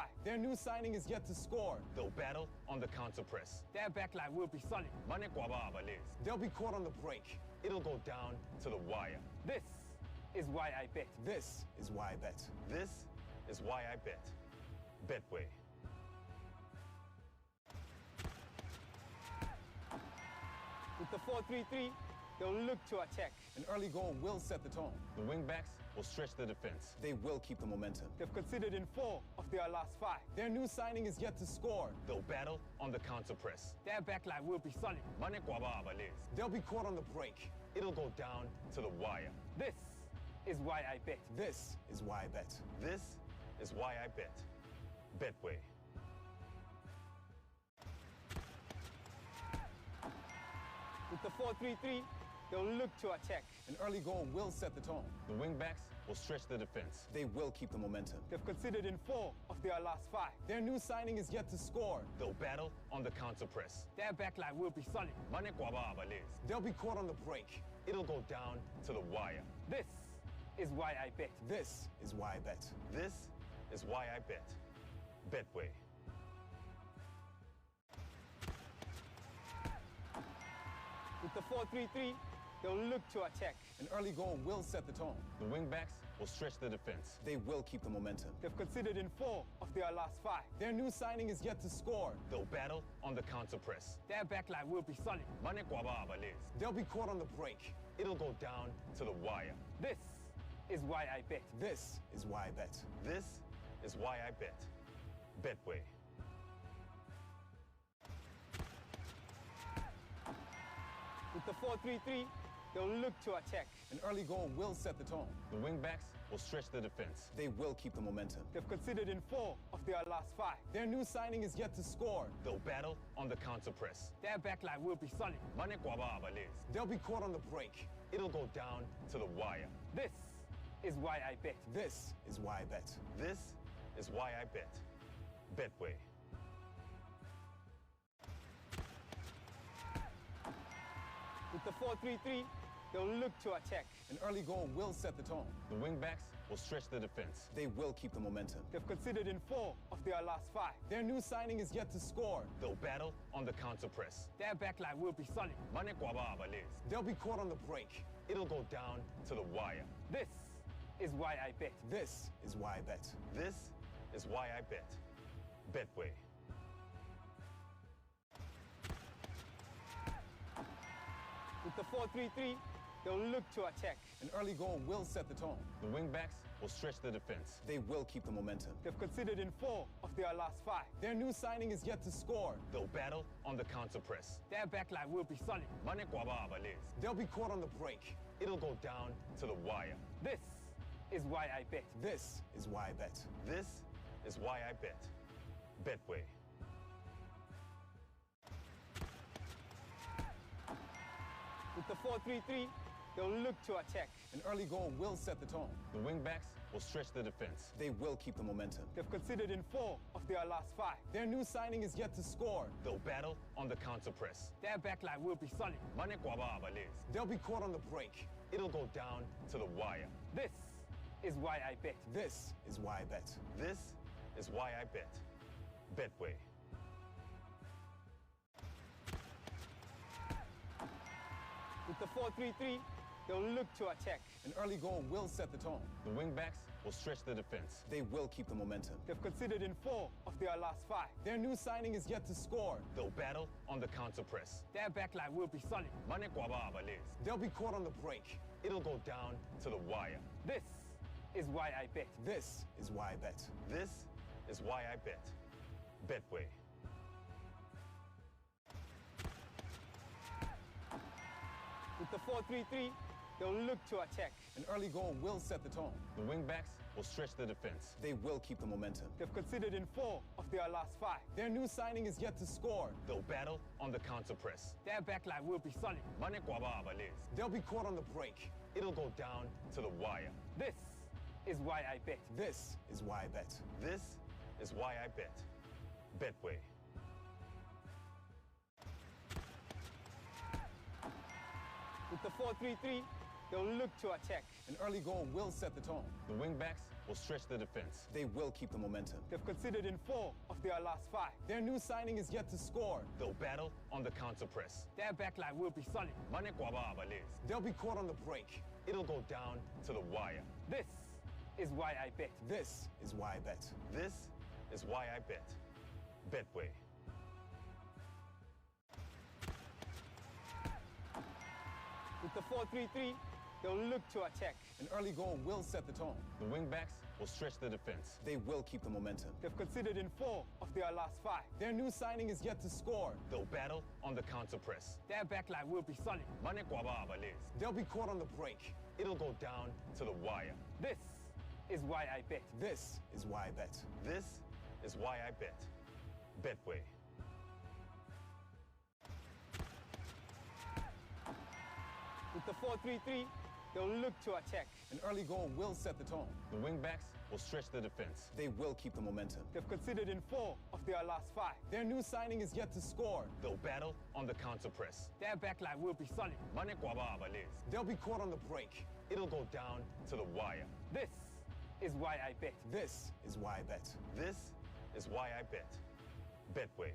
5. Their new signing is yet to score. They'll battle on the counter press. Their backline will be solid. They'll be caught on the break. It'll go down to the wire. This is why I bet. This is why I bet. This is why I bet. Betway. With the 4-3-3, they'll look to attack. An early goal will set the tone. The wingbacks will stretch the defense. They will keep the momentum. They've conceded in 4 of their last 5. Their new signing is yet to score. They'll battle on the counter press. Their backline will be solid. They'll be caught on the break. It'll go down to the wire. This is why I bet. This is why I bet. This is why I bet. Betway. With the 4-3-3, they'll look to attack. An early goal will set the tone. The wingbacks will stretch the defense. They will keep the momentum. They've conceded in 4 of their last 5. Their new signing is yet to score. They'll battle on the counter press. Their backline will be solid. They'll be caught on the break. It'll go down to the wire. This is why I bet. This is why I bet. This is why I bet. Betway. With the 4-3-3, they'll look to attack. An early goal will set the tone. The wingbacks will stretch the defense. They will keep the momentum. They've conceded in 4 of their last 5. Their new signing is yet to score. They'll battle on the counter press. Their backline will be solid. They'll be caught on the break. It'll go down to the wire. This is why I bet. This is why I bet. This is why I bet. Betway. With the 4-3-3, they'll look to attack. An early goal will set the tone. The wingbacks will stretch the defense. They will keep the momentum. They've conceded in 4 of their last 5. Their new signing is yet to score. They'll battle on the counter press. Their backline will be solid. They'll be caught on the break. It'll go down to the wire. This is why I bet. This is why I bet. This is why I bet. Betway. With the 4-3-3, they'll look to attack. An early goal will set the tone. The wingbacks will stretch the defense. They will keep the momentum. They've conceded in 4 of their last 5. Their new signing is yet to score. They'll battle on the counter press. Their backline will be solid. They'll be caught on the break. It'll go down to the wire. This is why I bet. This is why I bet. This is why I bet. Betway. With the 4-3-3, they'll look to attack. An early goal will set the tone. The wingbacks will stretch the defense. They will keep the momentum. They've conceded in 4 of their last 5. Their new signing is yet to score. They'll battle on the counter press. Their backline will be solid. They'll be caught on the break. It'll go down to the wire. This is why I bet. This is why I bet. This is why I bet. Betway. With the 4-3-3, they'll look to attack. An early goal will set the tone. The wingbacks will stretch the defense. They will keep the momentum. They've conceded in 4 of their last 5. Their new signing is yet to score. They'll battle on the counter press. Their backline will be solid. They'll be caught on the break. It'll go down to the wire. This is why I bet. This is why I bet. This is why I bet. Betway. With the 4-3-3, they'll look to attack. An early goal will set the tone. The wingbacks will stretch the defense. They will keep the momentum. They've conceded in 4 of their last 5. Their new signing is yet to score. They'll battle on the counter press. Their backline will be solid. They'll be caught on the break. It'll go down to the wire. This is why I bet. This is why I bet. This is why I bet. Betway. With the 4-3-3, they'll look to attack. An early goal will set the tone. The wingbacks will stretch the defense. They will keep the momentum. They've conceded in 4 of their last 5. Their new signing is yet to score. They'll battle on the counter press. Their backline will be solid. They'll be caught on the break. It'll go down to the wire. This is why I bet. This is why I bet. This is why I bet. Betway. With the 4-3-3, They'll look to attack. An early goal will set the tone. The wingbacks will stretch the defense. They will keep the momentum. They've conceded in 4 of their last 5. Their new signing is yet to score. They'll battle on the counter press. Their backline will be solid. They'll be caught on the break. It'll go down to the wire. This is why I bet. This is why I bet. This is why I bet. Betway. With the 4-3-3, they'll look to attack. An early goal will set the tone. The wingbacks will stretch the defense. They will keep the momentum. They've conceded in 4 of their last 5. Their new signing is yet to score. They'll battle on the counter press. Their backline will be solid. They'll be caught on the break. It'll go down to the wire. This is why I bet. This is why I bet. This is why I bet. Betway. With the 4-3-3, they'll look to attack. An early goal will set the tone. The wingbacks will stretch the defense. They will keep the momentum. They've conceded in 4 of their last 5. Their new signing is yet to score. They'll battle on the counter press. Their backline will be solid. They'll be caught on the break. It'll go down to the wire. This is why I bet. This is why I bet. This is why I bet. Betway.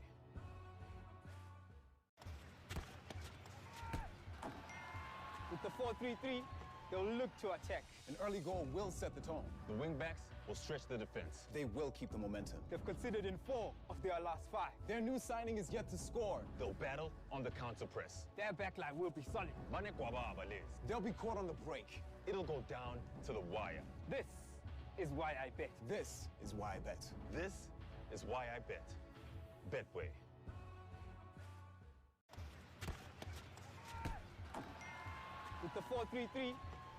With the 4-3-3, they'll look to attack. An early goal will set the tone. The wingbacks will stretch the defense. They will keep the momentum. They've conceded in 4 of their last 5. Their new signing is yet to score. They'll battle on the counter press. Their backline will be solid. They'll be caught on the break. It'll go down to the wire. This is why I bet. This is why I bet. This is why I bet. Betway. With the 4-3-3,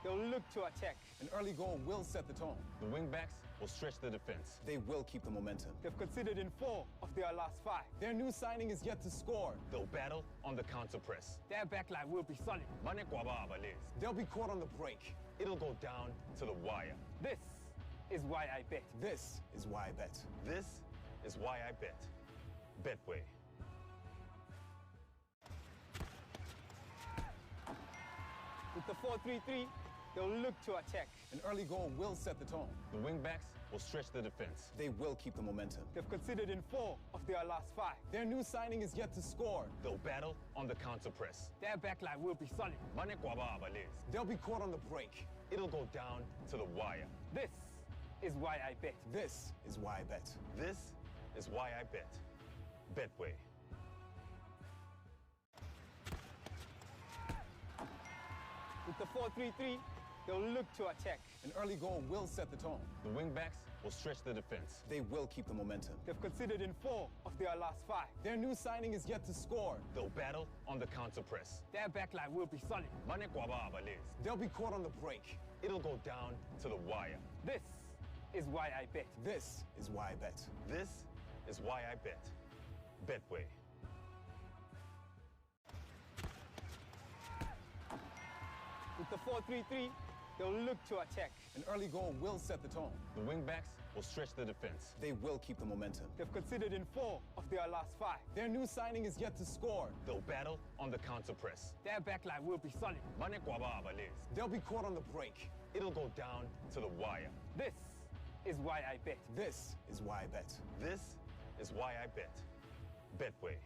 they'll look to attack. An early goal will set the tone. The wingbacks will stretch the defense. They will keep the momentum. They've conceded in 4 of their last 5. Their new signing is yet to score. They'll battle on the counter press. Their backline will be solid. They'll be caught on the break. It'll go down to the wire. This is why I bet. This is why I bet. This is why I bet. Betway. With the 4-3-3, they'll look to attack. An early goal will set the tone. The wingbacks will stretch the defense. They will keep the momentum. They've conceded in 4 of their last 5. Their new signing is yet to score. They'll battle on the counter press. Their backline will be solid. They'll be caught on the break. It'll go down to the wire. This is why I bet. This is why I bet. This is why I bet. Betway. With the 4-3-3, they'll look to attack. An early goal will set the tone. The wingbacks will stretch the defense. They will keep the momentum. They've conceded in 4 of their last 5. Their new signing is yet to score. They'll battle on the counter press. Their backline will be solid. They'll be caught on the break. It'll go down to the wire. This is why I bet. This is why I bet. This is why I bet. Betway. With the 4-3-3, they'll look to attack. An early goal will set the tone. The wingbacks will stretch the defense. They will keep the momentum. They've conceded in 4 of their last 5. Their new signing is yet to score. They'll battle on the counter press. Their backline will be solid. They'll be caught on the break. It'll go down to the wire. This is why I bet. This is why I bet. This is why I bet. Betway.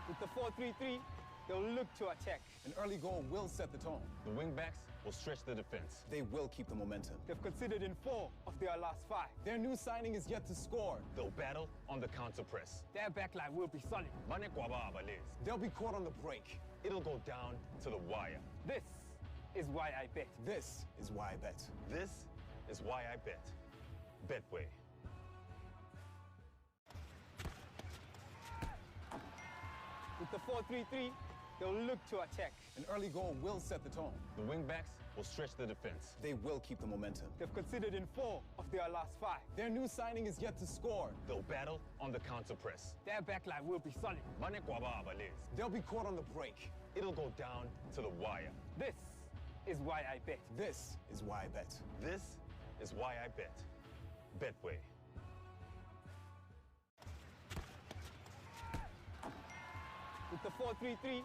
With the 4-3-3, they'll look to attack. An early goal will set the tone. The wingbacks will stretch the defense. They will keep the momentum. They've conceded in 4 of their last 5. Their new signing is yet to score. They'll battle on the counter press. Their backline will be solid. They'll be caught on the break. It'll go down to the wire. This is why I bet. This is why I bet. This is why I bet. Betway. With the 4-3-3, they'll look to attack. An early goal will set the tone. The wingbacks will stretch the defense. They will keep the momentum. They've conceded in 4 of their last 5. Their new signing is yet to score. They'll battle on the counter press. Their backline will be solid. They'll be caught on the break. It'll go down to the wire. This is why I bet. This is why I bet. This is why I bet. Betway. With With the 4-3-3,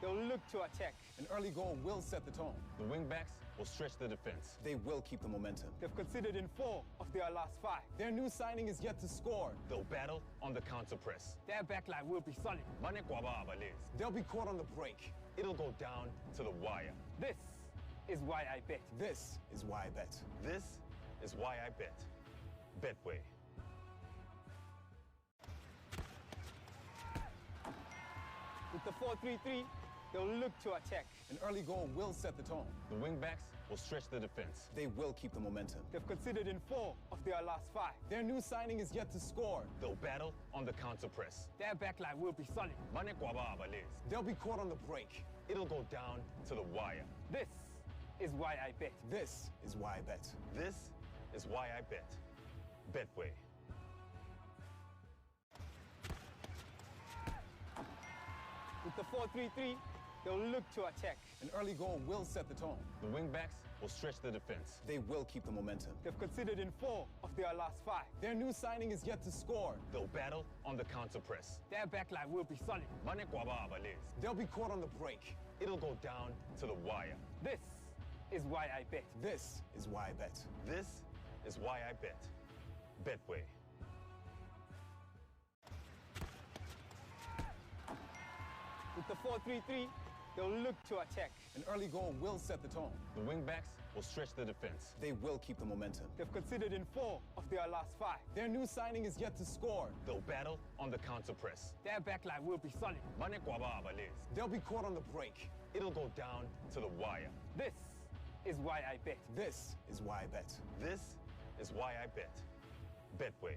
they'll look to attack. An early goal will set the tone. The wingbacks will stretch the defense. They will keep the momentum. They've conceded in 4 of their last 5. Their new signing is yet to score. They'll battle on the counter press. Their backline will be solid. They'll be caught on the break. It'll go down to the wire. This is why I bet. This is why I bet. This is why I bet. Betway. With the 4-3-3, they'll look to attack. An early goal will set the tone. The wingbacks will stretch the defense. They will keep the momentum. They've conceded in 4 of their last 5. Their new signing is yet to score. They'll battle on the counter press. Their backline will be solid. They'll be caught on the break. It'll go down to the wire. This is why I bet. This is why I bet. This is why I bet. Betway. With the 4-3-3, they'll look to attack. An early goal will set the tone. The wingbacks will stretch the defense. They will keep the momentum. They've conceded in 4 of their last 5. Their new signing is yet to score. They'll battle on the counter press. Their backline will be solid. They'll be caught on the break. It'll go down to the wire. This is why I bet. This is why I bet. This is why I bet. Betway. With the 4-3-3, they'll look to attack. An early goal will set the tone. The wingbacks will stretch the defense. They will keep the momentum. They've conceded in 4 of their last 5. Their new signing is yet to score. They'll battle on the counter press. Their backline will be solid. They'll be caught on the break. It'll go down to the wire. This is why I bet. This is why I bet. This is why I bet. Betway.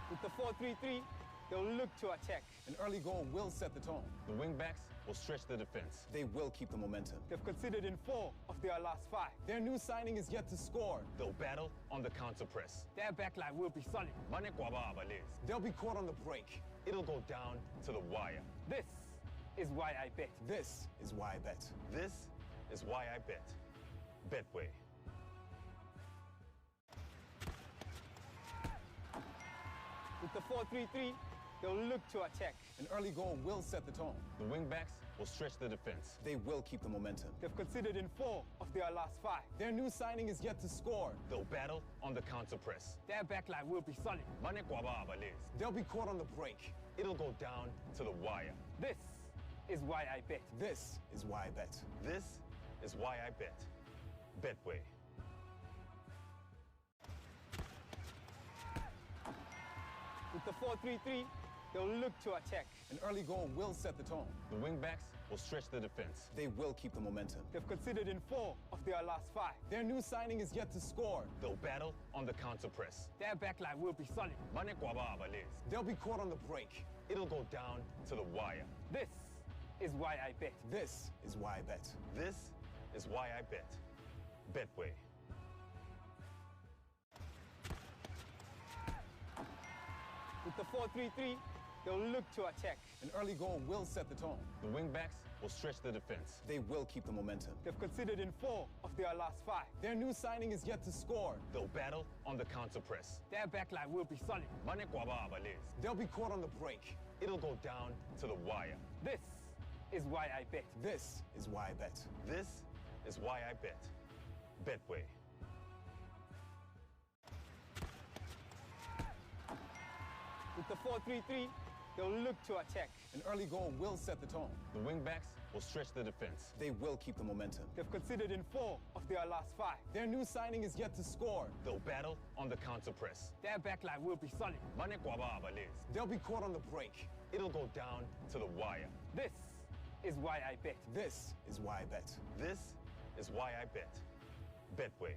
With the 4-3-3, they'll look to attack. An early goal will set the tone. The wingbacks will stretch the defense. They will keep the momentum. They've conceded in 4 of their last 5. Their new signing is yet to score. They'll battle on the counter press. Their backline will be solid. They'll be caught on the break. It'll go down to the wire. This is why I bet. This is why I bet. This is why I bet. Betway. With the 4-3-3, they'll look to attack. An early goal will set the tone. The wingbacks will stretch the defense. They will keep the momentum. They've conceded in 4 of their last 5. Their new signing is yet to score. They'll battle on the counter press. Their backline will be solid. They'll be caught on the break. It'll go down to the wire. This is why I bet. This is why I bet. This is why I bet. Betway. With the 4-3-3, they'll look to attack. An early goal will set the tone. The wingbacks will stretch the defense. They will keep the momentum. They've conceded in 4 of their last 5. Their new signing is yet to score. They'll battle on the counter press. Their backline will be solid. They'll be caught on the break. It'll go down to the wire. This is why I bet. This is why I bet. This is why I bet. Betway. With the 4-3-3, they'll look to attack. An early goal will set the tone. The wingbacks will stretch the defense. They will keep the momentum. They've conceded in 4 of their last 5. Their new signing is yet to score. They'll battle on the counter press. Their backline will be solid. They'll be caught on the break. It'll go down to the wire. This is why I bet. This is why I bet. This is why I bet. Betway. With the 4-3-3, they'll look to attack. An early goal will set the tone. The wingbacks will stretch the defense. They will keep the momentum. They've conceded in 4 of their last 5. Their new signing is yet to score. They'll battle on the counter press. Their backline will be solid. They'll be caught on the break. It'll go down to the wire. This is why I bet. This is why I bet. This is why I bet. Betway.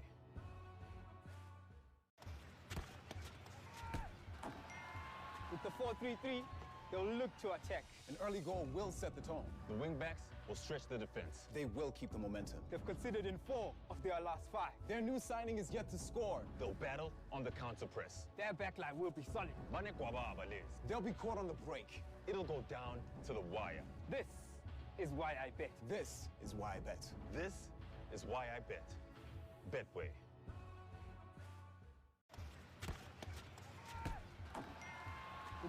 With the 4-3-3, they'll look to attack. An early goal will set the tone. The wingbacks will stretch the defense. They will keep the momentum. They've conceded in 4 of their last 5. Their new signing is yet to score. They'll battle on the counter press. Their backline will be solid. They'll be caught on the break. It'll go down to the wire. This is why I bet. This is why I bet. This is why I bet. Betway.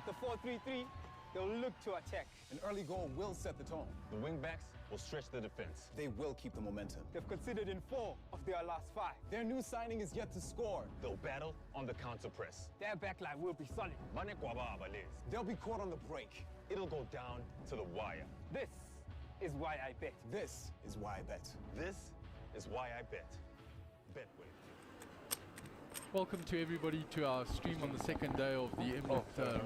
the 4-3-3, they'll look to attack. An early goal will set the tone. The wingbacks will stretch the defense. They will keep the momentum. They've conceded in 4 of their last 5. Their new signing is yet to score. They'll battle on the counter press. Their backline will be solid. They'll be caught on the break. It'll go down to the wire. This is why I bet. This is why I bet. This is why I bet. Bet with. Welcome to everybody to our stream on the second day of the Mjpt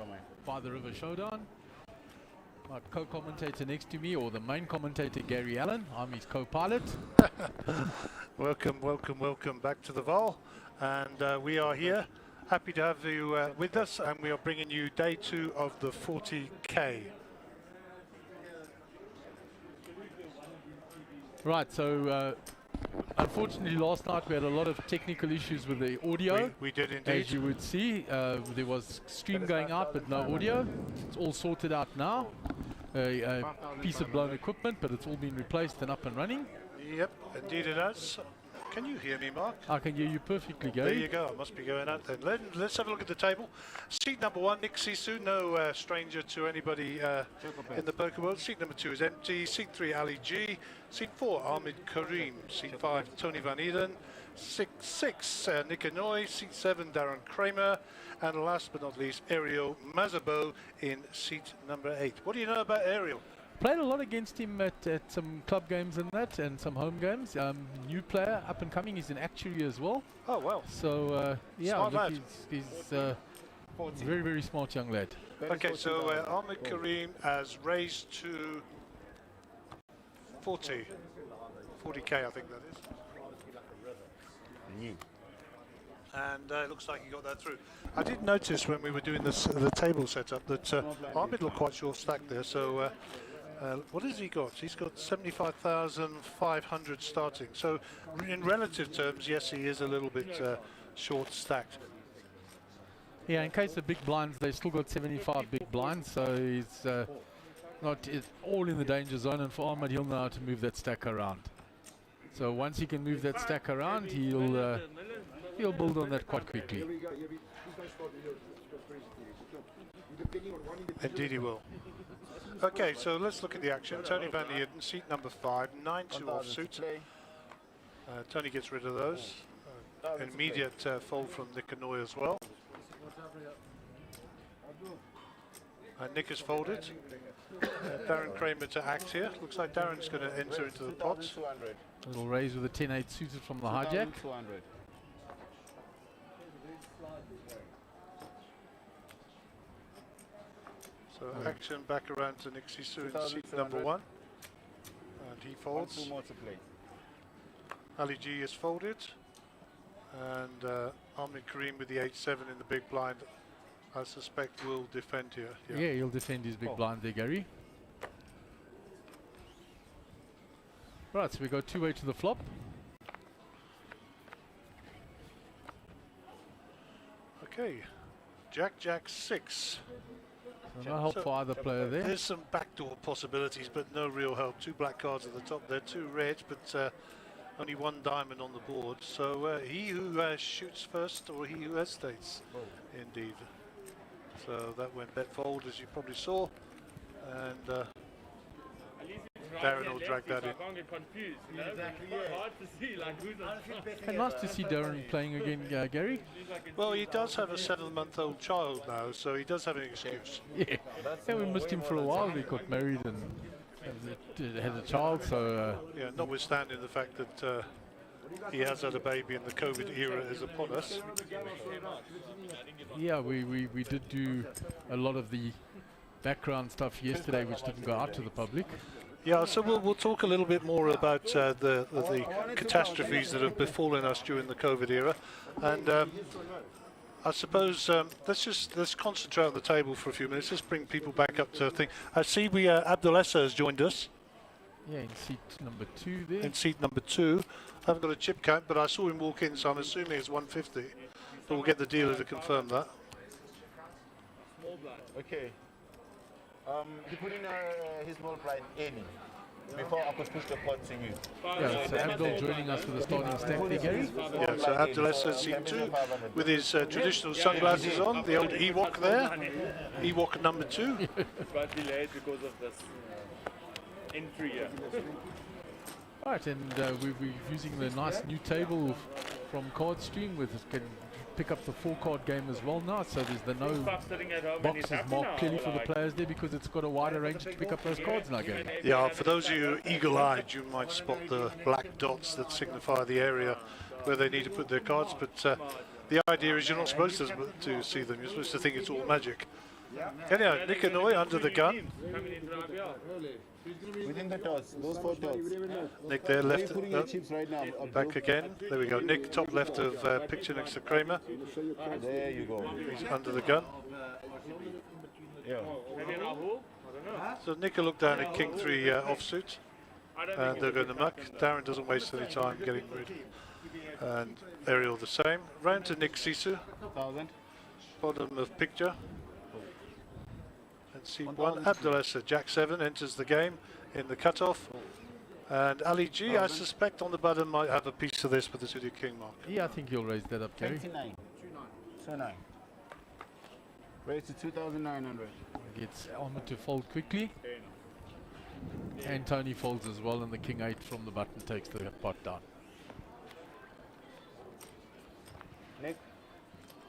By the River Showdown. My co-commentator next to me, or the main commentator, Gary Allen. I'm his co-pilot. Welcome back to the Vol, and we are here. Happy to have you with us, and we are bringing you day 2 of the 40K. Right, so unfortunately last night we had a lot of technical issues with the audio. We did indeed. As you would see, there was stream going out but no audio. It's all sorted out now. A piece of blown equipment, but it's all been replaced and up and running. Yep, indeed it has. Can you hear me, Mark? I can hear you perfectly, Gary. There you go. I must be going out then. Let's have a look at the table. Seat number 1, Nick Sisu, no stranger to anybody in the poker world. Seat number 2 is empty. Seat 3, Ali G. Seat 4, Ahmed Karim. Seat 5, Tony Van Eden. Seat 6, Nick Anoy. Seat 7, Darren Kramer. And last but not least, Ariel Mazabo in seat number 8. What do you know about Ariel? Played a lot against him at some club games and that, and some home games. New player, up and coming. He's an actuary as well. Oh, well. So, yeah, Smart look, lad. he's very, very smart young lad. Okay, so Ahmed Karim has raised to 40. 40K, I think that is. And it looks like he got that through. I did notice when we were doing this, the table setup that Ahmed looked quite short stacked there. So what has he got? He's got 75,500 starting. So in relative terms, yes, he is a little bit short stacked. Yeah, in case of big blinds, they've still got 75 big blinds, so he's not all in the danger zone. And for Ahmed, he'll know how to move that stack around. So once he can move that stack around, he'll build on that quite quickly. Indeed he will. Okay, so let's look at the action. Tony Van Eden, seat number 5, 9-2 offsuit. Tony gets rid of those. An immediate fold from Nick Anoy as well. Nick has folded. Darren Kramer to act here. Looks like Darren's going to enter into the pot. A little raise with a 10-8 suited from the hijack. So action back around to Nick Sisu in seat number 1. And he folds. Ali G is folded. And Ahmed Karim with the 8-7 in the big blind, I suspect will defend here. Yeah, he'll defend his big blind there, Gary. Right, so we go 2-way to the flop. Okay, Jack 6. So no help for either player there. There's some backdoor possibilities, but no real help. 2 black cards at the top there, 2 red, but only 1 diamond on the board. So he who shoots first, or he who hesitates, indeed. So that went bet fold, as you probably saw, and Darren will drag that in. I can't get confused, you know? Exactly, yeah. Hard to see, like, who's on And nice to see Darren playing again, Gary. Well, he does have a 7-month-old child now, so he does have an excuse. Yeah, we missed him for a while. He got married and had a child, so... yeah, notwithstanding the fact that he has had a baby and the COVID era is upon us. Yeah, we did do a lot of the background stuff yesterday, which didn't go out to the public. Yeah, so we'll talk a little bit more about the catastrophes that have befallen us during the COVID era, and I suppose let's concentrate on the table for a few minutes. Let's bring people back up to think. I see Abdulessa has joined us. Yeah, in seat number 2 there. In seat number 2, I haven't got a chip count, but I saw him walk in, so I'm assuming it's 150. But we'll get the dealer to confirm that. Okay. He put in his small blind any. before I could push the pot to you. Yeah, so Abdul joining us for the starting stack there, Gary. Yeah, so Abdullah has seen two with his traditional sunglasses on, the old Ewok there, Ewok number 2. But delayed because of this entry here. Right, and we're using the nice new table from CardStream with can pick up the 4-card game as well now, so there's the no Stop sitting at home and he's boxes happy marked now, clearly for the like- players there because it's got a wider range to pick up those cards now, Gary. Yeah, for those of you eagle-eyed, you might spot the black dots that signify the area where they need to put their cards, but the idea is you're not supposed to see them, you're supposed to think it's all magic. Anyhow, Nick Hanoi under the gun. Coming into the IPL. Within the dots, those 4 dots. Nick there, Where are you left, putting your chips right now? back again. There we go. Nick, top left of picture next to Kramer. There you go. He's under the gun. Yeah. Maybe Rahul? I don't know. So Nick will look down at King 3 offsuit. I don't And think they're going to muck. Darren doesn't waste any time getting rid. And Ariel the same. Round to Nick Sisu, 1,000. bottom of picture. And C1, Abdullah Jack 7 enters the game in the cutoff. And Ali G, I suspect on the button might have a piece of this with the suited king mark. Yeah, I think he'll raise that up, Gary. 29. 29. Raise to 2,900. Gets Ahmed to fold quickly. And Tony folds as well, and the King 8 from the button takes the pot down. Nick,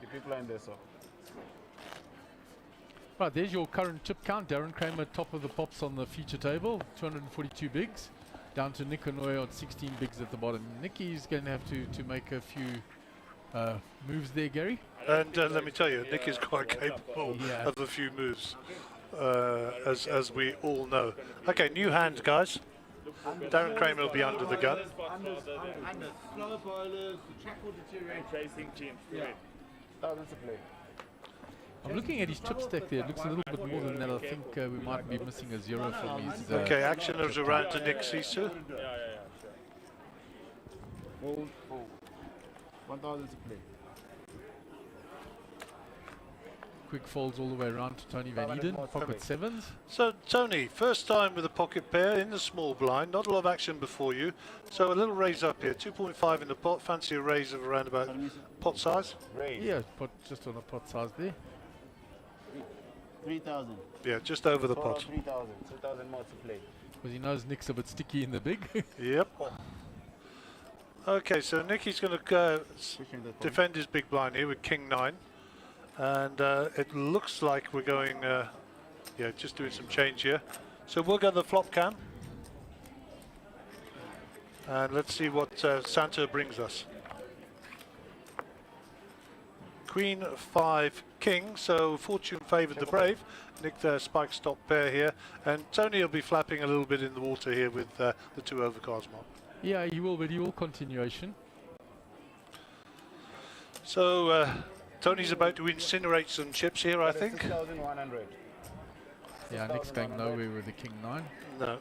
the people are in there, so. Right, there's your current chip count. Darren Kramer top of the pops on the feature table, 242 bigs. Down to Nick Hanoi on 16 bigs at the bottom. Nicky's going to have to make a few moves there, Gary. And let me tell you, Nick is quite capable Yeah. of a few moves, as we all know. Okay, new hand, guys. Darren Kramer will be under the gun. Slow bowlers, the track will deteriorate. Chasing teams. Yeah. 1,000 to play. I'm looking at his chip stack there. It looks a little bit more than that. I think we might be missing a 0 from his... Okay, action is around to Nick Sisu. Hold, hold. 1,000 to play. Quick folds all the way around to Tony Van Eden. Pocket 7s. So, Tony, first time with a pocket pair in the small blind. Not a lot of action before you. So a little raise up here. 2.5 in the pot. Fancy a raise of around about pot size? Raise. Yeah, pot just on a pot size there. 3,000. Yeah, just over the Total pot. 3,000. 2,000 more to play. Because he knows Nick's a bit sticky in the big. Yep. Okay, so Nicky's going to Pushing the point. defend his big blind here with King 9. And it looks like we're going, yeah, just doing some change here. So we'll go the flop cam. And let's see what Santa brings us. Queen 5 King, so fortune favoured the brave. Nick spike stop pair here. And Tony will be flapping a little bit in the water here with the 2 overcards mark. Yeah, he will, but he will continuation. So Tony's about to incinerate some chips here, I think. 6,100. Yeah, Nick's going nowhere with the King 9. No.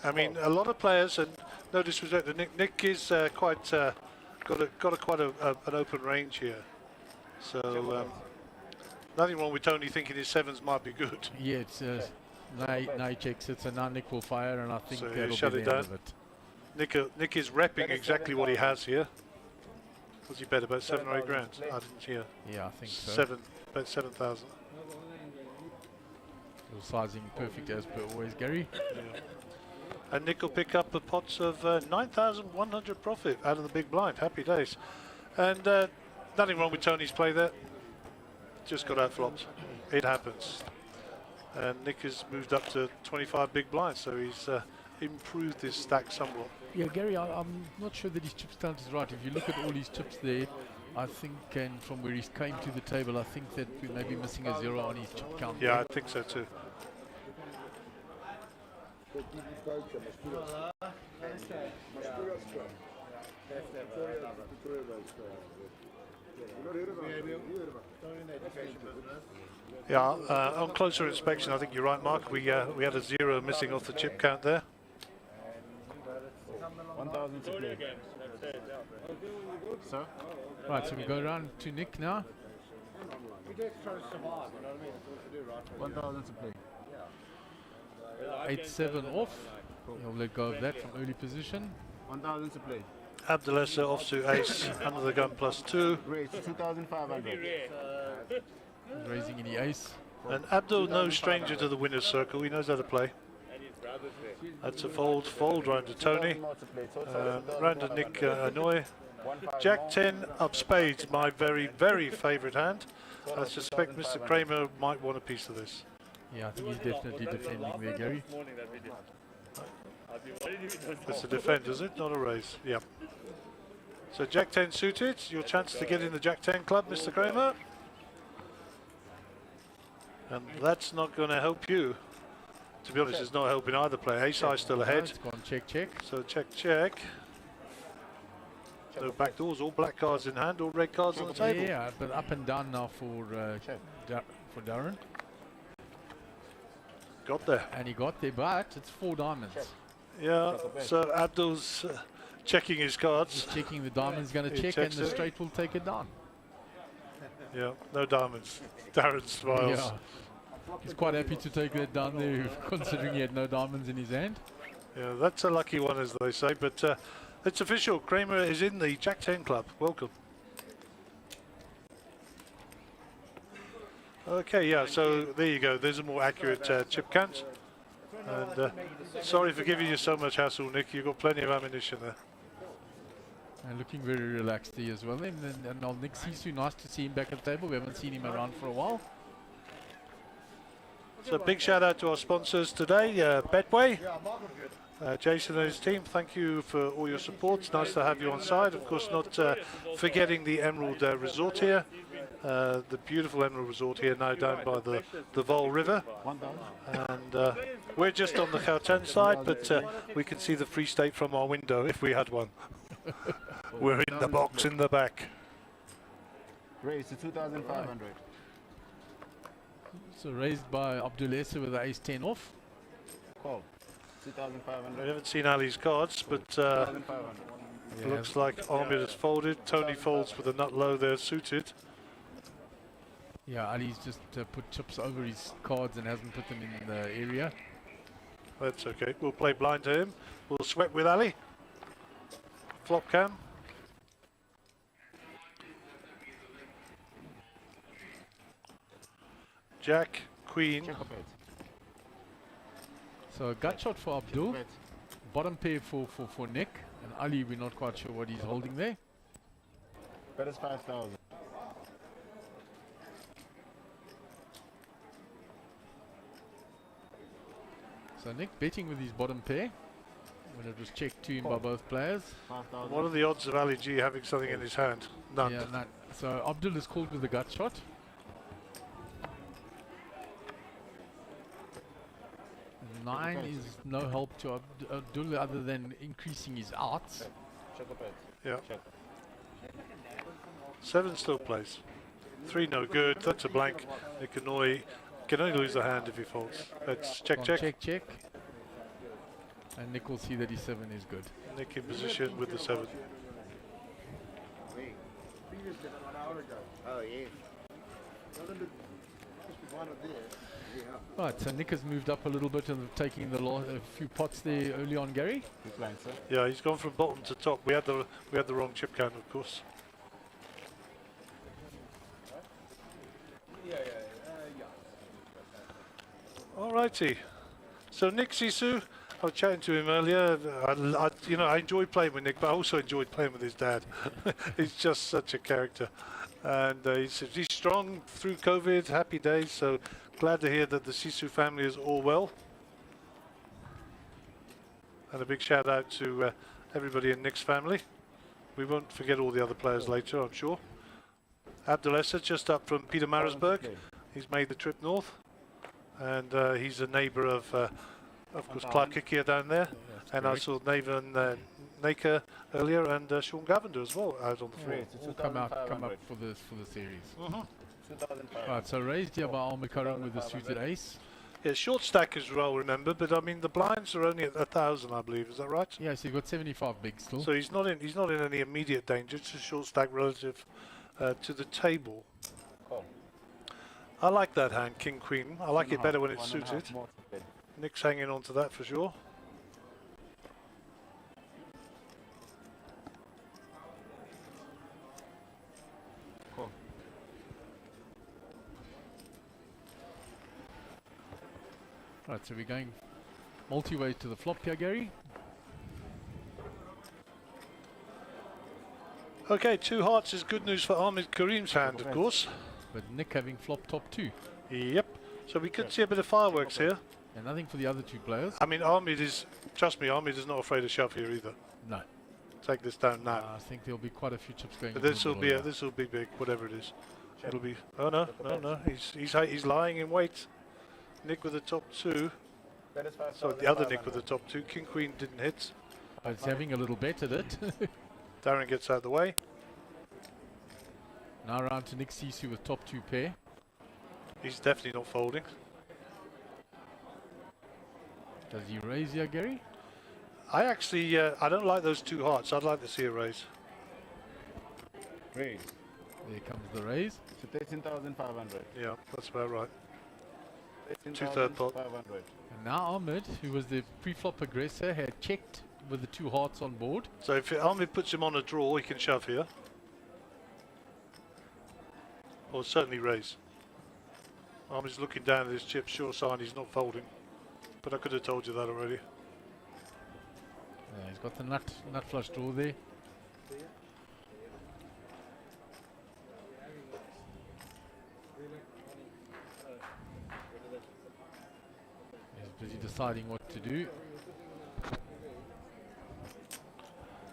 I mean, a lot of players, and no disrespect to Nick, Nick is quite, got quite an open range here. So, nothing wrong with Tony thinking his 7s might be good. Yeah, it's now he checks it, so now Nick will fire, and I think So that'll shut be it the end down. of it. Nick is repping exactly what he has here. What's he bet, about 7 or 8 grand? I didn't hear. Yeah, I think so. 7, about 7,000. Your sizing perfect as per always, Gary. And Nick will pick up the pots of 9,100 profit out of the big blind. Happy days. And nothing wrong with Tony's play there. Just got out flopped. It happens. And Nick has moved up to 25 big blinds, so he's improved his stack somewhat. Yeah, Gary, I'm not sure that his chip count is right. If you look at all his chips there, I think, and from where he came to the table, I think that we may be missing a 0 on his chip count. Yeah, I think so too. Yeah, on closer inspection, I think you're right, Mark. We had a 0 missing off the chip count there. 1,000 to play. Sir? Right, so we go around to Nick now. 1,000 to play. 8-7 off. He'll let go of that from early position. 1,000 to play. Abdelessa off to ace, under the gun +2. Raise to 2,500. He's raising in the ace. And Abdul, no stranger to the winner's circle. He knows how to play. That's a fold round to Tony. Round to Nick Anoy. Jack 10 up spades, my very, very favourite hand. I suspect Mr. Kramer might want a piece of this. Yeah, I think he's definitely defending there, Gary. It's a defend, is it? Not a raise. Yeah. So Jack 10 suited. Your chance to get in the Jack 10 club, Mr. Kramer. And that's not going to help you. To be honest, it's not helping either player. Ace high still ahead. It's gone check, check. So check. No back doors, all black cards in hand, all red cards on the table. Yeah, but up and down now for Darren. Got there. And he got there, but it's 4 diamonds. Yeah, so Abdul's checking his cards. He's checking the diamonds, going to check, and the straight will take it down. Yeah, no diamonds. Darren smiles. Yeah. He's quite happy to take that down there, considering he had no diamonds in his hand. Yeah, that's a lucky one, as they say, but it's official. Kramer is in the Jack 10 club. Welcome. Okay, yeah, so there you go. There's a more accurate chip count. And sorry for giving you so much hassle, Nick. You've got plenty of ammunition there. And looking very relaxed here as well. And now Nick Sisu, nice to see him back at the table. We haven't seen him around for a while. So big shout out to our sponsors today, Betway. Jason and his team, thank you for all your support. It's nice to have you on side. Of course, not forgetting the Emerald Resort here. The beautiful Emerald Resort here, now down by the Vol River. And we're just on the Gauteng side, but we can see the Free State from our window if we had one. We're in the box in the back. Raise to 2,500. So raised by Abdulessa with the ace 10 off. Call. We 2,500. haven't seen Ali's cards, but 2,500. looks like Ahmed has folded. Tony folds with a nut low there, suited. Yeah, Ali's just put chips over his cards and hasn't put them in the area. That's okay. We'll play blind to him. We'll sweat with Ali. Flop cam. Jack, Queen. Check up it. So a gut shot for Abdul. Bet. Bottom pair for Nick. And Ali, we're not quite sure what he's holding there. Bet is 5,000. So Nick betting with his bottom pair. When it was checked to him by both players. 5,000. What are the odds of Ali G having something in his hand? None. Yeah, none. So Abdul is called with the gut shot. Nine is no help to Abdul other than increasing his outs. Check up it. Yeah. Check. 7 still plays. 3 no good. That's a blank. Nick can only lose the hand if he folds. Let's check. Check. And Nick will see that his 7 is good. Nick in position with the 7. Oh, yeah. Right, so Nick has moved up a little bit and taking the a few pots there early on, Gary. Good line, sir. Yeah, he's gone from bottom to top. We had the wrong chip count, of course. Alrighty. So Nick Sisu, I was chatting to him earlier. I enjoyed playing with Nick, but I also enjoyed playing with his dad. He's just such a character, and he's strong through COVID. Happy days. So glad to hear that the Sisu family is all well. And a big shout out to everybody in Nick's family. We won't forget all the other players later, I'm sure. Abdelessa just up from Peter Marisburg. He's made the trip north, and he's a neighbour of course, Clark Kikia down there. And I saw Navan Naker earlier, and Sean Gavender as well out on the floor. All come up for the series. Right, so raised here by Al-Makaram with the suited ace. Yeah, short stack as well, remember, but I mean the blinds are only at 1,000, I believe. Is that right? Yeah, so you've got 75 big still. So he's not in any immediate danger. It's a short stack relative to the table. I like that hand, King Queen. I like it better when it's suited. Nick's hanging on to that for sure. Right, so we're going multi-way to the flop here, Gary. Okay, 2 hearts is good news for Ahmed Karim's hand, of course. But Nick having flop top 2. Yep. So we could see a bit of fireworks here. And nothing for the other 2 players. I mean, Ahmed is, trust me, Ahmed is not afraid to shove here either. No. Take this down now. I think there'll be quite a few chips going. But this will be big, whatever it is. It'll be. Oh no. He's lying in wait. Nick with the top 2. So the other Nick with the top 2. King Queen didn't hit. Oh, he's having a little bet at it. Darren gets out of the way. Now round to Nick Sisu with top 2 pair. He's definitely not folding. Does he raise here, Gary? I actually, I don't like those 2 hearts. I'd like to see a raise. Raise. There comes the raise. So 13,500. Yeah, that's about right. 13,500. 2/3 pot. And now Ahmed, who was the pre-flop aggressor, had checked with the 2 hearts on board. So if Ahmed puts him on a draw, he can shove here. Or certainly raise. Ahmed's looking down at his chip, sure sign he's not folding. But I could have told you that already. He's got the nut flush draw there. He's busy deciding what to do.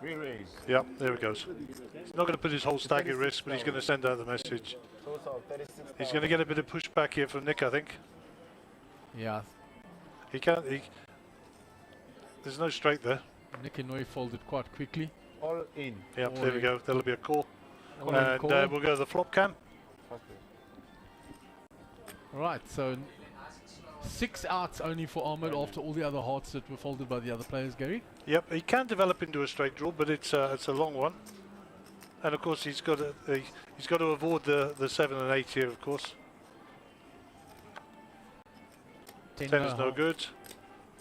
Re-raise. Yep, there he goes. He's not going to put his whole stack at risk, but he's going to send out the message. He's going to get a bit of pushback here from Nick, I think. Yeah, He can't. There's no straight there. Nick Inouye folded quite quickly. All in. Yep, All there we in. go. That'll be a call. All in And call. we'll go to the flop cam. Right, so 6 outs only for Ahmed after all the other hearts that were folded by the other players, Gary. Yep, he can develop into a straight draw, but it's a long one. And of course, he's got to avoid the 7 and 8 here, of course. 10 is no good.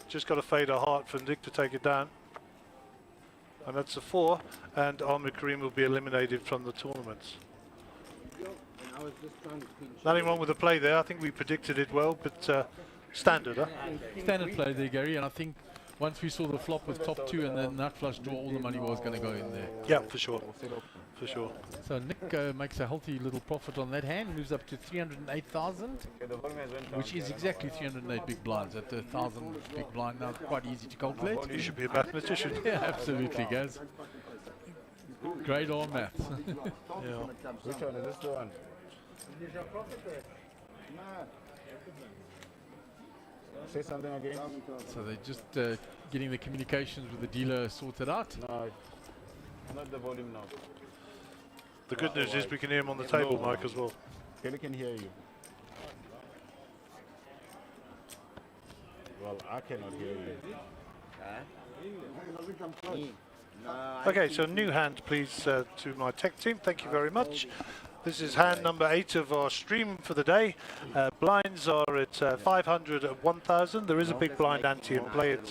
Just got to fade a heart for Nick to take it down. And that's a 4. And Ahmed Karim will be eliminated from the tournaments. Nothing wrong with the play there. I think we predicted it well, but standard, huh? Standard play there, Gary, and I think once we saw the flop with top 2 and then nut flush draw, all the money was going to go in there. Yeah, for sure. For sure. So Nick makes a healthy little profit on that hand, moves up to 308,000, which is exactly 308 big blinds at 1,000 big blind. Now, quite easy to calculate. You should be a mathematician. Yeah, absolutely, guys. Great on maths. Yeah. Which one is this the one? Say something again. So they're just getting the communications with the dealer sorted out. No, not the volume now. The good news is we can hear him on the table mic as well. Kelly can hear you. Well, I cannot hear you. Okay, so new hand, please, to my tech team. Thank you very much. This is hand number 8 of our stream for the day. Blinds are at 500 at 1,000. There is a big blind ante in play at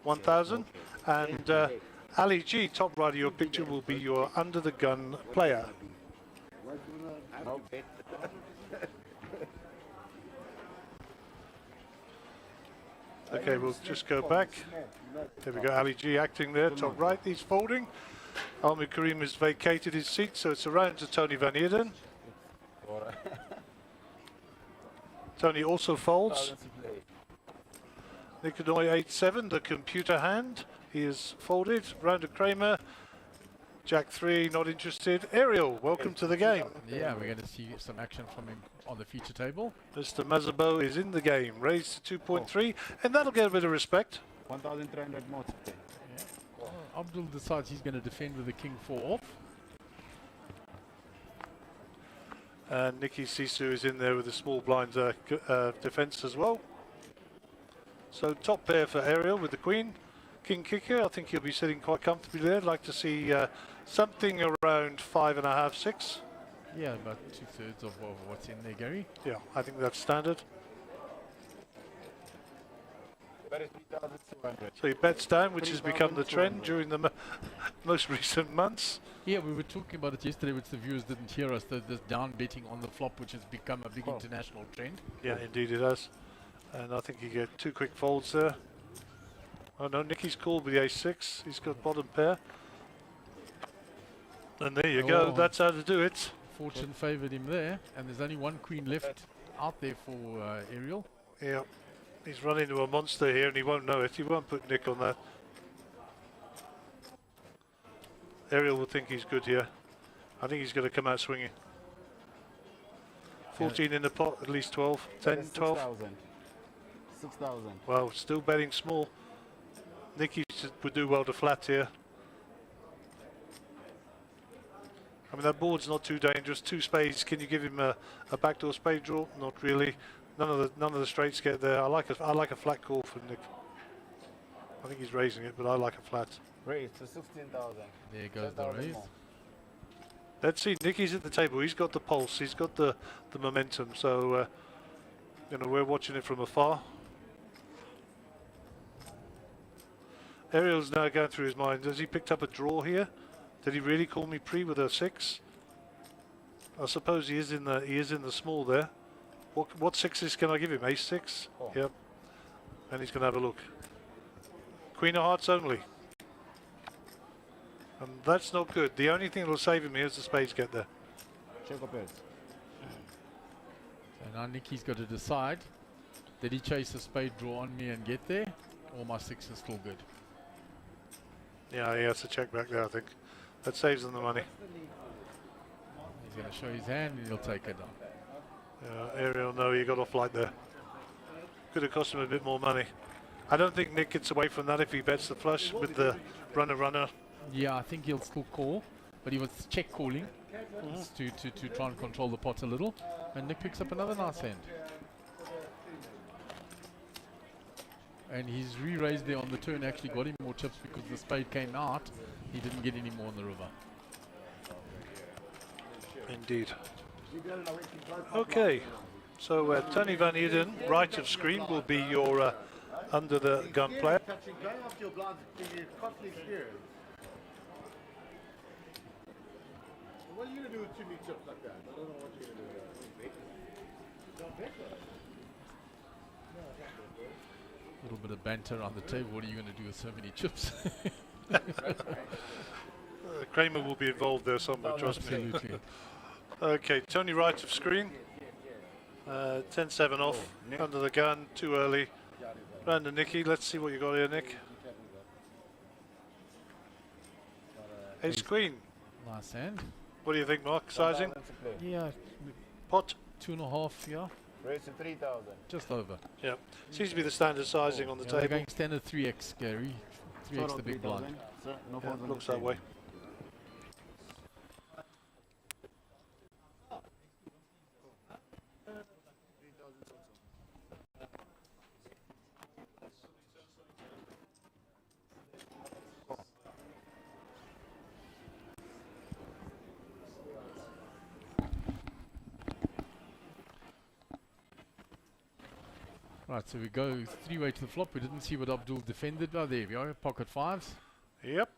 1,000. And Ali G, top right of your picture, will be your under the gun player. Okay, we'll just go back. There we go, Ali G acting there, top right, he's folding. Ahmed Karim has vacated his seat, so it's around to Tony Van Eerden. Tony also folds. Nick Inouye 8-7, the computer hand. He is folded. Round to Kramer. Jack 3, not interested. Ariel, welcome to the game. Yeah, we're going to see some action from him on the feature table. Mr. Mazabo is in the game, raised to 2.3, and that'll get a bit of respect. 1,300 more today. Abdul decides he's going to defend with the king 4 off. And Nikki Sisu is in there with a small blind defense as well. So top pair for Ariel with the queen. King kicker, I think he'll be sitting quite comfortably there. I'd like to see something around 5.5, 6. Yeah, about 2/3 of what's in there, Gary. Yeah, I think that's standard. So he bets down, which has become the trend during the most recent months. Yeah, we were talking about it yesterday, which the viewers didn't hear us, this down betting on the flop, which has become a big international trend. Yeah, indeed it has. And I think you get 2 quick folds there. Oh no, Nicky's called with the ace-6. He's got bottom pair. And there you go, that's how to do it. Fortune favoured him there, and there's only 1 queen left out there for Ariel. Yeah, he's run into a monster here and he won't know it. He won't put Nick on that. Ariel will think he's good here. I think he's going to come out swinging. 14 in the pot, at least 12. 10, 12. 6,000. Well, still betting small. Nicky would do well to flat here. I mean, that board's not too dangerous. 2 spades. Can you give him a backdoor spade draw? Not really. None of the straights get there. I like a flat call for Nick. I think he's raising it, but I like a flat. Raise to 16,000. There goes the raise. Let's see. Nicky's at the table. He's got the pulse. He's got the momentum. So, you know, we're watching it from afar. Ariel's now going through his mind. Has he picked up a draw here? Did he really call me pre with a 6? I suppose he is in the small there. What 6s can I give him? Ace 6? Oh. Yep. And he's going to have a look. Queen of hearts only. And that's not good. The only thing that will save him here is the spades get there. Check up it. So now Nicky's got to decide, did he chase a spade draw on me and get there, or my 6 is still good? Yeah, he has to check back there, I think. That saves him the money. He's going to show his hand and he'll take it down. Yeah, Ariel, no, he got off light there. Could have cost him a bit more money. I don't think Nick gets away from that if he bets the flush with the runner. Yeah, I think he'll still call, but he was check calling to try and control the pot a little. And Nick picks up another nice hand. And he's re-raised there on the turn, actually got him more chips because the spade came out. He didn't get any more in the river. Indeed. Okay, so Tony Van Eden, right of screen, will be your under the gun player. What are you going to do with 2 big chips like that? I don't know what you're going to do with that. A little bit of banter on the table. What are you going to do with so many chips? Kramer will be involved there somewhere, trust me. Absolutely. Okay, Tony right of screen. 10-7 off, under the gun, too early. Round to Nicky, let's see what you got here, Nick. Ace Queen. Nice hand. What do you think, Mark? Sizing? Yeah. Pot? 2.5, yeah. Raise to 3,000. Just over. Yeah. Seems to be the standard sizing on the Yeah, they're table. going standard 3x, Gary. 3x the big blind. Sir, no Yeah, phones on looks the that table. way. Right, so we go 3-way to the flop. We didn't see what Abdul defended. Oh, there we are. Pocket 5s. Yep.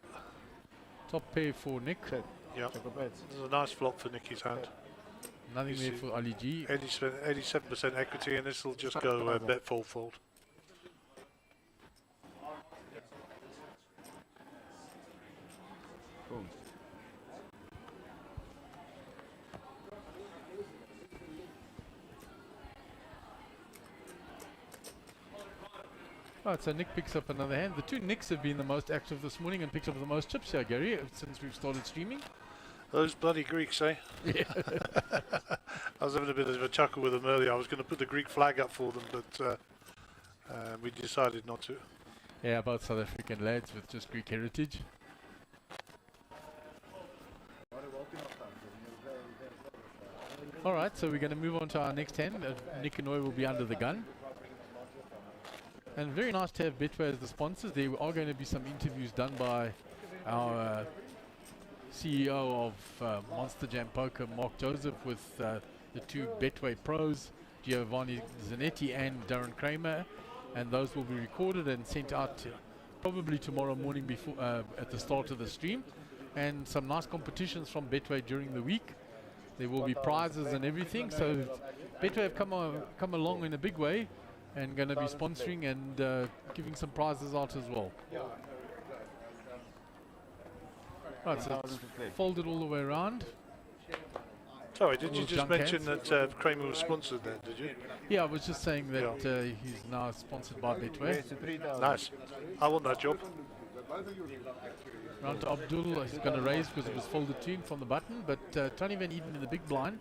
Top pair for Nick. Yep. Check up it. This is a nice flop for Nicky's hand. Nothing You there see for Ali G. 87% equity, and this will just go bet fold. Boom. Right, so Nick picks up another hand. The 2 Nicks have been the most active this morning and picked up the most chips here, Gary, since we've started streaming. Those bloody Greeks, eh? Yeah. I was having a bit of a chuckle with them earlier. I was going to put the Greek flag up for them, but we decided not to. Yeah, both South African lads with just Greek heritage. Alright, so we're going to move on to our next hand. Nick and Noy will be under the gun. And very nice to have Betway as the sponsors. There are going to be some interviews done by our CEO of Monster Jam Poker, Mark Joseph, with the 2 Betway pros, Giovanni Zanetti and Darren Kramer. And those will be recorded and sent out probably tomorrow morning before at the start of the stream. And some nice competitions from Betway during the week. There will be prizes and everything. So Betway have come along in a big way. and going to be sponsoring and giving some prizes out as well. Right, so it's folded all the way around. Sorry, did you Little just junk mention hands. that Kramer was sponsored there, did you? Yeah, I was just saying that he's now sponsored by Betway. Nice. I want that job. Round to Abdul, he's going to raise because it was folded to him from the button, but Tony Van Eden in the big blind,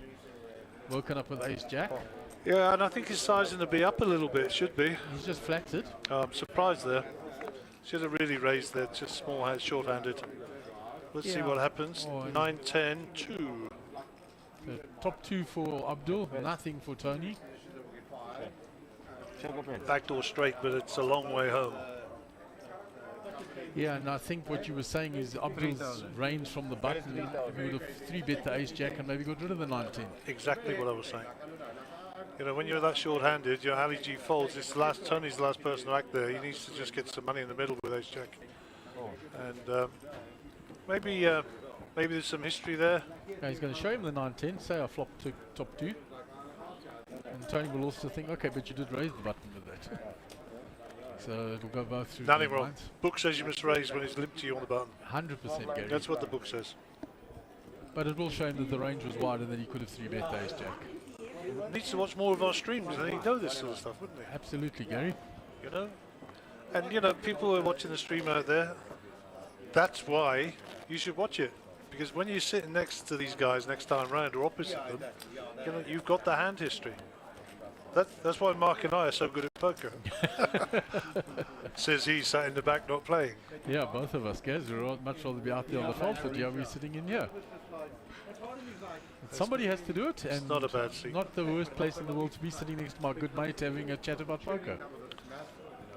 woken up with ace jack. Yeah, and I think his sizing will be up a little bit, should be. He's just flatted. I'm surprised there. Should have really raised there, just small hand, short-handed. Let's see what happens. Oh, 9, 10, 2. The top two for Abdul, nothing for Tony. Backdoor straight, but it's a long way home. Yeah, and I think what you were saying is Abdul's range from the button, he would have 3-bet the ace jack and maybe got rid of the 19. Exactly what I was saying. You know, when you're that short-handed, your Ali G folds. It's Tony's the last person to act there. He needs to just get some money in the middle with ace jack. And maybe there's some history there. Now he's going to show him the 9-10, say I flop to top two. And Tony will also think, okay, but you did raise the button with that. So it'll go both through. Nothing wrong. Book says you must raise when it's limped to you on the button. 100% Gary. That's what the book says. But it will show him that the range was wide and that he could have 3-bet the ace jack. Needs to watch more of our streams and he'd know this sort of stuff, wouldn't he? Absolutely, Gary. You know? And you know, people who are watching the stream out there, that's why you should watch it. Because when you're sitting next to these guys next time round or opposite them, you know, you've got the hand history. That's why Mark and I are so good at poker. Says he sat in the back not playing. Yeah, both of us, guys. We'd much rather be out there on the field, but yeah, we're sitting in here. But somebody has to do it, and It's not a bad seat. not the worst place in the world to be, sitting next to my good mate having a chat about poker.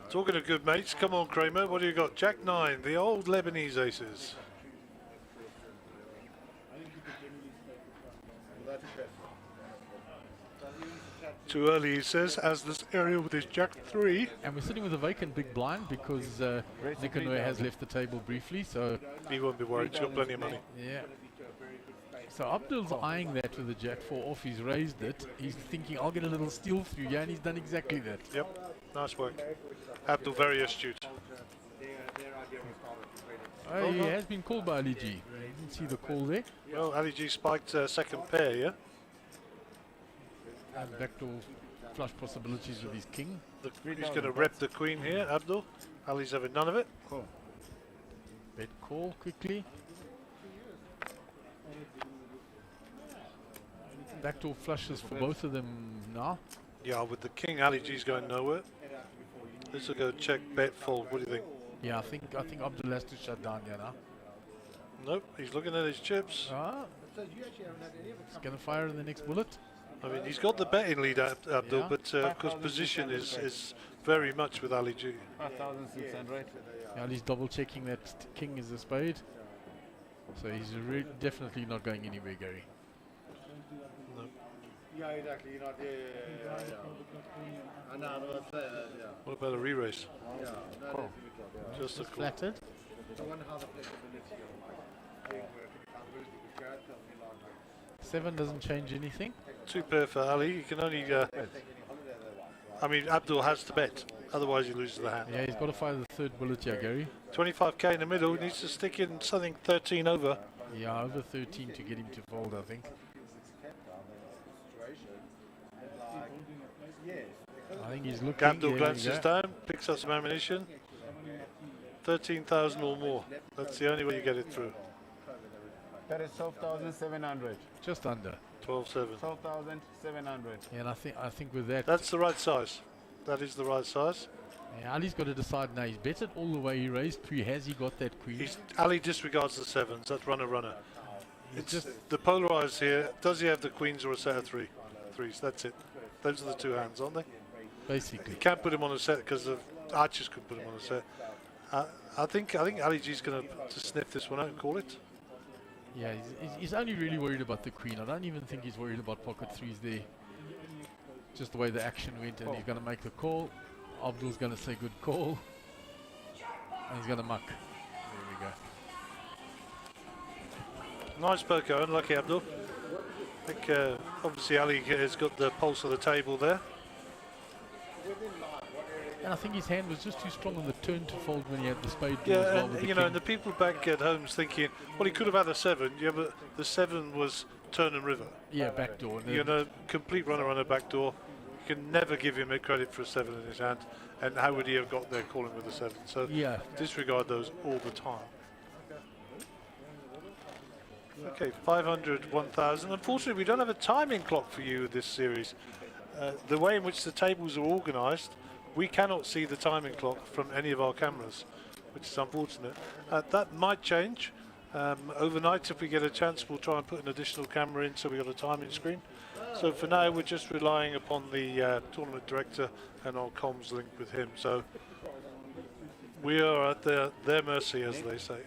Talking of good mates, come on Kramer, what do you got? Jack 9, the old Lebanese aces. Too early, he says, as this area with his Jack 3. And we're sitting with a vacant big blind because Nikonoi has left the table briefly, so He won't be worried, he's got plenty of money. yeah. So Abdul's eyeing that with the Jack 4 off. He's raised it. He's thinking, I'll get a little steal through here, and he's done exactly that. Yep, nice work. Abdul very astute. Oh, he has been called by Ali G. You didn't see the call there. Well, Ali G spiked second pair, yeah? And backdoor flush possibilities with his king. He's going to rep the queen here, Abdul. Ali's having none of it. Bet call quickly. Backdoor flushes for both of them now. Yeah, with the king, Ali G's going nowhere. This will go check, bet, fold. What do you think? Yeah, I think Abdul has to shut down here now. Nope, he's looking at his chips. Ah, he's going to fire in the next bullet. I mean, he's got the betting lead, Abdul, Yeah. but of course position is very much with Ali G. 5,600. Ali's double checking that king is a spade. So he's definitely not going anywhere, Gary. Yeah, exactly. You're not, What about a re-race? Cool. Just a call. Flattered. Seven doesn't change anything. Two pair for Ali. You can only. I mean, Abdul has to bet, otherwise he loses the hand. Yeah, he's got to fire the third bullet here, Gary. 25k in the middle. He needs to stick in something 13 over. Yeah, over 13 to get him to fold, I think. I think he's looking. Abdul yeah, glances down, picks up some ammunition. 13,000 or more. That's the only way you get it through. That is 12,700. Just under. 12.7. 12,700. Yeah, and I think with that, That's the right size. That is the right size. yeah, Ali's got to decide now. He's bet it all the way. He raised three. Has he got that queen? Ali disregards the sevens. That's runner. It's It's just the polarized here. Does he have the queens or a set of threes? That's it. Those are the two hands, aren't they? basically. You can't put him on a set because the archers could put him on a set. I think Ali G's going to sniff this one out and call it. Yeah, he's only really worried about the queen. I don't even think he's worried about pocket threes there. Just the way the action went, and he's going to make the call. Abdul's going to say good call. And he's going to muck. There we go. Nice poker, unlucky Abdul. I think obviously Ali has got the pulse of the table there. And I think his hand was just too strong on the turn to fold when he had the spade draw as Yeah, well with and the you know, king. and the people back at home's thinking, well, he could have had a 7. Yeah, but the 7 was turn and river. Yeah, backdoor. You know, complete runner on a back door. You can never give him a credit for a 7 in his hand. And how would he have got there calling with a 7? So Yeah. disregard those all the time. Okay, 500, 1,000. Unfortunately, we don't have a timing clock for you this series. The way in which the tables are organised, we cannot see the timing clock from any of our cameras, which is unfortunate. That might change. Overnight, if we get a chance, we'll try and put an additional camera in so we've got a timing screen. So for now, we're just relying upon the tournament director and our comms link with him. So we are at their mercy, as they say.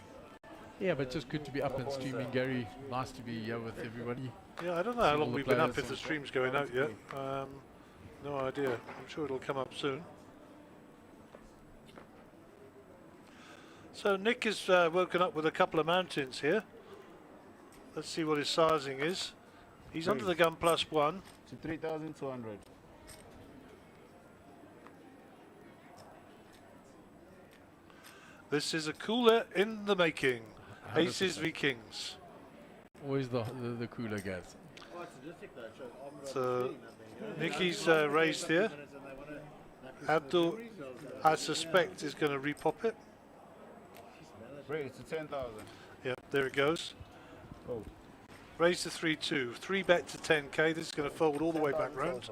Yeah, but just good to be up and streaming, Gary. Nice to be here with everybody. Yeah, I don't know how See all long the we've been up, players. if the stream's going out yet. No idea. I'm sure it'll come up soon. So Nick has woken up with a couple of mountains here. Let's see what his sizing is. He's under the gun +1. To 3,200. This is a cooler in the making. Aces v Kings. Always the cooler guys. So Nicky's raised here. Abdul, I suspect, is going to repop it. Raise to 10,000. Yep, there it goes. Oh. Raise to 3-2. 3-bet to 10k. This is going to fold all the way back round.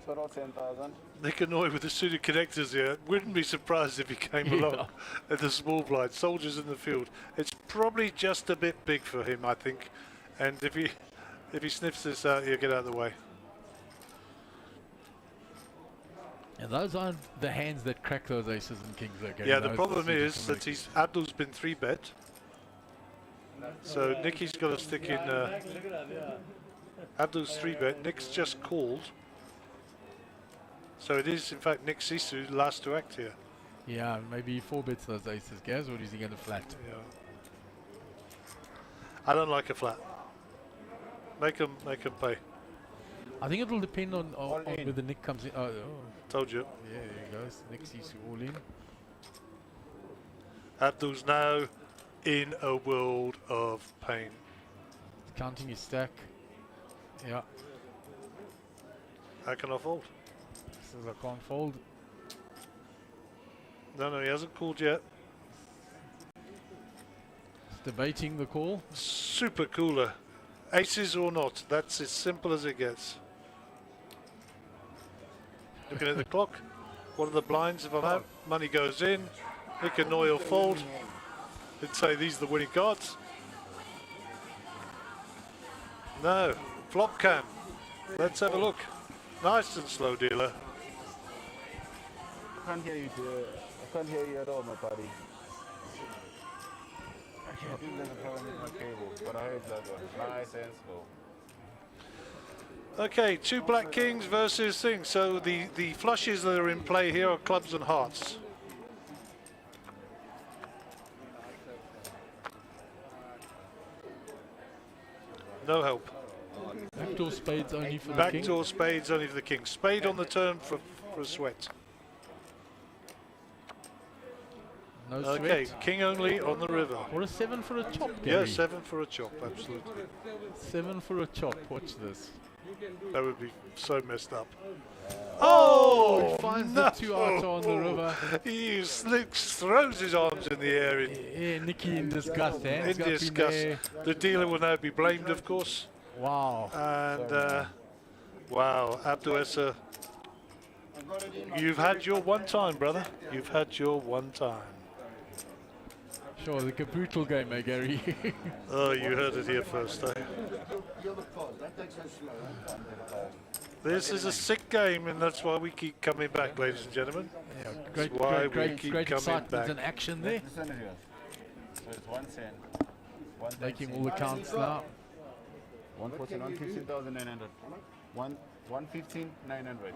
Total 10,000. Nick annoyed with the suited connectors here. Wouldn't be surprised if he came along at the small blind. Soldiers in the field. It's probably just a bit big for him, I think. And if he sniffs this out, he'll get out of the way. And those aren't the hands that crack those aces and kings. Gary. Yeah, the Those problem suited is that Abdul's been 3-bet. So Nicky's got to stick in. Abdul's 3-bet. Nick's just called. So it is, in fact, Nick Sisu last to act here. Yeah, maybe 4-bets those aces, Gaz, or is he going to flat? Yeah. I don't like a flat. Make him pay. I think it will depend on whether Nick comes in. Oh, Told you. yeah, there he goes. Nick Sisu all in. Abdul's now in a world of pain. He's counting his stack. Yeah, How can I fold? says I can't fold. No, he hasn't called yet. He's debating the call. Super cooler. Aces or not, that's as simple as it gets. Looking at the clock. One of the blinds, if I'm out, money goes in. Nick and Noy will fold. He'd say these are the winning cards. No, flop cam. Let's have a look. Nice and slow, dealer. I can't hear you. I can't hear you at all, my buddy. I think there's a problem with my cable, but I heard that one. Nice and slow. Okay, 2 black kings versus things. So the flushes that are in play here are clubs and hearts. No help. Backdoor spades only for the king. Backdoor spades only for the king. Spade on the turn for a sweat. No Okay, sweat. king only on the river. Or a 7 for a chop, Yeah, Gary. 7 for a chop, absolutely. 7 for a chop. Watch this. That would be so messed up. Oh, he finds the 2 out on the river. He throws his arms in the air Yeah, Nicky in disgust. in Hands up in disgust. there. The dealer will now be blamed, of course. Wow. And wow, Abdul Essa, you've had your one time, brother. You've had your one time. Sure, like a brutal game, eh, Gary? Oh, you heard it here first, eh? This is a sick game, and that's why we keep coming back, ladies and gentlemen. Yeah, great, why we great, keep great coming excitement back. and action there. So it's 1 cent. Making all the counts now. 114, 115,900. 115,900.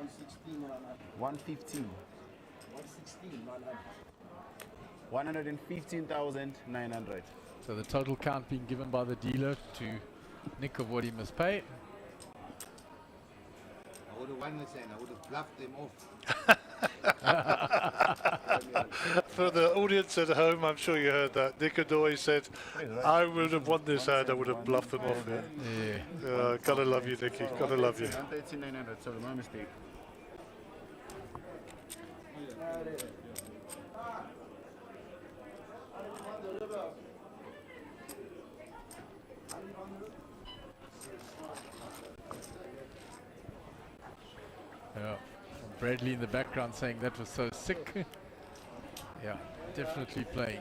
115. 115,900. So the total count being given by the dealer to Nick of what he must pay. I would have won this and I would have bluffed them off. For the audience at home, I'm sure you heard that. Nick Adoy said, I would have won this ad, I would have bluffed them off. Yeah. Gotta love you, Nicky. Gotta love you. 113,900, sorry, my mistake. Yeah. Bradley in the background saying that was so sick. Yeah, definitely playing.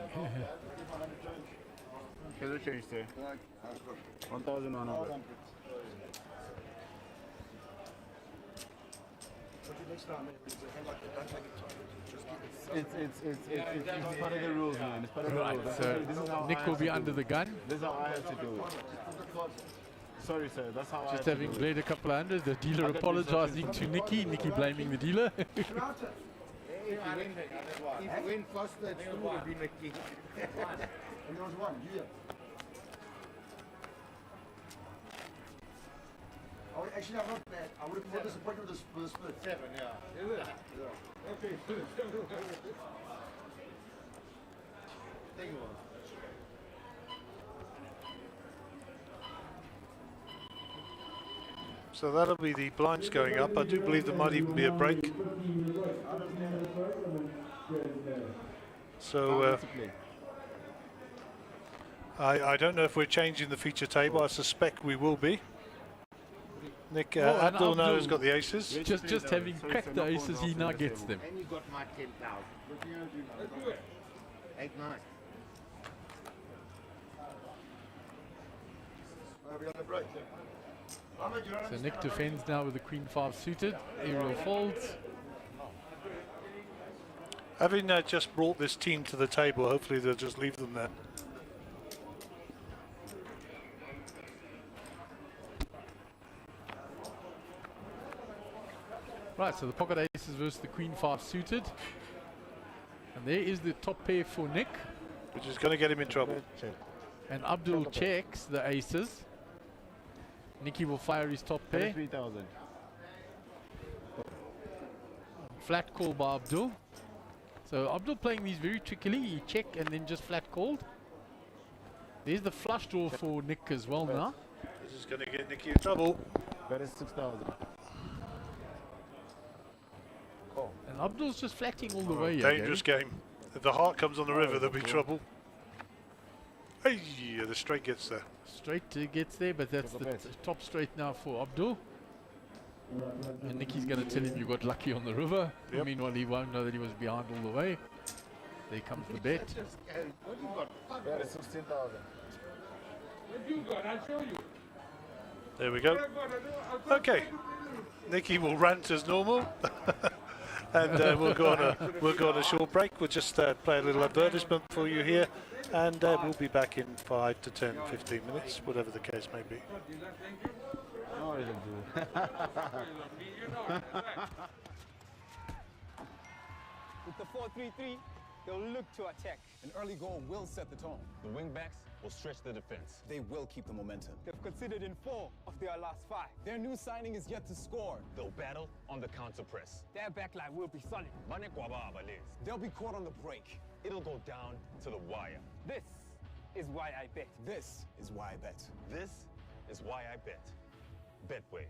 Here's a change there. 1,100. It's part of the rules, man. It's part of the Right, rules. so This is how Nick I will have be to under do the it. gun. This is how I have to do it. Sorry, sir. That's how I Just have to having do played a couple of hundreds, the dealer Other apologizing to Nicky, Nicky blaming the dealer. If you win faster, it's two would be Mickey. And there was one, here. Oh, actually, I'm not bad. I would have been more disappointed with the split. 7, yeah. Is it? Yeah. Okay. Think about it. So that'll be the blinds going up. I do believe there might even be a break. So I don't know if we're changing the feature table. I suspect we will be. Nick and Abdul now has Abdul- got the aces. Just having cracked the aces, he now gets them. And you got my 10,000. Let's do it. 8-9. We're on the break. So Nick defends now with the Queen 5 suited. Aerial folds. Having just brought this team to the table, hopefully they'll just leave them there. Right, so the pocket aces versus the Queen 5 suited. And there is the top pair for Nick. Which is going to get him in trouble. And Abdul checks the aces. Nicky will fire his top pair. 3,000. Flat call by Abdul. So Abdul playing these very trickily. He check and then just flat called. There's the flush draw for Nick as well now. This is going to get Nicky in trouble. That is 6,000. And Abdul's just flatting all the way. Dangerous game. If the heart comes on the river, there'll be trouble. Hey, yeah, the straight gets there. Straight gets there, but that's the top straight now for Abdul. And Nicky's going to tell him you got lucky on the river. Yep. Meanwhile, he won't know that he was behind all the way. There comes the bet. That is 16,000. What you got? I'll show you. There we go. Okay. Nicky will rant as normal. And we'll go on a short break. We'll just play a little advertisement for you here, and we'll be back in 5 to 10, 15 minutes, whatever the case may be. No, it'll do. With the 4-3-3, they'll look to attack. An early goal will set the tone. The wingbacks will stretch the defense. They will keep the momentum. They've considered in 4 of their last 5. Their new signing is yet to score. They'll battle on the counter press. Their backline will be solid. They'll be caught on the break. It'll go down to the wire. This is why I bet. This is why I bet. This is why I bet. Betway.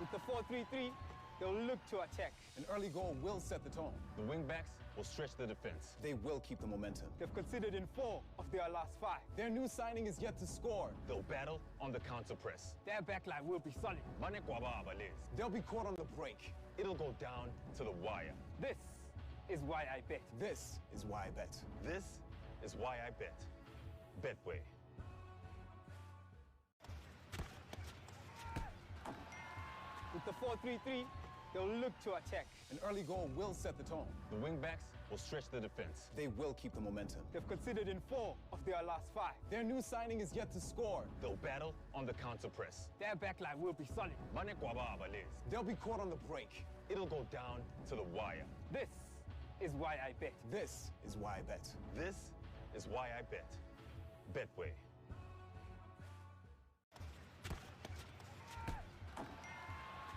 With the 4-3-3, they'll look to attack. An early goal will set the tone. The wingbacks will stretch the defense. They will keep the momentum. They've considered in 4 of their last 5. Their new signing is yet to score. They'll battle on the counter press. Their backline will be solid. They'll be caught on the break. It'll go down to the wire. This is why I bet. This is why I bet. This is why I bet. Betway. With the 4-3-3, they'll look to attack. An early goal will set the tone. The wingbacks will stretch the defense. They will keep the momentum. They've considered in 4 of their last 5. Their new signing is yet to score. They'll battle on the counter press. Their backline will be solid. They'll be caught on the break. It'll go down to the wire. This is why I bet. This is why I bet. This is why I bet. Betway.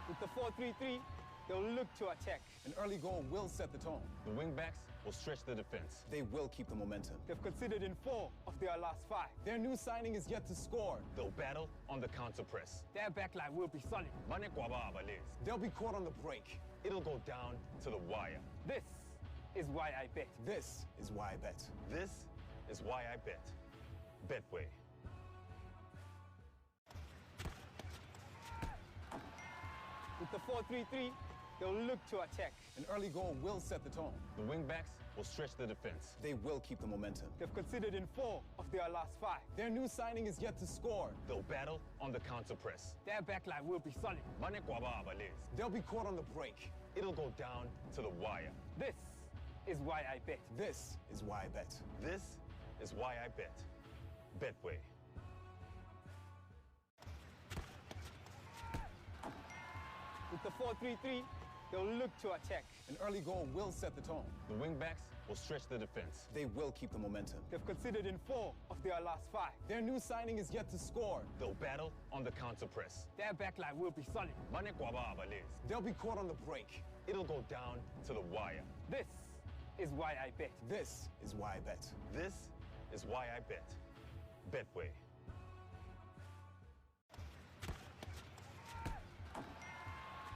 With the 4-3-3, they'll look to attack. An early goal will set the tone. The wingbacks will stretch the defense. They will keep the momentum. They've conceded in 4 of their last 5. Their new signing is yet to score. They'll battle on the counter press. Their backline will be solid. They'll be caught on the break. It'll go down to the wire. This is why I bet. This is why I bet. This is why I bet. Betway. With the 4-3-3, they'll look to attack. An early goal will set the tone. The wingbacks will stretch the defense. They will keep the momentum. They've conceded in 4 of their last 5. Their new signing is yet to score. They'll battle on the counter press. Their backline will be solid. They'll be caught on the break. It'll go down to the wire. This is why I bet. This is why I bet. This is why I bet. Betway. With the 4-3-3, they'll look to attack. An early goal will set the tone. The wingbacks will stretch the defense. They will keep the momentum. They've conceded in 4 of their last 5. Their new signing is yet to score. They'll battle on the counter press. Their backline will be solid. They'll be caught on the break. It'll go down to the wire. This is why I bet. This is why I bet. This is why I bet. Betway.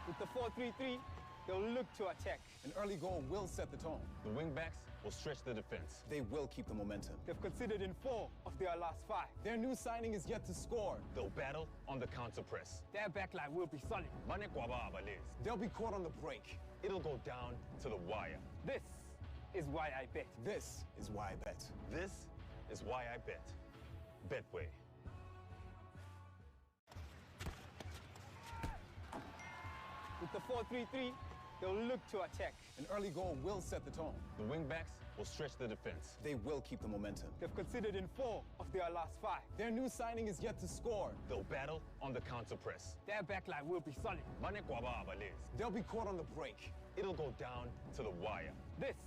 With the 4-3-3, they'll look to attack. An early goal will set the tone. The wingbacks will stretch the defense. They will keep the momentum. They've conceded in 4 of their last 5. Their new signing is yet to score. They'll battle on the counter press. Their backline will be solid. They'll be caught on the break. It'll go down to the wire. This is why I bet. This is why I bet. This is why I bet. Betway. With the 4-3-3, they'll look to attack. An early goal will set the tone. The wingbacks will stretch the defense. They will keep the momentum. They've conceded in 4 of their last 5. Their new signing is yet to score. They'll battle on the counter press. Their backline will be solid. They'll be caught on the break. It'll go down to the wire. This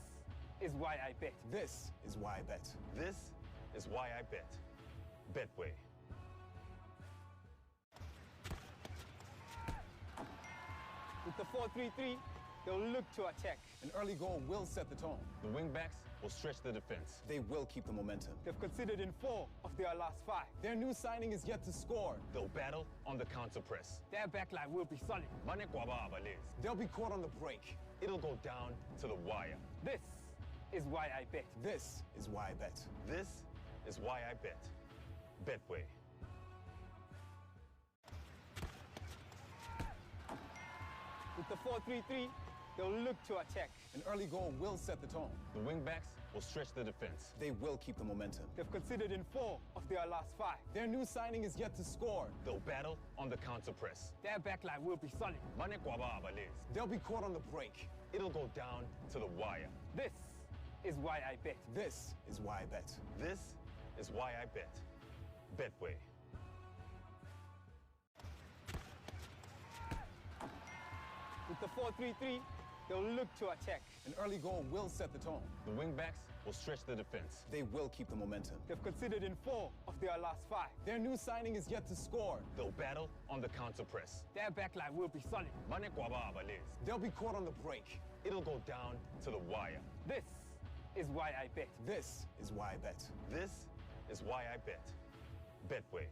is why I bet. This is why I bet. This is why I bet. Betway. With the 4-3-3, they'll look to attack. An early goal will set the tone. The wingbacks will stretch the defense. They will keep the momentum. They've conceded in 4 of their last 5. Their new signing is yet to score. They'll battle on the counter press. Their backline will be solid. They'll be caught on the break. It'll go down to the wire. This is why I bet. This is why I bet. This is why I bet. Betway. With the 4-3-3, they'll look to attack. An early goal will set the tone. The wingbacks will stretch the defense. They will keep the momentum. They've conceded in 4 of their last 5. Their new signing is yet to score. They'll battle on the counter press. Their backline will be solid. They'll be caught on the break. It'll go down to the wire. This is why I bet. This is why I bet. This is why I bet. Betway. With the 4-3-3, they'll look to attack. An early goal will set the tone. The wingbacks will stretch the defense. They will keep the momentum. They've conceded in 4 of their last 5. Their new signing is yet to score. They'll battle on the counter press. Their backline will be solid. They'll be caught on the break. It'll go down to the wire. This is why I bet. This is why I bet. This is why I bet. Betway.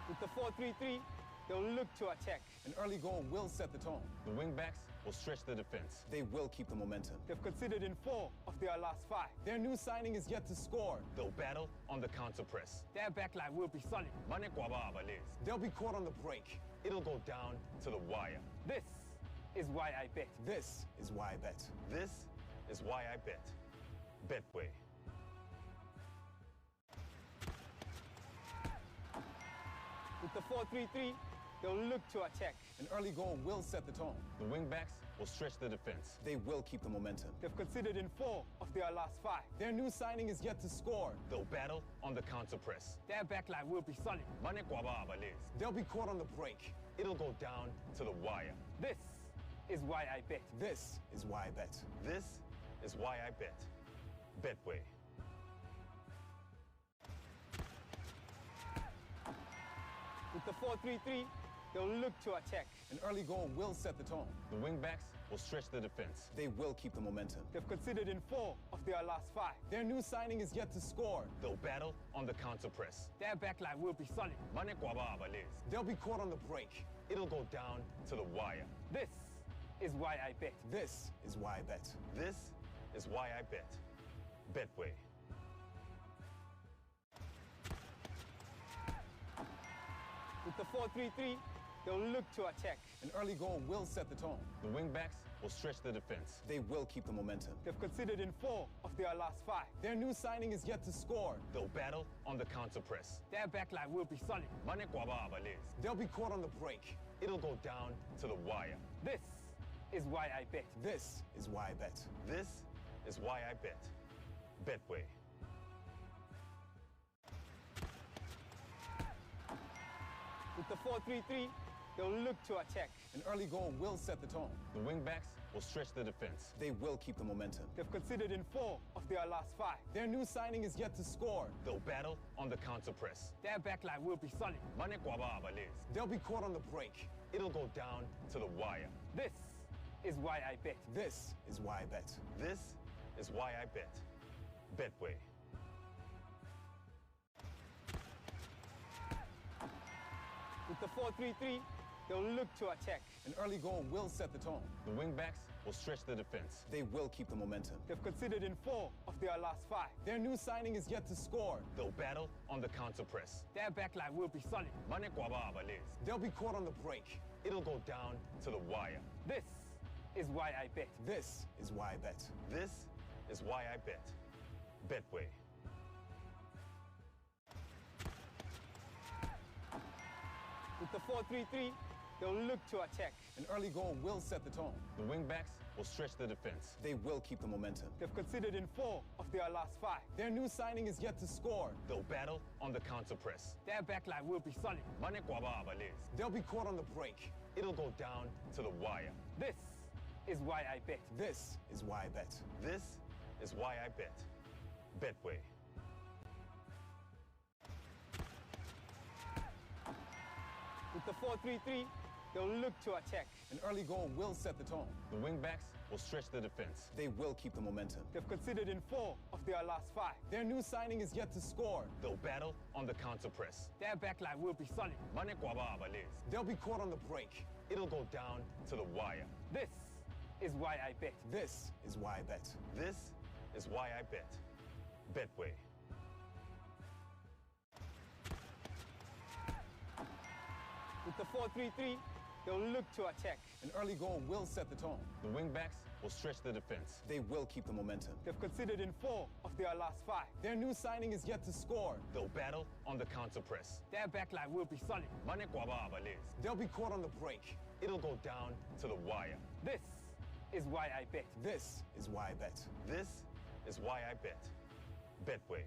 With the 4-3-3, they'll look to attack. An early goal will set the tone. The wingbacks will stretch the defense. They will keep the momentum. They've conceded in 4 of their last 5. Their new signing is yet to score. They'll battle on the counter press. Their backline will be solid. They'll be caught on the break. It'll go down to the wire. This is why I bet. This is why I bet. This is why I bet. Betway. With the 4-3-3, they'll look to attack. An early goal will set the tone. The wingbacks will stretch the defense. They will keep the momentum. They've conceded in 4 of their last 5. Their new signing is yet to score. They'll battle on the counter press. Their backline will be solid. They'll be caught on the break. It'll go down to the wire. This is why I bet. This is why I bet. This is why I bet. Betway. With the 4-3-3, they'll look to attack. An early goal will set the tone. The wingbacks will stretch the defense. They will keep the momentum. They've conceded in 4 of their last 5. Their new signing is yet to score. They'll battle on the counter press. Their backline will be solid. They'll be caught on the break. It'll go down to the wire. This is why I bet. This is why I bet. This is why I bet. Betway. With the 4-3-3, they'll look to attack. An early goal will set the tone. The wingbacks will stretch the defense. They will keep the momentum. They've conceded in 4 of their last 5. Their new signing is yet to score. They'll battle on the counter press. Their backline will be solid. They'll be caught on the break. It'll go down to the wire. This is why I bet. This is why I bet. This is why I bet. Betway. With the 4-3-3, they'll look to attack. An early goal will set the tone. The wingbacks will stretch the defense. They will keep the momentum. They've conceded in 4 of their last 5. Their new signing is yet to score. They'll battle on the counter press. Their backline will be solid. They'll be caught on the break. It'll go down to the wire. This is why I bet. This is why I bet. This is why I bet. Betway. With the 4-3-3, they'll look to attack. An early goal will set the tone. The wingbacks will stretch the defense. They will keep the momentum. They've conceded in 4 of their last 5. Their new signing is yet to score. They'll battle on the counter press. Their backline will be solid. They'll be caught on the break. It'll go down to the wire. This is why I bet. This is why I bet. This is why I bet. Betway. With the 4-3-3, they'll look to attack. An early goal will set the tone. The wingbacks will stretch the defense. They will keep the momentum. They've conceded in 4 of their last 5. Their new signing is yet to score. They'll battle on the counter press. Their backline will be solid. They'll be caught on the break. It'll go down to the wire. This is why I bet. This is why I bet. This is why I bet. Betway. With the 4-3-3, they'll look to attack. An early goal will set the tone. The wingbacks will stretch the defense. They will keep the momentum. They've conceded in 4 of their last 5. Their new signing is yet to score. They'll battle on the counter press. Their backline will be solid. They'll be caught on the break. It'll go down to the wire. This is why I bet. This is why I bet. This is why I bet. Betway. With the 4-3-3, they'll look to attack. An early goal will set the tone. The wingbacks will stretch the defense. They will keep the momentum. They've conceded in 4 of their last 5. Their new signing is yet to score. They'll battle on the counter press. Their backline will be solid. They'll be caught on the break. It'll go down to the wire. This is why I bet. This is why I bet. This is why I bet. Betway.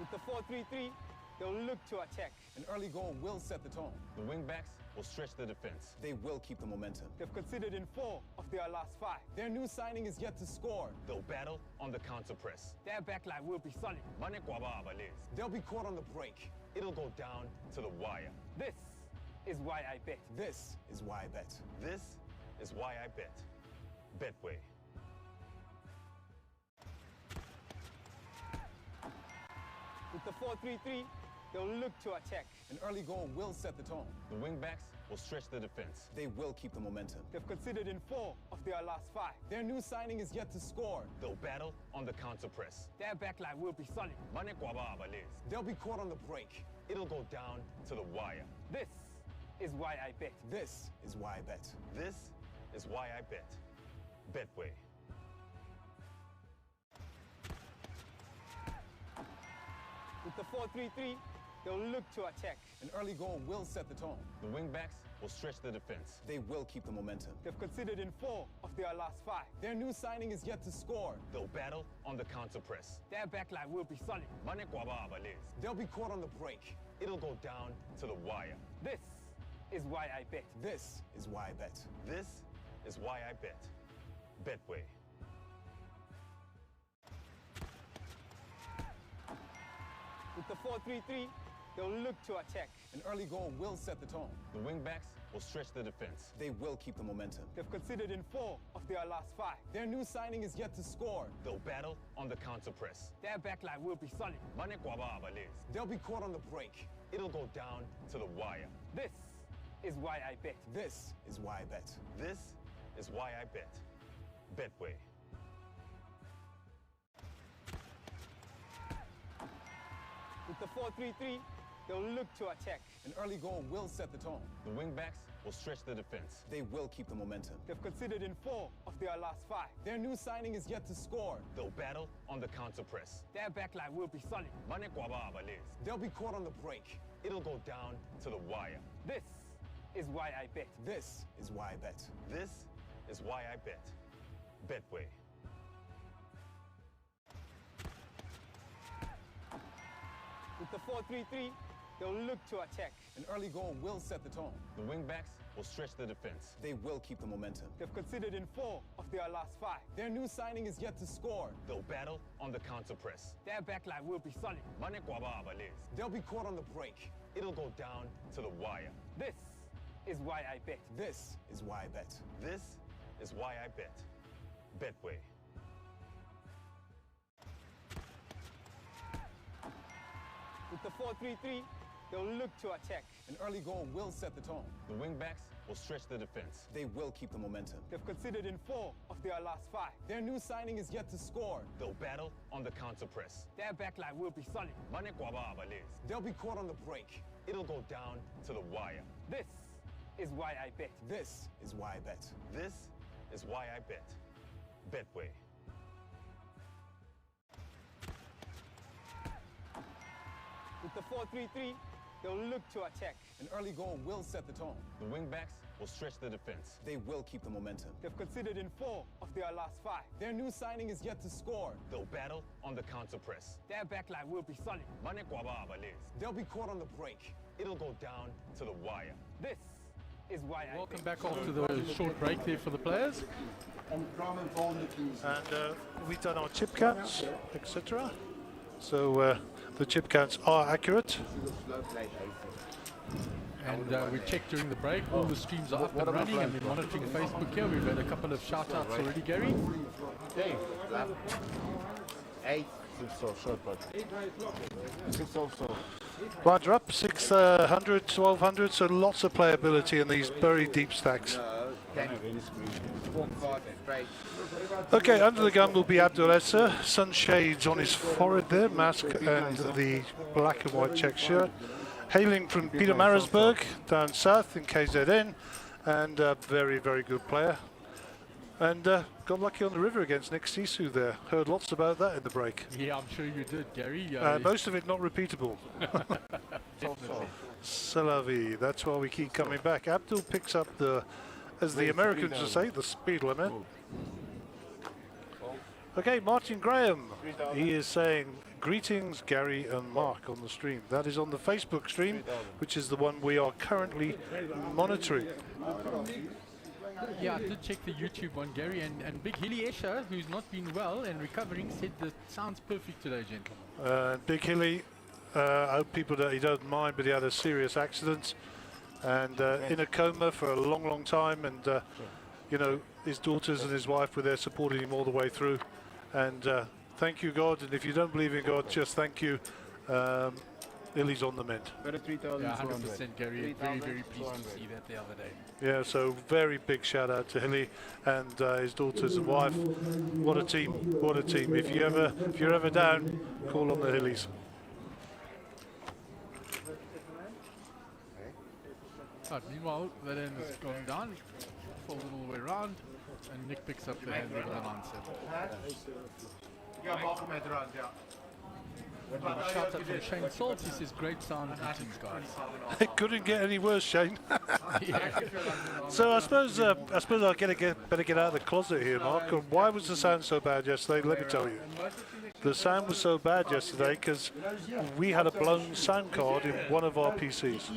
With the 4-3-3, they'll look to attack. An early goal will set the tone. The wingbacks will stretch the defense. They will keep the momentum. They've conceded in 4 of their last 5. Their new signing is yet to score. They'll battle on the counter press. Their backline will be solid. They'll be caught on the break. It'll go down to the wire. This is why I bet. This is why I bet. This is why I bet. Betway. With the 4-3-3, they'll look to attack. An early goal will set the tone. The wingbacks will stretch the defense. They will keep the momentum. They've conceded in 4 of their last 5. Their new signing is yet to score. They'll battle on the counter press. Their backline will be solid. They'll be caught on the break. It'll go down to the wire. This is why I bet. This is why I bet. This is why I bet. Betway. With With the 4-3-3, they'll look to attack. An early goal will set the tone. The wingbacks will stretch the defense. They will keep the momentum. They've conceded in 4 of their last 5. Their new signing is yet to score. They'll battle on the counter press. Their backline will be solid. They'll be caught on the break. It'll go down to the wire. This is why I bet. This is why I bet. This is why I bet. Betway. With the 4-3-3, they'll look to attack. An early goal will set the tone. The wingbacks will stretch the defense. They will keep the momentum. They've conceded in 4 of their last 5. Their new signing is yet to score. They'll battle on the counter press. Their backline will be solid. They'll be caught on the break. It'll go down to the wire. This is why I bet. This is why I bet. This is why I bet. Betway. With the 4-3-3, they'll look to attack. An early goal will set the tone. The wingbacks will stretch the defense. They will keep the momentum. They've conceded in 4 of their last 5. Their new signing is yet to score. They'll battle on the counter press. Their backline will be solid. They'll be caught on the break. It'll go down to the wire. This is why I bet. This is why I bet. This is why I bet. Betway. With the 4-3-3, they'll look to attack. An early goal will set the tone. The wingbacks will stretch the defense. They will keep the momentum. They've conceded in 4 of their last 5. Their new signing is yet to score. They'll battle on the counter press. Their backline will be solid. They'll be caught on the break. It'll go down to the wire. This is why I bet. This is why I bet. This is why I bet. Betway. With the 4-3-3, they'll look to attack. An early goal will set the tone. The wingbacks will stretch the defense. They will keep the momentum. They've conceded in 4 of their last 5. Their new signing is yet to score. They'll battle on the counter press. Their backline will be solid. They'll be caught on the break. It'll go down to the wire. This is why I bet. This is why I bet. This is why I bet. Betway. With the 4-3-3, they'll look to attack. An early goal will set the tone. The wingbacks will stretch the defense. They will keep the momentum. They've conceded in 4 of their last 5. Their new signing is yet to score. They'll battle on the counter press. Their backline will be solid. They'll be caught on the break. It'll go down to the wire. This is why I Welcome bet. back after the short break there for the players. And we've done our chip counts, etc. So the chip counts are accurate. And we checked during the break, all the streams are up and running, and we're monitoring Facebook here. We've had a couple of shout-outs already, Gary. Eight. 6 off, short but. 6 off, so. Blinds are up, 600, 1200, so lots of playability in these very deep stacks. Okay, under the gun will be Abdul Esser, sunshades on his forehead there, mask and the black and white check shirt. Hailing from Peter Marisburg, down south in KZN, and a very, very good player. And got lucky on the river against Nick Sisu there. Heard lots about that in the break. Yeah, I'm sure you did, Gary. Most of it not repeatable. C'est la vie. That's why we keep coming back. Abdul picks up the, as the Americans would say, the speed limit. Okay, Martin Graham. He is saying, greetings, Gary and Mark on the stream. That is on the Facebook stream, which is the one we are currently monitoring. Yeah, I did check the YouTube one, Gary, and Big Hilly Escher, who's not been well and recovering, said that sounds perfect today, gentlemen. Big Hilly, I hope people he don't mind, but he had a serious accident and in a coma for a long, long time. And you know, his daughters and his wife were there supporting him all the way through. And thank you, God. And if you don't believe in God, just thank you. Hilly's on the mend. Yeah, 100%, Gary. Very, very pleased to see that the other day. Yeah, so very big shout out to Hilly and his daughters and wife. What a team! What a team! If you're ever down, call on the Hillies. Right, meanwhile, that end is going down, folded all the way around, and Nick picks up the hand with an answer. Shout out from Shane Salt. He says, great sound meetings, guys. It couldn't get any worse, Shane. Yeah. So I suppose I better get out of the closet here, Mark. Why was the sound so bad yesterday? Let me tell you. The sound was so bad yesterday because we had a blown sound card in one of our PCs.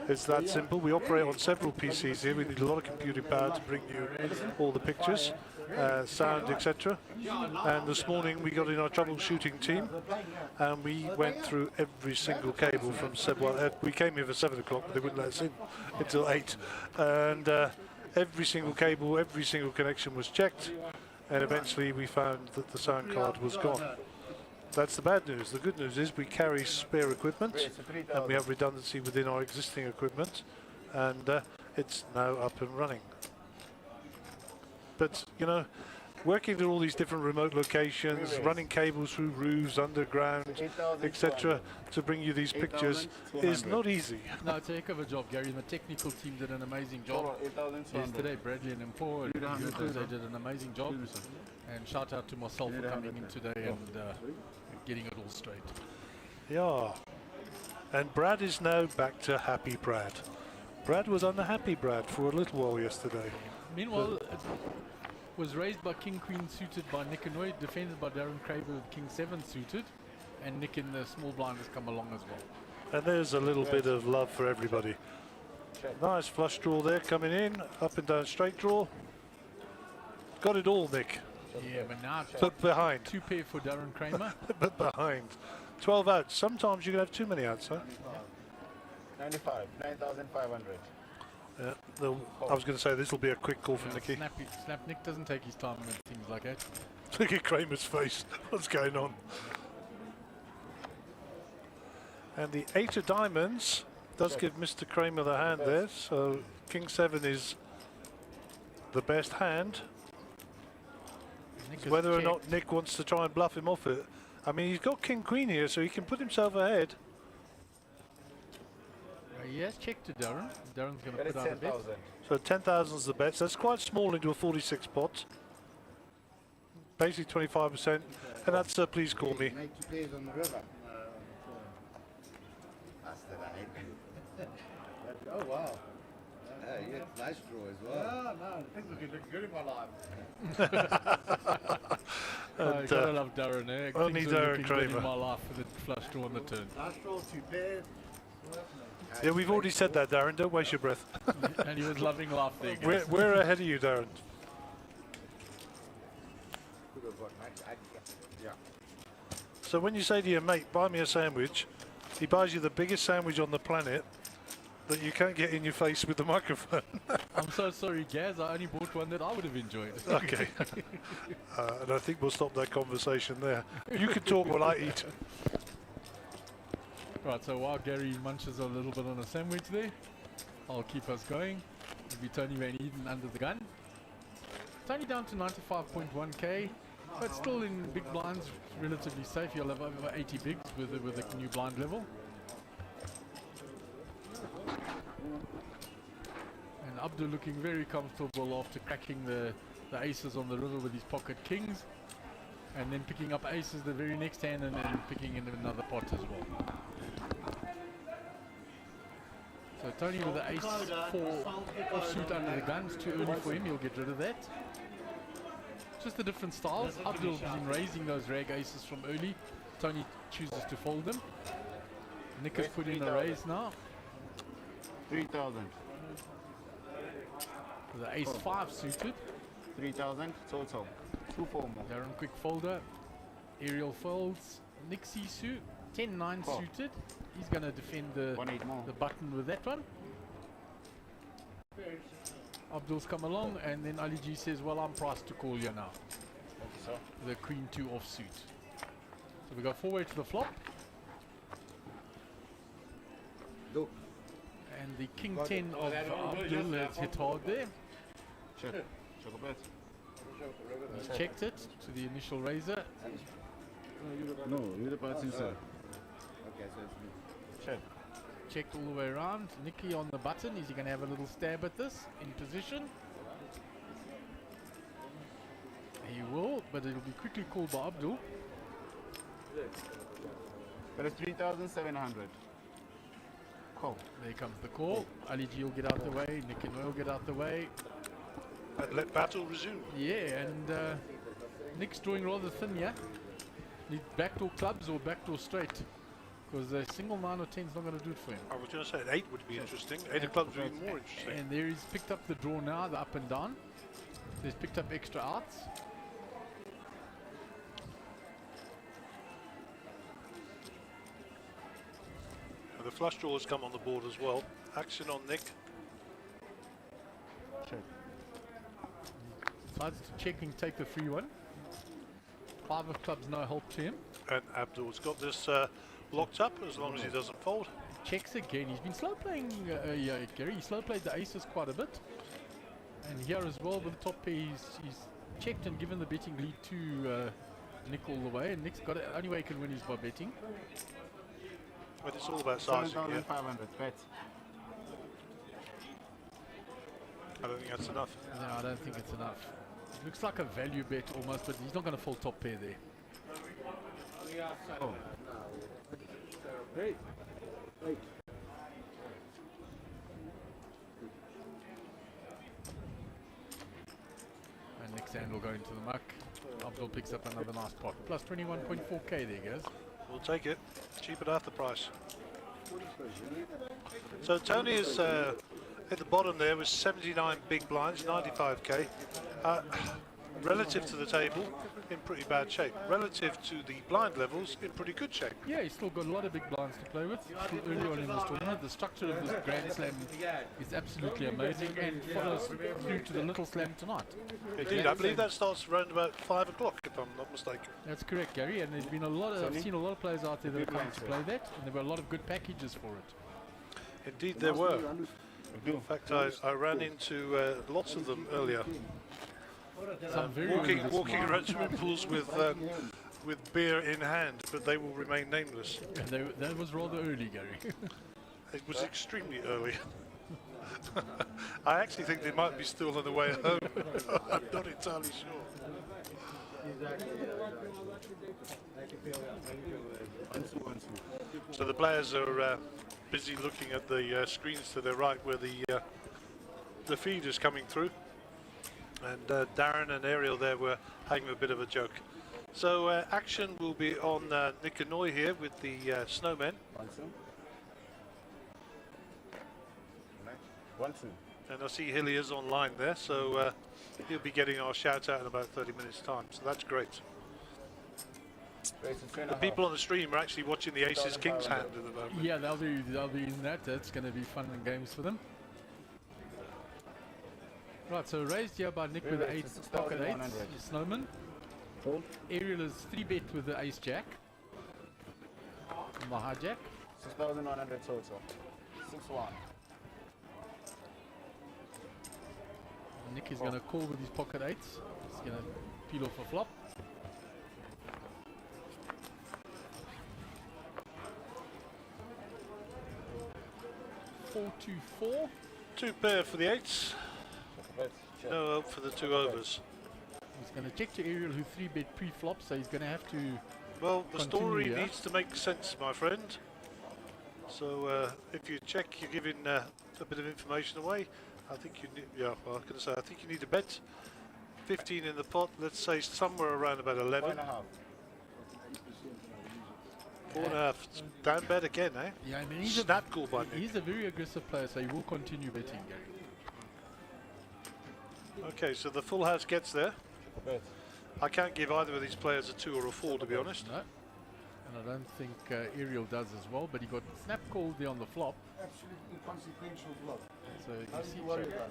It's that simple. We operate on several PCs here. We need a lot of computing power to bring you all the pictures, sound, etc. And this morning we got in our troubleshooting team and we went through every single cable from 7. Well, we came here for 7 o'clock, but they wouldn't let us in until 8. And every single cable, every single connection was checked. And eventually we found that the sound card was gone. That's the bad news. The good news is we carry spare equipment and we have redundancy within our existing equipment, and it's now up and running. But you know, working in all these different remote locations, running cables through roofs, underground, etc., to bring you these pictures is not easy. No, it's a heck of a job, Gary. The technical team did an amazing job yesterday. Bradley and Mpo, they did an amazing job. And shout out to Marcel for coming in today and getting it all straight. Yeah. And Brad is now back to happy Brad. Brad was unhappy Brad for a little while yesterday. Meanwhile, it was raised by King Queen suited by Nick and Roy, defended by Darren Craver with King 7 suited, and Nick in the small blind has come along as well. And there's a little bit of love for everybody. Nice flush draw there coming in, up and down straight draw. Got it all, Nick. Yeah, but now But behind. 2 pair for Darren Kramer. But behind. 12 outs. Sometimes you can have too many outs, huh? 95, 9,500. Yeah, I was going to say this will be a quick call from Nicky. Snap Nick doesn't take his time with things like that. Look at Kramer's face. What's going on? And the 8 of diamonds does give Mr. Kramer the hand there. So King 7 is the best hand. Whether or not Nick wants to try and bluff him off it. I mean, he's got King Queen here, so he can put himself ahead. He has checked to Darren. Darren's going to put out a bet. So 10,000 is the bet. So it's quite small into a 46 pot. Basically 25%. And that's please call me. On the river. That's the right. Oh wow. Yeah, nice draw as well. No, things are looking good in my life. You gotta love Darren, eh? Only Things are Darren looking good Kramer. in my life for the flush draw on the turn. Nice draw, 2 pairs. Yeah, we've already said that, Darren. Don't waste your breath. And he was loving life there, guys. We're ahead of you, Darren. So when you say to your mate, buy me a sandwich, he buys you the biggest sandwich on the planet that you can't get in your face with the microphone. I'm so sorry, Gaz. I only bought one that I would have enjoyed. Okay. And I think we'll stop that conversation there. You can talk while I eat. Right, so while Gary munches a little bit on a sandwich there, I'll keep us going. It'll be Tony Van Eden under the gun. Tony down to 95.1k, but still in big blinds, relatively safe. You'll have over 80 bigs with a new blind level. And Abdul looking very comfortable after cracking the aces on the river with his pocket kings, and then picking up aces the very next hand and then picking in another pot as well. So Tony with the ace 4 offsuit under the gun. It's too early for him, he'll get rid of that. Just the different styles. Abdul been raising those rag aces from early. Tony chooses to fold them. Nick has put in a raise now. 3,000. The ace 5 suited. 3,000 total. 2 4 more. Darren quick folder. Aerial folds. Nick Sisu 10-9 suited. He's going to defend the 1 8 more. button with that one. Abdul's come along, and then Ali G says, well, I'm priced to call you now. The queen 2 offsuit. So we go 4-way to the flop. Look. And the king 10 of Abdul has hit hard there. Check. Check a bet. He's checked it to the initial raiser. No, you're the party, sir. Okay, so it's me. Check. Checked all the way around. Nicky on the button. Is he going to have a little stab at this in position? He will, but it'll be quickly called by Abdul. That is 3,700. Call. There comes the call. Ali G will get out the way. Nick and Noel will get out the way. And let battle resume. Yeah, and Nick's drawing rather thin here. Need backdoor clubs or backdoor straight. Because a single 9 or 10 is not going to do it for him. I was going to say an 8 would be interesting. 8 of clubs would be more interesting. And there he's picked up the draw now, the up and down. He's picked up extra outs. And the flush draw has come on the board as well. Action on Nick. Decides to check and take the free one. 5 of clubs, no help to him. And Abdul's got this locked up as long as he doesn't fold. Checks again. He's been slow playing, yeah, Gary. He slow played the aces quite a bit. And here as well with the top pair, he's checked and given the betting lead to Nick all the way. And Nick's got it. Only way he can win is by betting. But it's all about sizing, yeah. 7,500 bet. I don't think that's enough. No, I don't think it's enough. It looks like a value bet almost, but he's not going to fold top pair there. Oh. Hey. Hey. And Nick's hand will go into the muck. Abdul picks up another nice pot. Plus 21.4k there goes. We'll take it. Cheap at half the price. So Tony is at the bottom there with 79 big blinds, 95k. Relative to the table, in pretty bad shape. Relative to the blind levels, in pretty good shape. Yeah, he's still got a lot of big blinds to play with. Still early on in this tournament. The structure of this Grand Slam is absolutely amazing and follows through to the Little Slam tonight. Indeed, I believe that starts around about 5 o'clock, if I'm not mistaken. That's correct, Gary. And there's been a lot of, I've seen a lot of players out there that have come to play that, and there were a lot of good packages for it. Indeed, there were. In fact, I ran into lots of them earlier. Some very Walking around swimming pools with beer in hand, but they will remain nameless. And that was rather early, Gary. It was extremely early. I actually think they might be still on the way home. I'm not entirely sure. So the players are busy looking at the screens to their right where the feed is coming through. And Darren and Ariel there were having a bit of a joke. So action will be on Nick and Noy here with the snowmen. 1-2. And I see Hilliers online there, so he'll be getting our shout out in about 30 minutes time, so that's great. The people on the stream are actually watching the Aces Kings hand at the moment. Yeah, they'll be in that. That's going to be fun and games for them. Right, so raised here by Nick with the 8, pocket 8, Snowman. Ariel is 3-bet with the ace jack. On the hijack. 6,100 total. 6-1. Nick is going to call with his pocket 8s. He's going to peel off a flop. Four, 2-4. 2 pair for the 8s. No help for the 2 overs. He's going to check to Ariel who 3-bet pre-flop, so he's going to have to. Well, the story here. needs to make sense, my friend. So if you check, you're giving a bit of information away. I think you need, yeah, well, I was going to say, I think you need to bet 15 in the pot, let's say somewhere around about 11. 4.5. Down bet again, eh? Yeah, I mean, he's Snap call by Nick. He's a very aggressive player, so he will continue betting, Gary. Okay, so the full house gets there. I can't give either of these players a 2 or a 4, to be honest. No. And I don't think Ariel does as well, but he got snap called there on the flop. Absolutely inconsequential flop. So you Nothing see to worry check. about.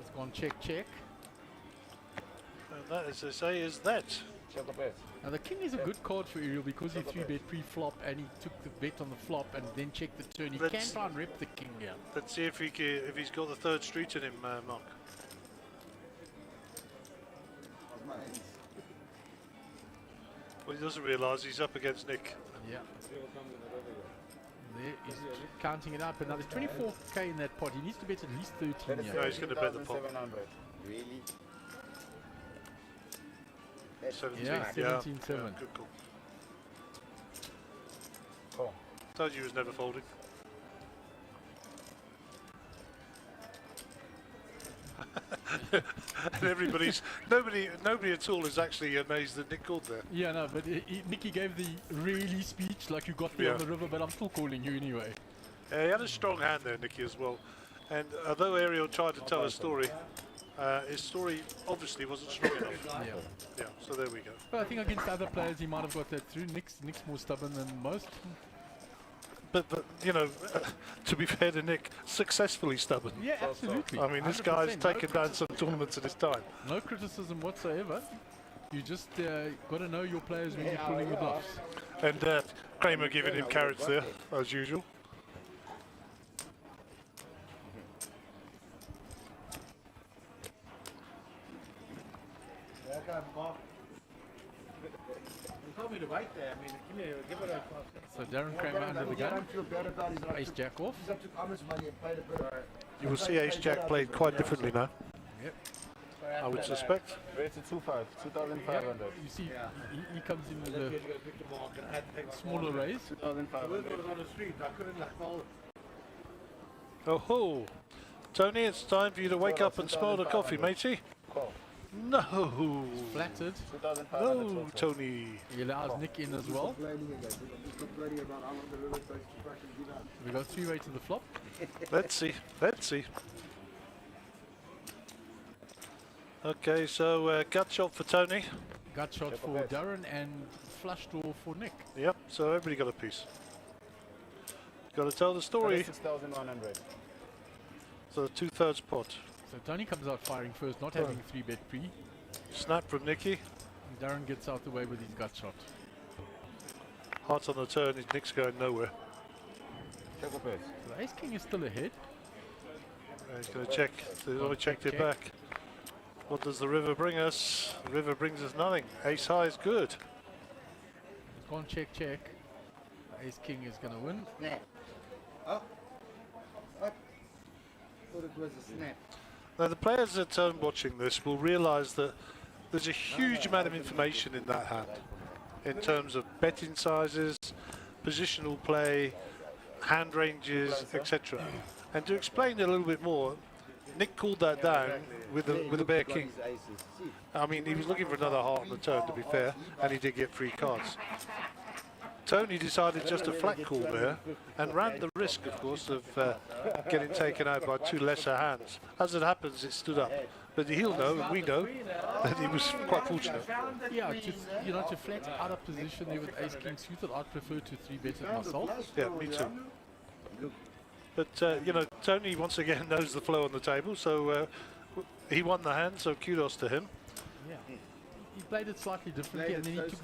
It's gone check, check. And that, as I say, is that. Now the king is a good card for Ariel because he 3-bet pre-flop and he took the bet on the flop and then checked the turn. He can try and rep the king here. Let's see if he's got the 3rd street in him, Mark. Well, he doesn't realise he's up against Nick. Yeah. There he's counting it up, and now there's 24k in that pot. He needs to bet at least 13 here. No, he's going to bet the pot. Really? 17, Yeah, 17-7. Good call. Told you he was never folding. And nobody at all is actually amazed that Nick called there. Yeah, no, but Nicky gave the really speech like you got me on the river, but I'm still calling you anyway. He had a strong hand there, Nicky, as well. And although Ariel tried to tell a story, his story obviously wasn't strong enough. Yeah, so there we go. But I think against other players he might have got that through. Nick's more stubborn than most. But you know, to be fair to Nick, successfully stubborn. Yeah, absolutely. I mean, this 100%, guy's taken down some tournaments at his time. No criticism whatsoever. You just got to know your players when you're pulling your bluffs. And Kramer giving him carrots there, as usual. Told me to wait there. I mean, give it a. So Darren Kramer under the gun. Ace Jack off. You will see Ace Jack played quite differently now. Yep. I would suspect. Rates at 2,500. You see, he comes in with a smaller raise. 2,500. Oh ho! Tony, it's time for you to wake up and smell the coffee, matey. No! Flattered. No, Tony. He allows Nick in as well. We go 3-way to the flop. Let's see. Let's see. Okay, so gut shot for Tony. Gut shot for Darren and flush draw for Nick. Yep, so everybody got a piece. Got to tell the story. 6,100. So 2/3 pot. So Tony comes out firing first, not having 3-bet pre. Snap from Nicky. And Darren gets out the way with his gut shot. Hearts on the turn, his Nick's going nowhere. Check up it. So the Ace King is still ahead. He's going to check. They've already checked it back. What does the river bring us? The river brings us nothing. Ace high is good. Gone check, check. Ace King is going to win. Snap. Oh. What? Thought it was a snap. Now the players at home watching this will realise that there's a huge amount of information in that hand in terms of betting sizes, positional play, hand ranges, etc. And to explain it a little bit more, Nick called that down with a bare king. I mean, he was looking for another heart on the turn, to be fair, and he did get 3 cards. Tony decided just a flat call there and ran the risk, of course, of getting taken out by 2 lesser hands. As it happens, it stood up. But he'll know, and we know, that he was quite fortunate. Yeah, to flat out of position there with Ace King suited, I'd prefer to 3-bet it myself. Yeah, me too. But, you know, Tony once again knows the flow on the table, so he won the hand, so kudos to him. Yeah. He played it slightly differently, and then he took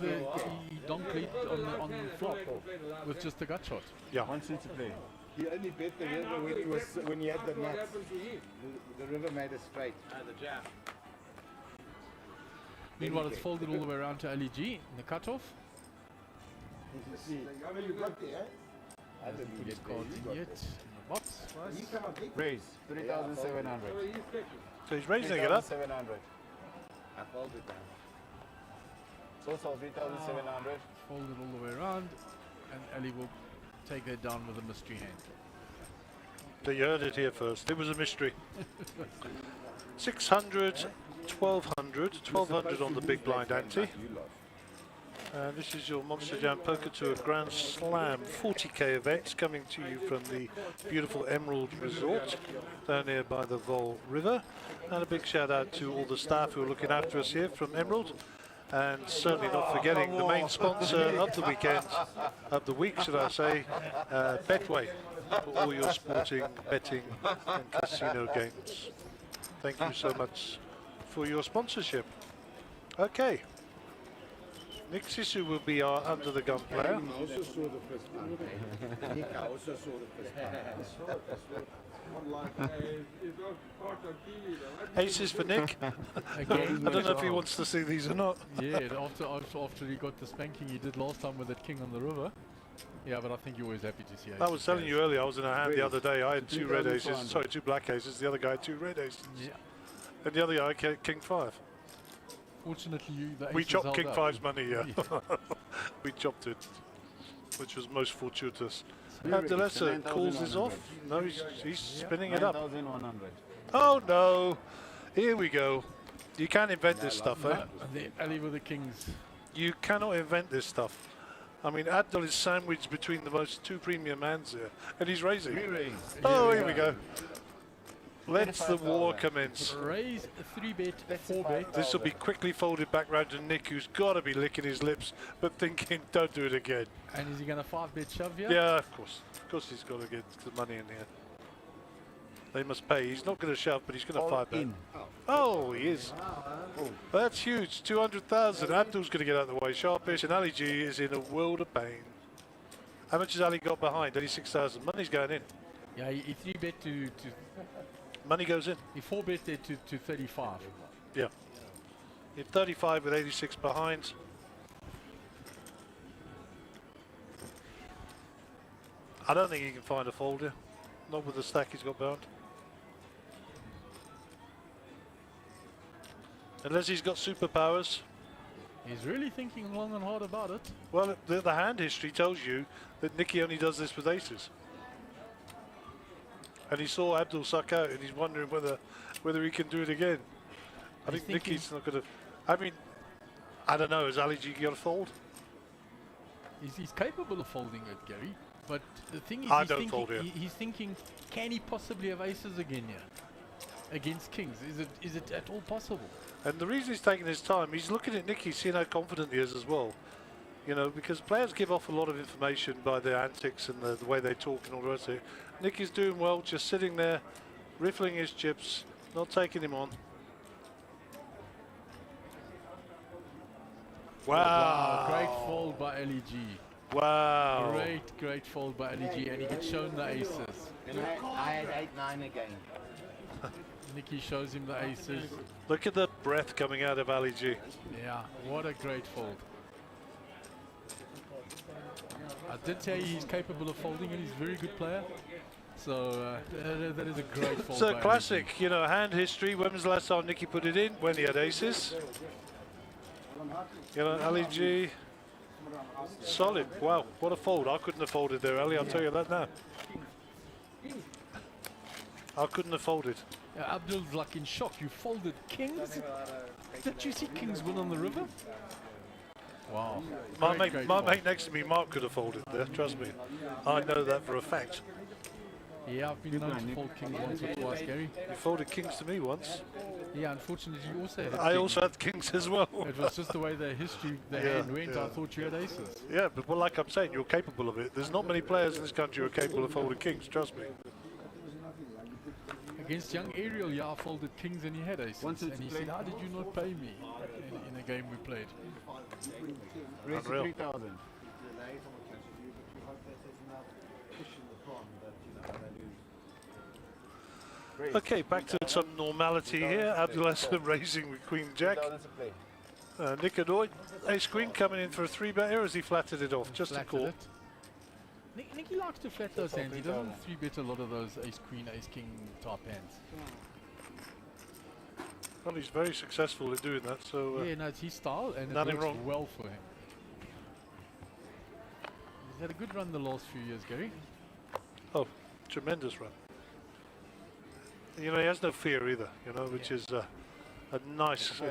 he donked lead on the flop with just a gut shot. Yeah. 1 suit to play. He only bet the river when he had the nuts. The river made a straight. Meanwhile, it's folded all the way around to Ali G in the cutoff. Hasn't put his cards in yet. In the box. Raise 3,700. So he's raising it up. 700. I folded down. Total 3,700. Folded all the way around, and Ali will take her down with a mystery hand. So you heard it here first. It was a mystery. 600, 1,200, 1,200 on the big blind ante. And this is your Monster Jam Poker Tour Grand Slam 40k events coming to you from the beautiful Emerald Resort down here by the Vol River. And a big shout out to all the staff who are looking after us here from Emerald. And certainly not forgetting the main sponsor of the weekend, of the week should I say, Betway, for all your sporting, betting and casino games. Thank you so much for your sponsorship. Okay. Nick Sisu will be our under the gun player. I also saw the first one. Nick, I also saw the first one. Aces for Nick. Again, I don't know if he wants to see these or not. yeah, after he got the spanking he did last time with that king on the river. Yeah, but I think you're always happy to see aces. I was telling you earlier, I was in a hand the other day. I had 2 red aces, sorry, 2 black aces. The other guy had 2 red aces. Yeah. And the other guy had king 5. Fortunately, the We aces chopped held king up. 5's money, yeah. We chopped it. which was most fortuitous. Really? Abdelessa calls this off. No, he's spinning it up. 9,100. Oh no! Here we go. You can't invent this stuff, eh? The alley with the kings. You cannot invent this stuff. I mean, Abdul is sandwiched between the most two premium hands here, and he's raising. Re-raise. Oh, here we go. Let's the war commence. Raise 3-bet, 4-bet. This will be quickly folded back round to Nick, who's got to be licking his lips, but thinking, don't do it again. And is he going to 5-bet shove here? Yeah, of course. Of course he's got to get the money in here. They must pay. He's not going to shove, but he's going to 5-bet. Oh, he is. That's huge. 200,000. Abdul's going to get out of the way. Sharpish and Ali G is in a world of pain. How much has Ali got behind? 86,000. Money's going in. Yeah, he 3-bet to Money goes in. he 4-bet there to 35. Yeah. You're 35 with 86 behind. I don't think he can find a fold here. Not with the stack he's got behind. Unless he's got superpowers. He's really thinking long and hard about it. Well, the hand history tells you that Nicky only does this with aces. And he saw Abdul suck out and he's wondering whether he can do it again. I think Nicky's not going to... I mean, I don't know, has Ali G got a fold? He's capable of folding it, Gary. But the thing is, he's thinking, can he possibly have aces again here? Against kings? Is it at all possible? And the reason he's taking his time, he's looking at Nicky, seeing how confident he is as well. You know, because players give off a lot of information by their antics and the way they talk and all the rest of it. Nicky's doing well, just sitting there, riffling his chips, not taking him on. Wow. Great fold by LEG. Wow. Great fold by LEG, and he gets shown the aces. I had 8-9 again. Nicky shows him the aces. Look at the breath coming out of Ali G. Yeah, what a great fold. I did tell you he's capable of folding and he's a very good player. So that is a great fold. So by classic, LEG. you know, hand history. When was the last time Nicky put it in? When he had aces. You know, Ali G. Solid. Wow, what a fold. I couldn't have folded there, Ali. I'll tell you that now. I couldn't have folded. Yeah, Abdul's like in shock. You folded kings? Did you see kings win on the river? Wow. My mate next to me, Mark, could have folded there, trust me. I know that for a fact. Yeah, I've been known to fold kings once or twice, Gary. You folded kings to me once. Yeah, unfortunately you also had I also had kings as well. It was just the way the hand went. I thought you had aces. Yeah, but well, like I'm saying, you're capable of it. There's not many players in this country who are capable of folding kings, trust me. Against young Ariel, yeah, I folded kings and he had aces. And he said, how did you not pay me in a game we played? Unreal. 3,000. Okay, back to some normality here. Abdullah raising with Queen Jack. Nick Adoy, Ace Queen coming in for a 3-bet here as he flattered it off, just a call. Nicky likes to flat those hands. He doesn't 3-bet a lot of those Ace Queen, Ace King type hands. Well, he's very successful in doing that, so... yeah, no, it's his style and it nothing works wrong. well for him. He's had a good run the last few years, Gary. Oh, tremendous run. You know, he has no fear either, you know, which is a nice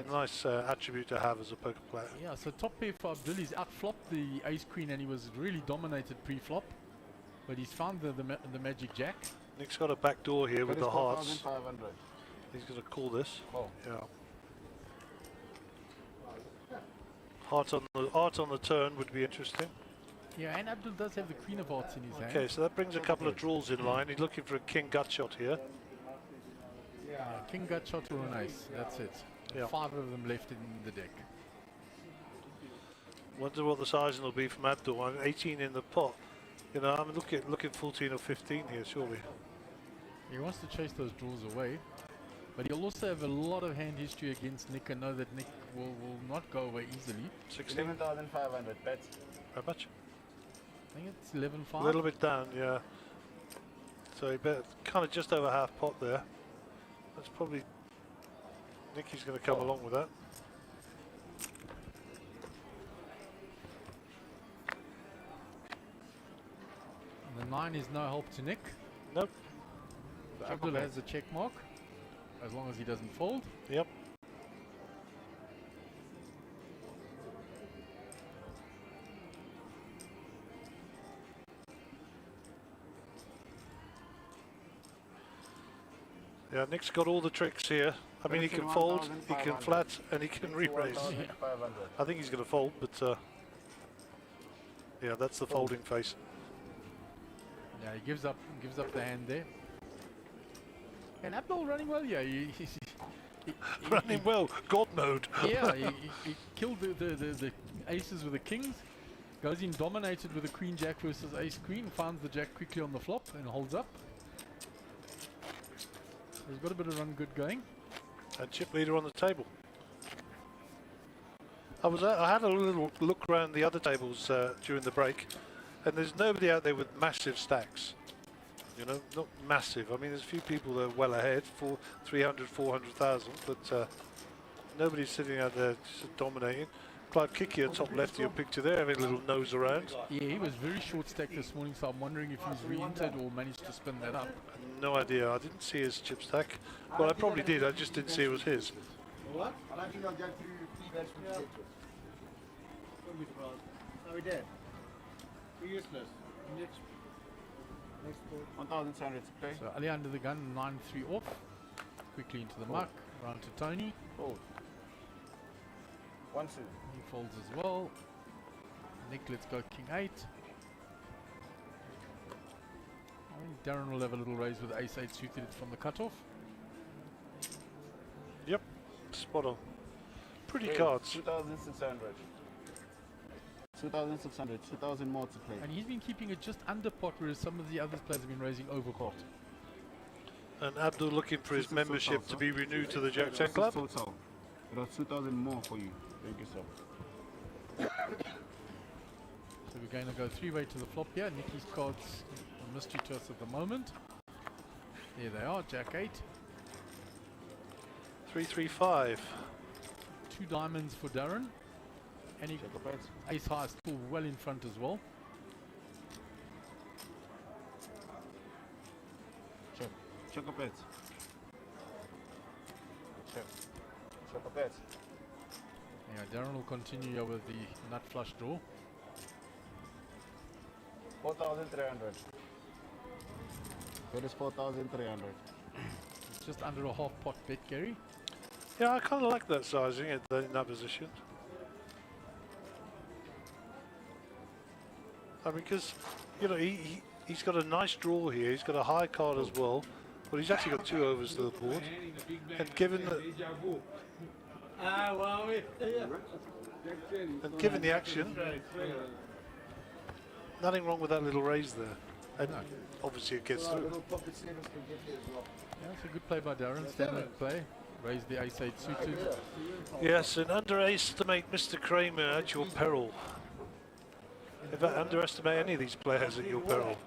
attribute to have as a poker player. Yeah, so top pair for Abdul, he's outflopped the Ace Queen and he was really dominated pre-flop. But he's found the Magic Jack. Nick's got a back door here with the hearts. 4,500. He's going to call this. Oh. Yeah. Hearts on the turn would be interesting. Yeah, and Abdul does have the Queen of Hearts in his hand. Okay, so that brings a couple of draws in line. He's looking for a king gut shot here. Yeah, king gut shot or an ace. That's it. Yeah. 5 of them left in the deck. Wonder what the sizing will be from Abdul. I'm 18 in the pot. You know, I'm looking 14 or 15 here, surely. He wants to chase those draws away, but he'll also have a lot of hand history against Nick and know that Nick will not go away easily. 16. 11,500 bets. How much? I think it's 11.5. A little bit down, yeah. So he bet kind of just over half pot there. That's probably Nicky's going to come along with that. 9 is no help to Nick. Nope. So Abdul has the check mark, as long as he doesn't fold. Yep. Yeah, Nick's got all the tricks here. I mean, he can fold, he can flat, and he can re-raise. I think he's going to fold, but yeah, that's the folding face. Yeah, he gives up the hand there. And Abdul running well, yeah. He Running well, God mode. Yeah, he killed the aces with the kings. Goes in dominated with the queen jack versus ace queen. Finds the jack quickly on the flop and holds up. He's got a bit of run good going. And chip leader on the table. I had a little look around the other tables during the break, and there's nobody out there with massive stacks. You know, not massive. I mean, there's a few people that are well ahead, 300, 400,000, but nobody's sitting out there just dominating. Clive Kiki at top left of your picture there, having a little nose around. Yeah, he was very short stack this morning, so I'm wondering if he's re-entered or managed to spin that up. No idea. I didn't see his chip stack. Well, I probably did. I just didn't see it was his. What? I think I'll get through 3 bets with the Are we dead? We're useless. Next 1,700 to play. So Ali under the gun, 9-3 off. Quickly into the muck, round to Tony. Fold. 1-2. He folds as well. Nick, let's go King 8. I think Darren will have a little raise with Ace 8 suited from the cutoff. Yep, spot on. Pretty cards. 2,600. 2,600. 2,000 more to play. And he's been keeping it just under pot, whereas some of the other players have been raising over pot. And Abdul looking for his membership to be renewed to the Jack 10 Club. Total. There are 2,000 more for you. Thank you, sir. So we're going to go 3-way to the flop here. Nicky's cards a mystery to us at the moment. There they are, Jack 8. 3-3-5. 2 diamonds for Darren. And he ace high is still well in front as well. Check. Check a bet. Check. Check a bet. Yeah, Darren will continue here with the nut flush draw. 4,300. That is 4,300. It's just under a half pot bet, Gary. Yeah, I kind of like that sizing in that position. I mean, because, you know, he's got a nice draw here. He's got a high card as well. But he's actually got 2 overs to the board. And given the action, nothing wrong with that little raise there. And obviously it gets through. Yeah, it's a good play by Darren. Standard play. Raise the ace 8 suited. Yes, and underestimate Mr. Kramer at your peril. In fact, underestimate any of these players at your peril.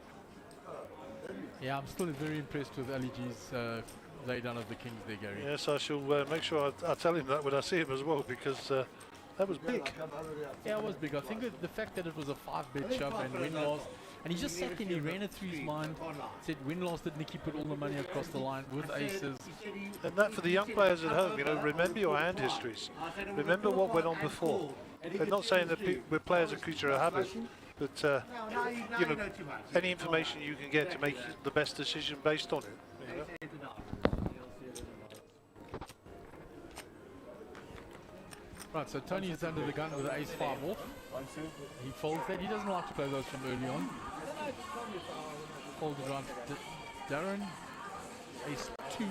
Yeah, I'm still very impressed with Ali G's laydown of the kings there, Gary. Yes, I shall make sure I tell him that when I see him as well, because that was big. Yeah, it was big. I think the fact that it was a 5-bet shove and win loss, and he just sat there and he ran it through his mind, said win loss, did Nicky put all the money across the line with aces. And that for the young players at home, you know, remember your hand histories. Remember what went on before. They're not saying that players are creature of habit, but you know, any information you can get to make the best decision based on it. You know? Right, so Tony is under the gun with the ace 5 off. He folds that. He doesn't like to play those from early on. Folds around Darren. Ace 2 in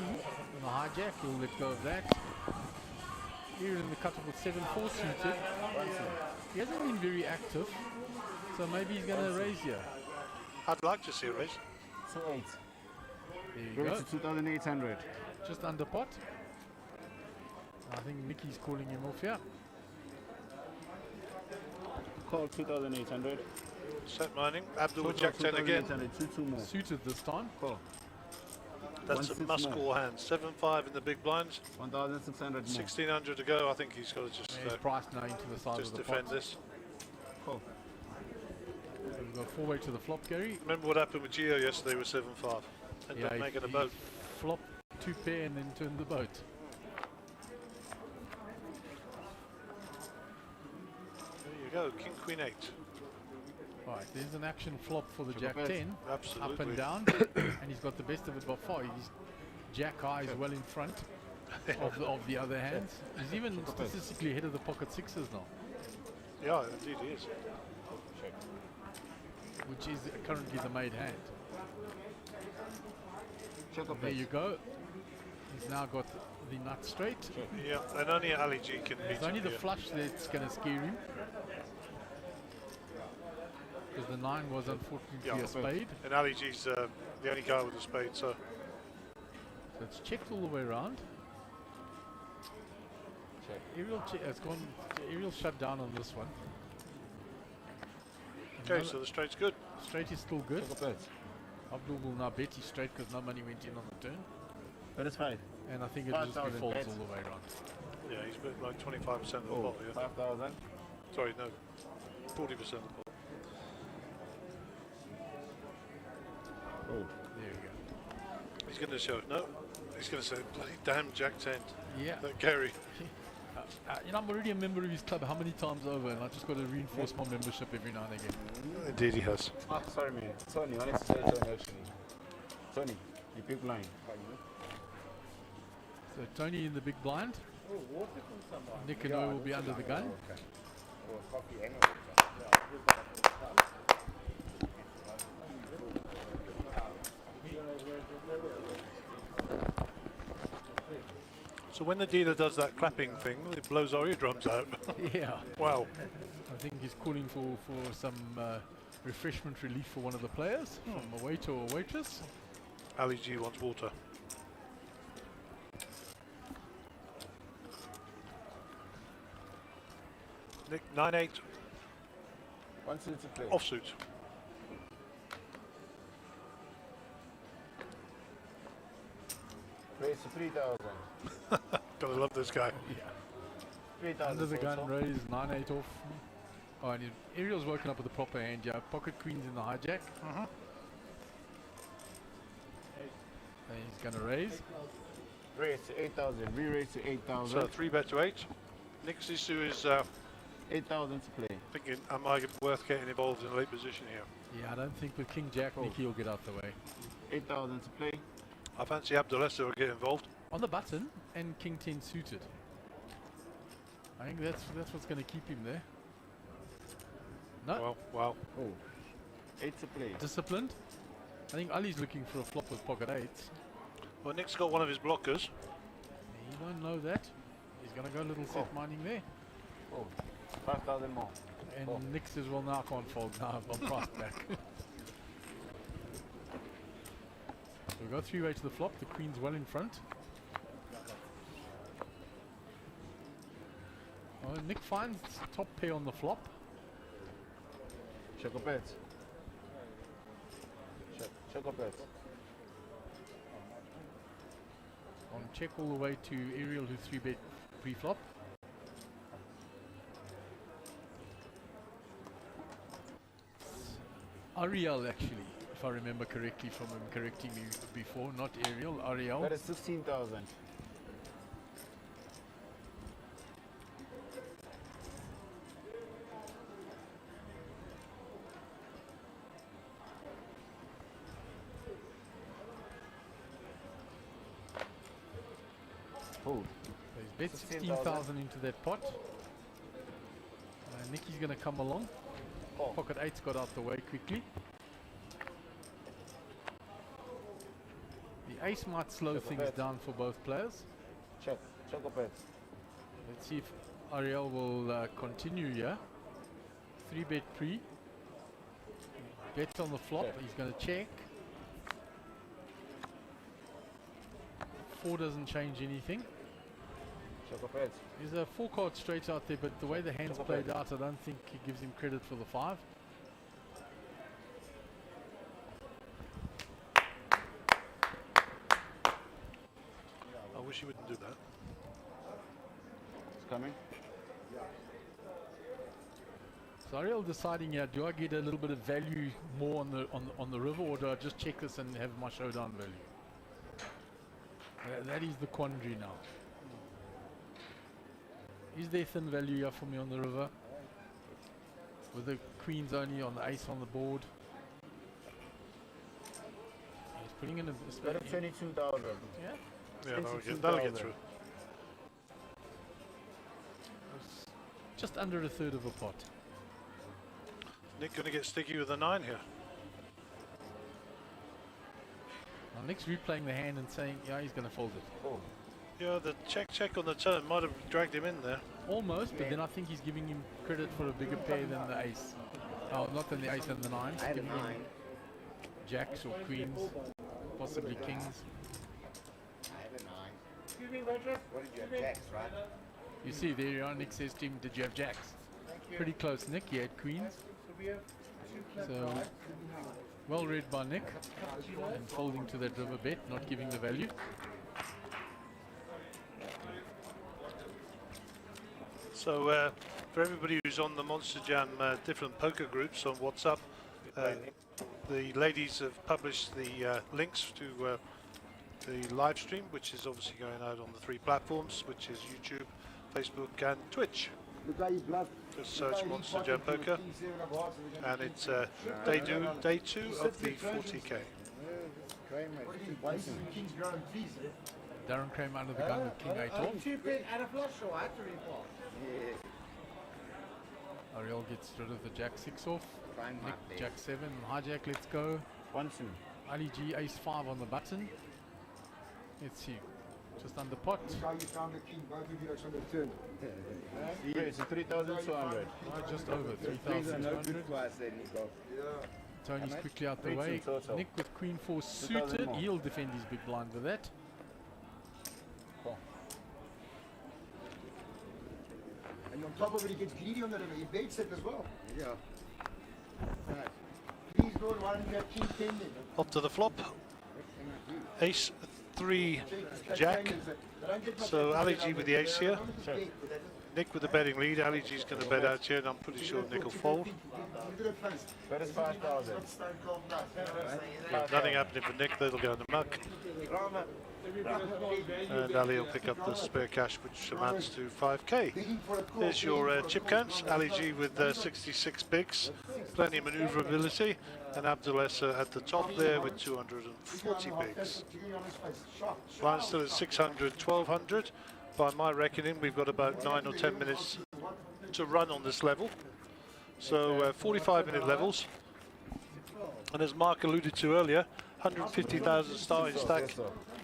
the hijack. He'll let go of that. Here in the cutoff with 7-4 suited. He hasn't been very active, so maybe he's going to raise here. I'd like to see a raise. 2-8. There you go. To 2,800. Just under pot. I think Nicky's calling him off here. Call 2,800. Set mining. Abdul with Jack 10 again. 2 more. Suited this time. Call. That's a must-call hand. 7-5 in the big blinds. 1,600 more. 1,600 to go. I think he's got to just He's priced now into the side just of the defend pot. this. Call. we've got 4-way to the flop, Gary. Remember what happened with Gio yesterday with 7-5? Ended up making a boat. Flop 2 pair and then turned the boat. There you go, King Queen 8. Right, there's an action flop for the Jack 10. Absolutely. Up and down, and he's got the best of it by far. He's Jack high is well in front of the other hands. He's even statistically ahead of the pocket sixes now. Yeah, indeed he is. Which is currently the made hand. There you go. He's now got the nut straight. Yeah, and only Ali G can beat It's only him the here. flush that's going to scare him. Because the 9 was unfortunately a spade. And Ali G's the only guy with a spade, so. So it's checked all the way around. Aerial shut down on this one. Okay, so the straight's good. Straight is still good. Abdul will now bet his straight because no money went in on the turn. That is 5. And I think it just be folds all the way around. Yeah, he's bet like 25% of the pot, yeah. 5,000. Sorry, no. 40% of the pot. Oh. There you go. He's going to show it. No. He's going to say, bloody damn Jack 10. Yeah. That Gary. You know, I'm already a member of his club how many times over, and I just got to reinforce my membership every now and again. Indeed he has. Oh, sorry, man. Tony, I wanted to say Tony actually. Tony, you big blind. So Tony in the big blind. Nick and I will be under the gun. So when the dealer does that clapping thing, it blows our eardrums out. Yeah. Wow. I think he's calling for some refreshment relief for one of the players, from a waiter or a waitress. Ali G wants water. Nick 9-8 One suit to play. offsuit. Raise to 3,000. Gotta love this guy. 3,000. Under the gun, also. raise 9-8 off. Oh, and Ariel's woken up with a proper hand, yeah. Pocket queens in the hijack. And he's going to raise. Raise to 8,000. Re-raise to 8,000. So 3-bet to 8. Nick Sisu is 8,000 to play. thinking, am I worth getting involved in a late position here? Yeah, I don't think with King Jack, Nicky will get out the way. 8,000 to play. I fancy Abdulester will get involved. On the button, and King 10 suited. I think that's what's going to keep him there. No, Wow, wow. Oh. 8 to play. disciplined. I think Ali's looking for a flop with pocket 8s. Well, Nick's got one of his blockers. He won't know that. He's going to go a little set mining there. Oh. 5,000 more. And Nick says, well, now I can't fold. Now I'm priced back. So we go 3-way to the flop. The queen's well in front. Oh, Nick finds top pair on the flop. Check a bet. Check a bet. On check all the way to Ariel, who 3-bet pre-flop. Ariel, actually, if I remember correctly from him correcting me before, not Ariel, Ariel. That is 16,000. Hold. So he's bet 16,000 into that pot. Nicky's going to come along. Pocket 8's got out the way quickly. The ace might slow Check a things bet. down for both players. Check a bet. Let's see if Ariel will continue here. 3-bet pre. Bets on the flop. Check. He's going to check. 4 doesn't change anything. Check a bet. There's a 4-card straight out there, but the way the hand's Check a played bet. out, I don't think he gives him credit for the 5. I wish he wouldn't do that. It's coming. So Ariel deciding here, do I get a little bit of value more on the river, or do I just check this and have my showdown value? That is the quandary now. Is there thin value here for me on the river? With the queens only on the ace on the board. He's putting in a Got a 22,000. yeah. Yeah, that'll get through. Just under a third of a pot. Nick going to get sticky with a 9 here. Now Nick's replaying the hand and saying, yeah, he's going to fold it. Oh. Yeah, the check on the turn might have dragged him in there. Almost, but then I think he's giving him credit for a bigger pair than the ace. Oh, not than the ace and the 9. I had a Giving him 9. jacks or queens, possibly kings. I had a 9. Excuse me, waitress. What did you have? Jacks, right? You see, there you are. Nick says to him, did you have jacks? Pretty close, Nick. He had queens. So, well read by Nick. And folding to that river bet, not giving the value. So for everybody who's on the Monster Jam different poker groups on WhatsApp, the ladies have published the links to the live stream, which is obviously going out on the 3 platforms, which is YouTube, Facebook and Twitch. Just search Monster Jam Poker, and it's day 2 of the 40k. Darren Kramer under the gun with King 8 off. Ariel gets rid of the Jack 6 off. Nick Jack 7, hijack, let's go. 1-2. Ali G ace 5 on the button. Let's see, just under pot. It's a 3,200. Oh, just over 3,200. Tony's quickly out the way. Nick with Queen 4 suited. He'll defend his big blind with that. And on top of it, he gets greedy on the river. He baits it as well. Yeah. Right. Please don't want to have king 10 then. Off to the flop. Ace 3 Jack. So Ali G with the ace here. Nick with the betting lead. Ali G's going to bet out here, and I'm pretty sure Nick will fold. That is 5,000. Nothing happening for Nick. That'll go in the muck. And Ali will pick up the spare cash, which amounts to 5k. There's your chip counts. Ali G with 66 bigs, plenty of manoeuvrability, and Abdul at the top there with 240 bigs. Blind still at 600, 1200. By my reckoning, we've got about 9 or 10 minutes to run on this level. So 45-minute levels. And as Mark alluded to earlier, 150,000 starting stack.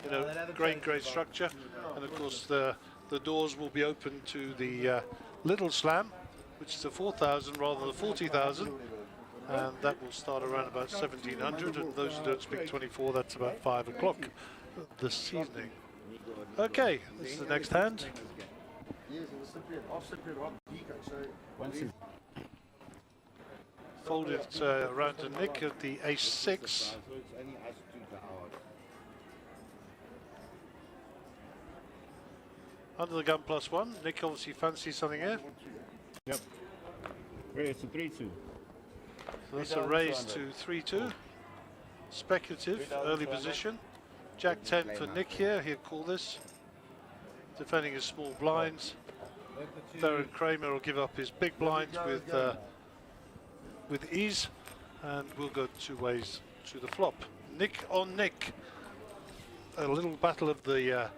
You know, great structure, and of course the doors will be open to the Little Slam, which is a 4,000 rather than 40,000, and that will start around about 1,700. And those who don't speak 24, that's about 5 o'clock this evening. Okay, this is the next hand. Folded around to Nick at the ace 6. Under the gun +1. Nick obviously fancies something here. Yep. It's a 3-2. So that's a raise to 3-2. Speculative, early position. Jack 10 for Nick here. He'll call this. Defending his small blinds. Darren Kramer will give up his big blinds with ease, and we'll go 2 ways to the flop. Nick on Nick. A little battle of the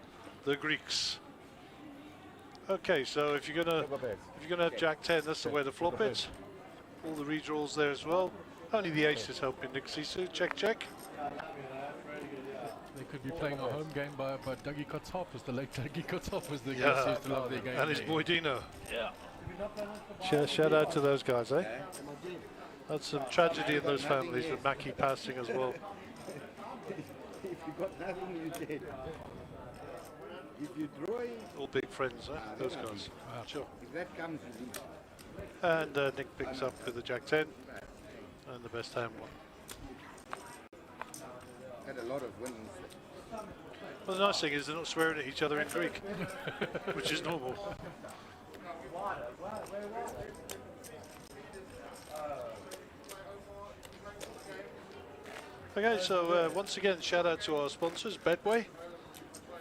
Greeks. Okay, so if you're gonna have Jack 10, that's the way to flop it. All the redraws there as well. Only the ace is helping Nick Sisu. Check. They could be playing a home game by Dougie Kotshoppers. The late Dougie Kotshoppers. The guys used to love their game. And his boy Dino. Yeah. Shout out to those guys, eh? That's some tragedy in those families with Mackie passing as well. If you got nothing, you did. If you draw it, All big friends, eh? Those guys. Sure. if that comes with you. And Nick picks up with the Jack 10 and the best hand one. Had a lot of winnings. Well, the nice thing is they're not swearing at each other in Greek, which is normal. Okay, so once again, shout out to our sponsors, Bedway.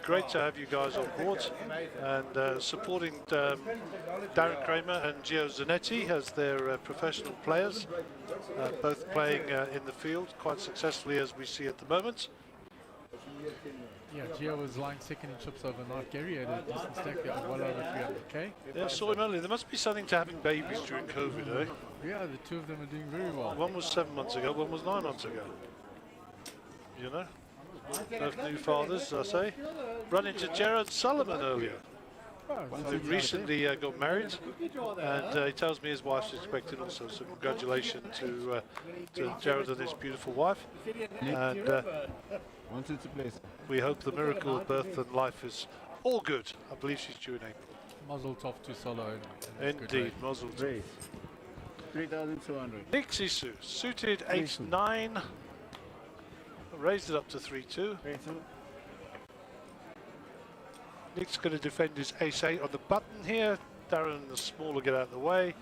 Great to have you guys on board and supporting Darren Kramer and Gio Zanetti as their professional players, both playing in the field quite successfully as we see at the moment. Yeah, Gio was lying second in chips overnight. Gary had a decent stack there, well over 300k. Yeah, saw him earlier. There must be something to having babies during COVID, eh? Yeah, the two of them are doing very well. One was 7 months ago, one was 9 months ago. You know? Both new fathers, I say. Run into Jared Sullivan earlier, who recently got married, and he tells me his wife's expecting also. So congratulations to Jared and his beautiful wife. And we hope the miracle of birth and life is all good. I believe she's due in April. Muzzle top to solo. Indeed, muzzle top. 3,200. Nick Sisu, suited 8-9. Raised it up to 3-2. Nick's going to defend his ace-8 on the button here. Darren the small will get out of the way.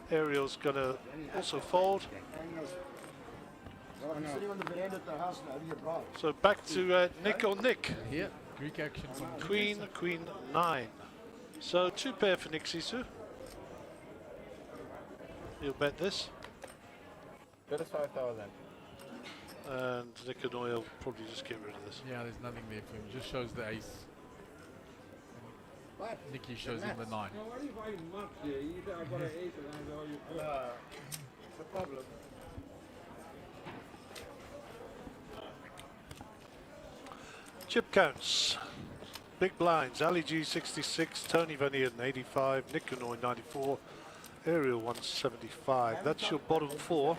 Ariel's going to also fold. I'm sitting on the veranda at the house now. You're brought. So back to Nick on Nick. Yeah, Greek action from Queen, Queen 9. So 2 pair for Nick Sisu. He'll bet this. That is 5,000. And Nick and Oil probably just get rid of this. Yeah, there's nothing there for him. Just shows the ace. Nicky shows him the 9. Why are you buying much here? You said I got an 8 and I know you it's a problem. Chip counts. Big blinds. Ali G 66, Tony Van Eerden 85, Nick Canoy 94, Ariel 175. That's your bottom 4.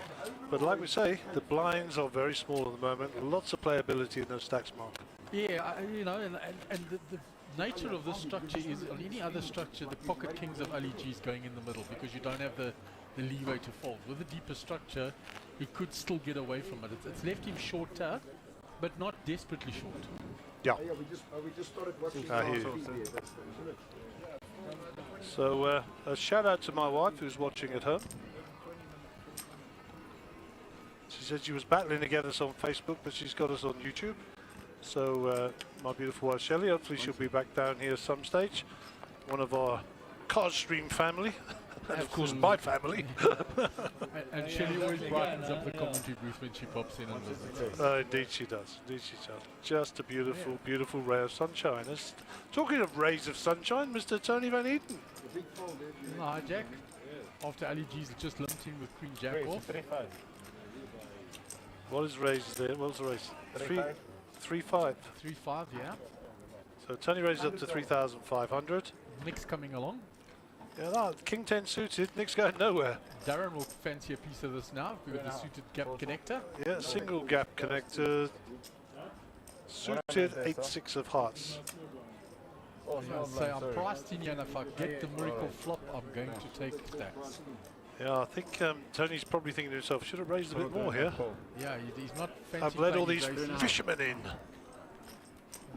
But like we say, the blinds are very small at the moment. Lots of playability in those stacks, Mark. Yeah, you know, and the nature of this structure is, on any other structure, the pocket kings of Ali G is going in the middle because you don't have the leeway to fold. With a deeper structure, he could still get away from it. It's left him shorter, but not desperately short. Yeah. We just started watching. So a shout out to my wife who's watching at home. She said she was battling to get us on Facebook, but she's got us on YouTube. So my beautiful wife Shelley, hopefully she'll be back down here some stage. One of our card stream family. And of course my family. and Shelley always brightens up the commentary booth when she pops in and visits. Indeed she does. Indeed she does. Just a beautiful, beautiful ray of sunshine. Talking of rays of sunshine, Mr. Tony Van Eerden. Hijack. After Ali G's just limped him with Queen Jack off. 3,500. What is raised there? What was the raise? 3-5. 3-5, yeah. So Tony raises up to 3,500. Nick's coming along. Yeah, no, King 10 suited. Nick's going nowhere. Darren will fancy a piece of this now. We've got the suited gap connector. Yeah, single gap connector. Suited 8-6 of hearts. So I'm priced in here, and if I get the miracle flop, I'm going to take stacks. Yeah, I think Tony's probably thinking to himself, should have raised a bit more here. Yeah, he's not fancy. I've let all these fishermen in.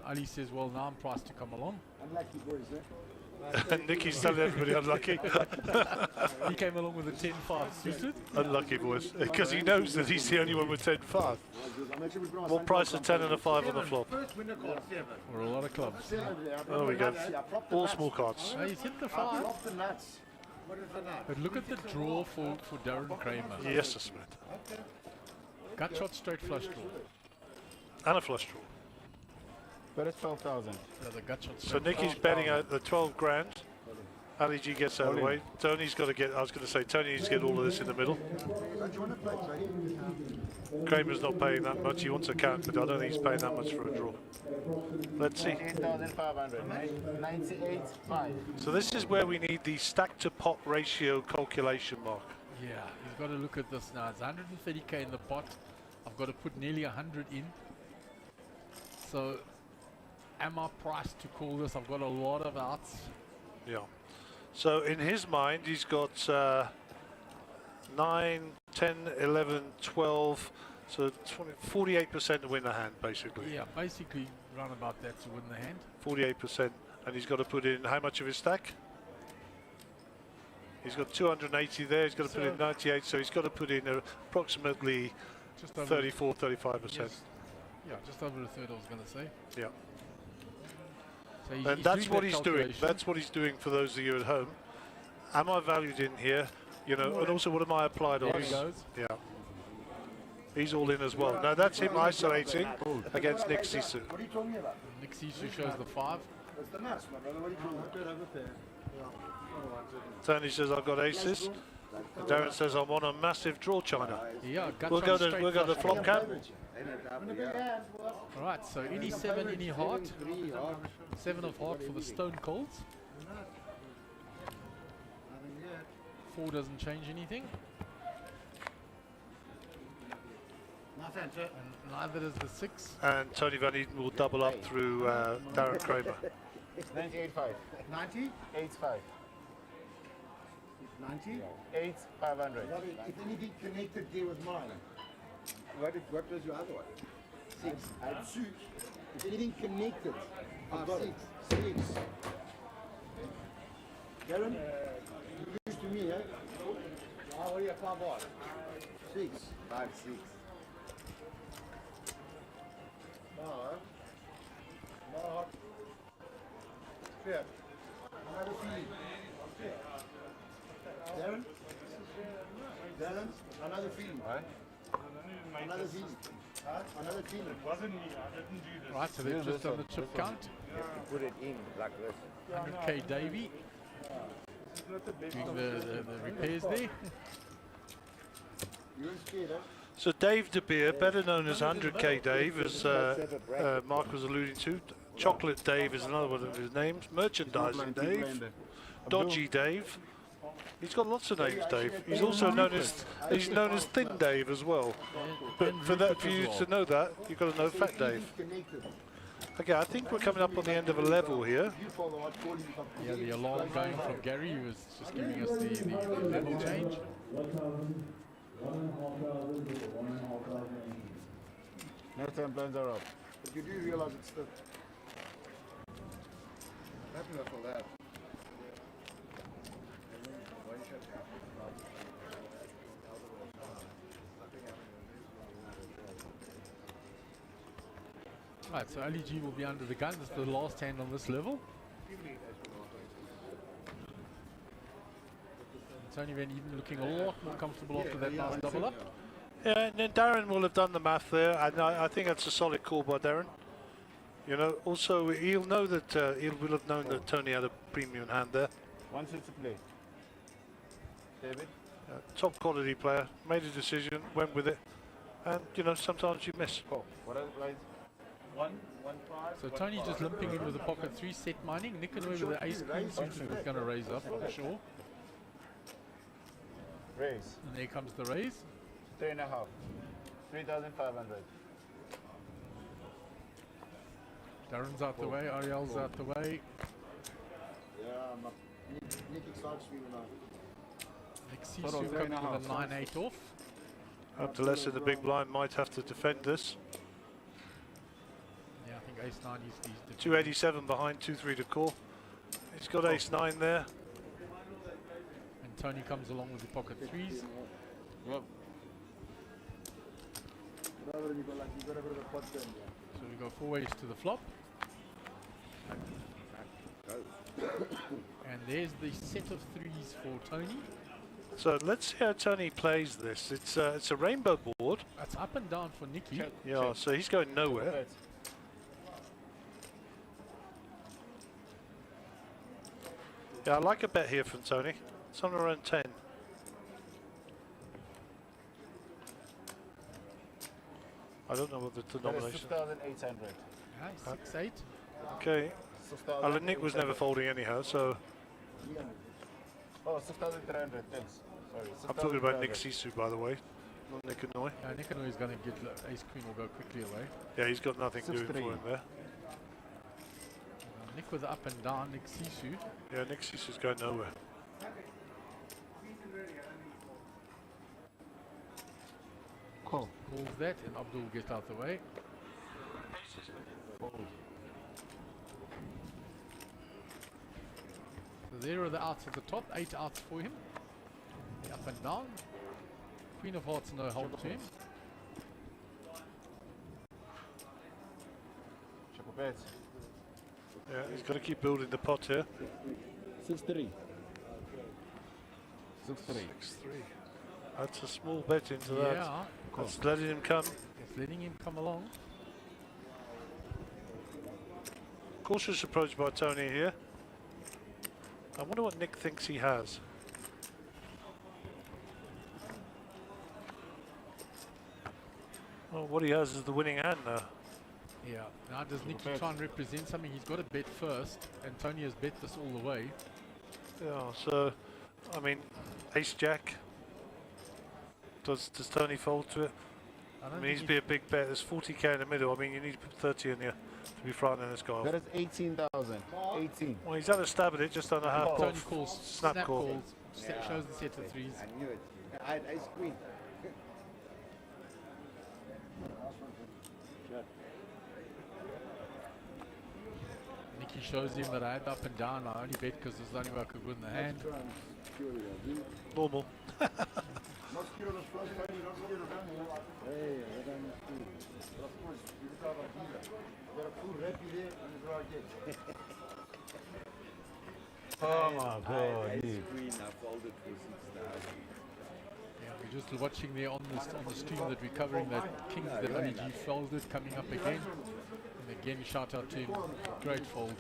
Ali says, well, now I'm priced to come along. Unlucky boys, eh? And Nicky's telling everybody unlucky. He came along with a 10-5 suited. Unlucky boys, because he knows that he's the only one with 10-5. What price of 10 and a 5 on the flop? Or a lot of clubs. There we go. All small cards. He's hit the 5. But look at the draw for Darren Kramer. Yes, sir, Smith. Gut shot, straight flush draw. And a flush draw. But it's 12,000. Yeah, the gut shot. So Nicky's betting out the 12 grand. Ali G gets out of the way. Tony's got to get, I was going to say, Tony needs to get all of this in the middle. Kramer's not paying that much. He wants a count, but I don't think he's paying that much for a draw. Let's see. 8,500. 98.5. So this is where we need the stack to pot ratio calculation, Mark. Yeah, he's got to look at this now. It's 130k in the pot. I've got to put nearly 100 in. So, am I priced to call this? I've got a lot of outs. Yeah. So in his mind, he's got 9, 10, 11, 12, so 48% to win the hand, basically. Yeah, basically round about that to win the hand. 48%, and he's got to put in how much of his stack? He's got 280 there, he's got to put in 98, so he's got to put in approximately Just over 34, 35%. yes. Yeah, just over a third, I was going to say. Yeah. So And that's doing what that he's doing. calculation. That's what he's doing for those of you at home. Am I valued in here? You know, and also what am I applied There odds? he goes. Yeah. He's all in as well. Now that's him isolating against Nick Sisu. What are you talking about? Nick Sisu shows the 5. That's the mass, my brother. What are you talking about? Tony says I've got aces. And Darren says I'm on a massive draw China. Yeah, guts We'll on go straight to the flush. flop cam. All right, so any 7, any heart. 7 of heart for the stone colds. 4 doesn't change anything. And neither does the 6. And Tony Van Eden will double up through Darren Kramer. 98.5. 90? 85. 90? 8,500. If anything connected there with mine. What was your other one? 6. I had 2. If anything connected, I've got 6. 6. Darren? You lose to me, eh? What do you have 5 on? 6. 5, 6. Another feeling. Darren? Darren? Another feeling. Another feeling. Another feeling. Right, so they've just done the chip count. Put it in like this. 100k Davey. Doing the repairs there. You weren't scared, eh? So Dave De Beer, better known as 100k Dave, as Mark was alluding to. Chocolate Dave is another one of his names. Merchandising Dave. Dodgy Dave. He's got lots of names, Dave. He's also known as Thin Dave as well. But for you to know that, you've got to know Fat Dave. Okay, I think we're coming up on the end of a level here. Yeah, the alarm going from Gary, who was just giving us the level change. No 10 blinds are up. But you do realize it's the... Happy enough for that. Right, so Ali G will be under the gun. This is the last hand on this level. Tony Van Eden looking a lot more comfortable after that last double up. Yeah, and then Darren will have done the math there, and I think that's a solid call by Darren. You know, also he'll know that he will have known that Tony had a premium hand there. 1 suit to play. David? Top quality player, made a decision, went with it, and you know sometimes you miss. Oh, what are the blinds? 1, 1, 5. So Tony just limping in with the pocket 3 set mining. Nikanoi with the ace queen suit is going to raise up for sure. Raise. And there comes the raise. 3.5. 3,500. Darren's out the way, Ariel's out the way. Yeah, Nick excites me when Nick Sisu comes with a 9-8 off. Up to less than the big blind might have to defend this. Yeah, I think ace 9 is 287 behind, 2-3 to call. He's got ace 9 there. And Tony comes along with the pocket 3s. Yep. So we go 4 ways to the flop. And there's the set of 3s for Tony. So let's see how Tony plays this. It's a rainbow board. That's up and down for Nicky. Yeah, so he's going nowhere. Yeah, I like a bet here from Tony. It's on around 10. I don't know what the denomination. 6,800. Yeah, 6-8. Okay. Nick was never folding anyhow, so Oh, 6,300. Thanks. Sorry. I'm talking about Nick Sisu, by the way, not Nick Hanoi. Nikanoi is going to get ace queen will go quickly away. Yeah, he's got nothing doing for him there. Nick with the up and down, Nick Sisu. Yeah, Nick Sisu's going nowhere. Calls that, and Abdul will get out the way. So there are the outs at the top, 8 outs for him. The up and down. Queen of hearts, no help to him. bet. Yeah, he's got to keep building the pot here. 6-3. 6-3. 6-3. That's a small bet into that. Yeah, That's letting him come. it's letting him come along. Cautious approach by Tony here. I wonder what Nick thinks he has. Well, what he has is the winning hand now. Yeah, now does Nick to try and represent something? He's got to bet first, and Tony has bet this all the way. Yeah, so, I mean, Ace-Jack. Does Tony fold to it? I mean, he's be a big bet. There's 40k in the middle. I mean, you need to put 30 in here to be frightening this guy off. That is 18,000. 18. Well, he's had a stab at it, just under half Tony off. calls Snap call. calls, shows the set of threes. I knew it. I had ice queen. Nicky shows him that I had up and down. I only bet because there's only way I could win the hand. Normal. Oh my God. Ice queen, I folded for 6,000. Yeah, we're just watching there on the stream that we're covering that Kings that only G folded coming up again. And again, shout out to him. Great fold.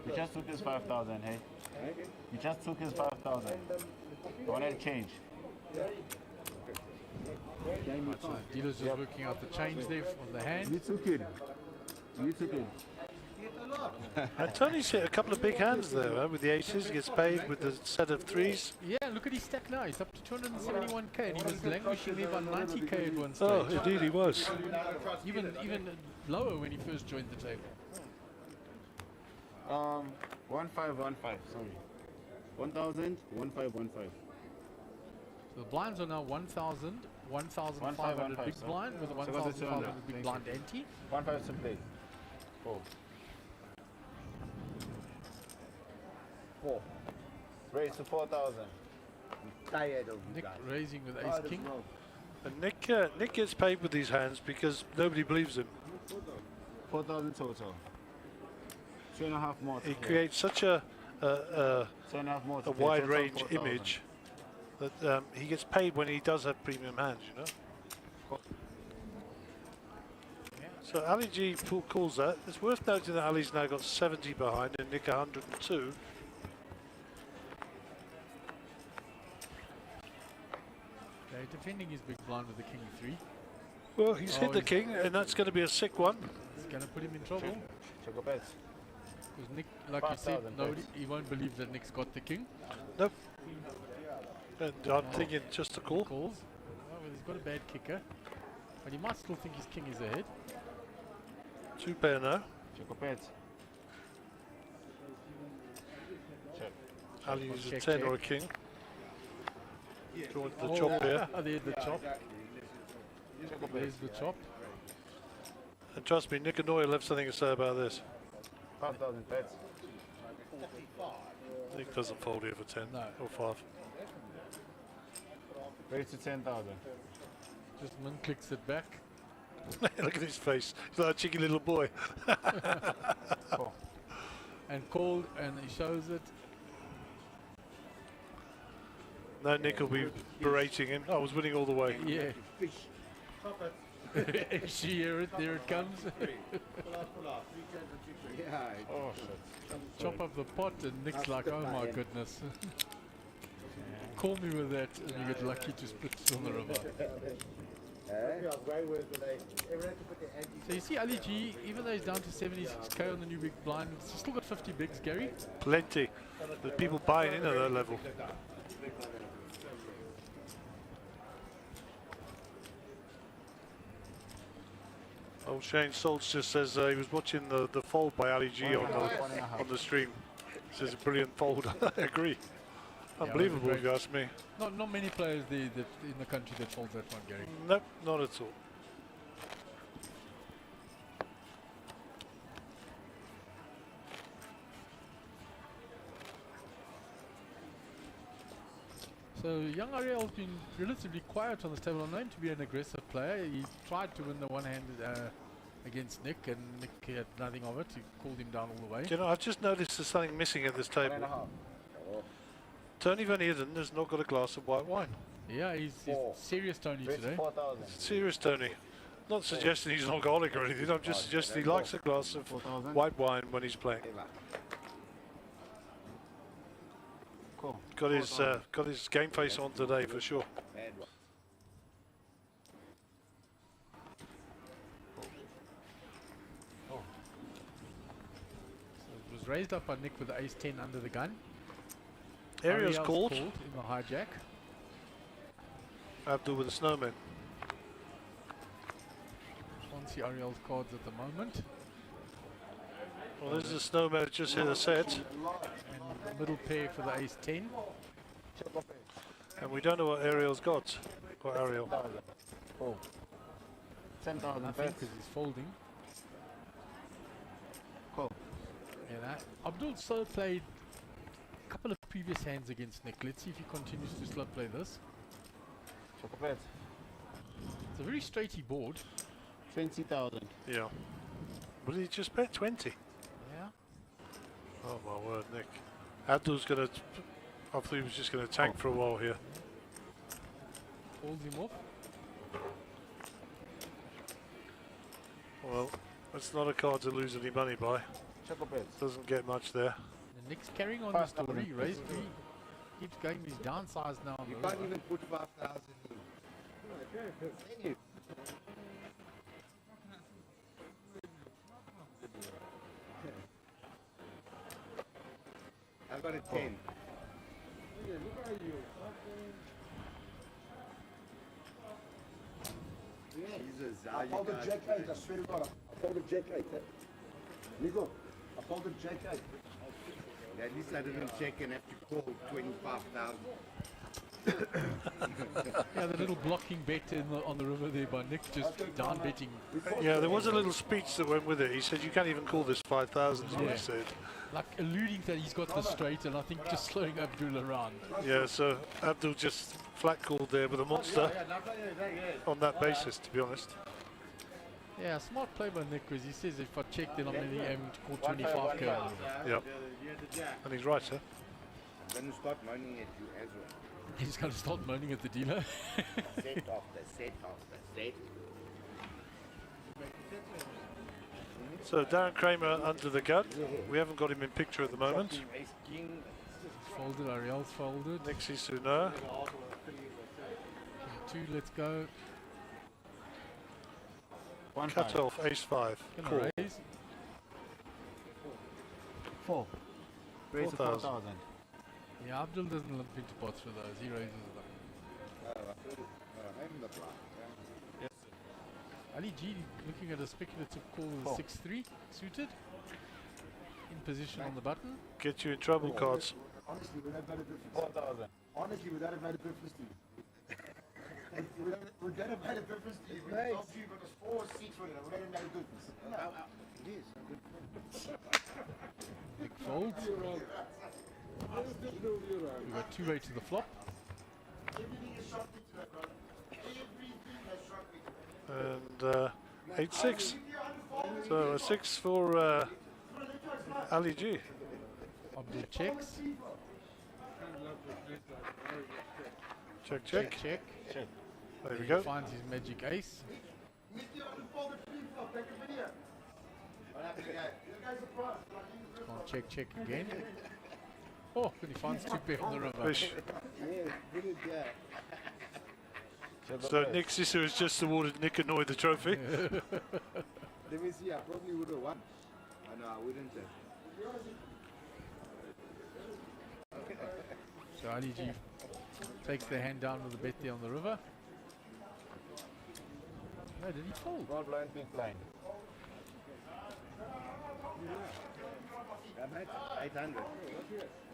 He just took his 5,000, hey? He just took his 5,000. I want to change. Right, so the dealer's just working out the change there on the hand. You took it. You took it. And Tony's hit a couple of big hands there, with the aces. He gets paid with the set of threes. Yeah, look at his stack now. He's up to 271k, and he was languishing there about 90k at one stage. Oh, indeed he was. Even lower when he first joined the table. 1515, sorry. 1,000, 1515. So the blinds are now 1,000, 1,500 big so- blind with a so what's the 1,500 cylinder? big blind ante. 1,500 plate. 4. 4. Raise to 4,000. Tired of you Nick guys. raising with ace king. And Nick gets paid with these hands because nobody believes him. 4,000 total. 2.5 more. to He play. creates such a 2.5 more. to play, wide total range 4,000. image that he gets paid when he does have premium hands, you know. So Ali G calls that. It's worth noting that Ali's now got 70 behind and Nick 102. Okay, defending his big blind with the king 3. Well, he's hit the he's- king, and that's going to be a sick one. It's going to put him in trouble. Check a bet. Because Nick, like you said, 5,000 nobody, bets. he won't believe that Nick's got the king. Nope. And I'm thinking just a call. Calls. Oh, well, he's got a bad kicker. But he might still think his king is ahead. 2 pair now. Check a bet. Check. Ali uses a Check, 10 check. or a king. Joins the chop here. There's the chop. There's the chop. And trust me, Nick Anoy will have something to say about this. 5,000 bets. Nick doesn't fold here for 10 No. or 5. Raise to 10,000. Just min clicks it back. Look at his face. He's like a cheeky little boy. And called, and he shows it. Now Nick will be berating him. I was winning all the way. Yeah. She hear it, there it comes. Yeah, Oh shit. Chop up the pot, and Nick's like, oh my goodness. Call me with that, and you get lucky to split it on the river. So you see Ali G, even though he's down to 76k on the new big blind, he's still got 50 bigs, Gary. Plenty. There's people buying in at that level. Oh, Shane Saltz just says he was watching the fold by Ali G on the stream. Says a brilliant fold. I agree. Unbelievable, if you ask me. Not many players in the country that folds that one, Gary. Nope, not at all. So young Ariel's been relatively quiet on this table. Known to be an aggressive player. He tried to win the one-handed against Nick, and Nick had nothing of it. He called him down all the way. Do you know, I've just noticed there's something missing at this table. Tony Van Eden has not got a glass of white wine. Yeah, he's serious Tony today. Serious Tony. Not suggesting he's an alcoholic or anything. I'm just suggesting he likes a glass of white wine when he's playing. Cool. Got his game face on today for sure. So it was raised up by Nick with the ace-10 under the gun. Ariel's called. In the hijack. Abdul with the snowman. Can't see Ariel's cards at the moment. Well, there's the snowman just hit a set. And the middle pair for the ace-10. And we don't know what Ariel's got. Or Ariel. 10,000 Nothing because he's folding. Cool. Yeah, Abdul so played a couple of previous hands against Nick. Let's see if he continues to slow play this. It's a very straighty board. 20,000. Yeah. Will he just bet 20? Yeah. Oh my word, Nick. Abdul's gonna. I thought he was just gonna tank for a while here. Holds him off. Well, that's not a card to lose any money by. Doesn't get much there. And Nick's carrying on the story. Raised three. Keeps going. He's downsized now. On You the can't river. even put 5,000 in. I've got a 10. Jesus, I folded Jack 8, I swear to God. I folded Jack 8. Nico, I folded Jack 8. At least I didn't check and have to call 25,000. Yeah, the little blocking bet on the river there by Nick, just down betting. Yeah, there was a little speech that went with it. He said, "You can't even call this 5,000." Is what he said. Like alluding that he's got the straight, and I think just slowing Abdul around. Yeah, so Abdul just flat called there with a monster on that basis, to be honest. Yeah, smart play by Nick, because he says if I check, then I'm only aiming to call 25k. Yep. And he's right, sir. I'm going to start moaning at you as well. He's going to start moaning at the dealer. Set after set after set. So Darren Kramer under the gun. We haven't got him in picture at the moment. Folded, Ariel's folded. Nixie Suna. 2, let's go. Cut off, ace-5. Call. Raise. 4. Raise to 4,000. 4,000. Yeah, Abdul doesn't limp into pots for those. He raises them. Ali G looking at a speculative call with 6-3 suited. In position on the button. Get you in trouble, cards. Honestly, would that have made a difference? 4,000. Honestly, would that have made a difference to you? Would that have made a difference to you? When you told you it was 4 or 6, would that have made a difference? No, it is. Big folds. We've got 2-way to the flop. And 8-6. So a 6 for Ali G. Abdul checks. Check, check. Check. There we go. Finds his magic ace. Can't check again. Oh, and he finds 2 pair on the river. Fish. So Nick Sisu has just awarded Nick Annoy the trophy. Let me see, I probably would have won. I know, I wouldn't have. So Ali G takes the hand down with a bet there on the river. No, did he fold? Small blind, big blind. Yeah, mate. 800.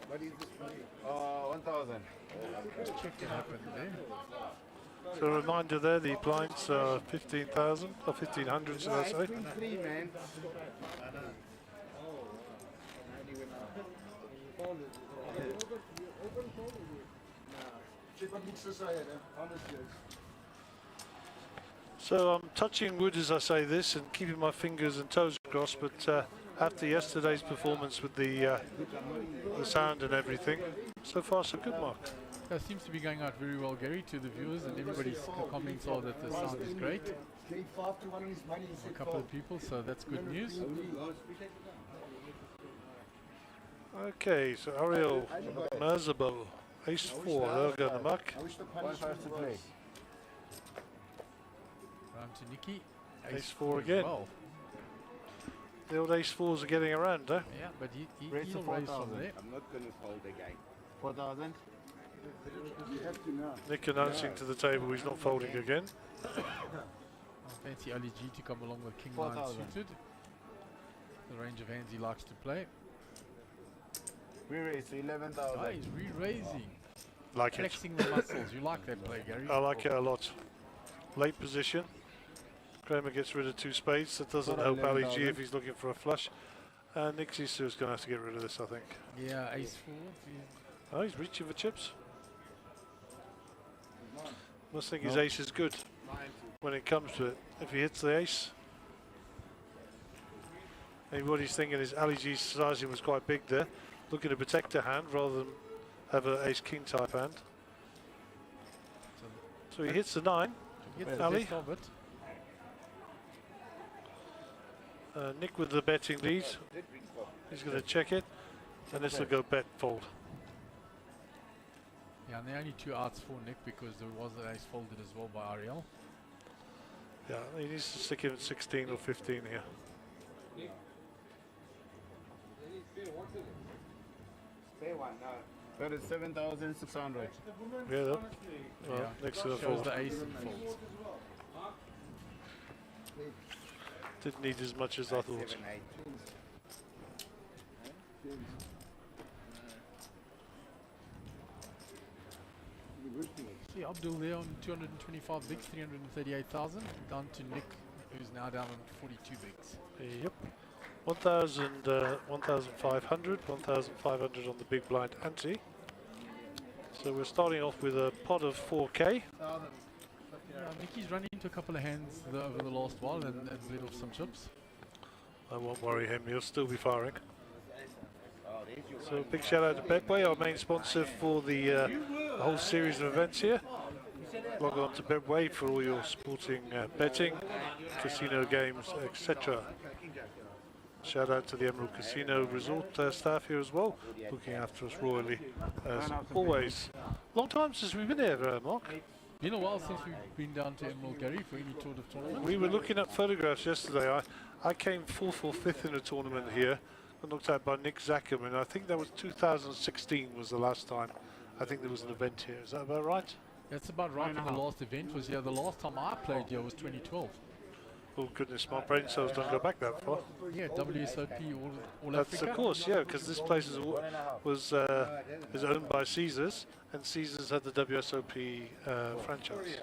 What is this for you? 1,000. Check what happened there. So a reminder there, the blinds are 15,000 or 1,500, should I say? 8.3, man. So I'm touching wood as I say this and keeping my fingers and toes crossed, but after yesterday's performance with the sound and everything, so far so good, Mark. That seems to be going out very well, Gary, to the viewers, and everybody's comments are that the sound is great. A couple of people, so that's good news. Okay, so Ariel Merzabel, ace 4, they'll go in the muck. One first to play. Round to Nikki. Ace 4 again. Well. The old ace 4s are getting around, huh? Yeah, but he'll Raise to raise 4,000. from there. I'm not going to fold again. 4,000. Nick announcing to the table he's not folding again. I fancy Ali G to come along with King 9 4,000. suited. The range of hands he likes to play. We raise to 11,000. Oh, he's re-raising. Like it. Flexing the muscles. You like that play, Gary? I like it a lot. Late position. Kramer gets rid of 2 spades. That doesn't help Ali G if he's looking for a flush. And Nick Sisu is going to have to get rid of this, I think. Yeah, ace 4. Oh, he's reaching for chips. Must think his ace is good when it comes to it. If he hits the ace. And what he's thinking is Ali G's sizing was quite big there. Looking to protect a hand rather than have an ace-king type hand. So he hits the 9. Gets the Ali. best of it. Nick with the betting lead. He's going to check it. And this will go bet fold. Yeah, and there are only 2 outs for Nick because there was an ace folded as well by Ariel. Yeah, he needs to stick him at 16 or 15 here. Spare one, no. That is 7,600. Yeah, well, Yeah. next to the Shows fold. the ace and folds. Didn't need as much as I thought. 7, 8. See Abdul there on 225 bigs, 338,000. Down to Nick, who's now down on 42 bigs. Yep. 1,500, 1,500 on the big blind ante. So we're starting off with a pot of 4K. Yeah, Nicky's run into a couple of hands over the last while and let off some chips. I won't worry him, he'll still be firing. So big shout out to Betway, our main sponsor for the whole series of events here. Log on to Betway for all your sporting betting, casino games, etc. Shout out to the Emerald Casino Resort staff here as well, looking after us royally as always. Long time since we've been here, Mark. Been a while since we've been down to Emerald, Gary, for any sort of tournament. We were looking at photographs yesterday. I came 4th or 5th in a tournament here, and looked at by Nick Zackham, and I think that was 2016 was the last time I think there was an event here. Is that about right? That's about right. The last event was here. The last time I played here was 2012. Oh goodness, my brain cells don't go back that far. Yeah, WSOP all That's Africa. of course, yeah, because this place is owned by Caesars, and Caesars had the WSOP franchise.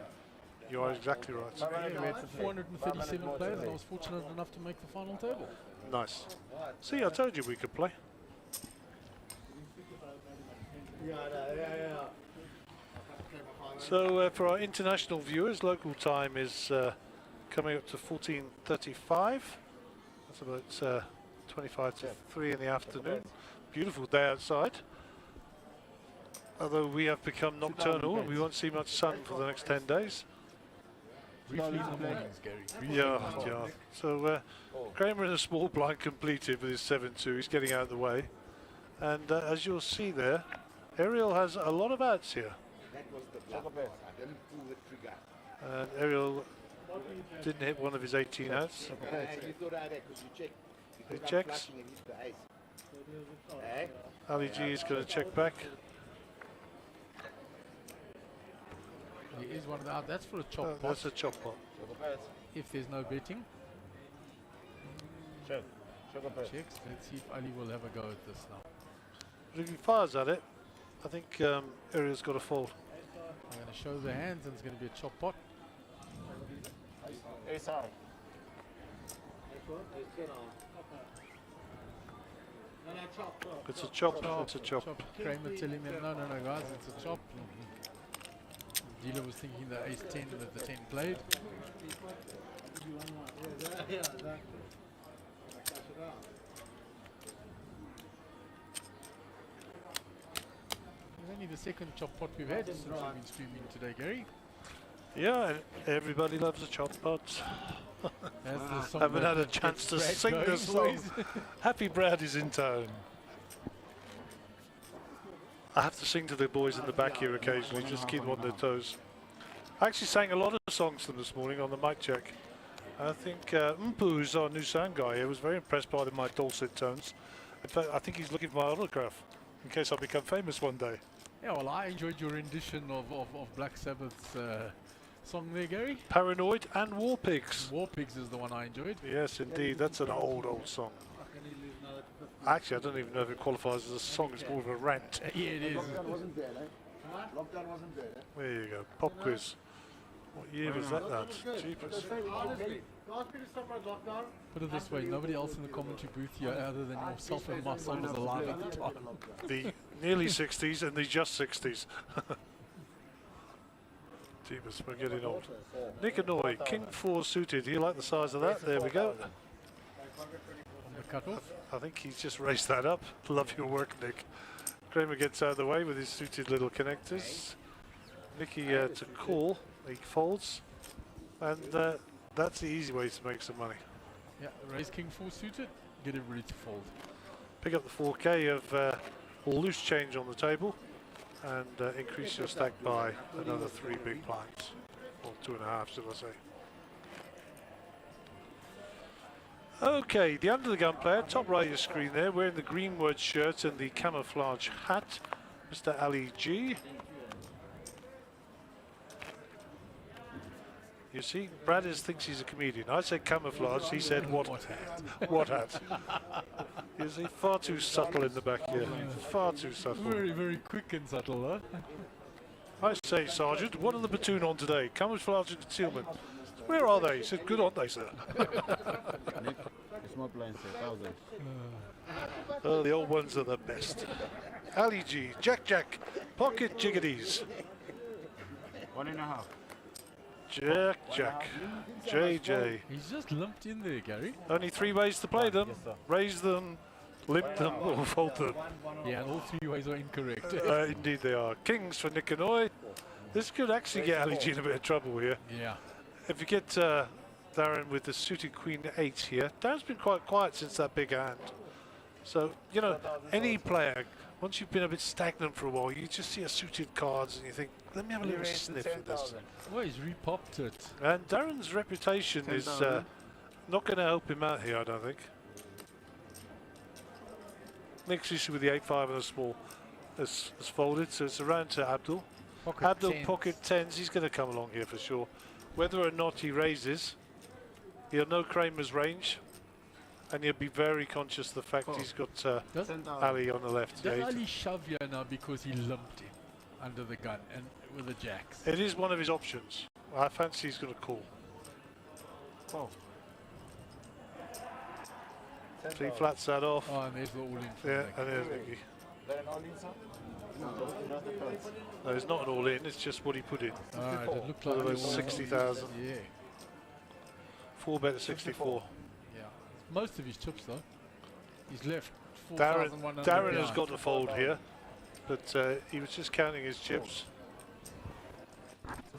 You are exactly right. Yeah, we had 437 players, and I was fortunate enough to make the final table. Nice. See, I told you we could play. So for our international viewers, local time is coming up to 14:35. That's about 25 to 3 in the afternoon. Beautiful day outside. Although we have become nocturnal and we won't see much sun for the next 10 days. Briefly in the mornings, Gary. Briefly Yeah, in the mornings. yeah. So Kramer in a small blind completed with his 7-2. He's getting out of the way. And as you'll see there, Ariel has a lot of outs here. That was the bluff. I didn't pull the trigger. And Ariel didn't hit one of his 18 outs. You thought I had that because you checked. He Because I'm checks. flushing and hit the ace. Eh? Ali G is going to check back. There is one of the out. That's for a chop pot, That's a chop pot. if there's no betting. Checks. Let's see if Ali will have a go at this now. But if he fires at it, I think Ariel's got a fold. I'm going to show the hands, and it's going to be a chop pot. Ace high. It's a chop. It's a chop. Kramer telling me, no, guys, it's a chop. The dealer was thinking the ace 10 that the 10 played. It's only the second chop pot we've had since we've been streaming today, Gary. Yeah, and everybody loves a chop pot. Haven't had a chance to sing this song. Happy Brad is in town. I have to sing to the boys in the back here occasionally, just keep them on their toes. I actually sang a lot of songs to them this morning on the mic check. I think Mpu, who's our new sound guy here, was very impressed by my dulcet tones. In fact, I think he's looking for my autograph in case I become famous one day. Yeah, well, I enjoyed your rendition of Black Sabbath's song there, Gary. Paranoid and War Pigs. War Pigs is the one I enjoyed. Yes, indeed. That's an old song. Actually, I don't even know if it qualifies as a song. It's more of a rant. Yeah, it is. Lockdown wasn't there, eh? Lockdown wasn't there, eh? There you go. Pop quiz. What year was that? Jeepers. Put it this way, nobody else in the commentary booth here other than yourself and my son was alive at the time. The nearly 60s and the just 60s. Jeepers, we're getting old. Nick Anoy, King 4 suited. Do you like the size of that? There we go. On the cut-off. I think he's just raised that up. Love your work, Nick. Kramer gets out of the way with his suited little connectors. Nicky to call. He folds. And that's the easy way to make some money. Yeah, raise King 4 suited, get it ready to fold. Pick up the 4K of loose change on the table and increase your stack by another 3 big blinds. Or 2.5, should I say. Okay, the under the gun player, top right of your screen there, wearing the green word shirt and the camouflage hat, Mr. Ali G. You see, Brad thinks he's a comedian. I said camouflage, he said what hat? What hat? You see, far too subtle in the back here. Far too subtle. Very, very quick and subtle, huh? I say, Sergeant, what are the platoon on today? Camouflage and concealment. Where are they? He said, good, aren't they, sir? Small blinds, 1,000. Oh, the old ones are the best. Ali G, Jack, pocket jiggities. 1.5. Jack, JJ. He's just lumped in there, Gary. Only 3 ways to play them. Raise them, limp them, or fold them. Yeah, and all 3 ways are incorrect. Indeed they are. Kings for Nick Anoy. This could actually get Ali G in a bit of trouble here. Yeah. If you get Darren with the suited Queen 8 here, Darren's been quite quiet since that big hand. So, you know, any player, once you've been a bit stagnant for a while, you just see a suited cards and you think, let me have a little sniff at this. Well, he's repopped it. And Darren's reputation is not going to help him out here, I don't think. Next issue with the 8-5 and a small has folded, so it's around to Abdul. Abdul pocket 10s, he's going to come along here for sure. Whether or not he raises, he'll know Kramer's range, and he'll be very conscious of the fact he's got Ali on the left. Does Ali shove here now because he lumped him under the gun and with the jacks? It is one of his options. I fancy he's going to call. Oh. So he flats that off. Oh, and there's the all-in. Yeah, and there's Nicky. That an all-in, sir? No, it's not an all-in, it's just what he put in. Alright, it looked like it was 60,000. Yeah. 4 bet at 64. Yeah. Most of his chips though. He's left Darren has got the fold here, but he was just counting his chips.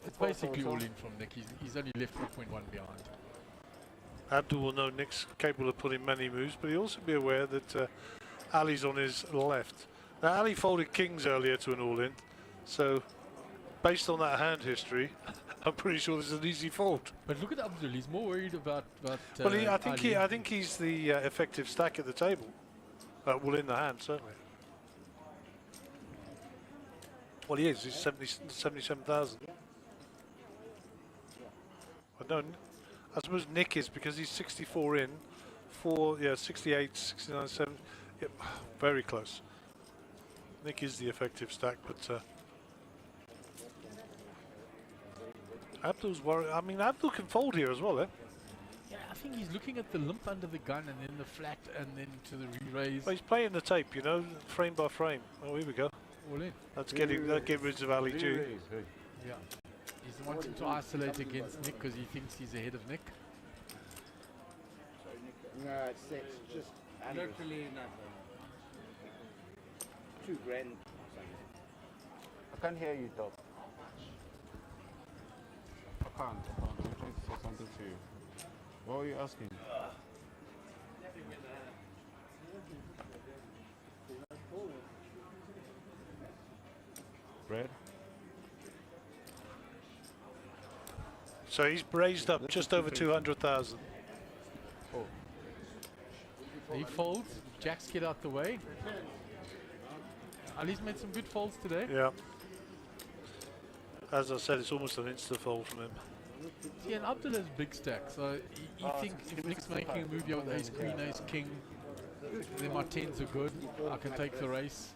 It's basically all in from Nick. He's only left 4.1 behind. Abdul will know Nick's capable of putting many moves, but he'll also be aware that Ali's on his left. Now, Ali folded kings earlier to an all-in, so based on that hand history, I'm pretty sure this is an easy fold. But look at Abdul, he's more worried about well, I think he's the effective stack at the table. Well, in the hand, certainly. Well, he is. He's 77,000. I suppose Nick is because he's 64 in, 68, 69, 7. Yep, very close. Nick is the effective stack, but Abdul's worried. I mean, Abdul can fold here as well, eh? Yeah, I think he's looking at the limp under the gun and then the flat and then to the re-raise. Well, he's playing the tape, you know, frame by frame. Oh, here we go. All in. That's getting get rid of Ali G. Yeah. He's wanting to isolate against Nick because he thinks he's ahead of Nick. No, it's just literally nothing. 2 grand. I can't hear you, Doc. I can't. I'm trying to say something to you. What were you asking? Brad? So he's raised up just over 200,000. Oh. He folds. Jacks get out the way. Ali's made some good folds today. Yeah. As I said, it's almost an insta fold from him. See, and Abdul has big stacks, so he thinks if Nick's making a move here with ace queen, ace king, then my tens are good. I can take the race.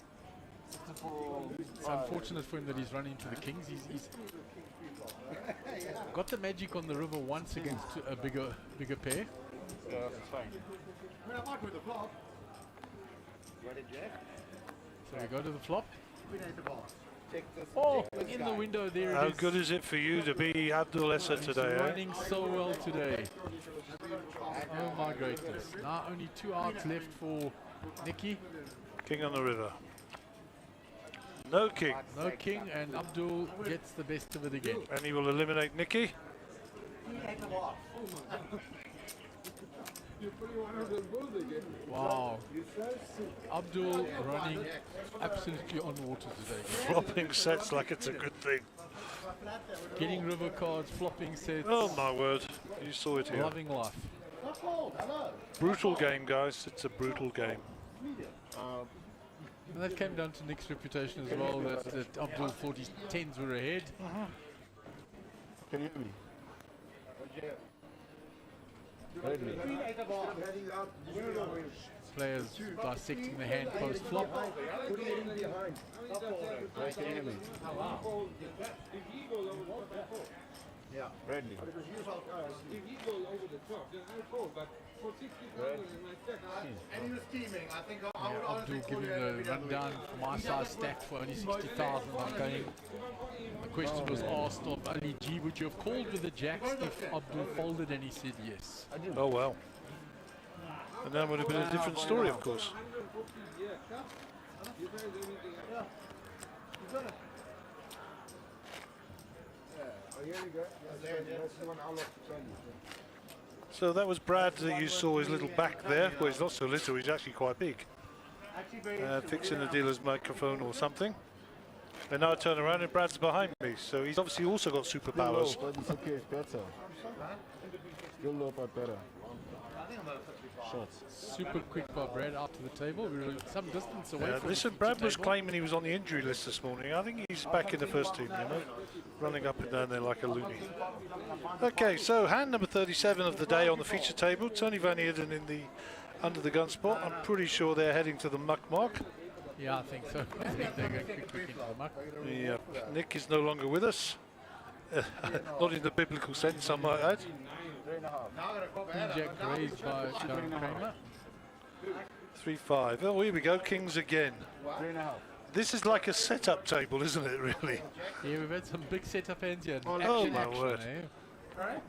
It's unfortunate for him that he's running into the kings. He's got the magic on the river once against a bigger pair. Yeah, it's fine. So we go to the flop. Oh, in the window there. How good is it for you to be Abdul Essa today, eh? Running so well today. Oh my greatness. Now only 2 outs left for Nicky. King on the river. No king. No king, and Abdul gets the best of it again. And he will eliminate Nicky. Wow. Abdul running absolutely on water today. Flopping sets like it's a good thing. Getting river cards, flopping sets. Oh my word. You saw it here. Loving life. Brutal game, guys. It's a brutal game. And that came down to Nick's reputation as well, that Abdul thought his 10s were ahead. Can you hear me? Players dissecting the hand post flop. Can you hear me? Yeah. Bradley. And he was teaming. I think Yeah, Abdul giving the rundown for my size stack for only 60,000. I'm going. The question was asked of Ali G, would you have called with the jacks if Abdul folded, and he said yes. Oh well. And that would have been a different story, of course. So that was Brad that you saw his little back there. Well, he's not so little, he's actually quite big. Fixing the dealer's microphone or something. And now I turn around and Brad's behind me, so he's obviously also got superpowers. But it's okay, it's better. Still low, but better. Shots. Super quick by Brad out to the table. We were some distance away from listen, Brad was claiming he was on the injury list this morning. I think he's back in the first team, you know, running up and down there like a loony. Okay, so hand number 37 of the day on the feature table. Tony Van Eerden in the under the gun spot. I'm pretty sure they're heading to the muck mark. Yeah, I think so. I think they're going quick into the muck. Yeah, Nick is no longer with us. Not in the biblical sense, I might add. Queen Jack raised by Darren Kramer. 3-5. Oh, here we go. Kings again. 3.5. This is like a setup table, isn't it, really? Yeah, we've had some big setup hands here. Oh, my word.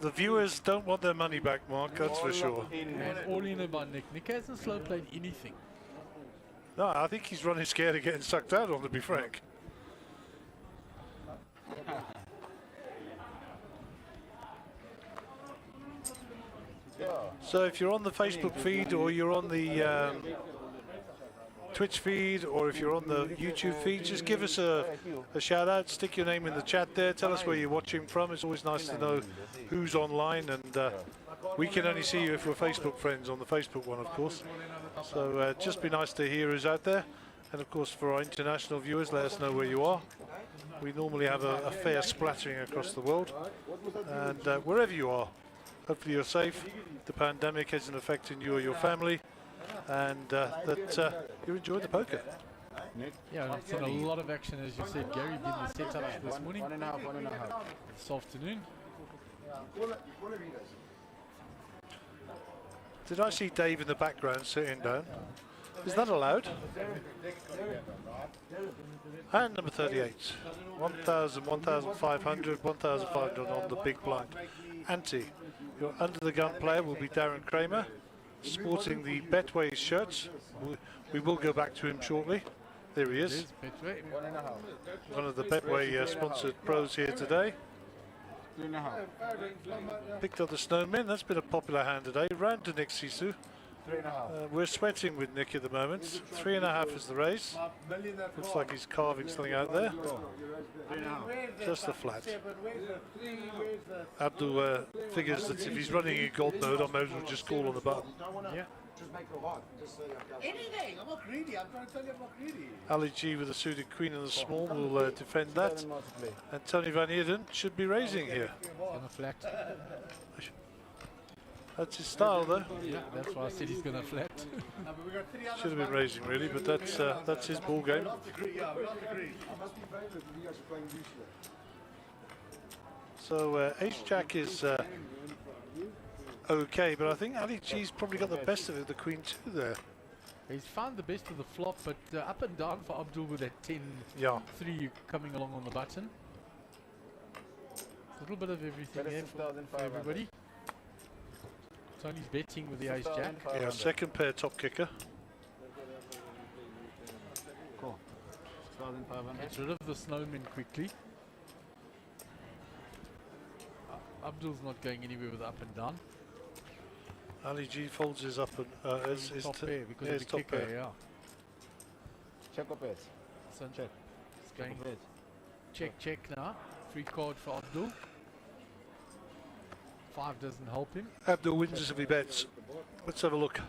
The viewers don't want their money back, Mark, that's for sure. And all in about Nick. Nick hasn't slow played anything. No, I think he's running scared of getting sucked out on, to be frank. So if you're on the Facebook feed or you're on the Twitch feed or if you're on the YouTube feed, just give us a shout out, stick your name in the chat there, tell us where you're watching from. It's always nice to know who's online, and we can only see you if we're Facebook friends on the Facebook one, of course. So just be nice to hear who's out there, and of course for our international viewers, let us know where you are. We normally have a fair splattering across the world, and wherever you are, hopefully you're safe, the pandemic isn't affecting you or your family, and that you enjoy the poker. Yeah, I've seen a lot of action, as you said, Gary, been the setups this morning. 1.5. This afternoon. Did I see Dave in the background sitting down? Is that allowed? And number 38. 1,000, 1,500, 1,500 on the big blind. Ante, your under the gun player will be Darren Kramer, sporting the Betway shirts. We will go back to him shortly. There he is. One of the Betway sponsored pros here today. 3.5. Picked up the snowman. That's been a popular hand today. Round to Nick Sisu. 3.5. We're sweating with Nick at the moment. 3.5 is the raise. Looks like he's carving something out there. 3.5. Just a flat. Abdul figures that if he's running in gold mode, I might as well just call on the button. Yeah. Anything. I'm not greedy. I'm trying to tell you I'm not greedy. Ali G with the suited queen and the small will defend that. And Tony Van Eerden should be raising here. Gonna flat. That's his style though. Yeah, that's why I said he's gonna flat. Should have been raising really, but that's his ball game. So Ace Jack is okay, but I think Ali G's probably got the best of it, the Queen 2 there. He's found the best of the flop, but up and down for Abdul with that 10-3 coming along on the button. A little bit of everything there for everybody. Tony's betting with the Ace Jack. Yeah, second pair top kicker. Cool. 6,500. Gets rid of the snowman quickly. Abdul's not going anywhere with up and down. Ali G folds his up and his top pair because of the top kicker, pair. yeah. Check up it. So Check. it's going check now. Free card for Abdul. 5 doesn't help him. Abdul wins if he bets. Let's have a look.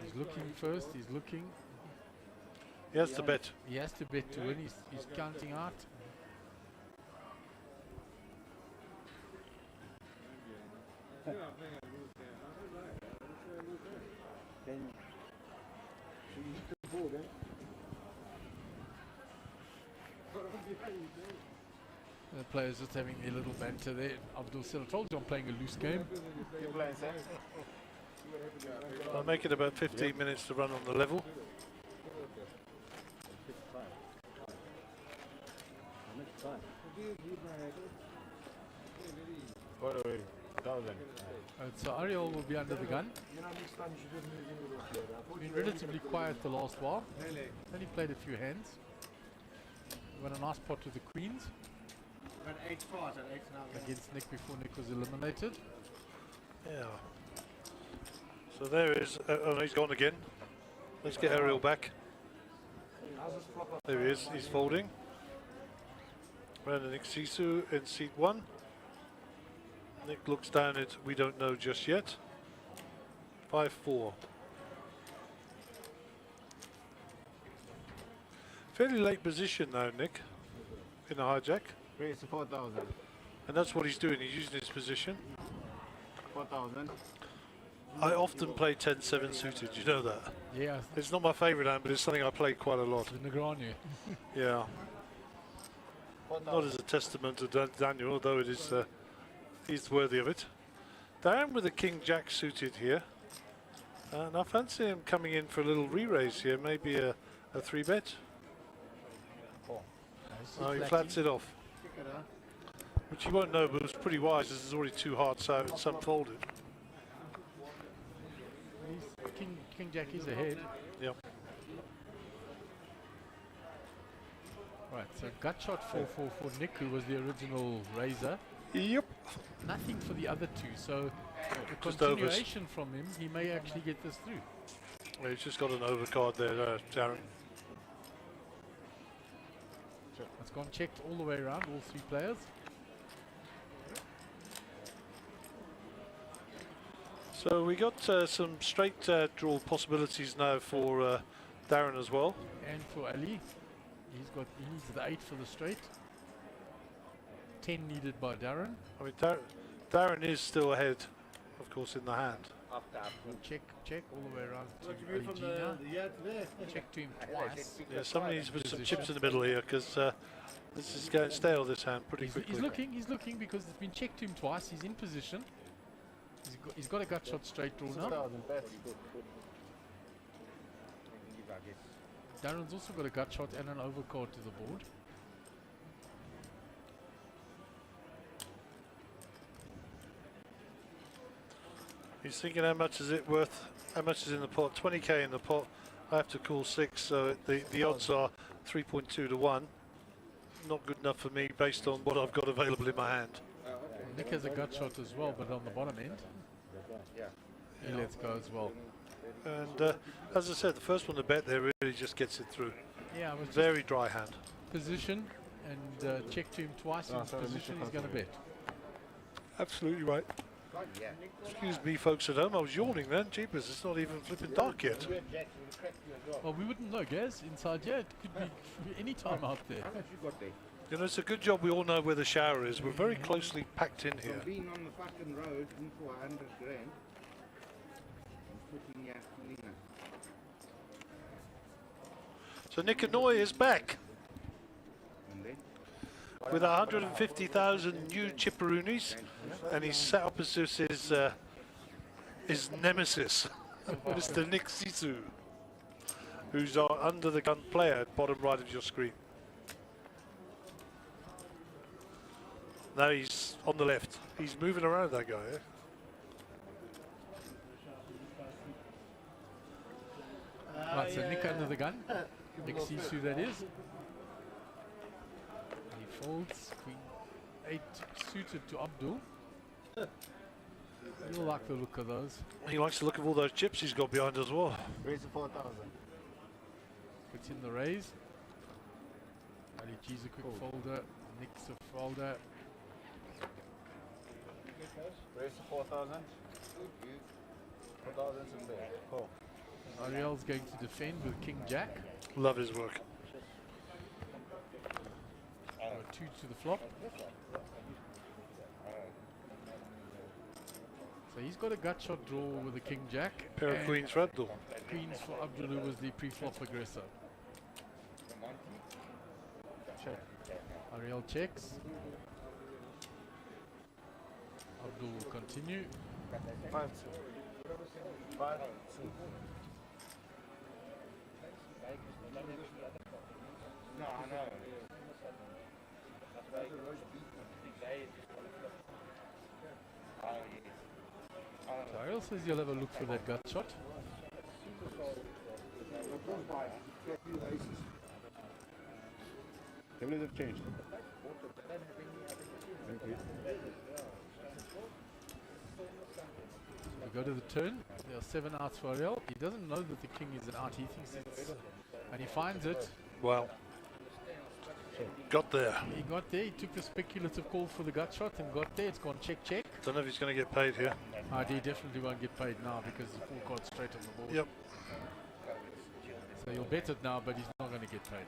He's looking first, he's looking. He has to bet. He has to bet to win, he's counting out. The players just having their little banter there. Abdul said, I told you I'm playing a loose game. I'll make it about 15 minutes to run on the level. So Ariel will be under the gun. Been relatively quiet the last while. Only played a few hands. Won a nice pot with the queens. Against Nick before Nick was eliminated. Yeah. So there is. Oh, he's gone again. Let's get Ariel back. There he is. He's folding. Round to Nick Sisu in seat 1. Nick looks down at we don't know just yet. 5-4. Fairly late position now, Nick, in the hijack. Raise to 4,000. And that's what he's doing. He's using his position. 4,000. I often play 10-7 suited. You know that. Yeah. It's not my favourite hand, but it's something I play quite a lot. The Negrani. Yeah. Not as a testament to Daniel, although it is. He's worthy of it. Darren with a King Jack suited here. And I fancy him coming in for a little re-raise here, maybe a 3-bet. Oh, he flats it off. Which you won't know, but it was pretty wise, as there's already 2 hearts out and some folded. King Jack is ahead. Yep. Right, so gut shot for Nick, who was the original raiser. Yep. Nothing for the other two, so a Just continuation from him, he may actually get this through. Well, he's just got an overcard there, Darren. It's gone checked all the way around, all 3 players. So we got some straight draw possibilities now for Darren as well. And for Ali, he needs the 8 for the straight. 10 needed by Darren. I mean, Darren is still ahead, of course, in the hand. Check all the way around to What you move from Ali G now. the yeah to there? Check to him twice. Yeah, somebody needs to put some chips in the middle here because this is going stale, this hand, pretty quickly. He's looking because it's been checked to him twice. He's in position. He's got a gut shot straight draw now. Darren's also got a gut shot and an overcard to the board. He's thinking, how much is it worth? How much is in the pot? 20k in the pot. I have to call 6, so the odds are 3.2 to 1. Not good enough for me based on what I've got available in my hand. Nick has a gut shot as well, but on the bottom end, he lets go as well. And as I said, the first one to bet there really just gets it through. Yeah, it was Very dry hand. position and check to him twice in position. He's going to bet. Absolutely right. Excuse me, folks at home. I was yawning then. Jeepers, it's not even flipping dark yet. Well, we wouldn't know, Gaz. Inside, yeah, it could be any time out there. You know, it's a good job we all know where the shower is. We're very closely packed in here. Being on the fucking road in for 100 grand. Putting your cleaner. So Nick Anoy is back And then with 150,000 new chipperoonies, and he's sat opposite his nemesis, Mr. Nick Sisu, who's our under the gun player at bottom right of your screen. Now he's on the left. He's moving around, that guy. Eh? Right, so Nick under the gun. Nick sees who that is. He folds. Queen 8 suited to Abdul. You'll like the look of those. He likes to look at all those chips he's got behind as well. Raise to 4,000. Puts in the raise. Ali G's a quick folder. Nick's a folder. Raise to 4,000. 4,000 in there. Cool. Ariel's going to defend with King Jack. Love his work. 2 to the flop. So he's got a gut shot draw with the King Jack. Pair of and queens for Abdul. Queens for Abdul, who was the pre-flop aggressor. Ariel checks. Abdul will continue. 5-2. 5-2. no, I know. So Ariel says you'll have a look for that gut shot. How many have changed? Thank you. We go to the turn. There are 7 outs for Ariel. He doesn't know that the king is an out. He thinks it's... And he finds it. Well, got there. He got there. He took the speculative call for the gut shot and got there. It's gone check, check. Don't know if he's going to get paid here. He definitely won't get paid now because the full card's straight on the board. Yep. So he'll bet it now, but he's not going to get paid.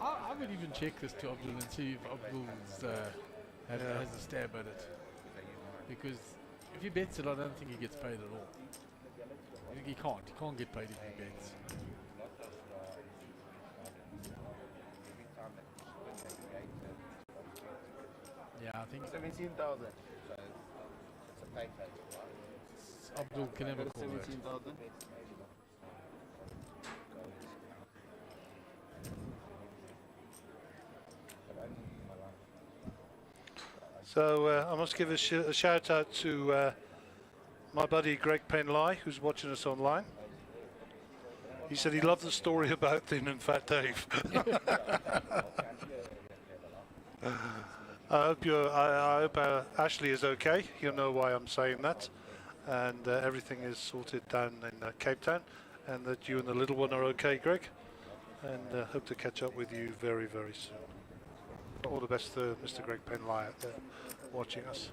I would even check this to Abdul and see if Abdul's has a stab at it. Because if he bets it, I don't think he gets paid at all. He can't get paid if he bets. Yeah, I think 17,000. Abdul can never call that. 17,000. So I must give a shout out to my buddy Greg Penlai, who's watching us online. He said he loved the story about Thin and Fat Dave. I hope Ashley is okay. He'll know why I'm saying that, and everything is sorted down in Cape Town, and that you and the little one are okay, Greg. And hope to catch up with you very, very soon. All the best to Mr. Greg Penlai out there watching us.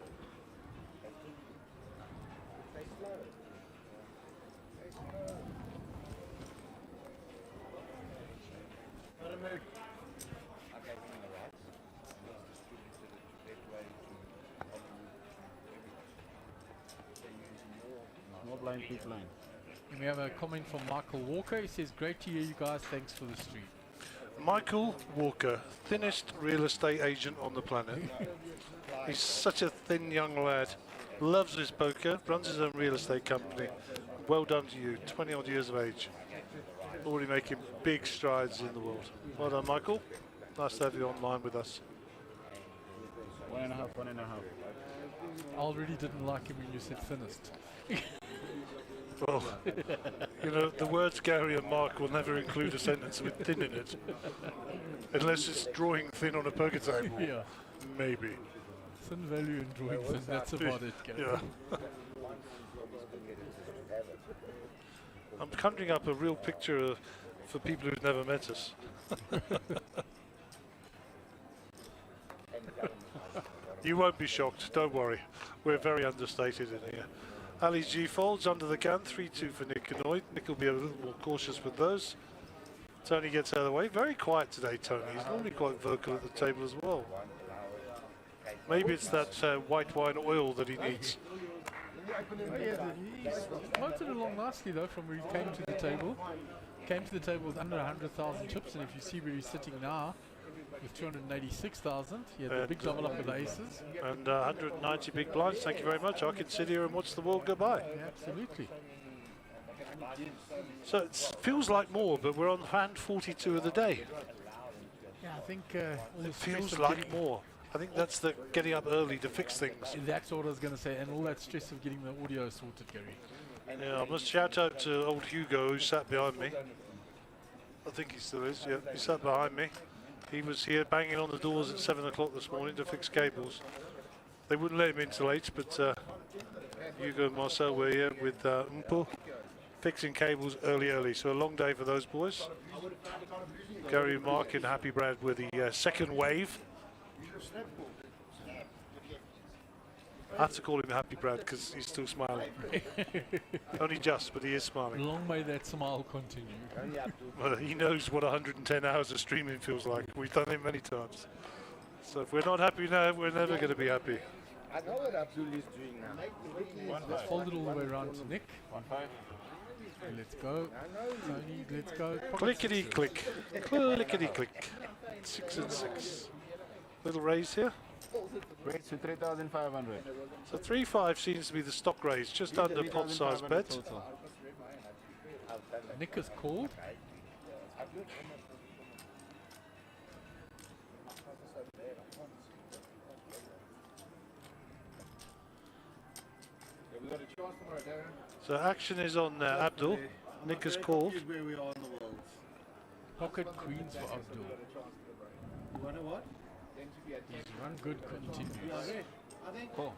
No blind, keep blind. And we have a comment from Michael Walker. He says, great to hear you guys. Thanks for the stream. Michael Walker, thinnest real estate agent on the planet. He's such a thin young lad. Loves his poker, runs his own real estate company. Well done to you, 20 odd years of age. Already making big strides in the world. Well done, Michael. Nice to have you online with us. 1.5, 1.5. I already didn't like him when you said thinnest. Well, you know, the words Gary and Mark will never include a sentence with thin in it. Unless it's drawing thin on a poker table. Yeah. Maybe. Thin value in drawing thin, that's about it, Gary. Yeah. I'm conjuring up a real picture for people who've never met us. You won't be shocked, don't worry. We're very understated in here. Ali G folds under the gun, 3-2 for Nick Canoid. Nick will be a little more cautious with those. Tony gets out of the way. Very quiet today, Tony. He's normally quite vocal at the table as well. Maybe it's that white wine oil that he needs. Oh, yeah, he's floated along nicely though from where he came to the table. Came to the table with under 100,000 chips, and if you see where he's sitting now, with 286,000, he had the big double up with the aces. And 190 big blinds, thank you very much. I can sit here and watch the world go by. Yeah, absolutely. So it feels like more, but we're on hand 42 of the day. Yeah, I think all the It stress feels of like getting- more. I think that's the getting up early to fix things. That's what I was going to say, and all that stress of getting the audio sorted, Gary. Yeah, I must shout out to old Hugo who sat behind me. I think he still is, yeah. He sat behind me. He was here banging on the doors at 7 o'clock this morning to fix cables. They wouldn't let him in till 8, but Hugo and Marcel were here with Mpo, fixing cables early. So a long day for those boys. Gary and Mark and Happy Brad with the second wave. I have to call him Happy Brad because he's still smiling. Only just, but he is smiling. Long may that smile continue. Well, he knows what 110 hours of streaming feels like. We've done it many times. So if we're not happy now, we're never going to be happy. I know what Abdul is doing now. Let's fold it all the way around to Nick. 1.5. Let's go. Tony, let's go. Clickety click. Clickety click. 6 and 6. Little raise here. Raise to 3,500. So 3-5 seems to be the stock raise, just under pot size bet. Total. Nick is called. So action is on Abdul. Nick has called. Where we are in the world. Pocket queens for Abdul. You wanna what? His run good continues. Cool.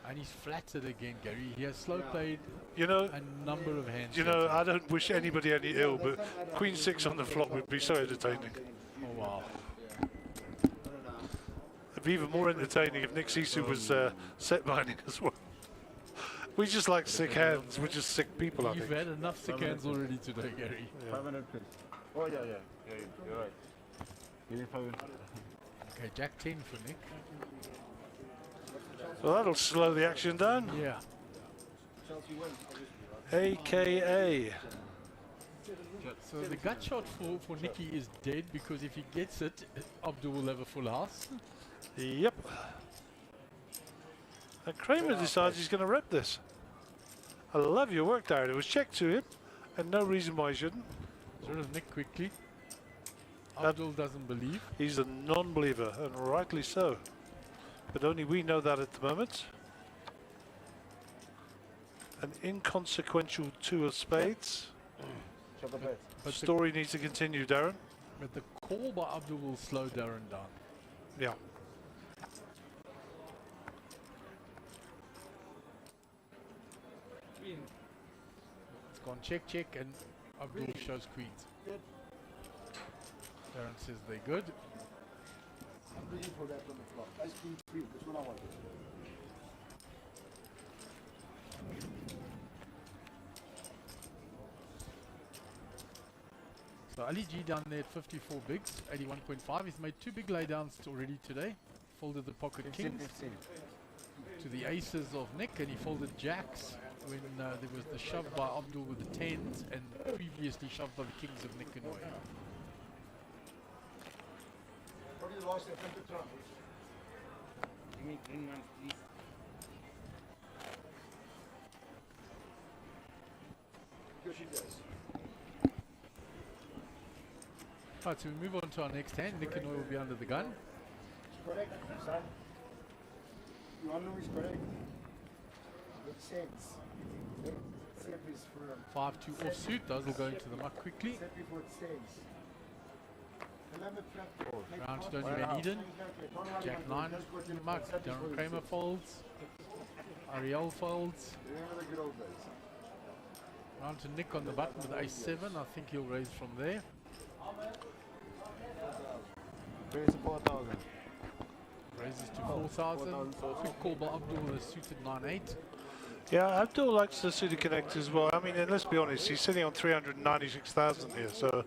And he's flattered again, Gary. He has slow played You know, a number of hands. you know, I don't wish anybody any ill, but Queen 6 on the flop would be so entertaining. Oh, wow. It'd be even more entertaining if Nick Sisu was set mining as well. We just like sick hands. We're just sick people, I You've think. had enough sick hands already today, Gary. 500 please. Oh, yeah. You're right. Give me 500. Okay, Jack 10 for Nick. So that'll slow the action down. Yeah. AKA. So the gut shot for Nicky is dead because if he gets it, Abdul will have a full house. Yep. And Kramer decides he's going to rep this. I love your work, Darren. It was checked to him, and no reason why he shouldn't. Sort of Nick quickly. Abdul doesn't believe. He's a non-believer, and rightly so. But only we know that at the moment. An inconsequential 2 of spades. But Story needs to continue, Darren. But the call by Abdul will slow Darren down. Yeah. It's gone check, and Abdul shows queens. Darren says they're good. I'm ready for that on the flop. That's Queen 3. That's what I want. So Ali G down there at 54 bigs, 81.5. He's made 2 big laydowns already today. Folded the pocket kings to the aces of Nick, and he folded jacks when there was the shove by Abdul with the 10s and previously shoved by the kings of Nikanoi. Probably the last attempt to try. Give me green ones, please. Here she goes. Right, so we move on to our next hand. Nikanoi will be under the gun. Correct, son. You all know he's correct. Makes sense. Except is for 5-2 offsuit. Those will go into the muck quickly. except before it stays. Round to Donny Van Eden. Jack 9 in the muck. Darren Kramer folds. Ariel folds. Remember the good old days. Round to Nick on the button with ace 7. I think he'll raise from there. Raise to 4,000. Raises to 4,000. Quick call by Abdul with a suited 9-8. Yeah, Abdul likes the suited connect as well. I mean, and let's be honest, he's sitting on 396,000 here, so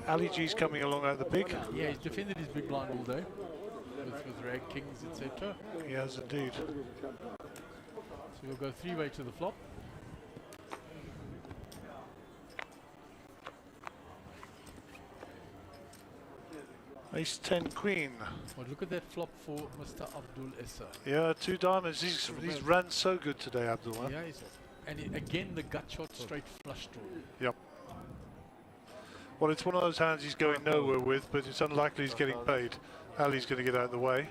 Ali G's coming along out the big. Yeah, he's defended his big blind all day with rag kings, etc. He has indeed. So we'll go 3-way to the flop. Ace 10 queen. Well, look at that flop for Mr. Abdul Essa. Yeah, 2 diamonds. He's ran so good today, Abdul. Huh? Yeah, and again the gut shot straight flush draw. Yep. Well, it's one of those hands he's going nowhere with, but it's unlikely he's getting paid. Ali's going to get out of the way.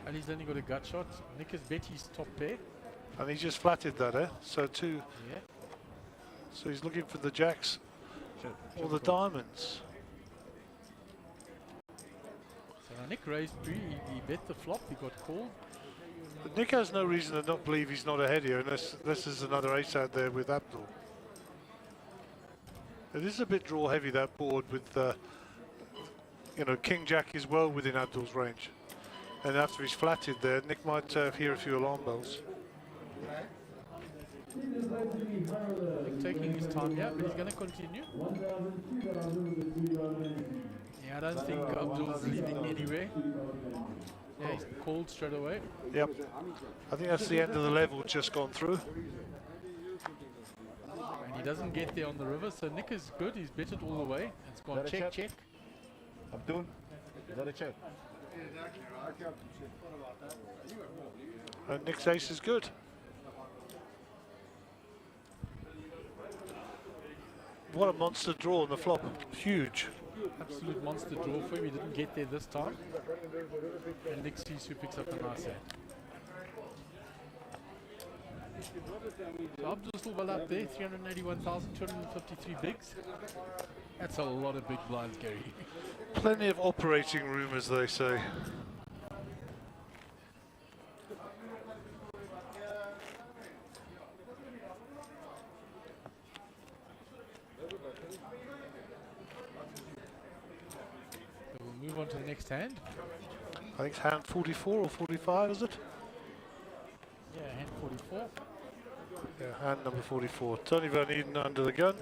And he's only got a gut shot. Nick has bet his top pair. And he just flatted that, eh? So 2. Yeah. So he's looking for the jacks or the diamonds. So now Nick raised 3. He bet the flop. He got called. But Nick has no reason to not believe he's not ahead here, unless there's another ace out there with Abdul. It is a bit draw heavy, that board, with you know, King Jack is well within Abdul's range. And after he's flatted there, Nick might hear a few alarm bells. Nick taking his time here, but he's going to continue. Yeah, I don't think Abdul's leaving anywhere. Yeah, he's called straight away. Yep. I think that's the end of the level just gone through. And he doesn't get there on the river, so Nick is good. He's betted all the way. It's gone check, check. Abdul, is that a check? And Nick's ace is good. What a monster draw on the flop. Huge. Absolute monster draw for him. He didn't get there this time. And Nick sees who picks up a nice hand. So Abdul's still well up there. 381,253 bigs. That's a lot of big blinds, Gary. Plenty of operating room, as they say. So we'll move on to the next hand. I think it's hand 44 or 45, is it? Yeah, hand 44. Yeah, hand number 44. Tony Van Eden under the gun.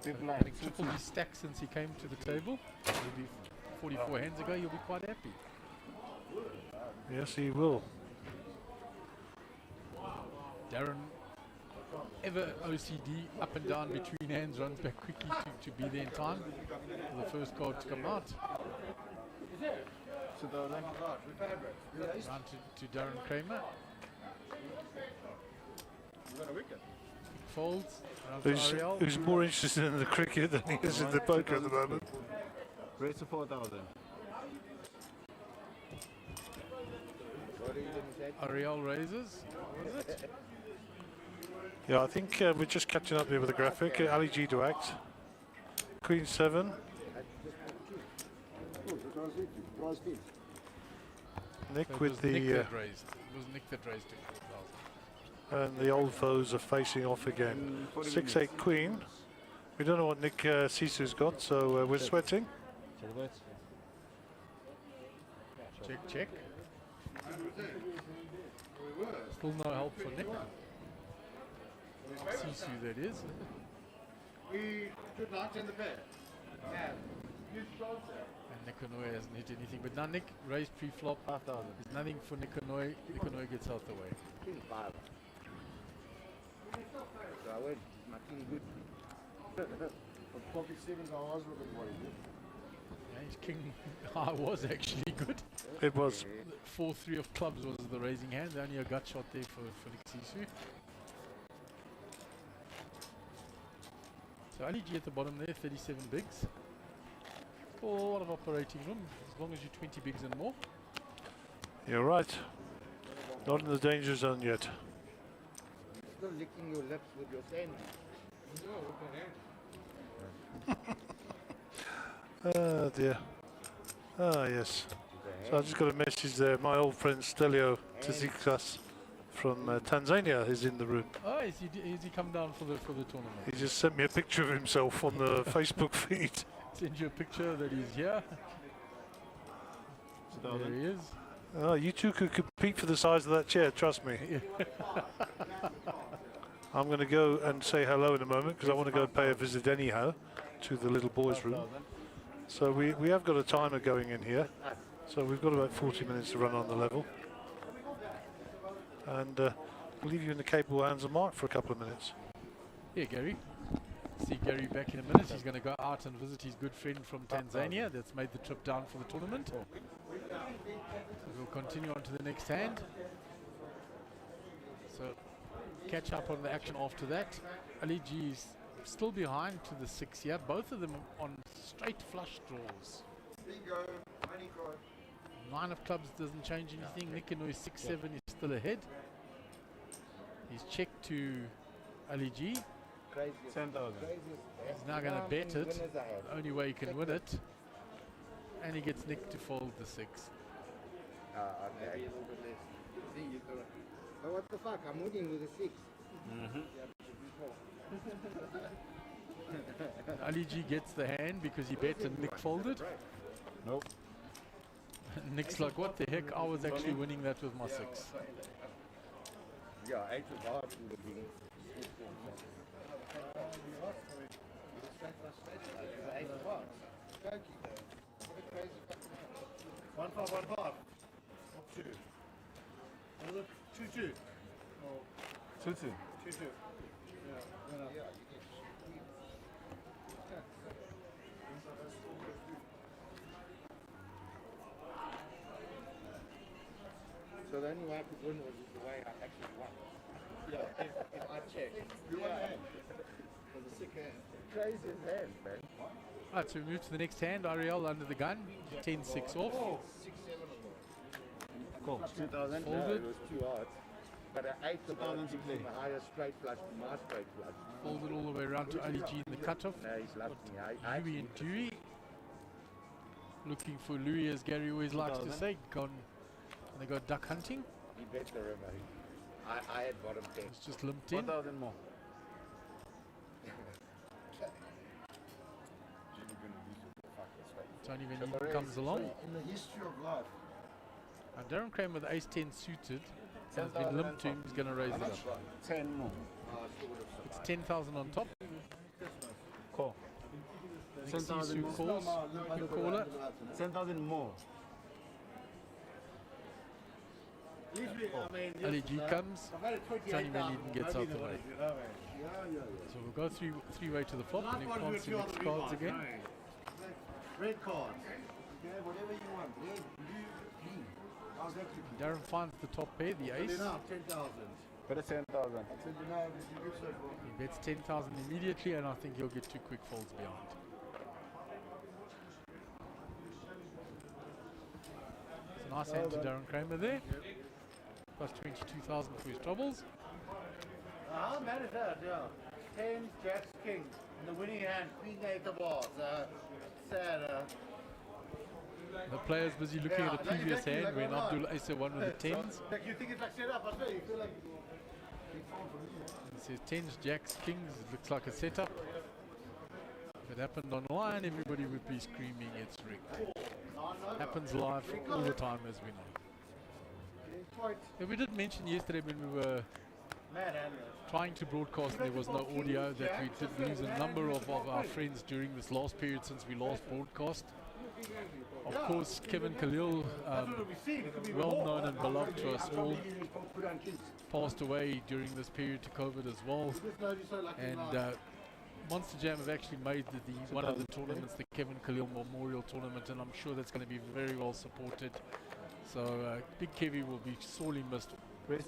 Having tripled his stack since he came to the table. He'll be 44 hands ago, you'll be quite happy. Yes, he will. Darren, ever OCD, up and down between hands, runs back quickly to be there in time for the first card to come out. Round to Darren Kramer. Folds. Who's more interested in the cricket than he is in the poker at the moment. Raise to 4,000. Ariel raises. What is it? Yeah, I think we're just catching up here with the graphic. Ali G to act. Queen 7. Nick So with the... Nick that raised. It was Nick that raised to 4,000. and the old foes are facing off again. 6-8 Queen. We don't know what Nick Sisu's got, so we're sweating. Check, check. Still no help for Nick. Sisu, that is. We should not in the bed. And Nikanoi hasn't hit anything, but now Nick raised pre-flop. 5,000. There's nothing for Nikanoi. Nikanoi gets out the way. King 5. So I went, my king good. But pocket 7, I was looking worried. Yeah, his king high was actually good. It was. 4-3 of clubs was the raising hand. Only a gut shot there for Nixisu. So Ali G at the bottom there, 37 bigs. A lot of operating room, as long as you're 20 bigs and more. You're right. Not in the danger zone yet. Still licking your lips with your sandwich. Ah dear. Ah yes. So I just got a message there. My old friend Stelio Tsitsikas from Tanzania is in the room. Oh, is he come down for the tournament? He just sent me a picture of himself on the Facebook feed. Send you a picture that he's here. There he is. Oh, you two could compete for the size of that chair, trust me. I'm going to go and say hello in a moment because I want to go pay a visit anyhow to the little boys' room. So we have got a timer going in here. So we've got about 40 minutes to run on the level. And we'll leave you in the capable hands of Mark for a couple of minutes. Yeah, Gary. See Gary back in a minute. He's going to go out and visit his good friend from Tanzania that's made the trip down for the tournament. So we'll continue on to the next hand. So catch up on the action after that. Ali G is still behind to the 6 here. Both of them on straight flush draws. Bingo, money card. 9 of clubs doesn't change anything. Nikanoi 6-7 is still ahead. He's checked to Ali G. 10,000. He's now going to bet it. The only way he can win it. And he gets Nick to fold the 6. Okay. But what the fuck? I'm winning with a 6. Ali G gets the hand because he bet and Nick folded. Nope. Nick's like, what the heck? I was actually winning that with my 6. Yeah, 8 was hard to the beginning. 1515. 2. 2-2. 2-2. 2-2. So the only way I could win was the way I actually won. Yeah, if I check. You won hand. For the sick hand. Craziest hand, man. Right, so we move to the next hand. Ariel under the gun. 10-6 off. 6-7 Cool. 2,000. Folded. It was too hard. But I 8 the ball gives him a higher straight flush than my straight flush. Folded all the way around to Ali G in the cutoff. No, he's left me. I Louis and Dewey. Looking for Louis, as Gary always likes to say. Gone. And they go duck hunting. He bet the river. I had bottom 10. It's just limped in. 1,000 more. It's only when he comes along. In the history of life. And Darren Cram with ace-10 suited has been limped to him. He's going to raise it up. 10 more. It's 10,000 on top. Call. Next Sisu calls. You call it. 10,000 more. Ali G comes. It's only when he gets out the way. So we'll go three-way to the flop. And you can't see next cards again. Red cards. Okay, whatever you want. Red, blue, green. How's that looking? Darren finds the top pair, the ace. 10,000. Better 10,000. He bets 10,000 immediately, and I think he'll get 2 quick folds behind. It's a nice hand to Darren Kramer there. Plus 22,000 for his troubles. How mad is that? Yeah. 10 jacks, king. And the winning hand, queen 8 of hearts. Sad. The player's busy looking at a previous hand when Abdul Asa won with the 10s. Like you think it's like set up, I say, you feel like... It says 10s, jacks, kings. It looks like a setup. If it happened online, everybody would be screaming it's rigged. Happens live all the time, as we know. And we did mention yesterday when we were trying to broadcast and there was no audio that we did lose a number of our friends during this last period since we last broadcast. Of course, Kevin Khalil, well known and beloved to us all, passed away during this period to COVID as well. And Monster Jam have actually made one of the tournaments, the Kevin Khalil Memorial Tournament, and I'm sure that's going to be very well supported. So Big Kevy will be sorely missed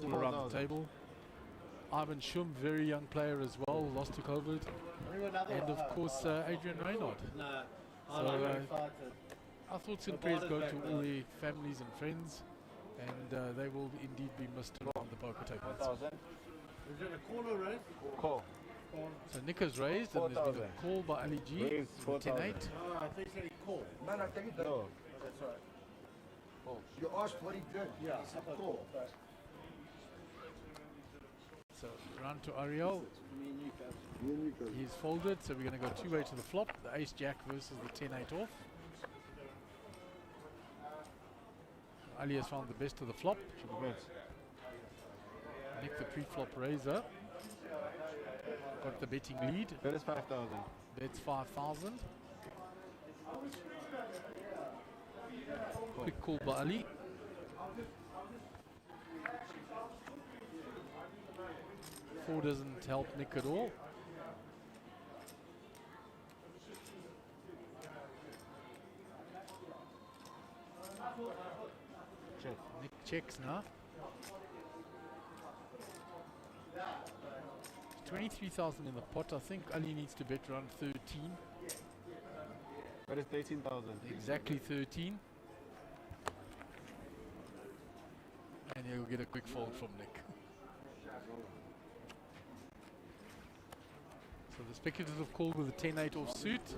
all around the table. Ivan Shum, very young player as well, lost to COVID. And of course Adrian Reynard. So our thoughts and prayers go to all their families and friends, and they will indeed be missed around the poker tables. Is it a call or raise? Call. So Nick has raised, and there's been a call by Ali G. Raise 10-8. Oh, I thought you said he called. No, take it down. No. That's right. You asked what he did. Yeah, he said call. So round to Ariel. He's folded, so we're going to go two-way to the flop. The ace-jack versus the 10-8 off. Ali has found the best of the flop. Nick the pre-flop raiser. Got the betting lead. That is 5,000. That's 5,000. Quick call by Ali. Four doesn't help Nick at all. Check. Nick checks now. 23,000 in the pot. I think Ali needs to bet around 13. That is 13,000. Exactly 13. And he'll get a quick fold from Nick. So the speculative call with the 10-8 offsuit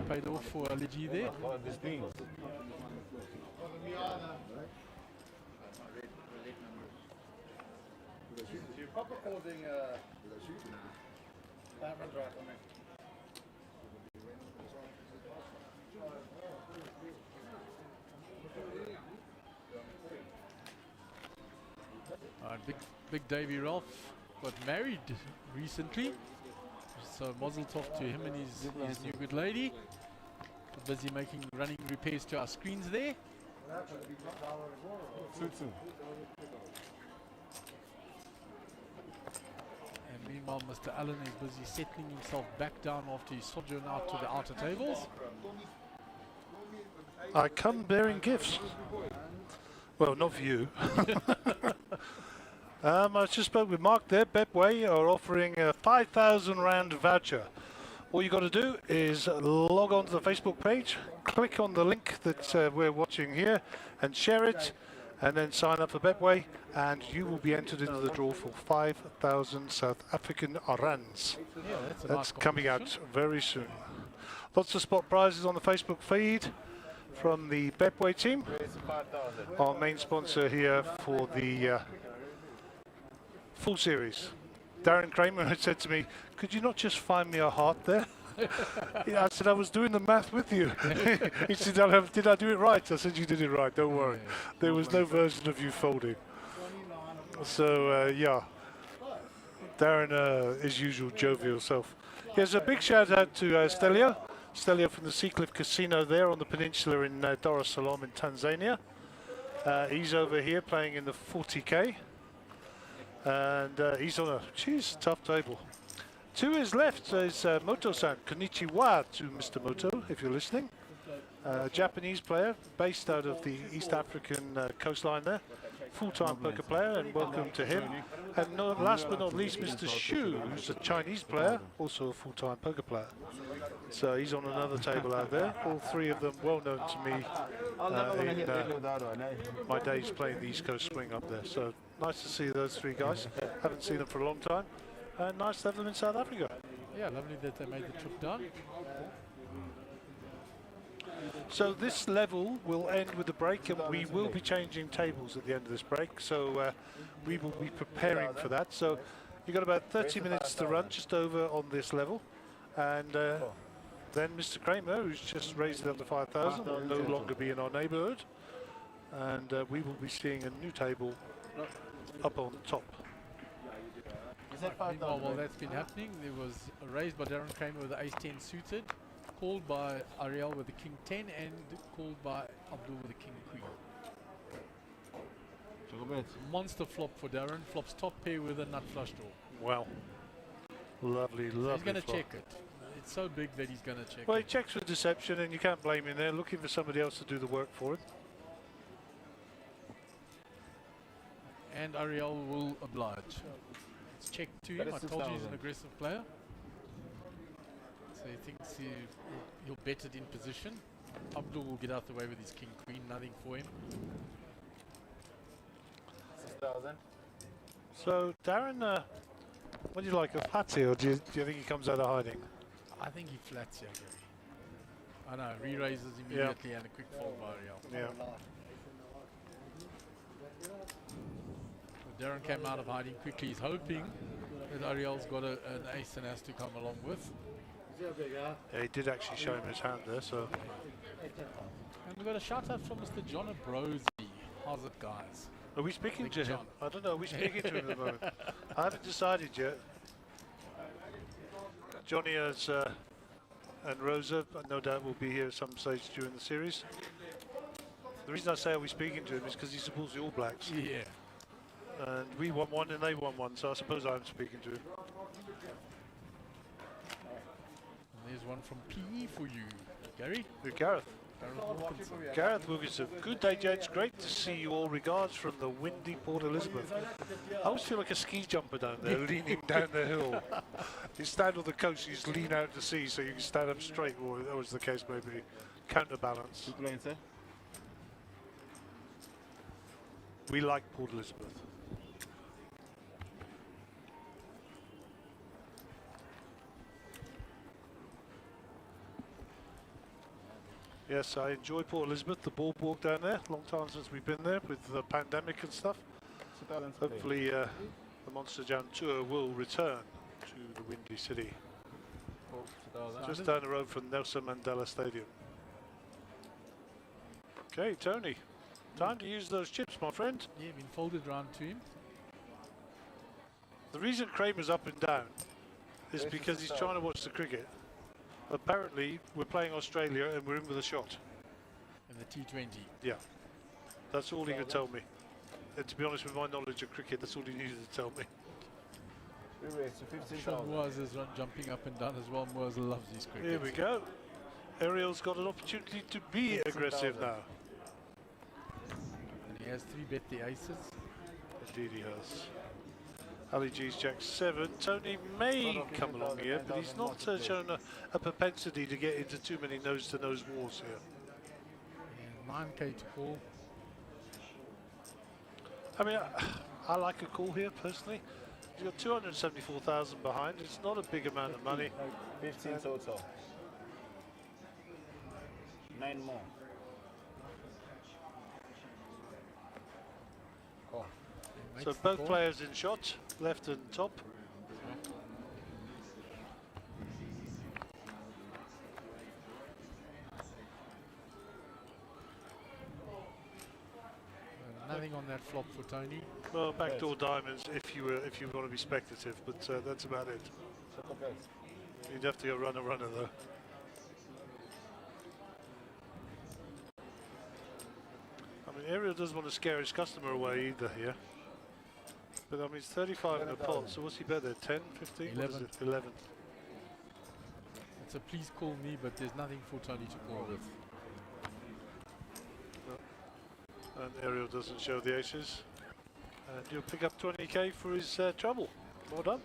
paid off for Ali G there. Oh, this thing. You're proper causing diamond right on it. Big Davy Ralph got married recently. So mazel tov to him and his new good lady. Busy running repairs to our screens there. And meanwhile, Mr. Allen is busy settling himself back down after his sojourn out to the outer tables. I come bearing gifts. Well, not for you. I just spoke with Mark there. Betway are offering a 5,000 rand voucher. All you got to do is log on to the Facebook page, click on the link that we're watching here, and share it, and then sign up for Betway, and you will be entered into the draw for 5,000 South African rands. Yeah, that's That's coming out very soon. Lots of spot prizes on the Facebook feed from the Betway team, our main sponsor here for the full series. Darren Kramer had said to me, could you not just find me a heart there? Yeah, I said, I was doing the math with you. He said, did I do it right? I said, you did it right, don't worry. There was no version of you folding. So, yeah, Darren, as usual, jovial self. Here's a big shout out to Stelio. Stelio from the Seacliff Casino there on the peninsula in Dar es Salaam in Tanzania. He's over here playing in the 40k. And he's on a tough table. To his left is Moto-san. Konnichiwa to Mr. Moto, if you're listening. Japanese player based out of the East African coastline there. Full-time poker player, and welcome to him. And last but not least, Mr. Shu, who's a Chinese player, also a full-time poker player. So he's on another table out there. All three of them well known to me in my days playing the East Coast swing up there. So nice to see those three guys. Haven't seen them for a long time. And nice to have them in South Africa. Yeah, lovely that they made the trip down. So this level will end with the break, and we will be changing tables at the end of this break. So we will be preparing for that. So you've got about 30 minutes to run, just over on this level. And then Mr. Kramer, who's just raised it up to 5,000, will no longer be in our neighbourhood. And we will be seeing a new table up on top. Meanwhile, while that's been happening, there was a raise by Darren Kramer with the ace-10 suited. called by Ariel with the king 10 and called by Abdul with the king queen. Monster flop for Darren. Flops top pair with a nut flush draw. Wow. Lovely, So lovely. he's going to flop. check it. It's so big that he's going to check Well, he it. checks with deception, and you can't blame him there. Looking for somebody else to do the work for him. And Ariel will oblige. Let's check to him. I told you he's an aggressive player. So he thinks he'll bet it in position. Abdul will get out the way with his king queen. Nothing for him. 6,000. So, Darren, what do you like, a flat here, or do you think he comes out of hiding? I think he flats here, Gary. I know, re-raises immediately and a quick fold by Ariel. Yeah. Darren came out of hiding quickly. He's hoping that Ariel's got an ace and has to come along with. Yeah, he did actually show him his hand there, so... And we've got a shout out from Mr. John Abrosi. How's it, guys? Are we speaking Big to him? John. I don't know, are we speaking to him at the moment? I haven't decided yet. Johnny has, and Rosa, no doubt will be here at some stage during the series. The reason I say are we speaking to him is because he supports the All Blacks. Yeah. And we won one and they won one, so I suppose I'm speaking to him. And there's one from PE for you, Gary. Gareth. Gareth Wilkinson. Gareth Wilkinson. Good day, gents. Great to see you all. Regards from the windy Port Elizabeth. I always feel like a ski jumper down there, leaning down the hill. You stand on the coast, you just lean out to sea so you can stand up straight, or as the case may be. Counterbalance. Keep playing, sir. We like Port Elizabeth. Yes, I enjoy Port Elizabeth, the ballpark down there. Long time since we've been there with the pandemic and stuff. Hopefully the Monster Jam Tour will return to the Windy City. Just down the road from Nelson Mandela Stadium. Okay, Tony. Time to use those chips, my friend. Yeah, been folded round to him. The reason Kramer's up and down is because he's trying to watch the cricket. Apparently, we're playing Australia and we're in with a shot. In the T20. Yeah. That's all he could tell me. And to be honest, with my knowledge of cricket, that's all he needed to tell me. Sean Moaz is jumping up and down as well. Moaz loves his cricket. Here we go. Ariel's got an opportunity to be aggressive now. And he has 3-bet the aces. Indeed he has. Ali G's Jack 7. Tony may come along here, but he's not shown a propensity to get into too many nose-to-nose wars here. And 9k to call. I mean, I like a call here, personally. He's got 274,000 behind. It's not a big amount of money. 15 total. 9 more. Oh. So both players in shot, left and top. Nothing on that flop for Tony. Well, backdoor diamonds if you want to be speculative, but that's about it. You'd have to go runner though. I mean, Ariel doesn't want to scare his customer away either here. But I mean, it's 35 in a pot, so what's he bet there? 10, 15? 11. What is it? 11. It's a please call me, but there's nothing for Tony to call with. And Ariel doesn't show the aces. And you'll pick up 20k for his trouble. Well done.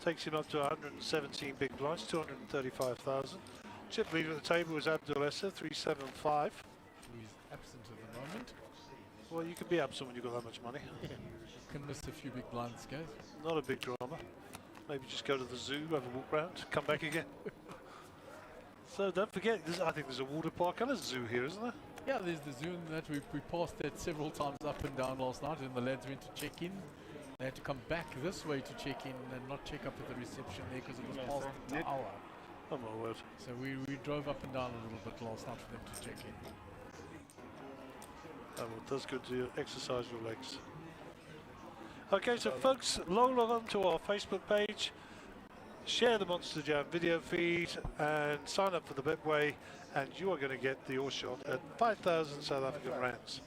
Takes him up to 117 big blinds, 235,000. Chip leader at the table is Abdul Esser, 375. He's absent at the moment. Well, you can be absent when you've got that much money. Can miss a few big blinds, guys. Not a big drama. Maybe just go to the zoo, have a walk round, come back again. So don't forget, I think there's a water park and a zoo here, isn't there? Yeah, there's the zoo and that. We passed that several times up and down last night, and the lads went to check in. They had to come back this way to check in and not check up at the reception there because it was past the hour. Oh my word. So we drove up and down a little bit last night for them to check in. Oh, well, it does good to exercise your legs. Okay, so folks, log on to our Facebook page. share the Monster Jam video feed and sign up for the Betway, and you are going to get the all shot at 5,000 South African rands.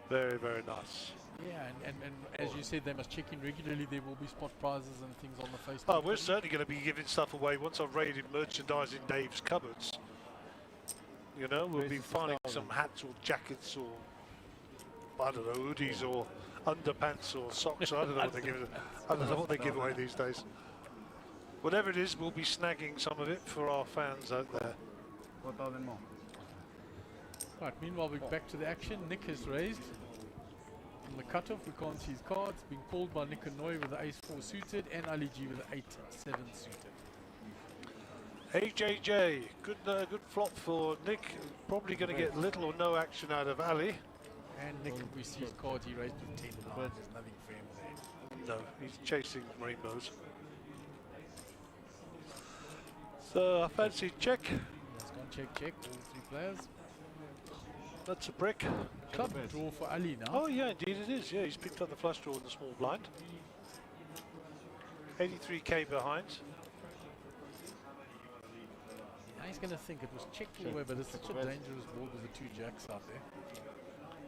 Very, very nice. Yeah, and as you said, they must check in regularly. There will be spot prizes and things on the Facebook. Oh, we're certainly going to be giving stuff away once I've raided merchandise in Dave's cupboards. You know, we'll be finding some hats or jackets or, I don't know, hoodies or underpants or socks. I don't know what they give. I don't know what they give away these days. Whatever it is, we'll be snagging some of it for our fans out there. 4,000 more. Right, meanwhile, we're back to the action. Nick has raised. On the cutoff, we can't see his cards. Being called by Nick and Noy with the ace-4 suited and Ali G with the 8-7 suited. AJJ, good flop for Nick. Probably going to get little or no action out of Ali. And Nick, we see his cards. He raised with 10 9. There's nothing for him there. No, he's chasing rainbows. So I fancy check. Let's go and check. All three players. That's a brick. Club draw for Ali now. Oh yeah, indeed it is. Yeah, he's picked up the flush draw in the small blind. 83k behind. Now he's going to think it was checked all the way, but it's such a dangerous board with the 2 jacks out there.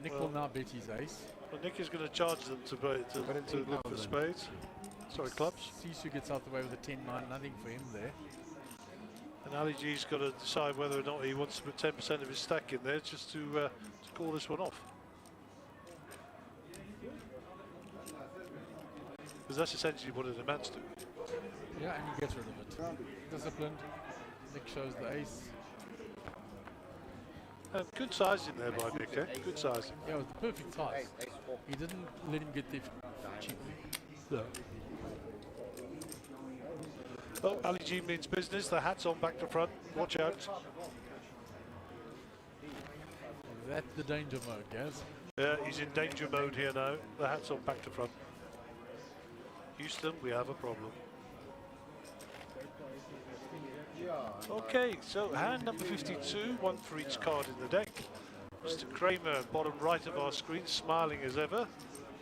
Nick will now bet his ace. Well, Nick is going to charge them to look for spades. Sorry, clubs. Sisu gets out the way with a 10-9, nothing for him there. And Ali G's got to decide whether or not he wants to put 10% of his stack in there just to call this one off. Because that's essentially what it amounts to. Yeah, and he gets rid of it. Disciplined. Nick shows the ace. And good sizing there by Nick, eh? Good sizing. Yeah, it was the perfect size. He didn't let him get there cheaply. No. Oh, Ali G means business. The hat's on back to front. Watch out. That's the danger mode, Gaz. Yeah, he's in danger mode here now. The hat's on back to front. Houston, we have a problem. Okay, so hand number 52, one for each card in the deck. Mr. Kramer, bottom right of our screen, smiling as ever,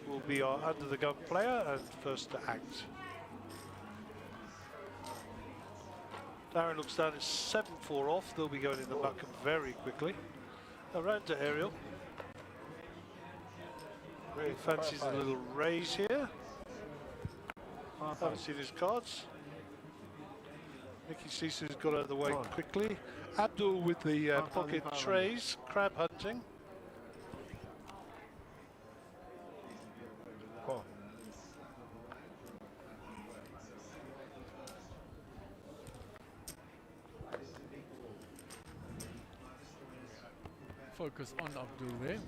will be our under the gun player and first to act. Darren looks down at 7-4 off. They'll be going in the muck very quickly. Around to Ariel. He fancies a little raise here. Haven't seen his cards. Nicky Sisu's got out of the way quickly. Abdul with the pocket trays, crab hunting. Focus on Abdul there.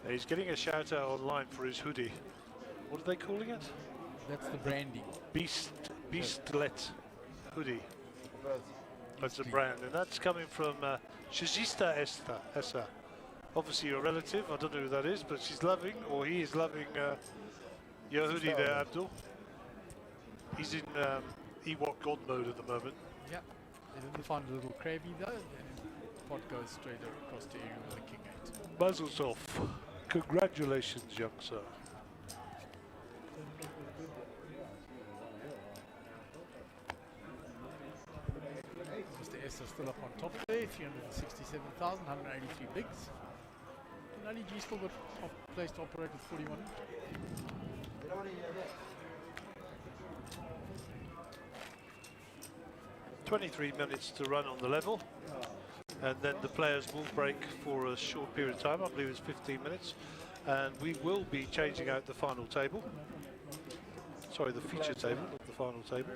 He's getting a shout out online for his hoodie. What are they calling it? That's the branding. Beastlet hoodie. That's a brand, and that's coming from Shazista Essa. Obviously your relative, I don't know who that is, but she's loving, or he is loving your hoodie there, Abdul. He's in Ewok God mode at the moment. Yeah, they didn't find a little crabby though, and pot goes straight across to Ariel with a king 8. Muzzles off. Congratulations, young sir. Mr. S is still up on top there, 367,000, 183 bigs. And Ali G still got a place to operate with 41. "23 minutes to run on the level, and then the players will break for a short period of time. I believe it's 15 minutes, and we will be changing out the final table. Sorry, the feature table, not the final table.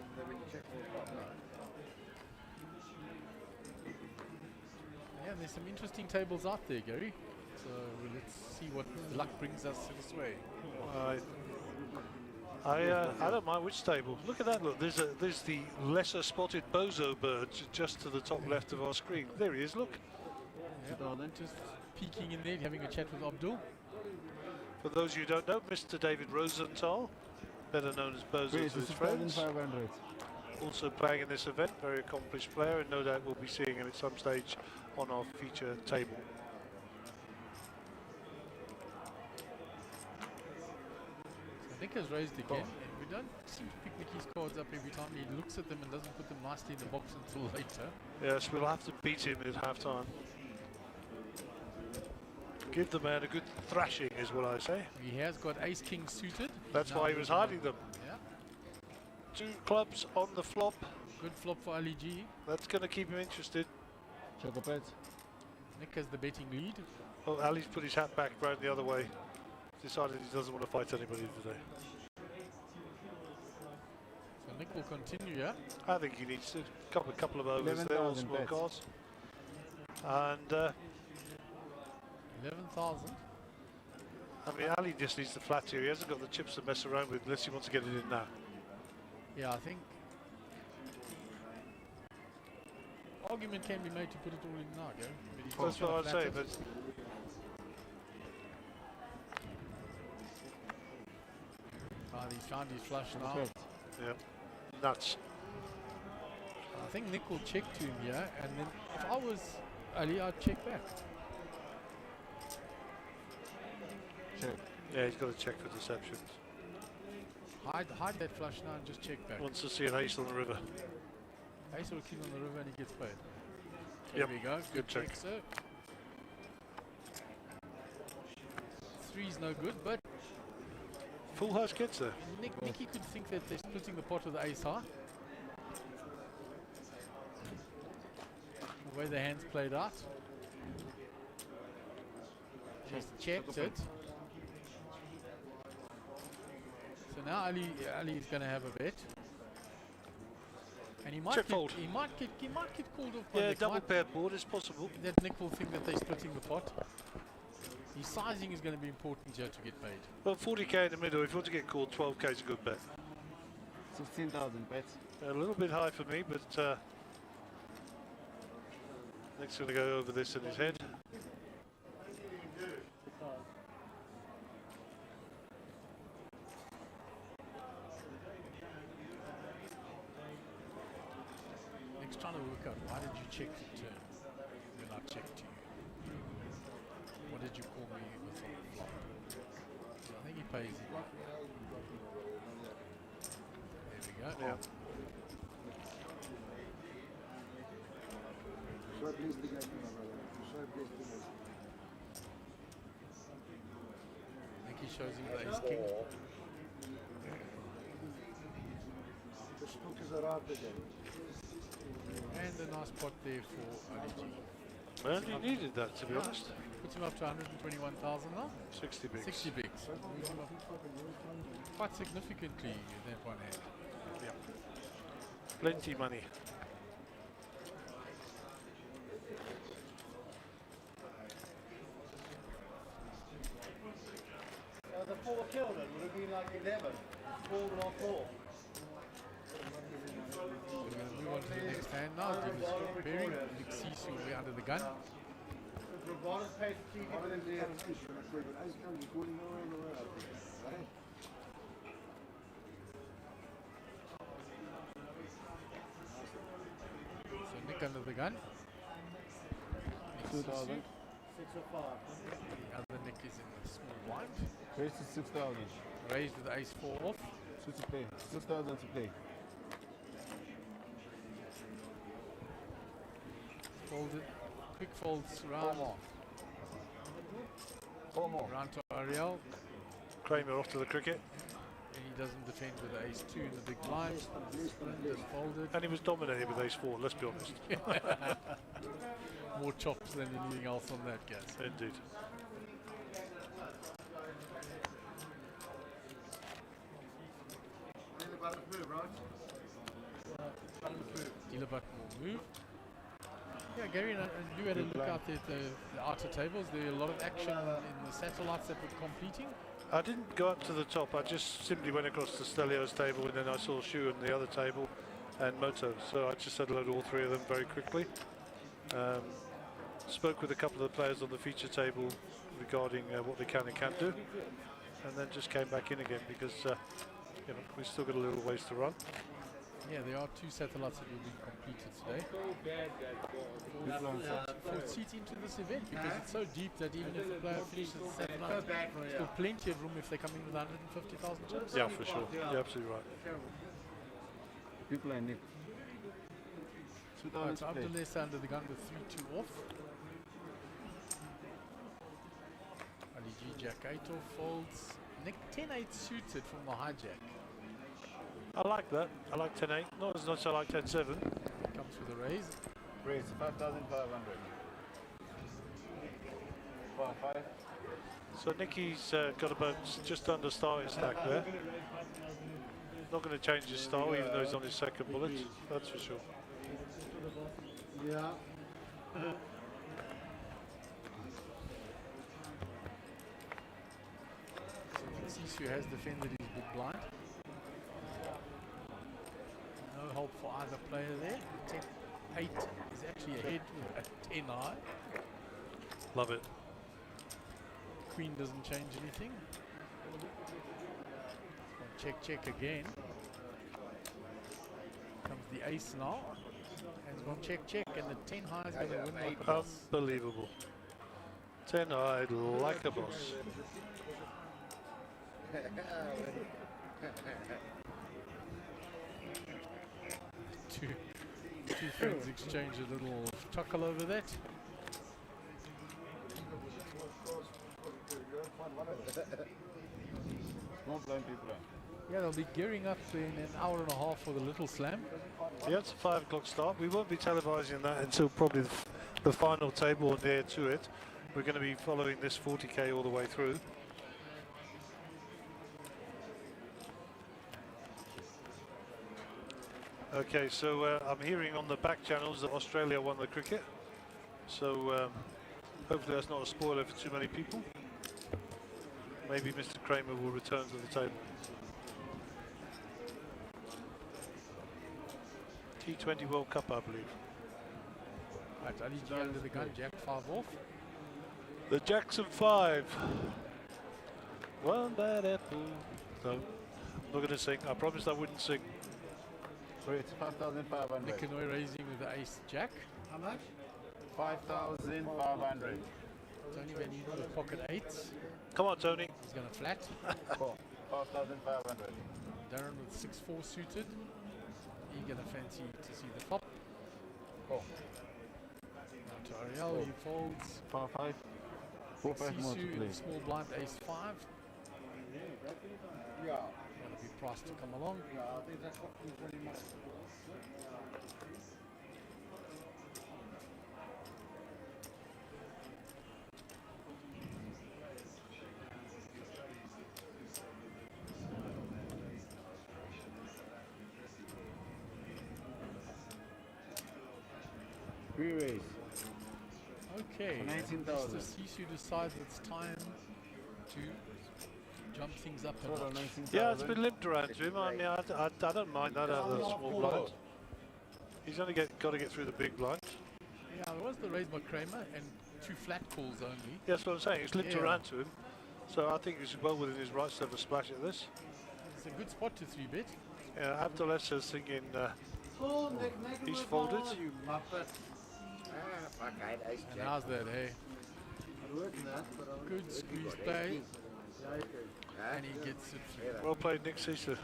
Yeah, there's some interesting tables out there, Gary. So let's see what luck brings us this way. I don't mind which table. Look at that! Look, there's the lesser spotted bozo bird just to the top left of our screen. There he is. Look. Yeah, just peeking in there, having a chat with Abdul. For those who don't know, Mr. David Rosenthal, better known as Bozo to his friends, also playing in this event. Very accomplished player, and no doubt we'll be seeing him at some stage on our feature table. Nick has raised again. And we don't seem to pick Nicky's cards up every time. He looks at them and doesn't put them nicely in the box until later. Yes, we'll have to beat him at half time. Give the man a good thrashing is what I say. He has got ace-king suited. That's Now why he was hiding them. Yeah. 2 clubs on the flop. Good flop for Ali G. That's going to keep him interested. Nick has the betting lead. Oh, Ali's put his hat back round the other way. Decided he doesn't want to fight anybody today. So Nick will continue, yeah? I think he needs to. Couple of overs there on small cards. And 11,000. I mean, Ali just needs the flat here. He hasn't got the chips to mess around with unless he wants to get it in now. Yeah, I think argument can be made to put it all in now, Gary. That's what I'd say, but he's found his flush now. yeah, nuts. I think Nick will check to him here, and then if I was Ali, I'd check back. Yeah, he's got to check for deceptions. Hide that flush now and just check back. Wants to see an ace on the river. Ace or king on the river and he gets paid. Yep. There we go. Good check. Sir. 3's no good, but Full house gets there. Nicky could think that they're splitting the pot with the ace high. The way the hands played out. Just checked it. So now Ali is going to have a bet. And he might Check get, fold. he might get called off by Yeah, Nick. double pair board is possible. That Nick will think that they're splitting the pot. His sizing is going to be important here to get paid. Well, 40k in the middle. If you want to get called, 12k is a good bet. 16,000 bets. A little bit high for me, but Nick's going to go over this in his head. Nick's trying to work out, why did you check the turn when I checked to you? What did you call me with on the flop? So I think he pays it. There we go. Yeah. Nicky shows him the ace king. And a nice pot there for Ali G. Well, he needed that, to be honest. Puts him up to 121,000 now. 60 bigs. 60 bigs. Quite significantly in that one hand. Yeah. Plenty money. The 4 killed it, would have been like 11. 4 and off 4. So we're going to move on to the next hand now. Jim is preparing. Big Sisu will be under the gun. So Nick under the gun. 2,000. 6 or 5. The other Nick is in the small blind. Raise to 6,000. Raised with ace 4 off. Two to play. 6,000 to play. Folded. Quick folds round. 4 more. Round to Ariel. Kramer off to the cricket. And he doesn't defend with the ace 2 in the big blind. Just folded. And he was dominated with ace 4, let's be honest. More chops than anything else on that gas. Indeed. Dealer button will move. Yeah, Gary, and you had a look out there at the outer tables. There are a lot of action in the satellites that were completing. I didn't go up to the top, I just simply went across to Stelio's table and then I saw Shu on the other table and Moto. So I just said hello to all three of them very quickly. Spoke with a couple of the players on the feature table regarding what they can and can't do. And then just came back in again because you know, we've still got a little ways to run. Yeah, there are 2 satellites that will be completed today. for seats into this event because it's so deep that even if the player finishes seventh, still plenty of room if they come in with 150,000 chips. Yeah, for sure. You're absolutely right. People are Nick. Right, so Abdullah under the gun with 3-2 off. Ali G Jack 8 off folds. Nick 10-8 suited from the hijack. I like that. I like 10-8. Not as much as I like 10-7. Comes with a raise. Raise 5,500. 5. So Nicky's got about just under starting stack there. Not going to change his style even though he's on his second bullet. That's for sure. Yeah. So Sisu has defended his big blind. No help for either player there. 10-8 is actually ahead with a 10 high. Love it. Queen doesn't change anything. Check, check again. Comes the ace now. And it's going check, check, and the 10 high is going to win like a boss. Unbelievable. 10 high like a boss. Two friends exchange a little chuckle over that. Yeah, they'll be gearing up in an hour and a half for the Little Slam. Yeah, it's a 5 o'clock start. We won't be televising that until probably the final table or near to it. We're going to be following this 40k all the way through. Okay, so I'm hearing on the back channels that Australia won the cricket. So hopefully that's not a spoiler for too many people. Maybe Mr. Kramer will return to the table. T20 World Cup, I believe. Right, Ali G under the gun, Jack 5 off. The Jackson 5. One bad apple. No, I'm not going to sing. I promised I wouldn't sing. Wait, it's 5,500. Nikanoi raising with the ace Jack. How much? 5,500. Tony Van Eden with pocket 8s. Come on, Tony. He's going to flat. 5,500. Darren with 6-4 suited. He's going to fancy to see the flop. Oh. Now to Ariel, he folds. 5. 4-5 more to Sisu play. in small blind ace 5. Yeah. Going to be priced to come along. Yeah, I think that's what he's very much. Pre-raise. Okay. 19,000. Mr. Sisu decides it's time to jump things up a Total notch. 19,000. Yeah, it's been limped around to him. I mean, I don't mind that out of the small blind. He's only got to get through the big blind. Yeah, there was the raise by Kramer and 2 flat calls only. Yeah, that's what I'm saying. It's limped Yeah. around to him. So I think he's well within his rights to have a splash at this. It's a good spot to 3-bet. Yeah, Abdullah thinking Oh, Nick, he's folded. You muppet. Fuck, I had ace And jack. how's that, hey? I'd work in that, but I Good squeeze play. Yeah, okay. Huh? And he gets it through. Well played, Nick Caesar.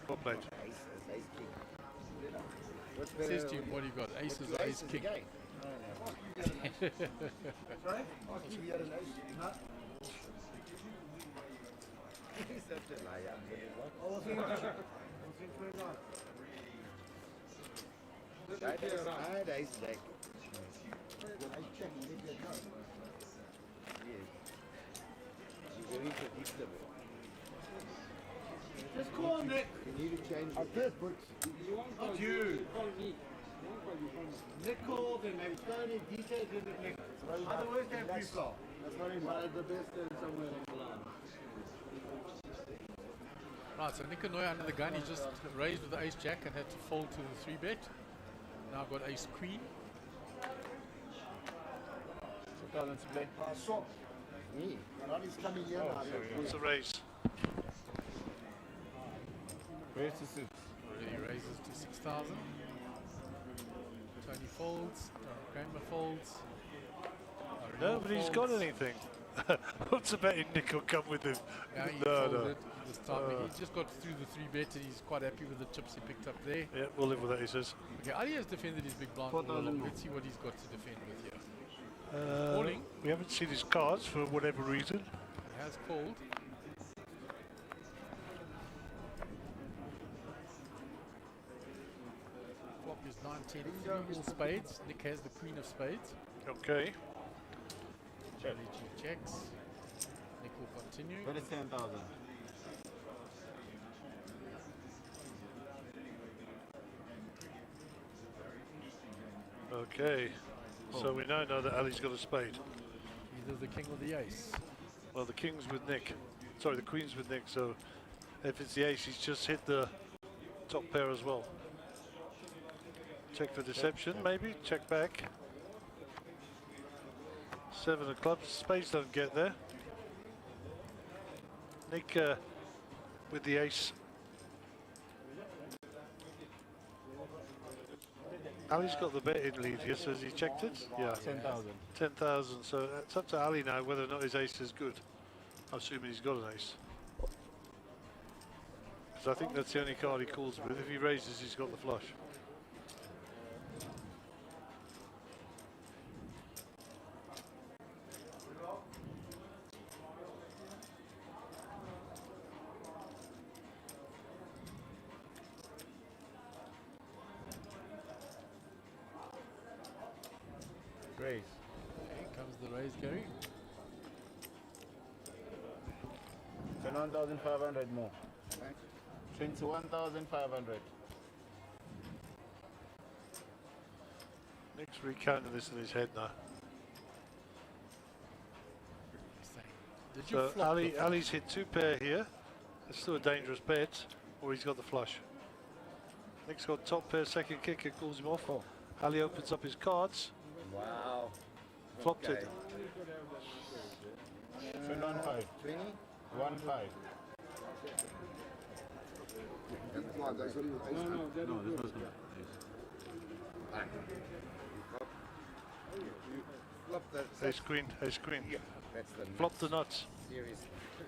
Well played. Ace, ace king. What's Says to him, what do you got? Aces or ace king? Sorry? I'll keep you at an ace. Huh? He's such a liar. I was in I had ace jack. You're very predictable. Just call Nick. You need to change I it. did, but not you. Nick called and maybe Tony, DJ did it Nick. Otherwise, they have pre-flop. That's not even the best somewhere along the line. Right, so Nikanoi under the gun, he just raised with the ace jack and had to fold to the 3-bet. Now got ace queen. 2,000 to play. Swap. Me. Ronnie's coming here now. What's the raise? Raise to 6. Already raises to 6,000. Tony folds. Kramer folds. Nobody's got anything. What's a betting Nick will come with him? Yeah, he No, folded this time. He just got through the 3-bet and he's quite happy with the chips he picked up there. Yeah, we'll live with that, he says. Okay, Ali has defended his big blind all along. Let's see what he's got to defend with here. Calling. We haven't seen his cards for whatever reason. He has called. Flop is 9-10, 3 more spades. Nick has the queen of spades. Okay. LG checks. Nick will continue. What is 10,000? Okay. So we now know that Ali's got a spade. Either the king or the ace. Well, the king's with Nick. Sorry, the queen's with Nick, so if it's the ace, he's just hit the top pair as well. Check for deception, maybe. Check back. 7 of clubs. Spades don't get there. Nick with the ace. Ali's got the bet in lead here, so has he checked it? Yeah. 10,000. 10,000, so it's up to Ali now whether or not his ace is good. I'm assuming he's got an ace. Because I think that's the only card he calls with. If he raises, he's got the flush. Raise. Here comes the raise, Gary. 21,500 more. 21,500. Nick's recounting this in his head now. Did you So flop Ali's hit 2 pair here. It's still a dangerous bet, or he's got the flush. Nick's got top pair, second kicker, calls him off. Ali opens up his cards. Wow. Flopped it. 21,500. 20? 1,500. No, this was Flop the Ace queen, ace queen. That's the Flop the nuts. series.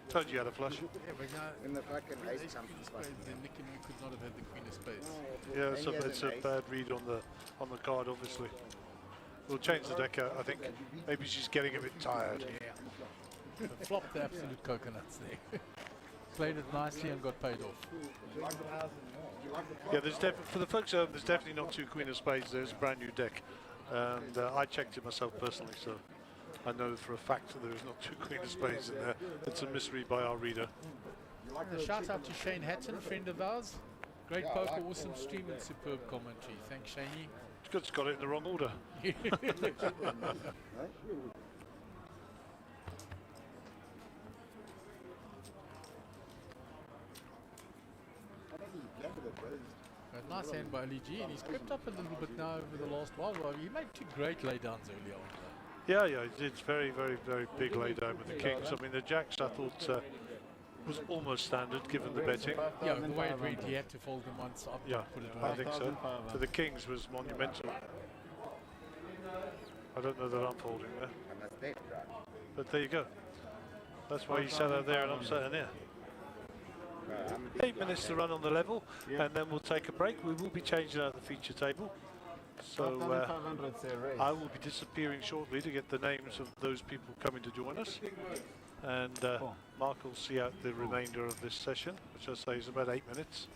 Told you had a flush. Yeah, but now, In the fucking ace ace comes queen of the spades, then Nick and you could not have had the queen of spades. Yeah, And he has it's an a ace. bad read on the card, obviously. We'll change the deck out, I think. Maybe she's getting a bit tired. Yeah. But flopped the absolute coconuts there. Played it nicely and got paid off. Yeah, there's for the folks at home, there's definitely not 2 queen of spades. There's a brand new deck, and I checked it myself personally, so I know for a fact that there is not 2 queen of spades in there. It's a mystery by our reader. A shout out to Shane Hatton, friend of ours. Great poker, awesome stream and superb commentary. Thanks, Shaney. It's got it in the wrong order. A nice hand by LG, and he's crept up a little bit now over the last while. Well, he made 2 great laydowns early on. Yeah, he did very, very, very big laydown with the kings. I mean, the jacks I thought was almost standard given the betting. Yeah, the way it read, he had to fold them once up. Yeah, put it I away. think so. For the kings was monumental. I don't know that I'm folding there. But there you go. That's why you sat out there and I'm sitting here. 8 minutes to run on the level, and then we'll take a break. We will be changing out the feature table. So I will be disappearing shortly to get the names of those people coming to join us. And Mark will see out the remainder of this session, which I say is about 8 minutes.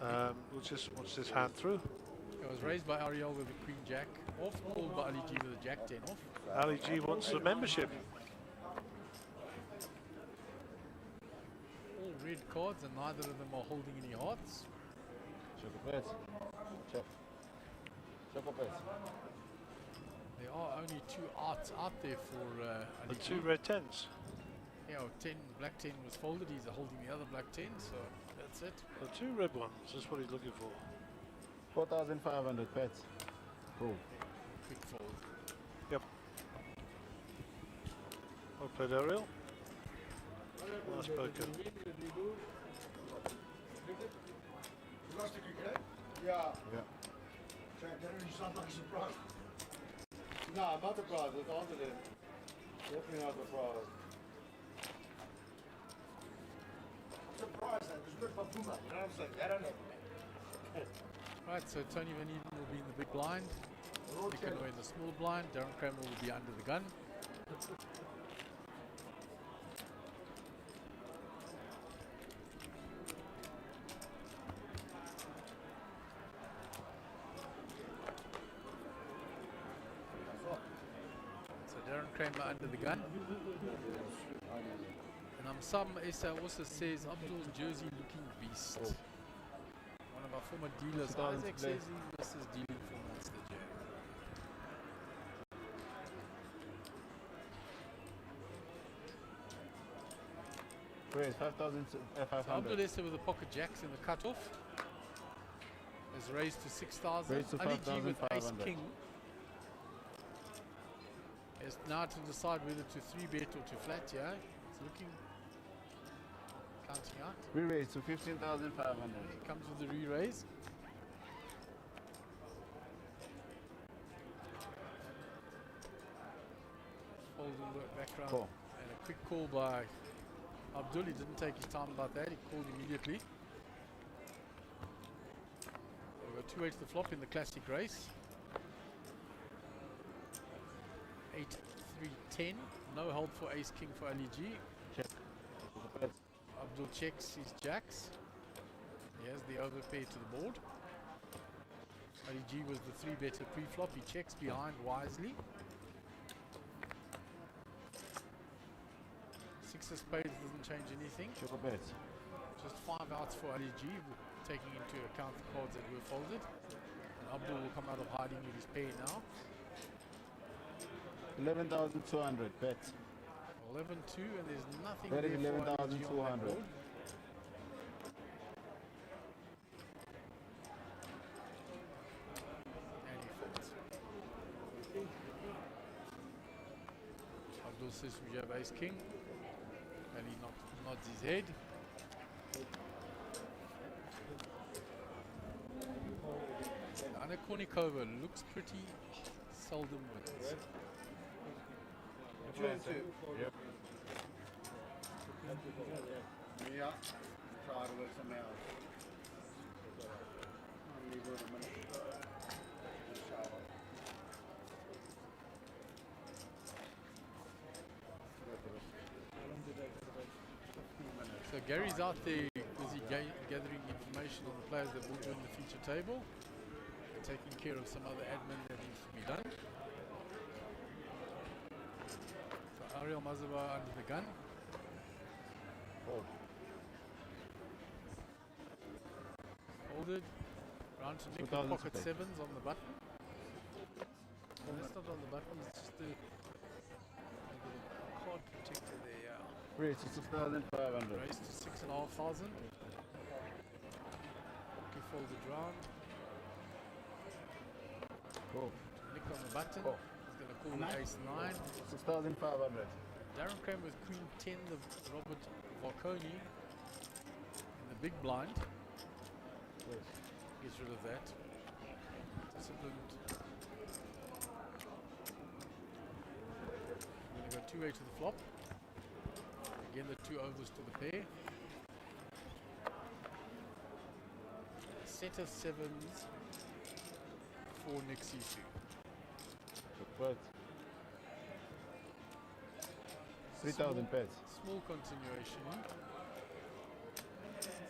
We'll just watch this hand through. It was raised by Ariel with a queen jack off, called by Ali G with a jack 10 off. Ali G wants the membership. All red cards, and neither of them are holding any hearts. There are only 2 outs out there for Ali The G. 2 red 10s. Yeah, 10, black 10 was folded. He's holding the other black 10, so that's it. The 2 red ones, that's what he's looking for. 4,500 pets. Cool. Quick fold. Yep. Well played, Ariel. Nice poker. Yeah. Yeah. You sound like a surprise. No, not the prize. It's after them. Definitely not the prize. Surprise, that was good for Puma. You know what I'm saying? I don't know. Right, so Tony Van Eden will be in the big blind. Nicanor in the small blind. Darren Kramer will be under the gun. So Darren Kramer under the gun. And Sam Issa also says Abdul's jersey looking beast. One of our former dealers, Isaac, says he misses dealing for Monster J. Wait, 5,500. Abdul Issa with the pocket jacks in the cutoff is raised to 6,000. Raised to Ali G with Ace 5,500. King is now to decide whether to 3-bet or to flat. Yeah, it's looking. Counting out. Re-raise to 15,500. He comes with the re-raise. Folds in the background. Cool. And a quick call by Abdul. He didn't take his time about that. He called immediately. We've got 2-8 to the flop in the classic race. 8-3-10. No hold for Ace King for Ali G. Check. Abdul checks his jacks. He has the overpair to the board. Ali G was the 3-better pre-flop. He checks behind wisely. 6 of spades doesn't change anything. Check a bet. Just 5 outs for Ali G, taking into account the cards that were folded. And Abdul will come out of hiding with his pair now. 11,200 bet. 11-2, and there's nothing Betting there for Ali G on that 11,200. board. And he folds. Abdul says we have Ace King. And he nods his head. Anna Kournikova looks pretty seldom wins. Yep. Yeah. Try to work something else. Only go to minute. Shower. So Gary's out there busy gathering information on the players that will join the feature table, and taking care of some other admin that needs to be done. So Ariel Mazava under the gun. Folded. Round to Nick with pocket 7s on the button. And that's not on the button, it's just the card protector there. Raise to 6,500. Raise to 6,500. He folded round. Cool. Nick on the button. Cool. He's going to call the ace 9. 6,500. Darren Kramer with queen 10, the Robert Volconi in the big blind. Gets rid of that. Disciplined. We're going to go 2-8 to the flop. Again, the 2 overs to the pair. Set of 7s for Nick Sisu. Bet. 3,000 bets. Small continuation.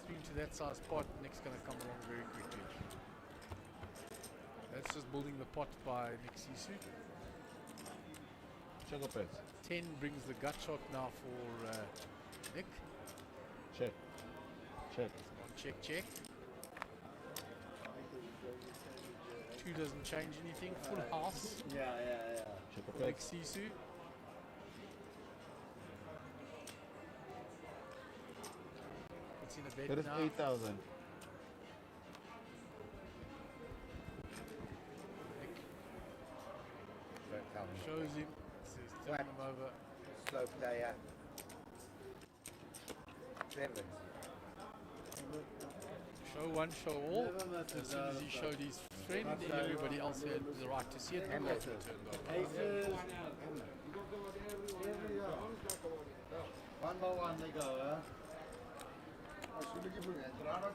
Swing to that size pot, Nick's going to come along very quickly. That's just building the pot by Nick Sisu. Check a bet. 10 brings the gut shot now for Nick. Check. Check. On check, check. 2 doesn't change anything. Full house. Yeah. Check a For bet. Nick Sisu. It's in a That bed is now. 8,000. Nick Don't tell me. shows him. Says turn him over. Slow player. 7. Show one, show all. As soon as he showed his friend. Everybody else had the right to see it. And that's turned on. Aces. One by one they go, huh? I was looking for that. Did I not,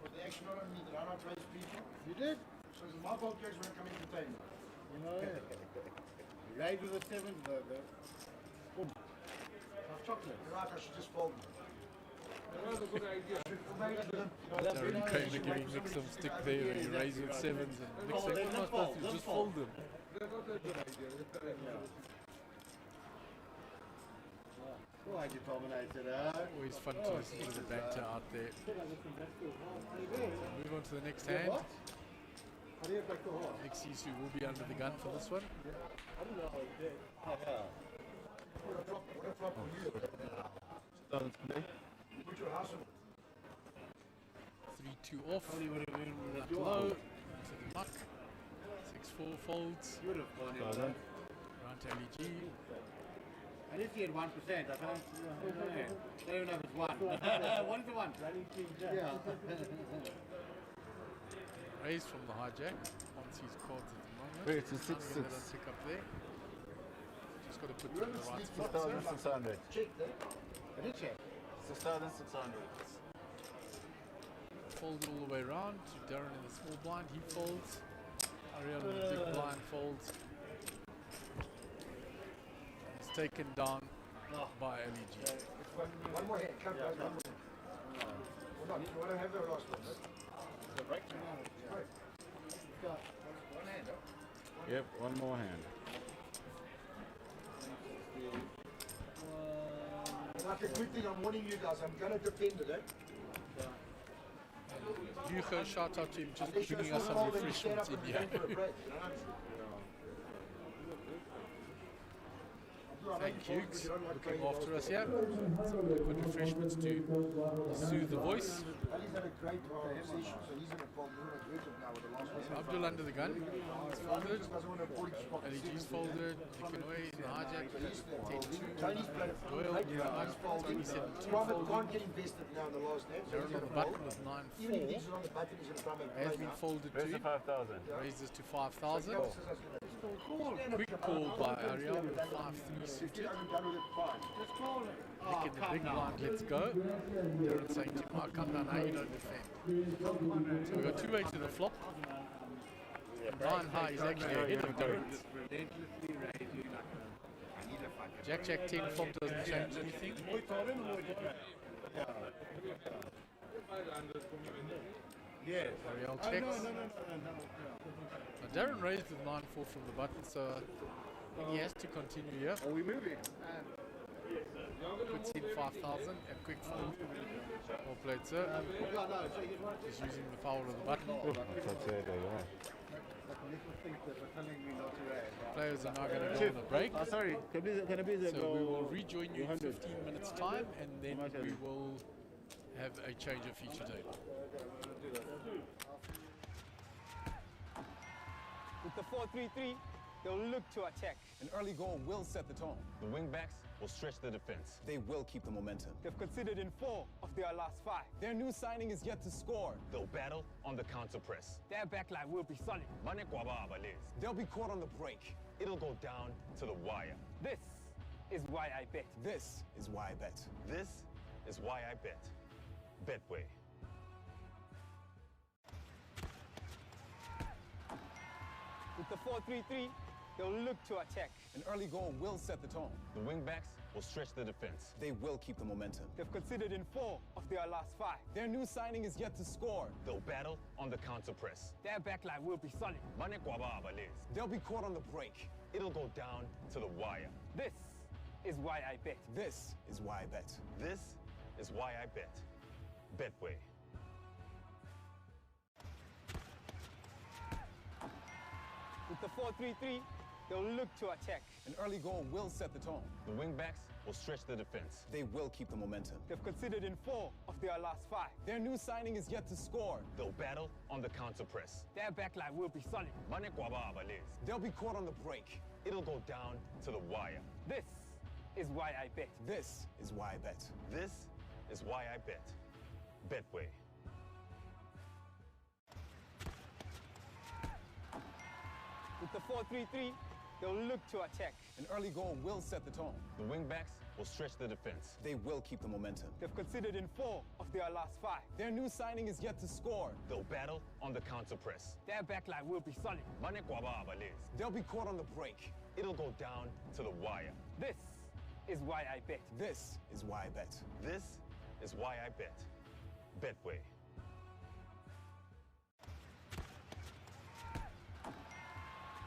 was the action on me? Did I not raise people? You did? So it's my fault judge when I come into time. You know, yeah. Raid with a 7, boom. Half chocolate. You're right, I should just fold them. Darren Kramer giving Nick some stick there and he raises with 7s and Nick saying, what am I supposed to just fold them? Why you dominated, huh? Always fun to listen to the banter out there. Move on to the next hand. Nick Sisu will be under the gun for this one. Put your house on. 3-2 off. Up low. To the muck. 6-4 folds. Round to LEG. At least he had 1%. I don't know if it's 1. What is the 1? Yeah. Raised from the hijack. Once he's caught at the moment. Wait, it's a 6-6. Pick up there. Just got to put it in the right spot. 6,600. Check that. I did check. 6,600. Fold it all the way around to Darren in the small blind. He folds. Ariel in the big blind folds. It's taken down by LEG. One more hand. Come guys, one more. Hold on. You want to have the last one, right? The break? Right. Got one hand, huh? Yep, one more hand. Like a good thing, I'm warning you guys, I'm going to defend it, eh? Hugo, shout out to him, just bringing us some refreshments in here. Thank you, looking after us here. Some liquid refreshments to soothe the voice. He's had a great session, so he's in a problem now with the last one. Abdul under the gun. It's folded. LEG's folded. Nikanoi in the hijack. 10-2. Tony's played a Doyle in the gun. Tony 7-2 Robert folded. can't get invested now in the last name. Darren on the button with Even if 9-4. he's on the button, he's going to try and Has been folded Where's to. the 5,000? Raises to 5,000. Quick call by Ariel with 5-3 suited. I'm done with it, fine. Just call it. Nick in the big blind, let's go. Darren saying to Mark, come down now, you don't defend. So we've got 2-way to the flop. And Brian High is actually ahead of Darren. Jack 10 flop doesn't change anything. Yes. Ariel checks. Now Darren raised with 9-4 from the button, so I think he has to continue here. Are we moving? Puts in 5,000 and quick fold. Well played, sir. He's using the power of the button. Players are now going to go on a break. Oh, sorry. So we will rejoin you in 15 minutes time and then we will have a change of feature day. With the 4-3-3, they'll look to attack. An early goal will set the tone. The wingbacks will stretch the defense. They will keep the momentum. They've considered in 4 of their last 5. Their new signing is yet to score. They'll battle on the counter press. Their backline will be solid. They'll be caught on the break. It'll go down to the wire. This is why I bet. This is why I bet. This is why I bet. Betway. With the 4-3-3, they'll look to attack. An early goal will set the tone. The wingbacks will stretch the defense. They will keep the momentum. They've considered in 4 of their last 5. Their new signing is yet to score. They'll battle on the counter press. Their backline will be solid. They'll be caught on the break. It'll go down to the wire. This is why I bet. This is why I bet. This is why I bet. Betway. With the 4-3-3, they'll look to attack. An early goal will set the tone. The wingbacks will stretch the defense. They will keep the momentum. They've considered in 4 of their last 5. Their new signing is yet to score. They'll battle on the counter press. Their backline will be solid. They'll be caught on the break. It'll go down to the wire. This is why I bet. This is why I bet. This is why I bet. Betway. With the 4-3-3, they'll look to attack. An early goal will set the tone. The wingbacks will stretch the defense. They will keep the momentum. They've conceded in 4 of their last 5. Their new signing is yet to score. They'll battle on the counter press. Their backline will be solid. They'll be caught on the break. It'll go down to the wire. This is why I bet. This is why I bet. This is why I bet. Betway.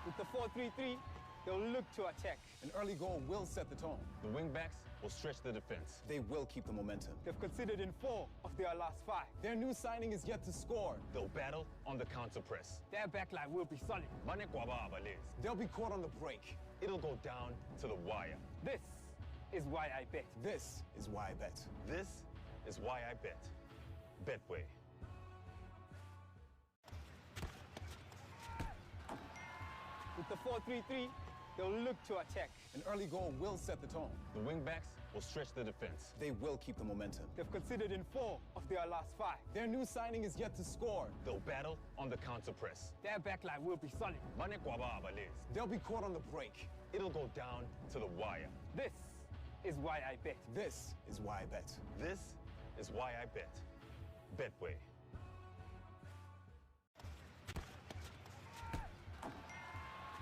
With the 4-3-3, they'll look to attack. An early goal will set the tone. The wingbacks will stretch the defense. They will keep the momentum. They've conceded in 4 of their last 5. Their new signing is yet to score. They'll battle on the counter press. Their backline will be solid. They'll be caught on the break. It'll go down to the wire. This is why I bet. This is why I bet. This is why I bet. Betway. With the 4-3-3, they'll look to attack. An early goal will set the tone. The wingbacks will stretch the defense. They will keep the momentum. They've conceded in 4 of their last 5. Their new signing is yet to score. They'll battle on the counter press. Their backline will be solid. They'll be caught on the break. It'll go down to the wire. This is why I bet. This is why I bet. This is why I bet. Betway.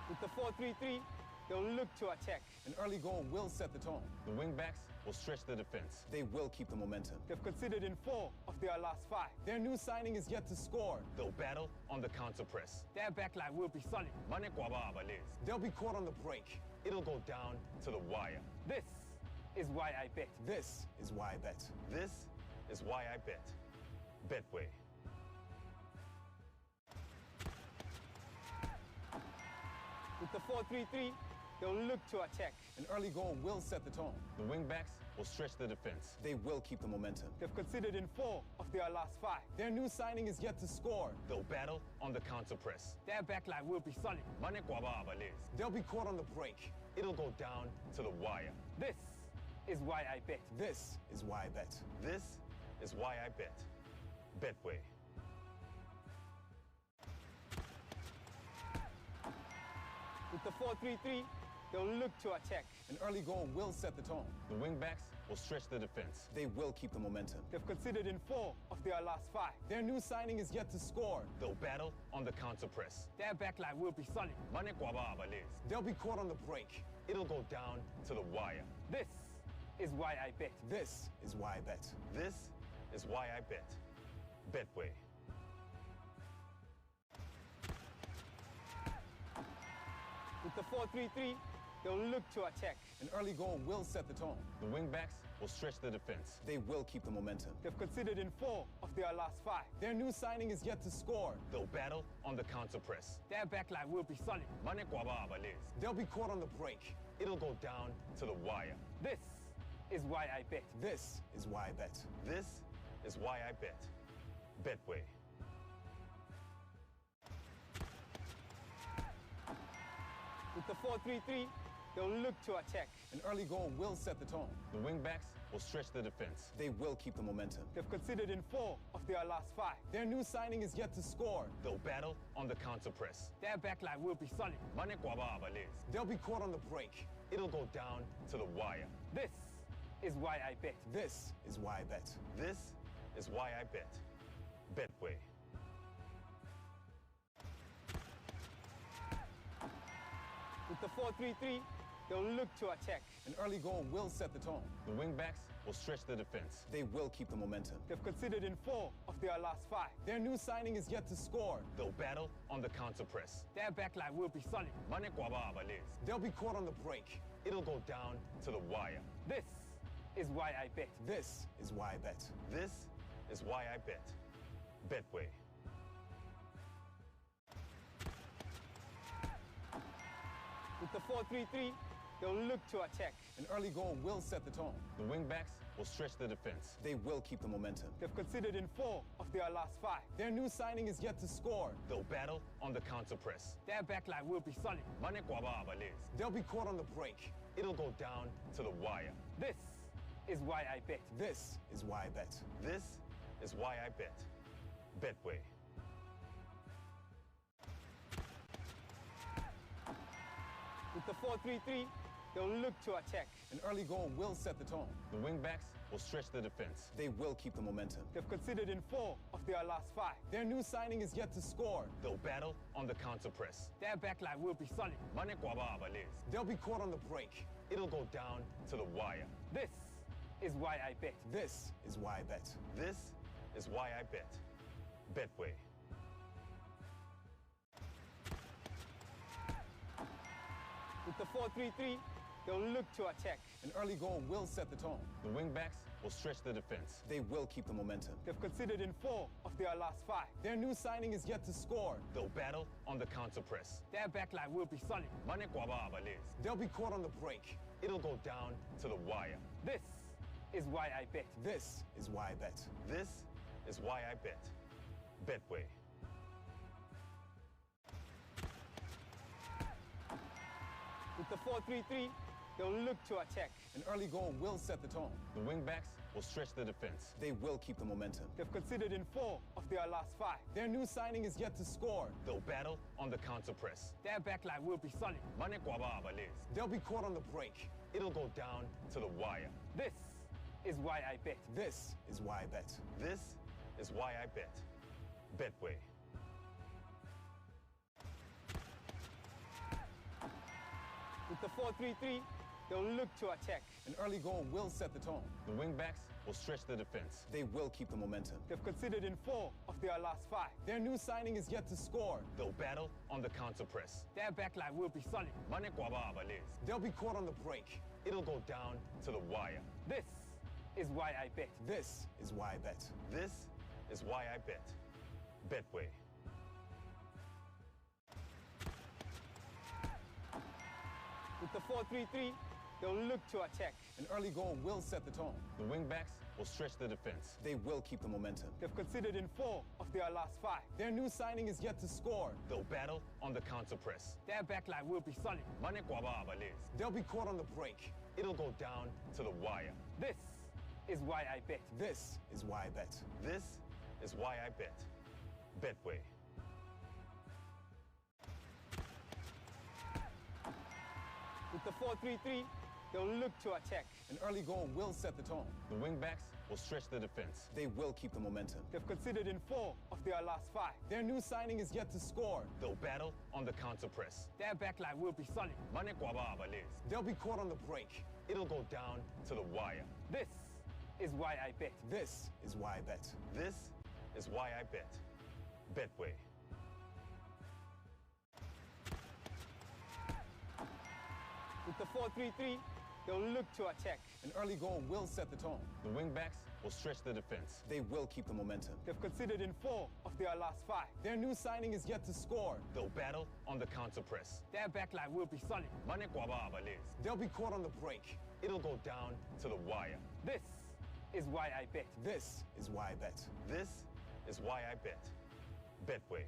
With the 4-3-3, they'll look to attack. An early goal will set the tone. The wingbacks will stretch the defense. They will keep the momentum. They've conceded in 4 of their last 5. Their new signing is yet to score. They'll battle on the counter press. Their backline will be solid. They'll be caught on the break. It'll go down to the wire. This is why I bet. This is why I bet. This is why I bet. Betway. With the 4-3-3, they'll look to attack. An early goal will set the tone. The wingbacks will stretch the defense. They will keep the momentum. They've conceded in 4 of their last 5. Their new signing is yet to score. They'll battle on the counter press. Their backline will be solid. They'll be caught on the break. It'll go down to the wire. This is why I bet. This is why I bet. This is why I bet. Betway. With the 4-3-3, they'll look to attack. An early goal will set the tone. The wingbacks will stretch the defense. They will keep the momentum. They've conceded in 4 of their last 5. Their new signing is yet to score. They'll battle on the counter press. Their backline will be solid. They'll be caught on the break. It'll go down to the wire. This is why I bet. This is why I bet. This is why I bet. Betway. With the 4-3-3, they'll look to attack. An early goal will set the tone. The wingbacks will stretch the defense. They will keep the momentum. They've conceded in 4 of their last 5. Their new signing is yet to score. They'll battle on the counter press. Their backline will be solid. They'll be caught on the break. It'll go down to the wire. This is why I bet. This is why I bet. This is why I bet. Betway. With the 4-3-3, they'll look to attack. An early goal will set the tone. The wingbacks will stretch the defense. They will keep the momentum. They've conceded in 4 of their last 5. Their new signing is yet to score. They'll battle on the counter press. Their backline will be solid. They'll be caught on the break. It'll go down to the wire. This is why I bet. This is why I bet. This is why I bet. Betway. With the 4-3-3, they'll look to attack. An early goal will set the tone. The wingbacks will stretch the defense. They will keep the momentum. They've conceded in 4 of their last 5. Their new signing is yet to score. They'll battle on the counter press. Their backline will be solid. They'll be caught on the break. It'll go down to the wire. This is why I bet. This is why I bet. This is why I bet. Betway. With the 4-3-3, they'll look to attack. An early goal will set the tone. The wingbacks will stretch the defense. They will keep the momentum. They've conceded in 4 of their last 5. Their new signing is yet to score. They'll battle on the counter press. Their backline will be solid. They'll be caught on the break. It'll go down to the wire. This is why I bet. This is why I bet. This is why I bet. Betway. With the 4-3-3, they'll look to attack. An early goal will set the tone. The wingbacks will stretch the defense. They will keep the momentum. They've conceded in 4 of their last 5. Their new signing is yet to score. They'll battle on the counter press. Their backline will be solid. They'll be caught on the break. It'll go down to the wire. This is why I bet. This is why I bet. This is why I bet. Betway. With the 4-3-3, they'll look to attack. An early goal will set the tone. The wingbacks will stretch the defense. They will keep the momentum. They've conceded in 4 of their last 5. Their new signing is yet to score. They'll battle on the counter press. Their backline will be solid. They'll be caught on the break. It'll go down to the wire. This is why I bet. This is why I bet. This is why I bet. Betway. With the 4-3-3, they'll look to attack. An early goal will set the tone. The wingbacks will stretch the defense. They will keep the momentum. They've conceded in 4 of their last 5. Their new signing is yet to score. They'll battle on the counter press. Their backline will be solid. They'll be caught on the break. It'll go down to the wire. This is why I bet. This is why I bet. This is why I bet. Betway. With the 4-3-3, they'll look to attack. An early goal will set the tone. The wingbacks will stretch the defense. They will keep the momentum. They've conceded in 4 of their last 5. Their new signing is yet to score. They'll battle on the counter press. Their backline will be solid. They'll be caught on the break. It'll go down to the wire. This is why I bet. This is why I bet. This is why I bet. Betway. With the 4-3-3, they'll look to attack. An early goal will set the tone. The wingbacks will stretch the defense. They will keep the momentum. They've conceded in 4 of their last 5. Their new signing is yet to score. They'll battle on the counter press. Their backline will be solid. They'll be caught on the break. It'll go down to the wire. This is why I bet. This is why I bet. This is why I bet. Betway. With the 4-3-3, they'll look to attack. An early goal will set the tone. The wingbacks will stretch the defense. They will keep the momentum. They've conceded in 4 of their last 5. Their new signing is yet to score. They'll battle on the counter press. Their backline will be solid. They'll be caught on the break. It'll go down to the wire. This is why I bet. This is why I bet. This is why I bet. Betway. With the 4-3-3, they'll look to attack. An early goal will set the tone. The wingbacks will stretch the defense. They will keep the momentum. They've conceded in 4 of their last 5. Their new signing is yet to score. They'll battle on the counter press. Their backline will be solid. They'll be caught on the break. It'll go down to the wire. This is why I bet. This is why I bet. This is why I bet. Betway.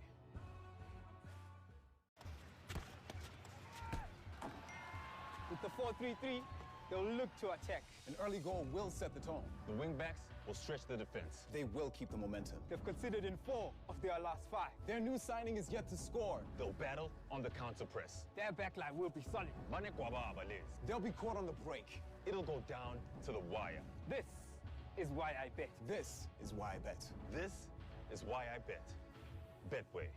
With the 4-3-3, they'll look to attack. An early goal will set the tone. The wingbacks will stretch the defense. They will keep the momentum. They've conceded in 4 of their last 5. Their new signing is yet to score. They'll battle on the counter press. Their backline will be solid. They'll be caught on the break. It'll go down to the wire. This is why I bet. This is why I bet. This is why I bet. Betway.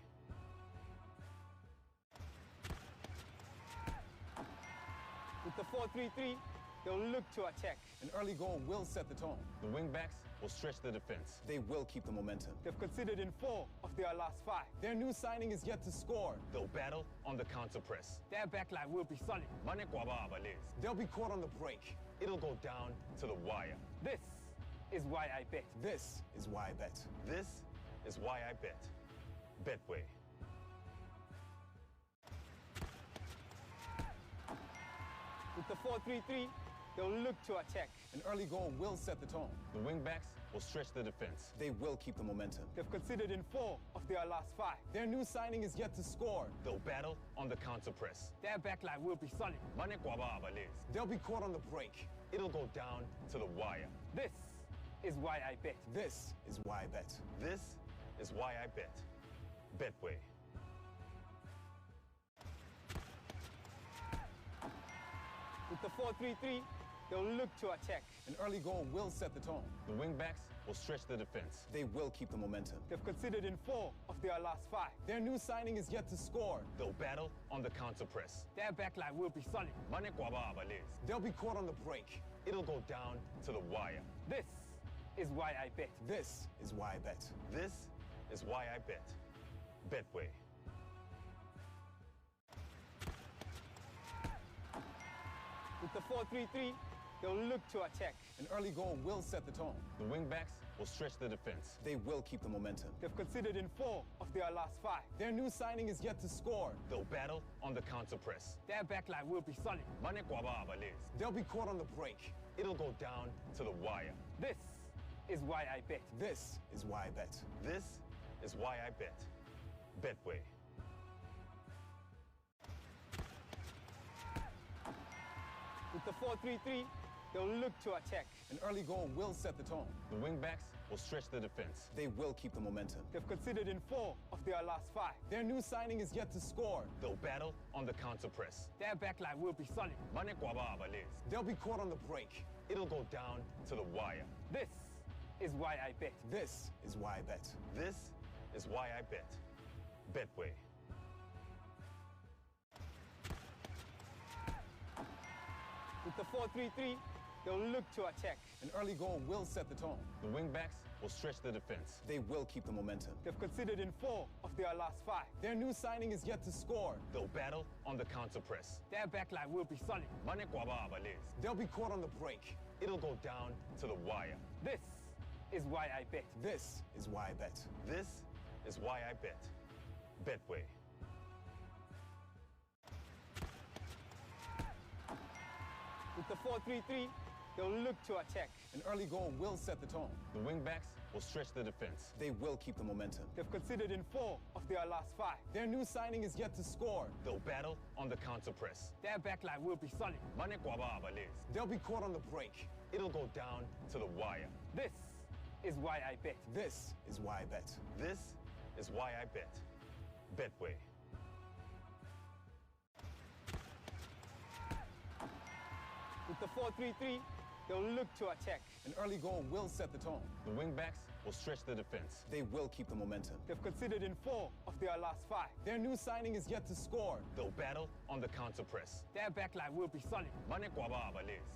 With the 4-3-3, they'll look to attack. An early goal will set the tone. The wingbacks will stretch the defense. They will keep the momentum. They've conceded in 4 of their last 5. Their new signing is yet to score. They'll battle on the counter press. Their backline will be solid. They'll be caught on the break. It'll go down to the wire. This is why I bet. This is why I bet. This is why I bet. Betway. With the 4-3-3, they'll look to attack. An early goal will set the tone. The wingbacks will stretch the defense. They will keep the momentum. They've conceded in 4 of their last 5. Their new signing is yet to score. They'll battle on the counter press. Their backline will be solid. They'll be caught on the break. It'll go down to the wire. This is why I bet. This is why I bet. This is why I bet. Betway. With the 4-3-3, they'll look to attack. An early goal will set the tone. The wingbacks will stretch the defense. They will keep the momentum. They've conceded in 4 of their last 5. Their new signing is yet to score. They'll battle on the counter press. Their backline will be solid. They'll be caught on the break. It'll go down to the wire. This is why I bet. This is why I bet. This is why I bet. Betway. With the 4-3-3, they'll look to attack. An early goal will set the tone. The wingbacks will stretch the defense. They will keep the momentum. They've conceded in 4 of their last 5. Their new signing is yet to score. They'll battle on the counter press. Their backline will be solid. They'll be caught on the break. It'll go down to the wire. This is why I bet. This is why I bet. This is why I bet. Betway. With the 4-3-3, they'll look to attack. An early goal will set the tone. The wingbacks will stretch the defense. They will keep the momentum. They've conceded in 4 of their last 5. Their new signing is yet to score. They'll battle on the counter press. Their backline will be solid. They'll be caught on the break. It'll go down to the wire. This is why I bet. This is why I bet. This is why I bet. Betway. With the 4-3-3, they'll look to attack. An early goal will set the tone. The wingbacks will stretch the defense. They will keep the momentum. They've conceded in 4 of their last 5. Their new signing is yet to score. They'll battle on the counter press. Their backline will be solid. They'll be caught on the break. It'll go down to the wire. This is why I bet. This is why I bet. This is why I bet. Betway. With the 4-3-3, they'll look to attack. An early goal will set the tone. The wingbacks will stretch the defense. They will keep the momentum. They've conceded in 4 of their last 5. Their new signing is yet to score. They'll battle on the counter press. Their backline will be solid. They'll be caught on the break. It'll go down to the wire. This is why I bet. This is why I bet. This is why I bet. Betway. With the 4-3-3, they'll look to attack. An early goal will set the tone. The wingbacks will stretch the defense. They will keep the momentum. They've conceded in 4 of their last 5. Their new signing is yet to score. They'll battle on the counter press. Their backline will be solid.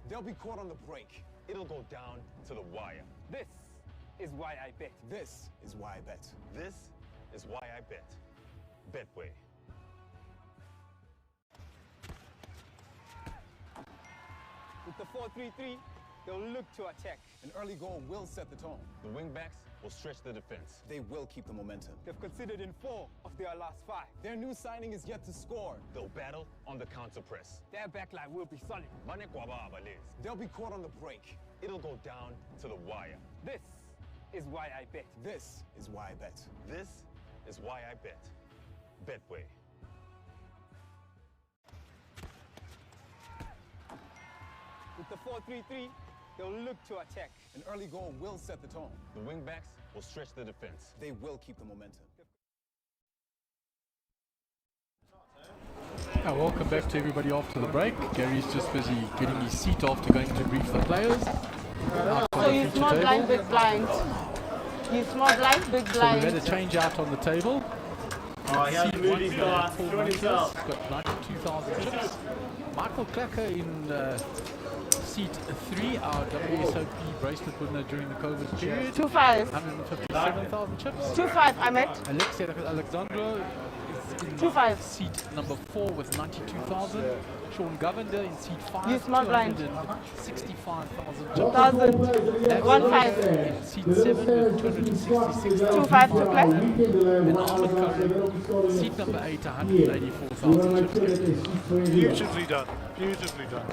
They'll be caught on the break. It'll go down to the wire. This is why I bet. This is why I bet. This is why I bet. Betway. With the 4-3-3, they'll look to attack. An early goal will set the tone. The wingbacks will stretch the defense. They will keep the momentum. They've conceded in 4 of their last 5. Their new signing is yet to score. They'll battle on the counter press. Their backline will be solid. They'll be caught on the break. It'll go down to the wire. This is why I bet. This is why I bet. This is why I bet. Betway. With the 4-3-3, they'll look to attack. An early goal will set the tone. The wingbacks will stretch the defense. They will keep the momentum. Welcome back to everybody after the break. Gary's just busy getting his seat after going to brief the players. So you small blind, big blind. You small blind, big So blind. we've had a change out on the table. Oh, he hasn't moved his glass. Paul Showing Montes, himself. got 92,000 chips. Michael Clacker in seat 3, our WSOP bracelet winner during the COVID period. 2-5. 157,000 chips. 2-5, I met. Alexei Alexandro is in 2-5. seat number 4 with 92,000. Sean Govender in seat 5. You small blind. 265,000 chips. 1,000. 1-5. In seat 7 with 266,000. 2-5 to play. And Ahmed Karim, seat number 8, 184,000 chips. Beautifully done. Beautifully done.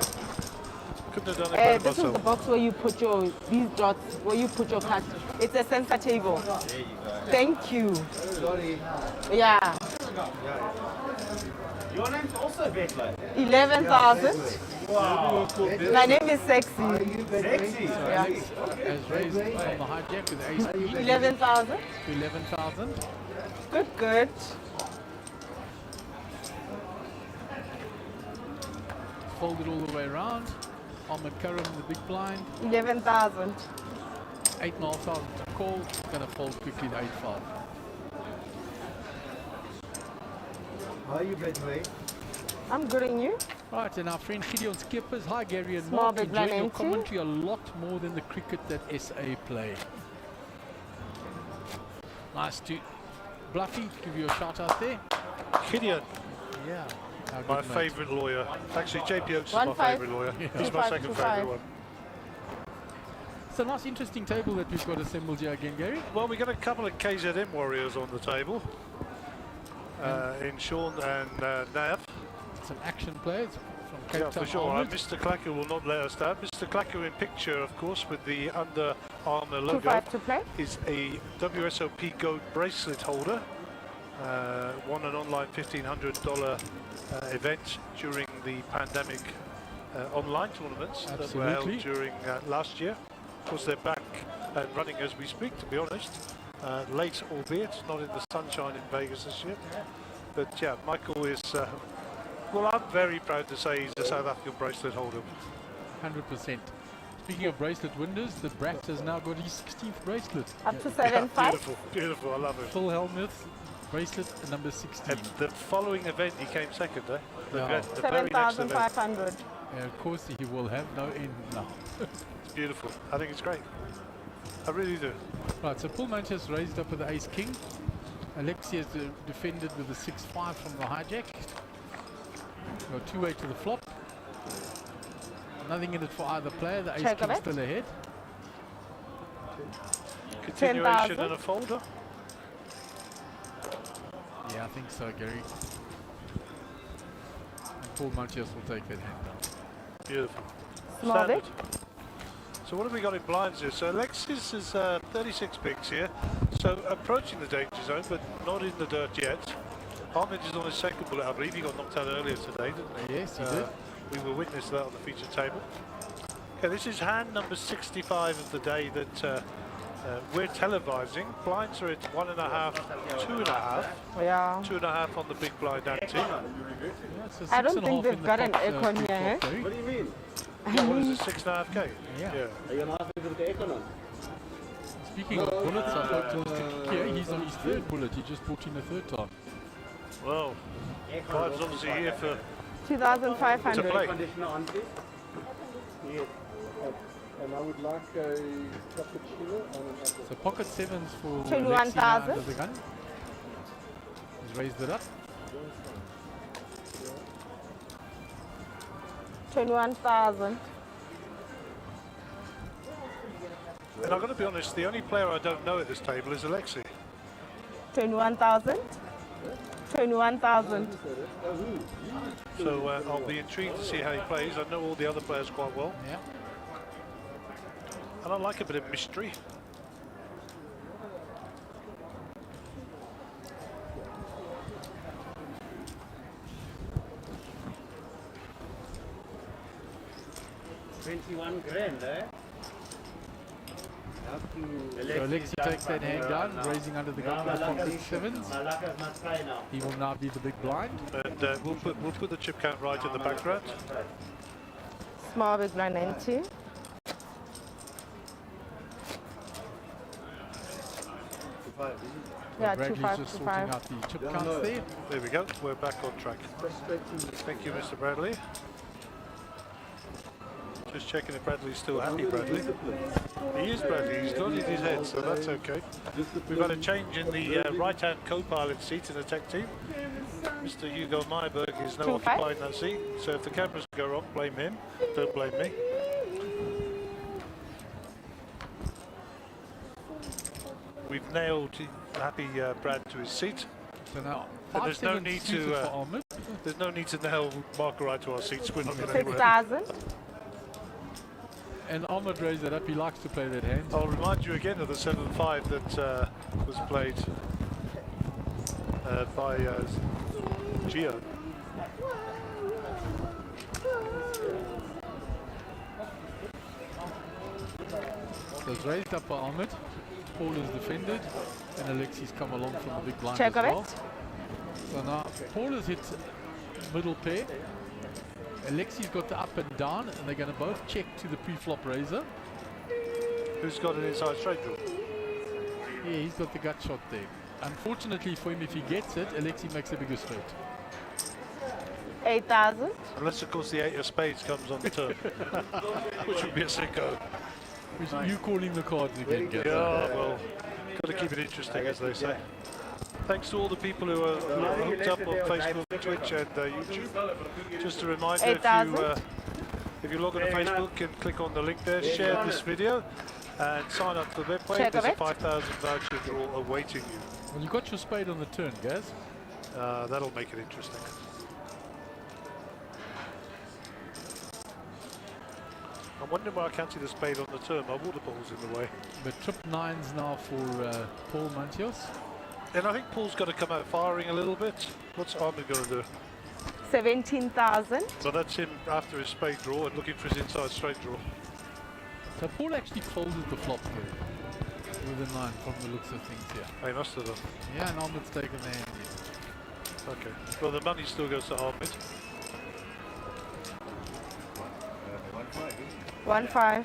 Couldn't have done it better This is the myself. box where you put your, these dots, where you put your cards. It's a sensor table. Thank you. Yeah. Your name's also Betway. 11,000. Wow. My name is Sexy. Sexy. Yeah. As raised from the hijack with ace queen. 11,000. 11,000. Good, good. folded all the way around. Ahmed Karam in the big blind. 11,000. 8,500 to call. It's going to fold quickly to 8-5. How are you, by the way? I'm good in you. Right, and our friend Gideon Skippers. Hi, Gary and Small Mark. big Enjoying your blind empty. commentary a lot more than the cricket that SA play. Nice to Bluffy, give you a shout out there. Gideon, Yeah. our my good mate. favourite lawyer. Actually, JP Oates is One my five. favourite lawyer. Yeah. He's Two my five, second two favourite five. one. It's a nice, interesting table that we've got assembled here again, Gary. Well, we got a couple of KZM warriors on the table. In Sean and Nav. Some action players from Cape Yeah, Town. for sure. Ahmed. Mr. Clacker will not let us down. Mr. Clacker in picture, of course, with the Under Armour 2 logo, 5 to play. is a WSOP Gold bracelet holder. Won an online $1,500 event during the pandemic online tournaments that were held Absolutely. during last year. Of course, they're back and running as we speak, to be honest. Late, albeit, not in the sunshine in Vegas this year. But yeah, Michael is, well, I'm very proud to say he's a South African bracelet holder. 100%. Speaking of bracelet winners, the Brat has now got his 16th bracelet. Up to Yeah, 7-5. beautiful, beautiful, I love it. Full helmet, bracelet number 16. And the following event, he came second, eh? The, Yeah. event, the very next event. 7,500. And of course, he will have no end now. It's beautiful. I think it's great. I really do. Right, so Paul Manchester raised up with the ace-king. Alexi has defended with the 6-5 from the hijack. Got two-way to the flop. Nothing in it for either player. The Check of ace-king it. still ahead. Continuation 10,000. and a folder. Yeah, I think so, Gary. And Paul Manchester will take that hand down. Beautiful. Small Standard. bit. So what have we got in blinds here? So Alexis is 36 bigs here. So approaching the danger zone, but not in the dirt yet. Ahmed is on his second bullet. I believe he got knocked out earlier today, didn't he? Yes, he did. We will witness that on the feature table. Okay, this is hand number 65 of the day that we're televising. Blinds are at 1.5, 2.5. Yeah. 2.5 on the big blind ante. Yeah, it's a I don't 6.5 think in they've the got an pot, aircon big here, pot, Gary. What do you mean? Yeah, what is it, 6.5k? Yeah. Are you not with the aircon on? Speaking of bullets, I thought Mr. Kier, he's on his third bullet. He just brought in the third time. Well, Clive's obviously here for 2,500. to play. Conditioner on, please? Yes. And I would like a cappuccino and an apple. So pocket sevens for 21,000. Alexi now under the gun. He's raised it up. 21,000. And I've got to be honest, the only player I don't know at this table is Alexi. 21,000. 21,000. So I'll be intrigued to see how he plays. I know all the other players quite well. Yeah. And I like a bit of mystery. $21,000, eh? So Alexi takes that hand down, raising under the gun with the pocket sevens. He will now be the big blind. And we'll put the chip count right in the background. Small big blind 90. Yeah, Bradley's just 2,525. sorting out the chip counts there. There we go. We're back on track. Thank you, Mr. Bradley. Just checking if Bradley's still happy, Bradley. He is, Bradley. He's nodding his head, so that's okay. We've had a change in the right-hand co-pilot seat in the tech team. Mr. Hugo Meyerberg is now 2-5. occupying that seat, so if the cameras go wrong, blame him. Don't blame me. We've nailed happy Brad to his seat. So now And there's no 5-7 need suited to for Ahmed. there's no need to nail Mark right to our seats. We're not going anywhere. 6,000. And Ahmed raised it up. He likes to play that hand. I'll remind you again of the 7-5 that was played by Gio. So it's raised up by Ahmed. Paul is defended. And Alexi's come along from the big blind Check as of well. it. So now Paul has hit middle pair. Alexi's got the up and down, and they're going to both check to the pre-flop raiser. Who's got an inside straight draw? Yeah, he's got the gut shot there. Unfortunately for him, if he gets it, Alexi makes a bigger straight. 8,000. Unless, of course, the 8 of spades comes on the turn, which would be a sicko. You calling the cards again, Gaz? Yeah, well, got to keep it interesting, as they say. Thanks to all the people who are hooked up on Facebook, Twitch, and YouTube. Just a reminder, if you log on to Facebook and click on the link there, share this video, and sign up to the webpage. There's a 5,000 voucher draw awaiting you. Well, you got your spade on the turn, Gaz. That'll make it interesting. I'm wondering why I can't see the spade on the turn. My water bottle's in the way. But trip 9's now for Paul Montios. And I think Paul's got to come out firing a little bit. What's Ahmed going to do? 17,000. So that's him after his spade draw and looking for his inside straight draw. So Paul actually folded the flop here with a 9 from the looks of things here. He must have done. Yeah, and Ahmed's taken the hand here. Okay. Well, the money still goes to Ahmed. 1-5. You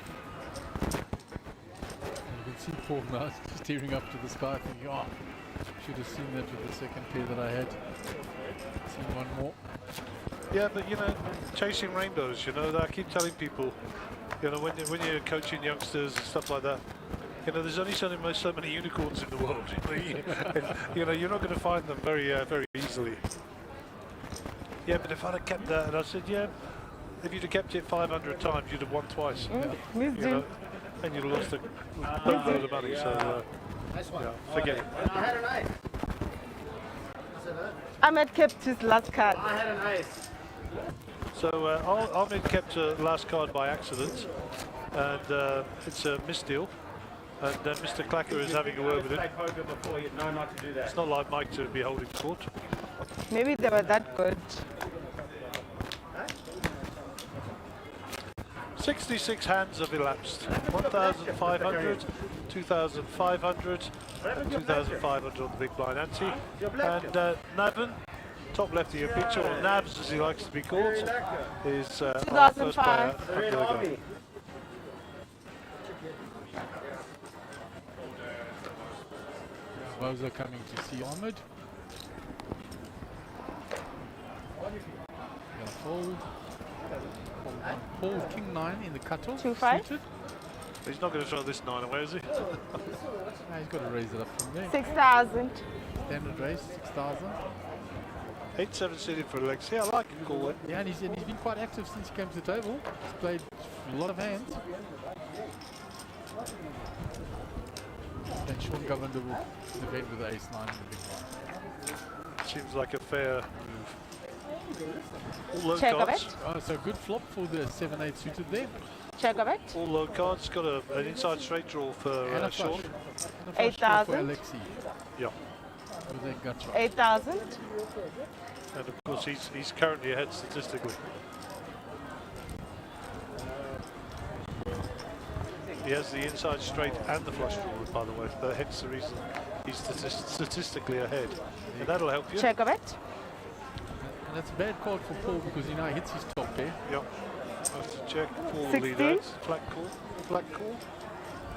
can see Paul now steering up to the sky thinking, oh, should have seen that with the second pair that I had. Seen one more. Yeah, but you know, chasing rainbows, you know, I keep telling people, you know, when you're coaching youngsters and stuff like that, you know, there's only so many unicorns in the world. You know, you're not going to find them very easily. Yeah, but if I'd have kept that, and I said, yeah, if you'd have kept it 500 times, you'd have won twice. You know, and you'd have lost a load of money. So, yeah, forget it. I had an ace. Ahmed kept his last card. I had an ace. So Ahmed kept last card by accident, and it's a misdeal. And Mr. Clacker is having a word with him. It's not like Mike to be holding court. Maybe they were that good. 66 hands have elapsed. 1,500, 2,500, and 2,500 on the big blind ante. And Navin, top left of your picture, or Nabs as he likes to be called, is our first player. Boza coming to see Ahmed. Gonna fold. Paul King 9 in the cutoff. 2-5. He's not going to throw this 9 away, is he? No, he's got to raise it up from there. 6,000. Standard raise, 6,000. 8-7 seated for Alexi. I like it, cool. Yeah, and he's been quite active since he came to the table. He's played a lot of hands. And Sean governed the event with the ace-9 in the big blind. Seems like a fair move. All low Check cards. of it. Oh, so good flop for the 7-8 suited there. Check of it. All low cards. Got an inside straight draw for And a Sean. flush. And a flush draw for 8,000. Alexi. Yeah. With that gut shot. 8,000. And of course he's currently ahead statistically. He has the inside straight and the flush draw, by the way. Hence the reason he's statistically ahead. And that'll help you. Check of it. And that's a bad card for Paul because he now hits his top pair. Yep. Has to check. Paul will 60. lead out. Flat call. Flat call.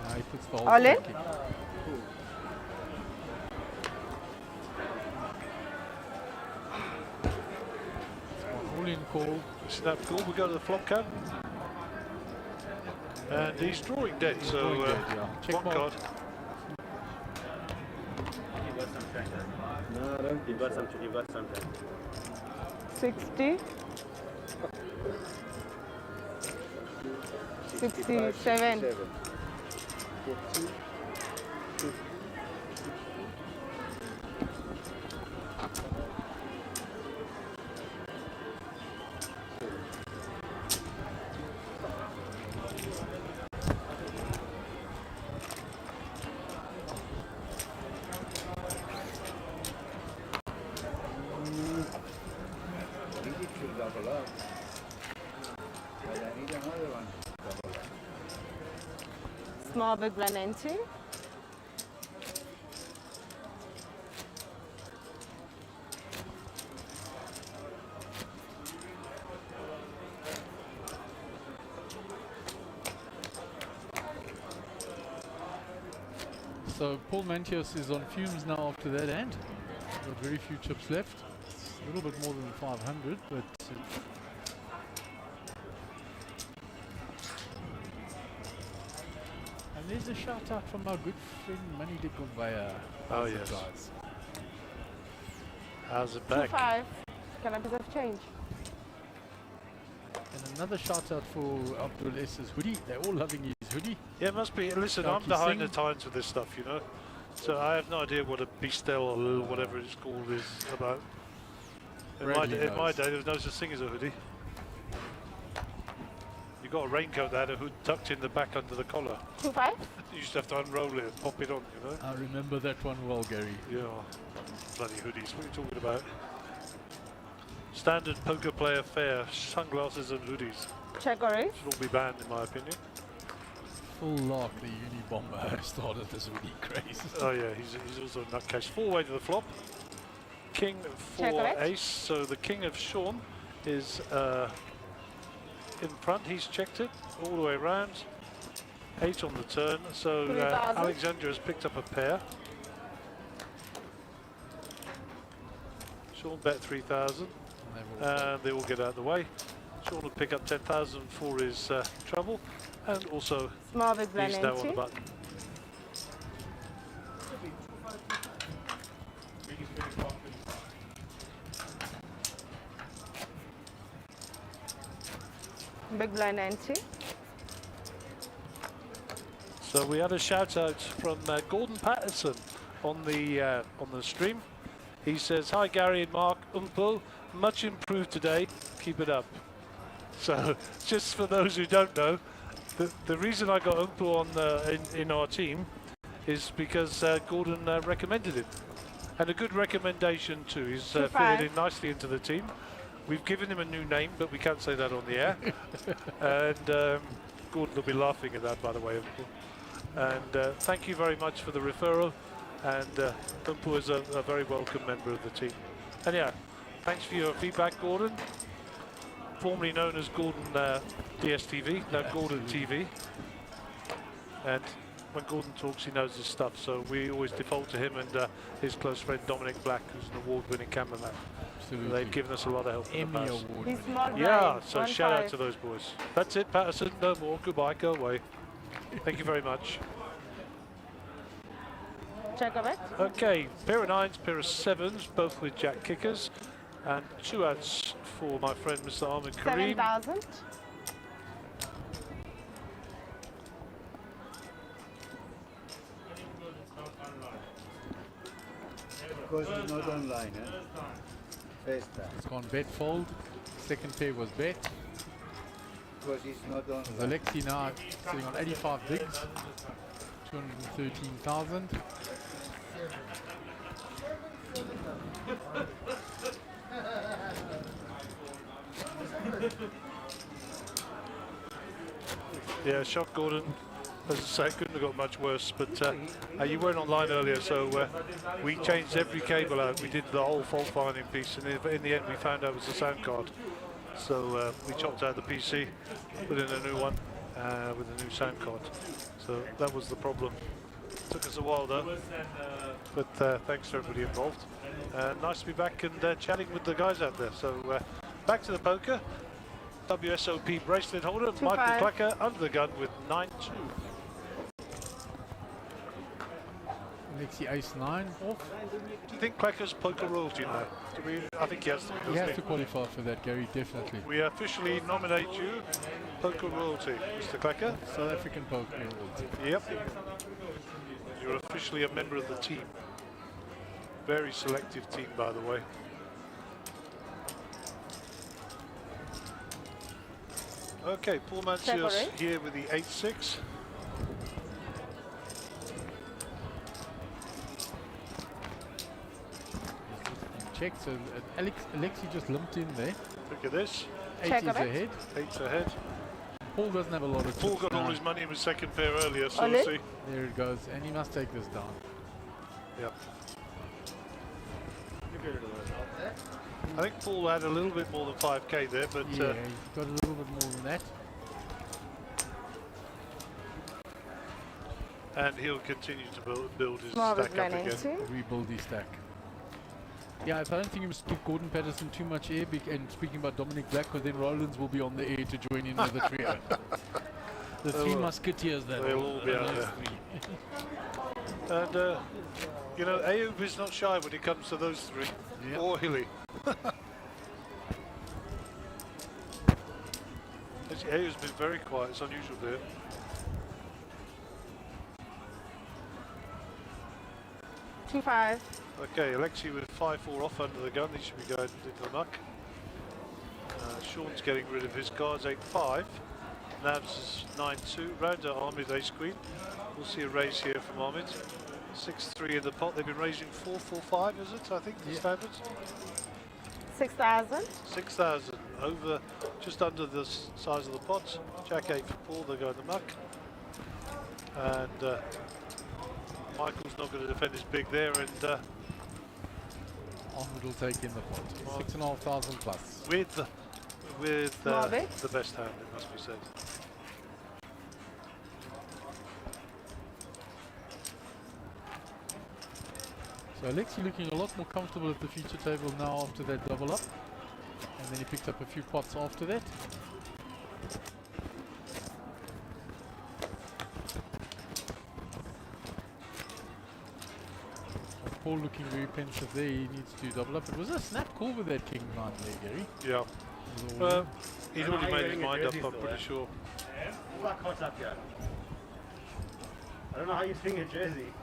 Now he puts the whole All in? kick. All in call. Snap call. We go to the flop cam. And he's drawing dead, He's so drawing dead, yeah. Check one mark. card. No, you got some. 60. 67. Double up. But I need another one. Small big blind entry. So Paul Mantios is on fumes now after that hand. Got very few chips left. A little bit more than 500, but and there's a shout out from our good friend Manny de Gouveia. Oh yes. Guys. How's it back? 2-5. Can I have change? And another shout out for Abdul S's hoodie. They're all loving his hoodie. Yeah, it must be. Listen, I'm behind the times with this stuff, you know. So I have no idea what a Bistel or whatever it's called is about. In my day, there was no such thing as a hoodie. You got a raincoat that had a hood tucked in the back under the collar. 2-5. You used to have to unroll it and pop it on, you know. I remember that one well, Gary. Yeah, bloody hoodies. What are you talking about? Standard poker player fare, sunglasses and hoodies. Check orange. Should all be banned, in my opinion. Full lock, the Unibomber started this hoodie craze. Oh yeah, he's also a nutcase. 4-way to the flop. King for ace. So the king of Sean is in front. He's checked it all the way around. 8 on the turn. So Alexandra has picked up a pair. Sean bet 3,000. And they all get out of the way. Sean will pick up 10,000 for his trouble. And also Small big blind he's now on the button. Big blind empty. So we had a shout out from Gordon Patterson on the stream. He says, "Hi Gary and Mark, Umpo, much improved today. Keep it up." So just for those who don't know, the reason I got Umpo on in our team is because Gordon recommended him, and a good recommendation too. He's fitted in nicely into the team. We've given him a new name, but we can't say that on the air. And Gordon will be laughing at that, by the way, Umpo. And thank you very much for the referral. And Umpo is a very welcome member of the team. And yeah, thanks for your feedback, Gordon. Formerly known as Gordon DSTV, now Gordon TV. And when Gordon talks, he knows his stuff, so we always default to him and his close friend Dominic Black, who's an award-winning cameraman. Absolutely. They've given us a lot of help in the past. Yeah, so shout out to those boys. That's it, Patterson, no more. Goodbye, go away. Thank you very much. Check of it. Okay, pair of 9s, pair of 7s, both with jack kickers. And 2 outs for my friend Mr. Ahmed Kareem. 7,000. Because it's not online, eh? First time. It's gone bet fold. Second pair was bet. Because it's not online. Alexi now sitting on 85 bigs. 213,000. Yeah, shock Gordon. As I say, it couldn't have got much worse, but you weren't online earlier, so we changed every cable out. We did the whole fault finding piece, and in the end we found out it was the sound card. So we chopped out the PC, put in a new one with a new sound card. So that was the problem. Took us a while though, but thanks to everybody involved. Nice to be back and chatting with the guys out there. So back to the poker. WSOP bracelet holder, Michael Clacker under the gun with 9-2. Alexi ace 9 off. Do you think Clacker's poker royalty now? I think he has to. He has to qualify for that, Gary, definitely. We officially nominate you poker royalty, Mr. Clacker. South African poker royalty. Yep. You're officially a member of the team. Very selective team, by the way. Okay, Paul Mancios here with the 8-6. Check, so Alexi just lumped in there. Look at this. 8 is ahead. 8's ahead. Paul doesn't have a lot of Paul got all his money in his second pair earlier, so we'll see. There it goes, and he must take this down. Yep. I think Paul had a little bit more than 5k there, but yeah, he's got a little bit more than that. and he'll continue to build his Marvel's stack up running again. too. Rebuild his stack. Yeah, I don't think you must give Gordon Patterson too much air. And speaking about Dominic Black, because then Rollins will be on the air to join in with the trio. The three musketeers that they'll all be out there. And you know, Ayub is not shy when it comes to those three, or Hilly. Actually, Ayub's been very quiet. It's unusual there. Two five. Okay, Alexi with 5-4 off under the gun. He should be going into the muck. Sean's getting rid of his cards, 8-5. Navs is 9-2. Round to Ahmed, ace queen. We'll see a raise here from Ahmed. 6-3 in the pot. They've been raising 4-4-5, is it? I think the standards. 6,000. 6,000 over, just under the size of the pot. Jack 8 for Paul. They go in the muck. And Michael's not going to defend his big there, and Ahmed will take in the pot. 6,500 plus. With the best hand, it must be said. So Alexi looking a lot more comfortable at the feature table now after that double up. And then he picked up a few pots after that. Paul looking very pensive there. He needs to double up. It was a snap call with that King 9 there, Gary. Yeah. He'd already made his mind up, I'm pretty sure. Yeah? It's like hot up here. I don't know how you swing a jersey.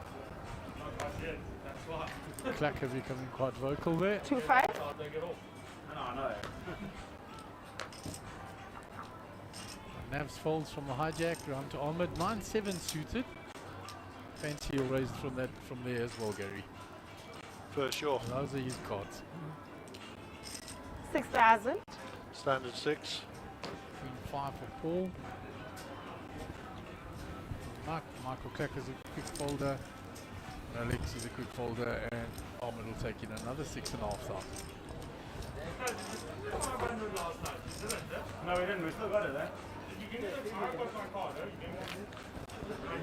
Not quite yet, that's why. Clacker becoming quite vocal there. 2-5. I'll take it off. No, I know. Navs folds from the hijack round to Ahmed. 9-7 suited. Fancy he'll raise from there as well, Gary. For sure. Those are his cards. 6,000. Standard 6. Queen 5 for Paul. Michael Clacker's a quick folder. Alexi's a quick folder, and Ahmed will take in another 6,500. No, we didn't. We still got it, eh?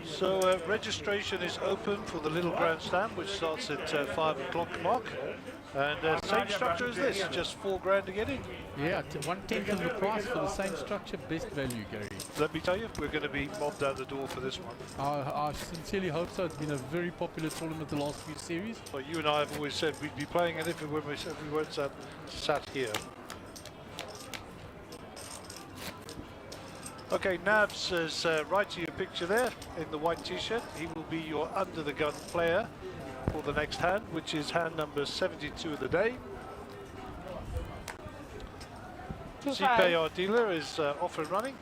So registration is open for the little grandstand, which starts at 5 o'clock mark. And same structure as this, just $4 to get in. Yeah, 1/10 of the price for the same structure, best value, Gary. Let me tell you, we're going to be mobbed out the door for this one. I sincerely hope so. It's been a very popular tournament the last few series. Well, you and I have always said we'd be playing it if we weren't sat here. Okay, Navs is right to your picture there in the white t-shirt. He will be your under-the-gun player for the next hand, which is hand number 72 of the day. CK, our dealer, is off and running.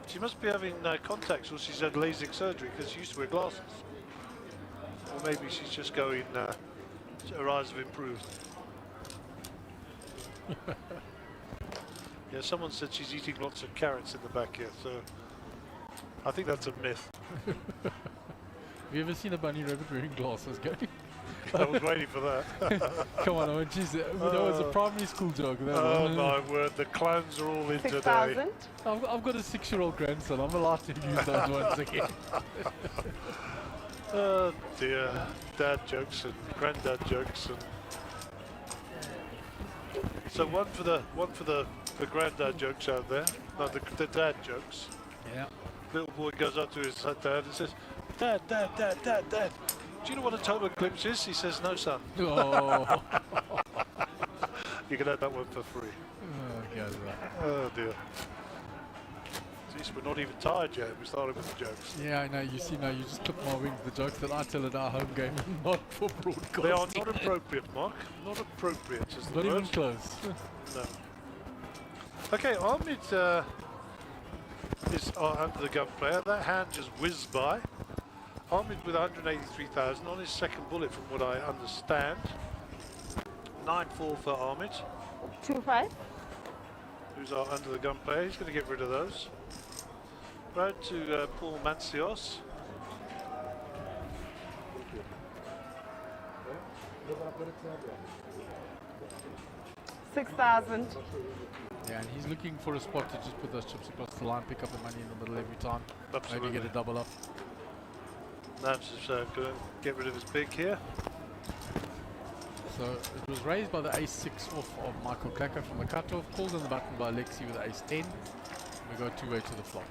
She must be having contacts, or she's had LASIK surgery because she used to wear glasses. Or maybe she's just going, her eyes have improved. Yeah, someone said she's eating lots of carrots in the back here, so I think that's a myth. Have you ever seen a bunny rabbit wearing glasses, Gary? I was waiting for that. Come on, geez, that was a primary school joke. That Oh one. my word, the clowns are all in today. 6,000. I've got a 6-year-old grandson. I'm allowed to use those ones again. Oh dear, dad jokes and granddad jokes and. So one for the granddad jokes out there. No, the dad jokes. Yeah. Little boy goes up to his dad and says, "Dad, Dad, Dad, Dad, Dad. Do you know what a total eclipse is?" He says, "No, son." Oh. You can have that one for free. Oh, God. Oh dear. Jeez, we're not even tired yet. We started with the jokes. Yeah, I know. You see now, you just clip my wings. The jokes that I tell at our home game are not for broadcasting. They are not appropriate, Mark. Not appropriate is the Not word. even close. No. Okay, Ahmed is our under the gun player. That hand just whizzed by. Ahmed with 183,000 on his second bullet, from what I understand. 9-4 for Ahmed. 2-5. Who's our under the gun player? He's going to get rid of those. Road to Paul Mancios. $6,000. Yeah, and he's looking for a spot to just put those chips across the line, pick up the money in the middle every time. Absolutely. Maybe get a double up. Nabs is going to get rid of his big here. So it was raised by the ace-6 off of Michael Clacker from the cutoff, called on the button by Lexi with ace-10. We go two-way to the flop.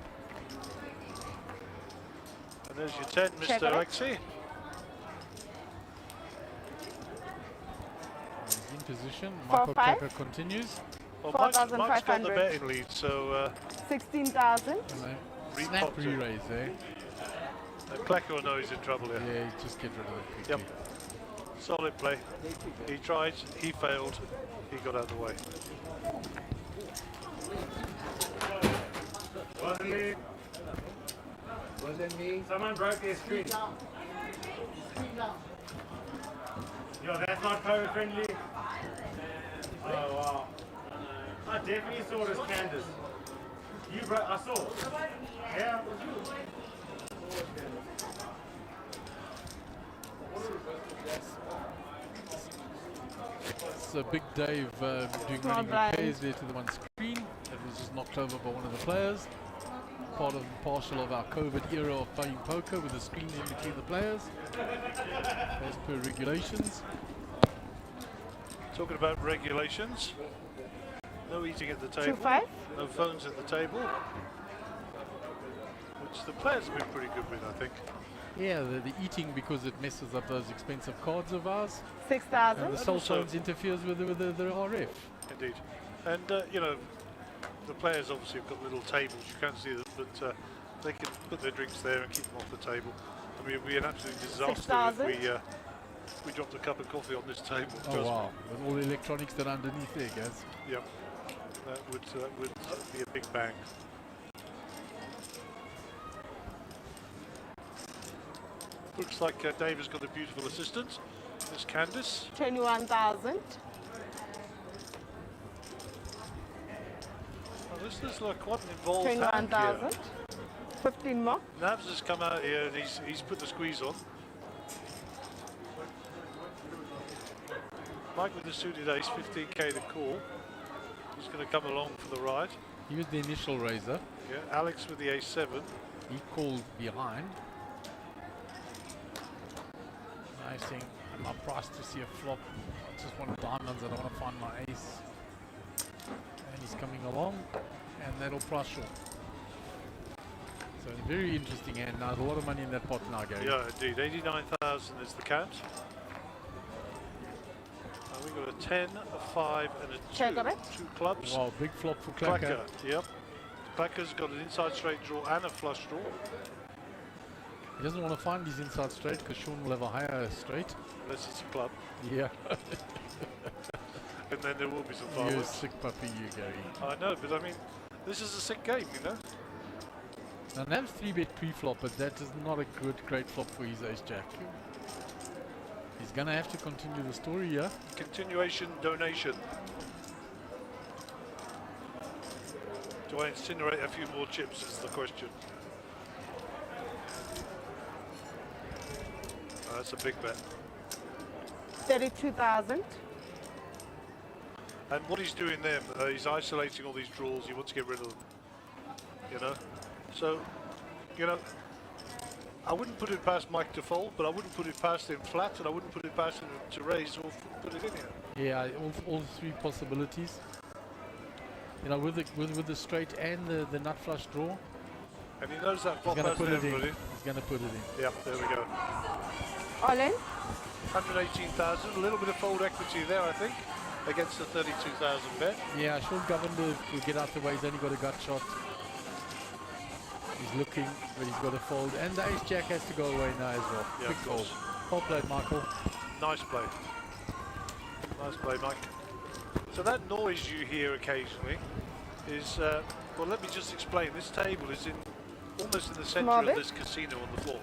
And there's your 10, Check Mr. it. Lexi. He's in position. 4, Michael 5. Clacker continues. Well, Mike's got the 4,500. betting lead, so 16,000. And they snap Repopped it. re-raise there. Clacker will know he's in trouble here. Yeah, just get rid of it quickly. Yep. Solid play. He tried, he failed, he got out of the way. Wasn't me. Wasn't me. Someone broke their screen. Yo, that's not COVID friendly. Oh wow. I definitely saw this Candace. You broke, I saw. Yeah. So Big Dave doing Small running blind. repairs there to the one screen that was just knocked over by one of the players. Part of partial of our COVID era of playing poker with the screen in between the players, as per regulations. Talking about regulations, no eating at the table, 2-5. no phones at the table, which the players have been pretty good with, I think. Yeah, the eating because it messes up those expensive cards of ours. 6,000. And the cell phones interferes with the RF. Indeed. And, you know, the players obviously have got little tables, you can't see them, but they can put their drinks there and keep them off the table. I mean, it would be an absolute disaster 6,000. if we dropped a cup of coffee on this table. Oh trust wow, me. with all the electronics that are underneath there, guys. Yep, that would be a big bang. Looks like Dave has got a beautiful assistant, Miss Candice. 21,000. Oh, this is like quite an involved hand here. 21,000. 15 more. Nabs has come out here and he's put the squeeze on. Mike with the suited ace, 15k to call. He's going to come along for the ride. He was the initial raiser. Yeah, Alex with the ace 7. He called behind. I think I'm not priced to see a flop. I just want diamonds. I don't want to find my ace. And he's coming along, and that'll price short. So a very interesting hand. Now, there's a lot of money in that pot now, Gary. Yeah, indeed. 89,000 is the count. We've got a 10, a 5, and a 2. Check on it. 2 clubs. Wow, big flop for Clacker. Clacker, yep. Clacker's got an inside straight draw and a flush draw. He doesn't want to find his inside straight because Sean will have a higher straight. Unless it's a club. Yeah. And then there will be some You're a fireworks. sick puppy, you, Gary. I know, but I mean, this is a sick game, you know? Now, Nav's 3-bet pre-flop, but that is not a great flop for his ace-jack. He's going to have to continue the story, yeah? Continuation donation. Do I incinerate a few more chips is the question. That's a big bet. 32,000. And what he's doing there, he's isolating all these draws. He wants to get rid of them. You know? So, you know, I wouldn't put it past Mike to fold, but I wouldn't put it past him flat, and I wouldn't put it past him to raise or put it in here. Yeah, all three possibilities. You know, with the straight and the nut flush draw. And he knows that He's flop going to has put it in. everybody. He's going to put it in. Yep, there we go. All in. 118,000, a little bit of fold equity there, I think, against the 32,000 bet. Yeah, Sean Governor will get out the way. He's only got a gut shot. He's looking, but he's got a fold. And the ace-jack has to go away now as well. Yeah, Big of fold. course. Well played, Michael. Nice play. Nice play, Mike. So that noise you hear occasionally is, well, let me just explain. This table is almost in the centre of this casino on the floor.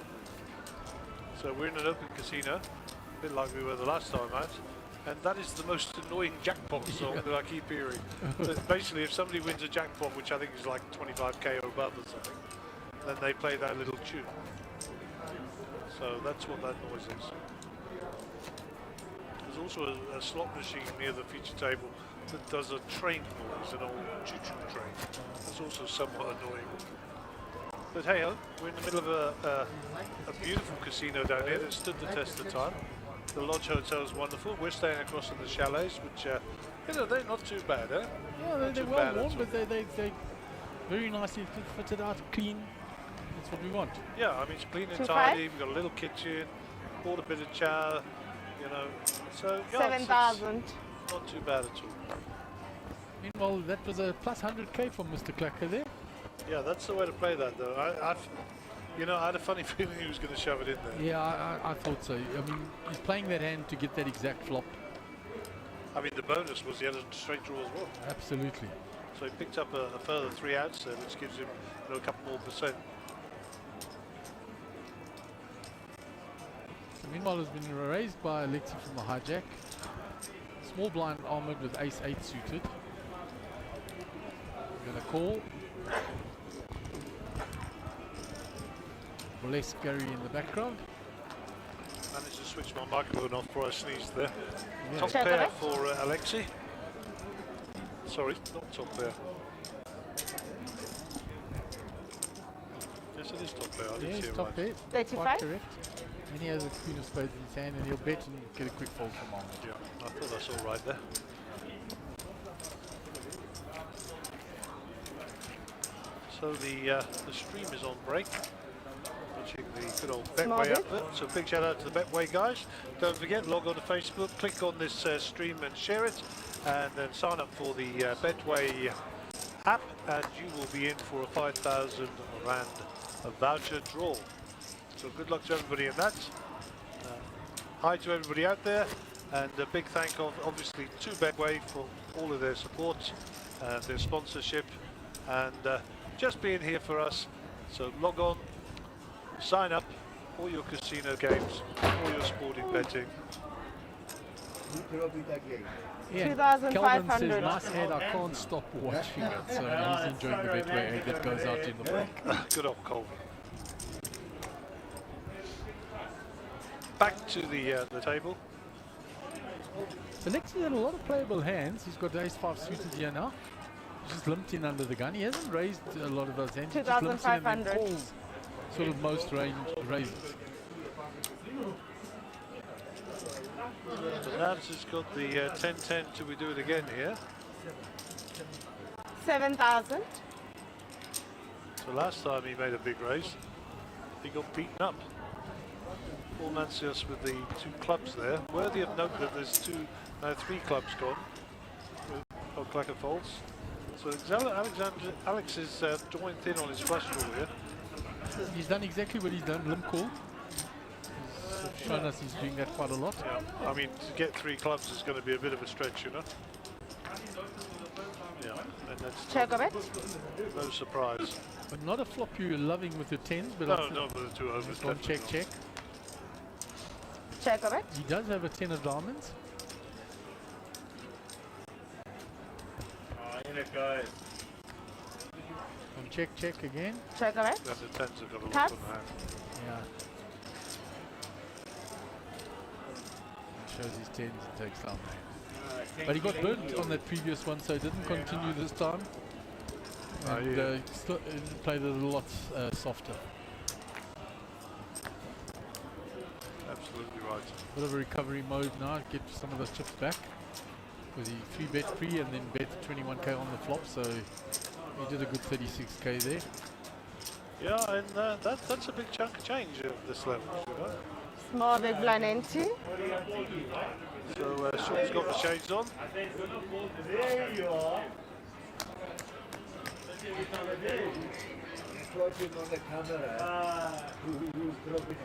So we're in an open casino, a bit like we were the last time out, and that is the most annoying jackpot song that I keep hearing. But basically, if somebody wins a jackpot, which I think is like 25k or above or something, then they play that little tune. So that's what that noise is. There's also a slot machine near the feature table that does a train noise, an old choo-choo train. That's also somewhat annoying. But hey, we're in the middle of a beautiful casino down here that stood the test of time. The Lodge Hotel is wonderful. We're staying across in the chalets, which, you know, they're not too bad, eh? Yeah, they're well worn, but they very nicely fitted out, clean. That's what we want. Yeah, I mean, it's clean and tidy. We've got a little kitchen, bought a bit of chow, you know. So, yeah, 7,000. Not too bad at all. Meanwhile, that was a plus 100k from Mr. Clacker there. Yeah, that's the way to play that, though. You know, I had a funny feeling he was going to shove it in there. Yeah, I thought so. I mean, he's playing that hand to get that exact flop. I mean, the bonus was he had a straight draw as well. Absolutely. So he picked up a further 3 outs there, which gives him, you know, a couple more percent. So meanwhile, it's been raised by Alexi from the hijack. Small blind armored with ace-8 suited. Gonna call. Less Gary in the background. Managed to switch my microphone off before I sneezed there. Yeah. Top pair for Alexi. Sorry, not top pair. Yes, it is top pair. I didn't see it top pair. right. 35. Correct. And he has a queen of spades in his hand, and he'll bet and get a quick fold from Arnold. Yeah, I thought that's all right there. So the stream is on break. Watching the good old Betway advert. So big shout out to the Betway guys. Don't forget, log on to Facebook, click on this stream and share it, and then sign up for the Betway app, and you will be in for a 5,000 rand voucher draw. So good luck to everybody in that. Hi to everybody out there, and a big thank obviously to Betway for all of their support and their sponsorship, and just being here for us. So log on, sign up, all your casino games, all your sporting betting. Yeah, 2,500. Kelvin says, nice head, I can't stop watching it. So he's enjoying the Betway egg that goes out in the break. Good old Colvin. Back to the table. Alexi had a lot of playable hands. He's got ace-5 suited here now. He's just limped in under the gun. He hasn't raised a lot of those hands. He just limps in and then 2,500. calls sort of most raises. So Nabs has got the 10-10 till we do it again here. 7,000. So last time he made a big raise, he got beaten up. Paul Mancius with the 2 clubs there. Worthy of note that there's 3 clubs gone. Oh, Clacker folds. So Alex is drawing thin on his flush draw here. He's done exactly what he's done, limp call. He's shown us he's doing that quite a lot. Yeah, I mean, to get 3 clubs is going to be a bit of a stretch, you know. Yeah, and that's Check of it. no surprise. But not a flop you're loving with your 10s, but No, with the 2 overs. Just one check. Check of it. He does have a 10 of diamonds. Oh, in it goes. One check again. Check of it. Yeah, the 10s have got a lot Taps. on the hand. Yeah. Shows his 10s and takes down. But he got burnt on that previous one, so he didn't continue this time. And still played it a lot softer. Absolutely right. Bit of a recovery mode now, get some of those chips back. Because he 3-bet pre and then bet 21k on the flop, so he did a good 36k there. Yeah, and that's a big chunk of change at this level, you know. Small big blind empty. So Sean's got the shades on. There you are. Watching on the camera. Who's dropping it?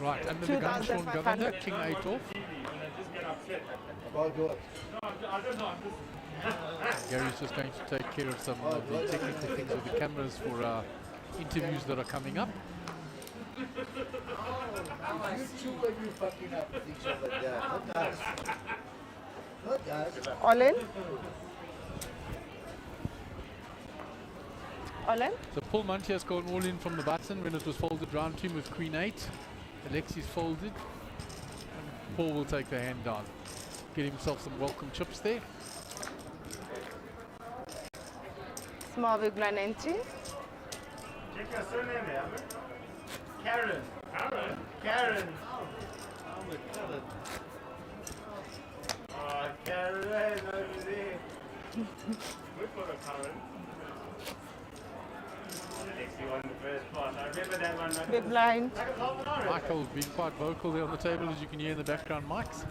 Right, under the gun, Sean Governor, King 8 off. About what? Gary's just going to take care of some of the technical things with the cameras for interviews that are coming up. You two when you fucking up with each other there. Not us. Not us. All in. All in? So Paul Monty has gone all in from the button when it was folded round to him with Queen 8. Alexi's folded. And Paul will take the hand down. Get himself some welcome chips there. Small big blind entry. Check your surname there. Karen. Karen. Karen. Oh, Karen over there. Good for the Karen. Alexi won the first part. I remember that one. Big blind. Michael's been quite vocal there on the table, as you can hear in the background. Mike's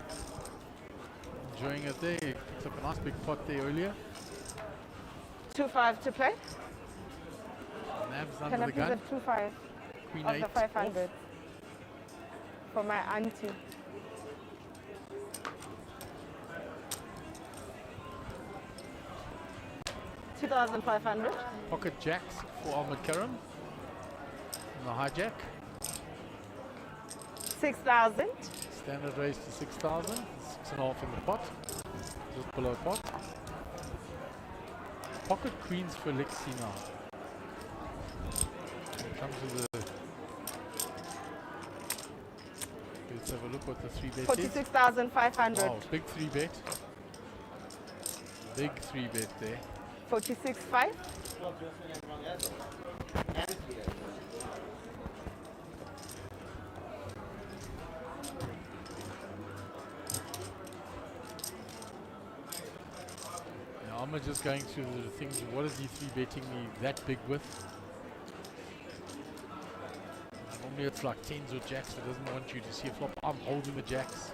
enjoying it there. He picked up a nice big pot there earlier. 2-5 to play. Nabs Can under I the please gun. have 2-5 Queen of 8 the 500 for my auntie? $2,500. Pocket jacks for Ahmed Karam. And the hijack. 6,000. Standard raise to 6,000. 6.5 in the pot. Just below pot. Pocket queens for Lexi now. Comes with the. Let's have a look what the 3-bet is. 46,500. Wow, big 3-bet. Big 3-bet there. 46.5. Now I'm just going through the things. What is he 3-betting me that big with? Normally it's like 10s or jacks. It doesn't want you to see a flop. I'm holding the jacks.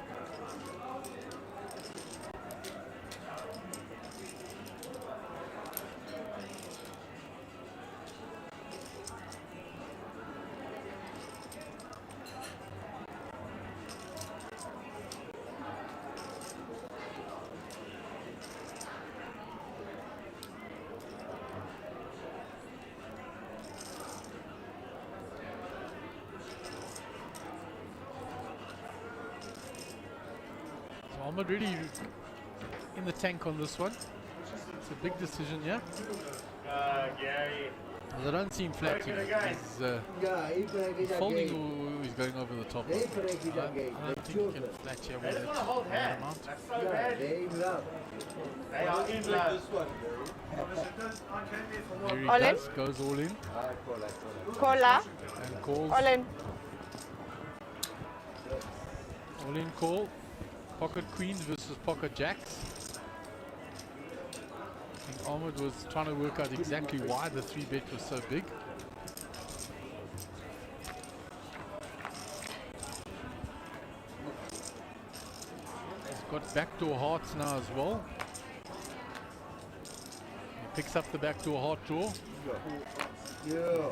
Ahmed really in the tank on this one. It's a big decision, yeah? Gary. Well, I don't see him flatting. He's folding or he's going over the top. I don't think he can flat here with They just want to hold that hands. amount. That's so bad. They are in love. Here he All in? does, goes all in Caller. and calls. All in. All in call. Pocket queens versus pocket jacks. I think Ahmed was trying to work out exactly why the 3-bet was so big. He's got backdoor hearts now as well. He picks up the backdoor heart draw.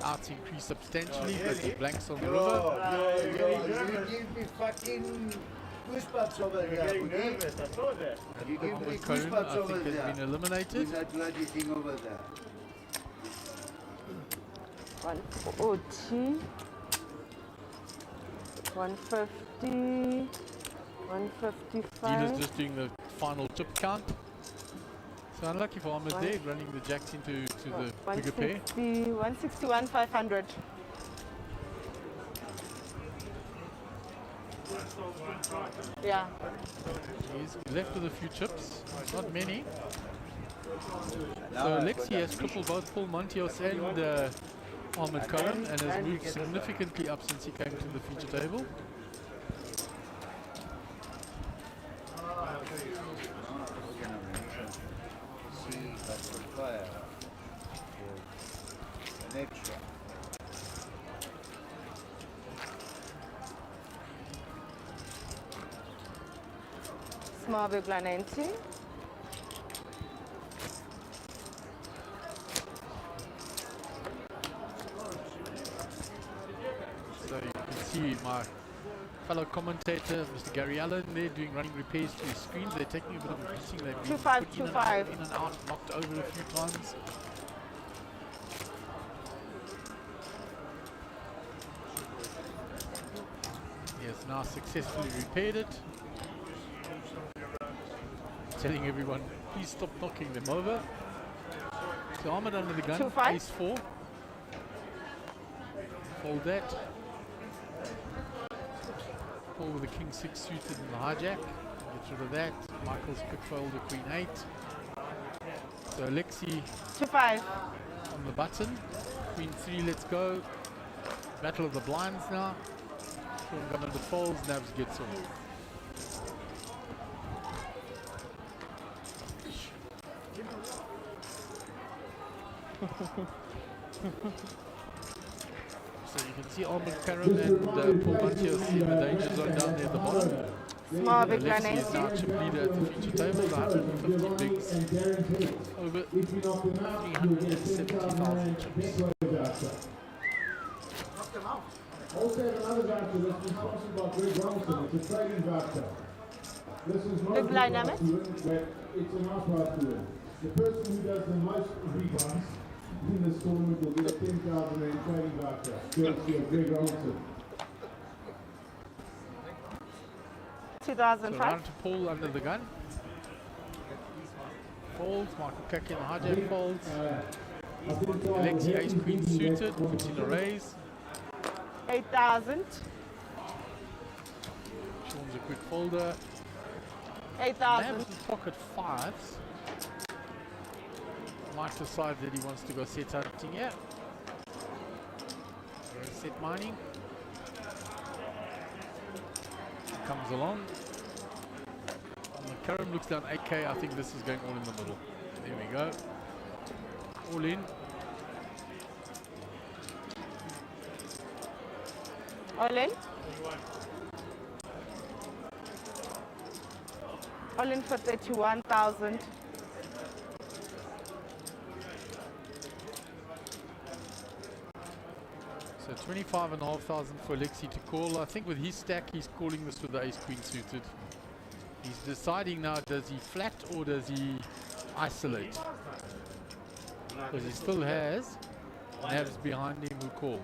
Outs increase substantially, but he blanks on the river. You give me fucking goosebumps over You're there. getting nervous. I saw that. You give me Ahmed Karim, goosebumps I over think, has there. been eliminated. With that bloody thing over there. 140. 150. Dealer's 155. just doing the final chip count. So unlucky for Ahmed there, running the jacks into the bigger pair. 161, 500. Yeah. He's left with a few chips, not many. So Alexi has tripled both Paul Montios and Ahmed Karim and has moved significantly up since he came to the feature table. Fire. An extra. Small big blind 90. So you can see my fellow commentator, Mr. Gary Allen, there doing running repairs to his screens. They're taking a bit of a beating. They've been 25, put in and 25. out, in and out, knocked over a few times. He has now successfully repaired it. Telling everyone, please stop knocking them over. So Ahmed under the gun, 2-5. ace 4. Fold that. Call with the king 6 suited in the hijack. Get rid of that. Michael's quick fold the queen 8. So Alexi 2-5. on the button. Queen 3, let's go. Battle of the blinds now. Sean Gunner folds, Navs gets on. So you can see Ahmed Karam and Paul Matias in the danger zone down there at the bottom. Small big Alexi is now chip leader at the feature table, 150 bigs, over 370,000 chips. Also have another voucher that's been sponsored by Greg Robinson. It's a trading voucher. This is not Big blind prize to win, but it's a nice prize to win. The person who does the most reruns in this tournament will get a 10,000 rand trading voucher, courtesy of Greg Robinson. 2005. So round to Paul under the gun. Folds, Michael Kaki in the hijack folds. Alexi ace queen suited, puts in a raise. 8,000. Sean's a quick folder. 8,000. Nav's in pocket 5s. Mike decides that he wants to go set hunting here. Set mining. Comes along. And the Karam looks down 8k. I think this is going all in the middle. There we go. All in. All in. All in for 31,000. So 25,500 for Alexi to call. I think with his stack, he's calling this with the ace queen suited. He's deciding now, does he flat or does he isolate? Because he still has Navs behind him who called.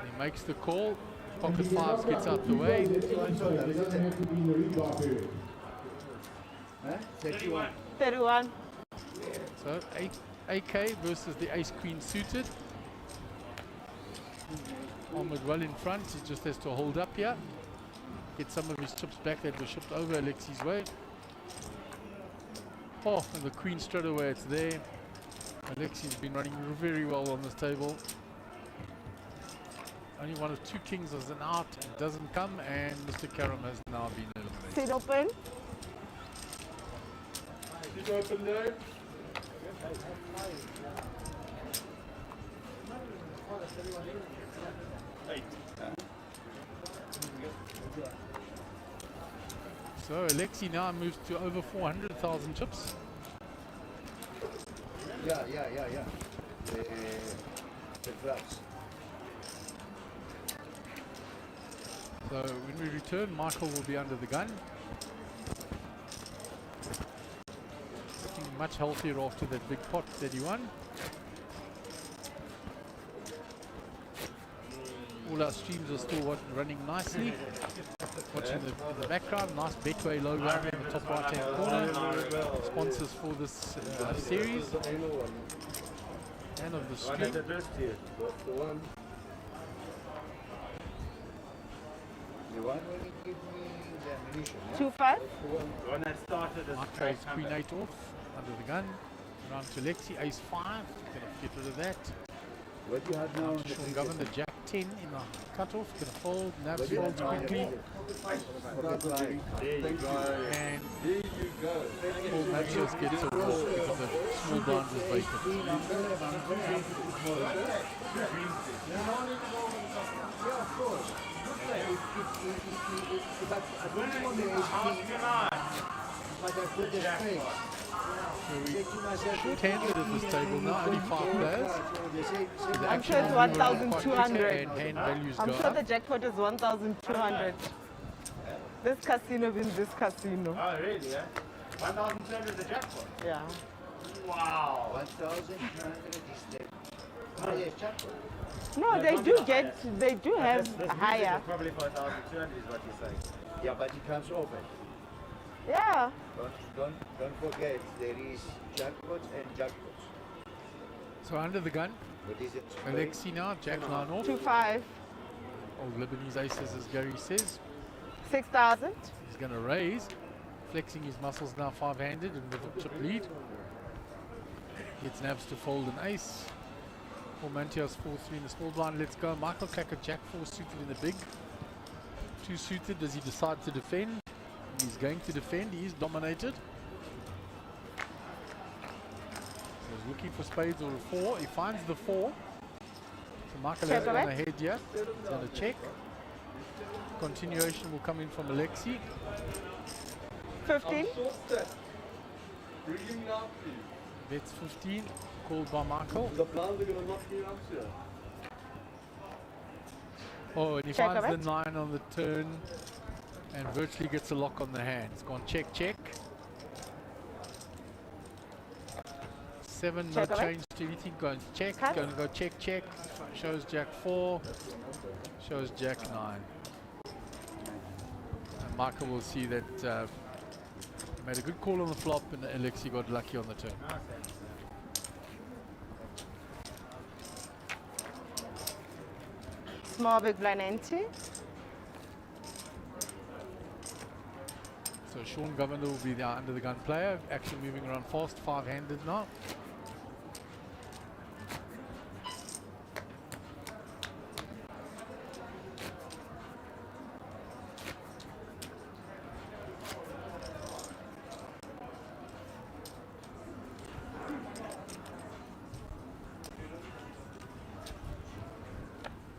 He makes the call. Pocket 5s gets out the way. 31. So 8k versus the ace queen suited. Ahmed well in front, he just has to hold up here. Get some of his chips back that were shipped over Alexi's way. Oh, and the queen straight away, it's there. Alexi's been running very well on this table. Only one of 2 kings as an out, it doesn't come, and Mr. Karam has now been eliminated. Sit open. Sit open there. So Alexi now moves to over 400,000 chips. Yeah. The drugs. So when we return, Michael will be under the gun. Looking much healthier after that big pot that he won. All our streams are still running nicely. Watching the background, nice Betway logo in the top right hand corner. Sponsors for this series and of the stream. 2-5. When I started as Michael's queen 8 off under the gun. Round to Lexi, ace 5. Gonna get rid of that. What do you have now? Sean Govern, the jack 10 in the cutoff. Gonna fold. Navs folds quickly. There you go. And There you go. Paul Matias gets a walk because the small blind is vacant. Short-handed at this table now, only 5 players. I'm sure it's 1,200. And hand values I'm go sure up. the jackpot is 1,200. This casino wins this casino. Oh, really? Yeah? 1,200 the jackpot? Yeah. Wow. 1,200 is dead. No, they do have higher. Probably 5,200 is what you're saying. Yeah, but it comes off it. Yeah. Don't forget, there is jackpots and jackpots. So under the gun, What is it? Alexi now, Jack 9 off. 2-5. Old Lebanese aces, as Gary says. 6,000. He's going to raise, flexing his muscles now 5-handed and with a chip lead. Gets Navs to fold an ace. For Mantios 4-3 in the small blind. Let's go. Michael Clacker, Jack 4 suited in the big. 2 suited. Does he decide to defend? He's going to defend. He is dominated. So he's looking for spades or a 4. He finds the 4. So Michael has gone ahead here. He's going to check. Continuation will come in from Alexi. 15. Bets 15. Called by Michael. Oh, and he finds the 9 on the turn and virtually gets a lock on the hand. It's gone check, check. 7, no change to anything. Going check, going to go check, check. Shows Jack 4, shows Jack 9. And Michael will see that made a good call on the flop and Alexi got lucky on the turn. Small big blind empty. So Sean Governor will be the under the gun player. Action moving around fast, 5-handed now.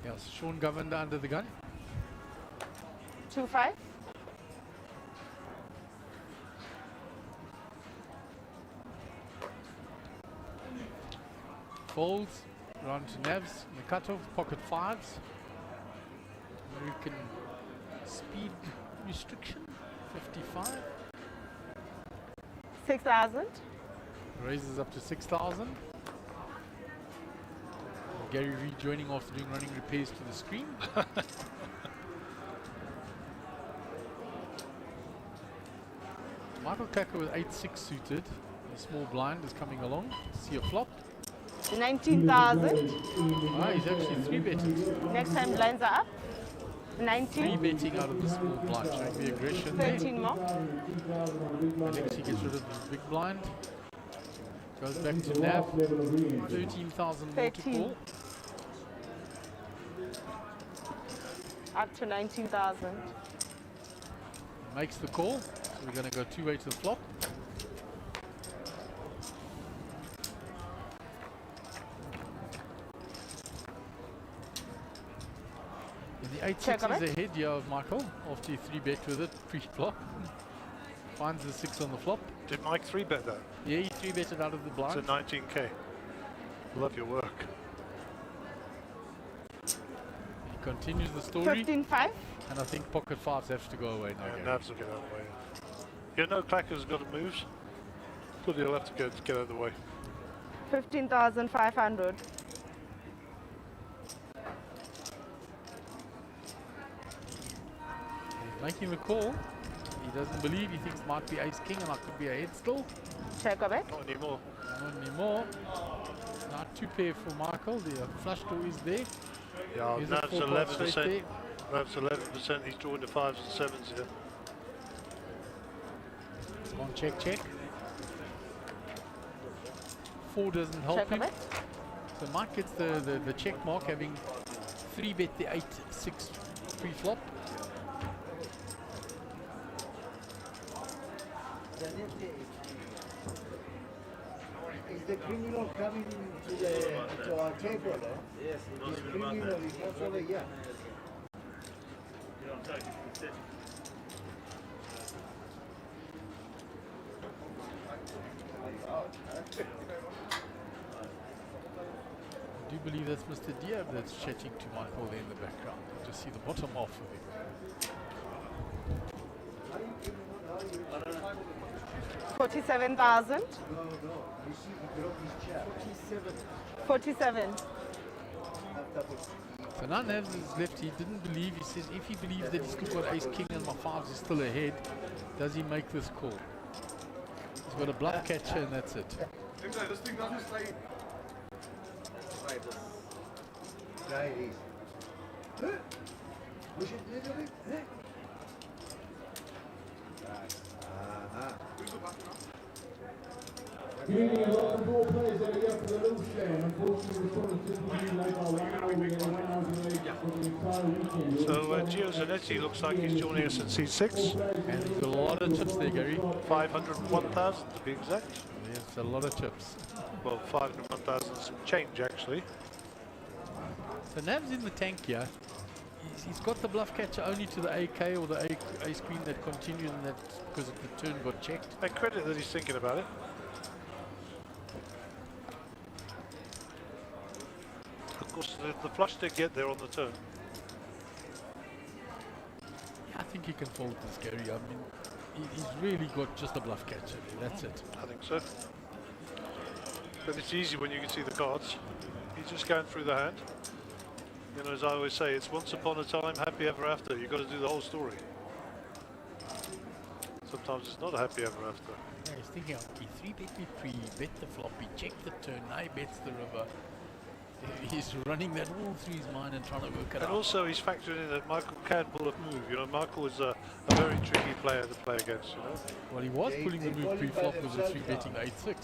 Yes, Sean Governor under the gun. 2-5. Folds, round to Navs, in the cutoff, pocket 5s. American speed restriction, 55. 6,000. Raises up to 6,000. Gary rejoining after doing running repairs to the screen. Michael Kaka with 8-6 suited. The small blind is coming along. See a flop. 19,000. Ah, he's actually 3-betting. Next time blinds are up. 19. 3-betting out of the small blind, showing the aggression 13 more. Alexi gets rid of the big blind. Goes back to Nav. 13,000 more to call. Up to 19,000. Makes the call. So we're going to go 2-way to the flop. And the 8-6 is ahead here of Michael after he 3-bet with it pre-flop. Finds the 6 on the flop. Did Mike 3-bet that? Yeah, he 3-betted out of the blind. It's a 19k. Love your work. He continues the story. 15-5. And I think pocket 5s have to go away now. Yeah, Navs will get out of the way. You know Clacker's got to moves, but he'll have to get out of the way. 15,500. He's making the call. He doesn't believe. He thinks might be ace king and I could be ahead still. Check a bet. Not anymore. Not anymore. Now 2 pair for Michael. The flush draw is there. Yeah, Here's Nav's 11%. Nav's 11%. He's drawing the 5s and 7s here. It's on check, check. 4 doesn't help Check him. a bet. So Mike gets the check mark, having 3-bet the 8-6 pre-flop. Is the criminal coming to our table? Yes. This criminal, he comes over here. I do believe that's Mr. Diab that's chatting to Michael there in the background. You just see the bottom half of him. 47,000. No, you see, he broke his chair. 47. So now Navs is left. He didn't believe. He says if he believes that he's still got ace king and my fives is still ahead, does he make this call? He's got a bluff catcher and that's it. This thing doesn't stay. Right. Yeah, it is. Push it a little bit. Good evening and welcome to all players that are here for the loose stand. Unfortunately, we're sort of typically late by 1 hour. We're getting 1 hour late for the entire weekend. So Gio Zanetti looks like he's joining us at seat 6. And there's a lot of chips there, Gary. 501,000 to be exact. Yes, a lot of chips. Well, 501,000 some change actually. So Nav's in the tank here. He's got the bluff catcher only to the AK or the ace queen that continued, and that's because the turn got checked. And credit that he's thinking about it. Of course, the flush did get there on the turn. Yeah, I think he can fold this, Gary. I mean, he's really got just a bluff catcher there. That's it. I think so. But it's easy when you can see the cards. He's just going through the hand. You know, as I always say, it's once upon a time, happy ever after. You've got to do the whole story. Sometimes it's not a happy ever after. Yeah, he's thinking, okay, 3-bet me pre, bet the flop, he checked the turn, now he bets the river. He's running that all through his mind and trying to work it out. And also he's factoring in that Michael can pull a move. You know, Michael is a very tricky player to play against, you know. Well, he was pulling the move pre-flop with the 3-betting 8-6.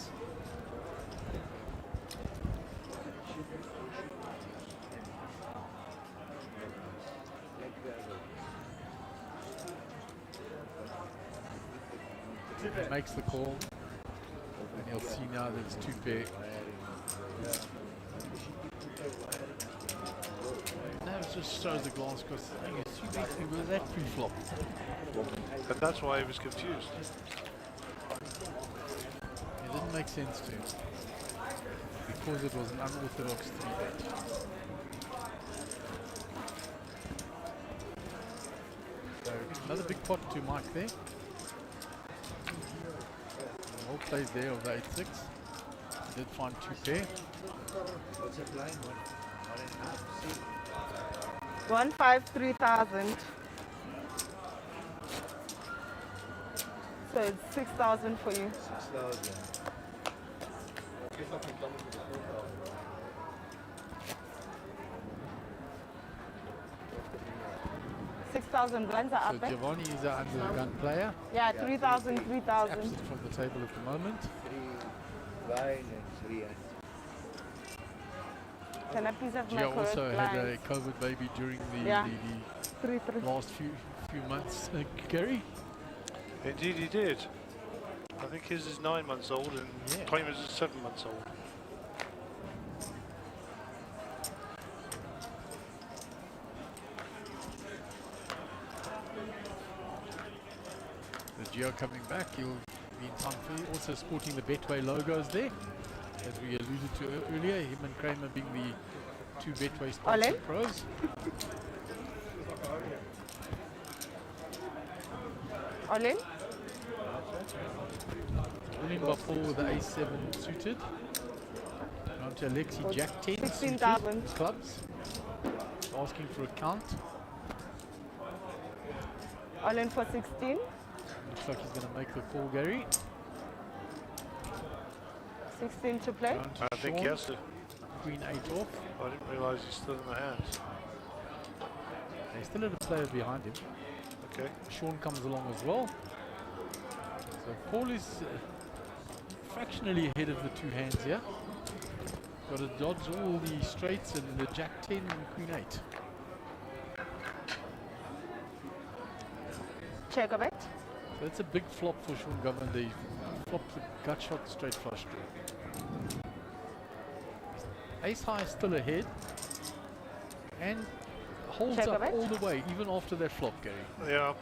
He makes the call, and he'll see now that it's 2-pair. Now it just shows the glass because I think it's 2-betting with that pre-flop. And that's why he was confused. It didn't make sense to him because it was an unorthodox 3-bet. So another big pot to Mike there. All plays there of the 8-6. He did find 2-pair. What's it line? 153,000. So it's 6,000 for you. 6,000. 6,000 blinds are So up there. Giovanni is an under-the-gun player. Yeah, 3,000, 3,000. Absent from the table at the moment. 3 wide and 3 and Can I please have my Gio correct also had a blinds? COVID baby during the Three. last few months. Gary? Indeed he did. I think his is 9 months old and Kramer's is 7 months old. The Gio coming back, he'll be in time for you. Also sporting the Betway logos there, as we alluded to earlier, him and Kramer being the 2 Betway sponsored pros. All in? All in by Paul with the A7 suited. On to Alexi Jack 10 16,000 clubs. Asking for a count. All in for 16. Looks like he's going to make the call, Gary. 16 to play. I think he has to. Queen 8 off. I didn't realise he's still in the hands. They still had a player behind him. Okay. Sean comes along as well. So Paul is fractionally ahead of the 2 hands here. Got to dodge all the straights and the Jack 10 and Queen 8. Check a bet. So that's a big flop for Sean Govan. They flopped the gut shot straight flush draw. Ace high is still ahead and holds Check a up bet. all the way, even after that flop, Gary. Yeah,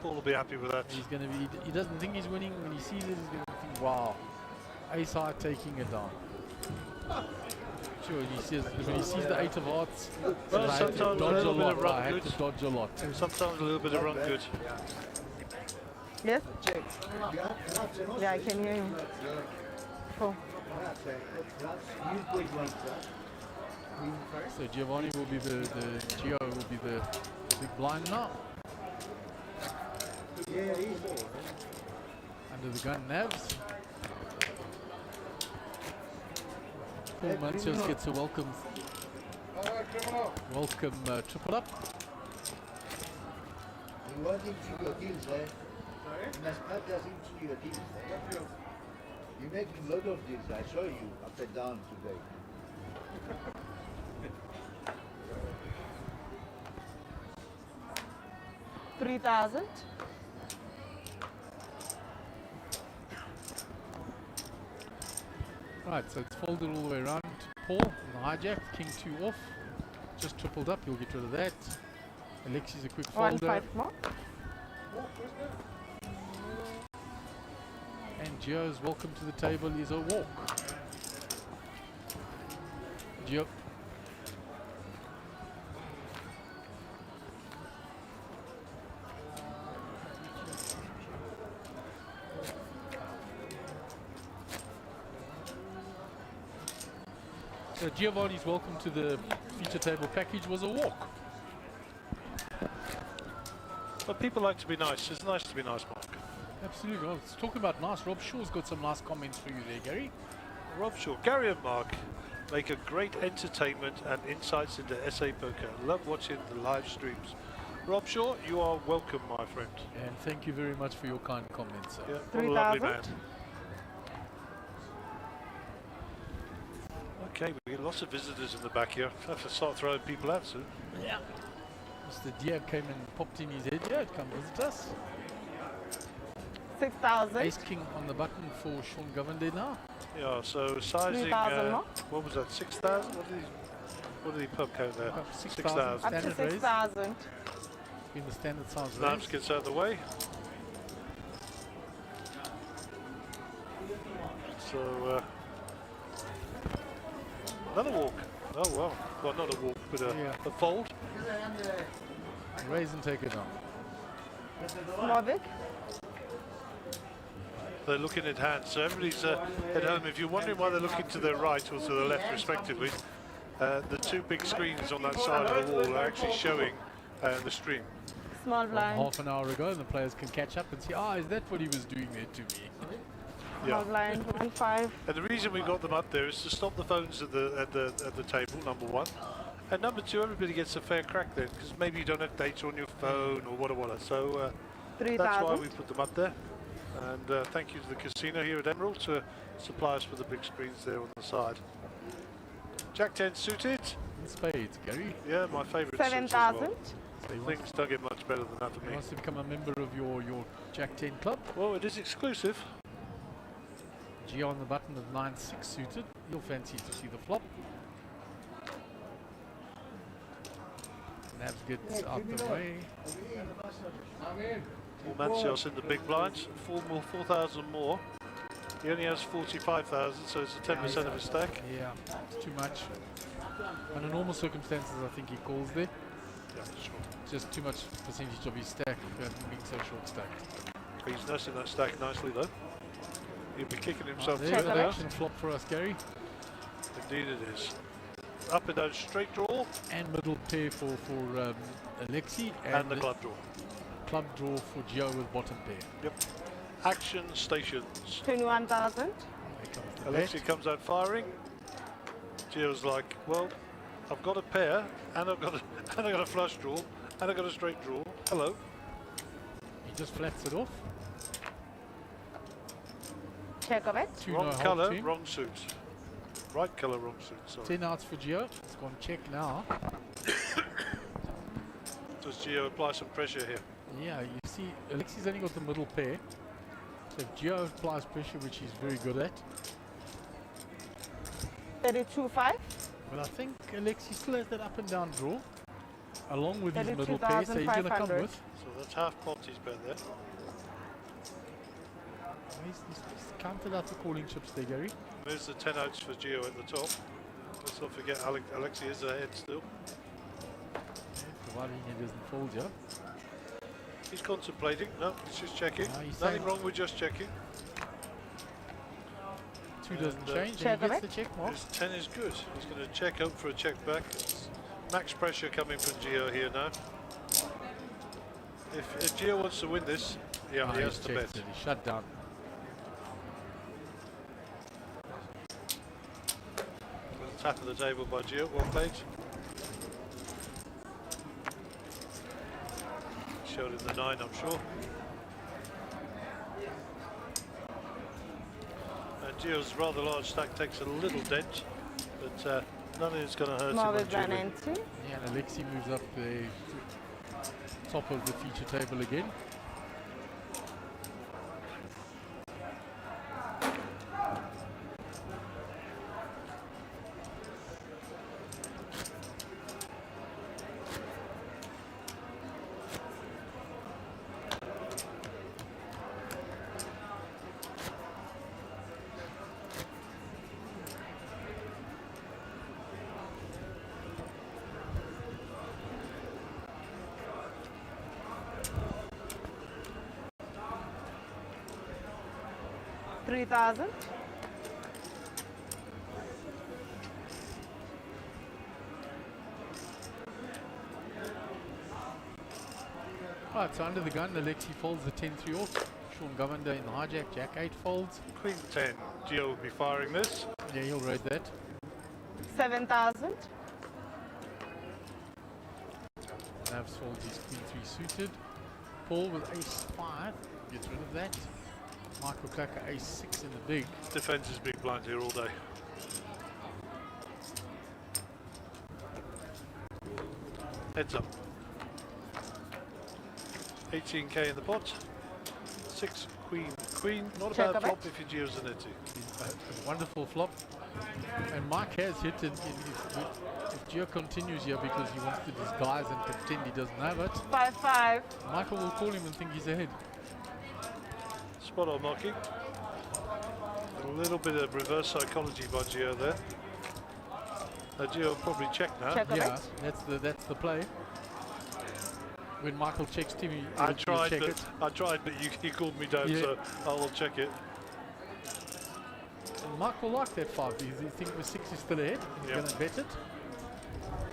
Paul will be happy with that. He's going to be. He doesn't think he's winning. When he sees it, he's going to think, "Wow, ace high taking it down." Sure, he says when he sees the 8 of hearts, Well, I had to sometimes a dodge a little bit lot. of run I had good. to dodge a lot. Sometimes a little bit of run good. Yes? Yeah, I can hear you. Cool. So Giovanni will be the Gio will be the big blind now. Under the gun, Navs. Paul Mancios gets a welcome triple up. You want him to your deals, eh? You must not just into your deals, eh? You're making a lot of deals. I saw you up and down today. 3,000. Right, so it's folded all the way around. Paul on the hijack, king 2 off. Just tripled up, he'll get rid of that. Alexi's a quick folder. 1-5 more. And Gio's welcome to the table is a walk. Gio. So Giovanni's welcome to the feature table package was a walk. But people like to be nice. It's nice to be nice, Mark. Absolutely. Well, let's talk about nice. Rob Shaw's got some nice comments for you there, Gary. Rob Shaw, Gary and Mark make a great entertainment and insights into SA Poker. Love watching the live streams. Rob Shaw, you are welcome, my friend. And thank you very much for your kind comments, sir. Yeah, what a lovely man. Okay, we get lots of visitors in the back here. I have to start throwing people out soon. Yeah. Mr. Deer came and popped in his head here to come visit us. 6,000. Ace King on the button for Sean Governor now. Yeah, so sizing, 3,000 more. what was that, 6,000? What did he pub count there? 6,000. Up to Standard raise. 6,000. In the standard size Nams raise. gets out of the way. So, another walk. Oh, well. Well, not a walk, but a fold. Raise and take it on. More They're looking at hands. So everybody's at home. If you're wondering why they're looking to their right or to the left, respectively, the two big screens on that side of the wall are actually showing the stream. Small blind. Half an hour ago, and the players can catch up and see, is that what he was doing there to me? Small blind, 1-5. And the reason we got them up there is to stop the phones at the table, number one. And number two, everybody gets a fair crack then, because maybe you don't have data on your phone or whatever. So that's why we put them up there. And thank you to the casino here at Emerald to supply us with the big screens there on the side. Jack 10 suited. Spades, Gary. Yeah, my favourite. 7,000. Well. Things don't get much better than that for me. He wants to become a member of your Jack 10 club. Well, it is exclusive. Gio on the button with 9-6 suited. You'll fancy to see the flop. Nabs gets out the way. Mancios in the big blinds, 4,000 more. He only has 45,000, so it's a 10% of his stack. Yeah, it's too much. Under normal circumstances, I think he calls there. Yeah, sure. Just too much percentage of his stack being so short stacked. He's nursing that stack nicely though. He'll be kicking himself There's an action flop for us, Gary. Indeed it is. Up and down straight draw. And middle pair for Alexi. And the club draw. Club draw for Gio with bottom pair. Yep. Action stations. 21,000. Alexi comes out firing. Gio's like, well, I've got a pair, and I've got a flush draw, and I've got a straight draw. Hello. He just flats it off. Check of it. Wrong colour, wrong suit. Right colour, wrong suit. Sorry. 10 outs for Gio. It's gone check now. Does Gio apply some pressure here? Yeah, you see, Alexi's only got the middle pair. So if Gio applies pressure, which he's very good at. 32.5. But I think Alexi still has that up and down draw, along with his middle pair, so he's going to come with. So that's half pot he's bet there. He's counted out the calling chips there, Gary. There's the 10 outs for Gio at the top. Let's not forget Alexi is ahead still. Providing he doesn't fold you. He's contemplating. No, he's just checking. He's Nothing wrong with just checking. 2 doesn't change. Check And he gets back. the check mark. His 10 is good. He's going to check, hope for a check back. It's max pressure coming from Gio here now. If Gio wants to win this, yeah, he has to bet. He shut down. Tap of the table by Gio, well played. Showed him the 9, I'm sure. And Gio's rather large stack takes a little dent, but none of it's going to hurt him. Yeah, and Alexi moves up the top of the feature table again. $3,000. Right, so under the gun, Alexi folds the 10-3 off. Sean Govender in the hijack, Jack 8 folds. Queen 10, Gio will be firing this. Yeah, he'll raid that. 7,000. Navs folds his Queen 3 suited. Paul with Ace 5 gets rid of that. Michael Clacker Ace 6 in the big. Defends his big blind here all day. Heads up. 18k in the pot. 6 queen. Not a Check bad a flop bet. if you're Zanetti. A wonderful flop. And Mike has hit it. If Gio continues here because he wants to disguise and pretend he doesn't have it, 5-5. Michael will call him and think he's ahead. Spot on marking. A little bit of reverse psychology by Gio there. Gio will probably check now. Check a Yeah, bet. that's the play. When Michael checks Timmy, I he'll tried, check but it. you called me down, Yeah. so I will check it. And Michael liked that 5. He thinks the 6 is still ahead. He's Yep. going to bet it.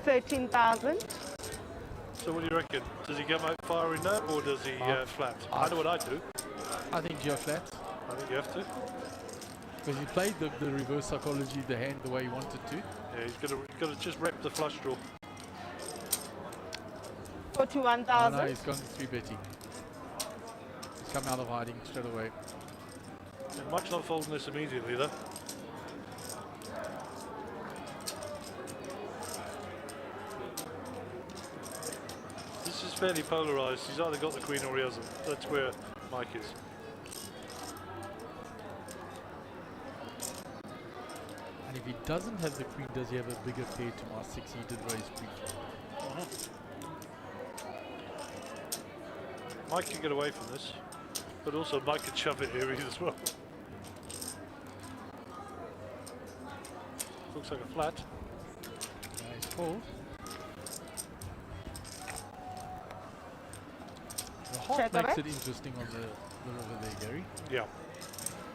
13,000. So what do you reckon? Does he come out firing now, or does he flat? I know what I do. I think Gio flat. I think you have to. Because he played the reverse psychology, the hand, the way he wanted to. Yeah, he's got to just rep the flush draw. 41,000. No, he's gone 3 betting. He's come out of hiding straight away. And Mike's not folding this immediately though. This is fairly polarised. He's either got the queen or he hasn't. That's where Mike is. And if he doesn't have the queen, does he have a bigger pair to my 6? He did raise queen. Mike can get away from this, but also Mike can shove it here as well. Looks like a flat. Nice fold. The heart Check makes back. it interesting on the river there, Gary. Yeah.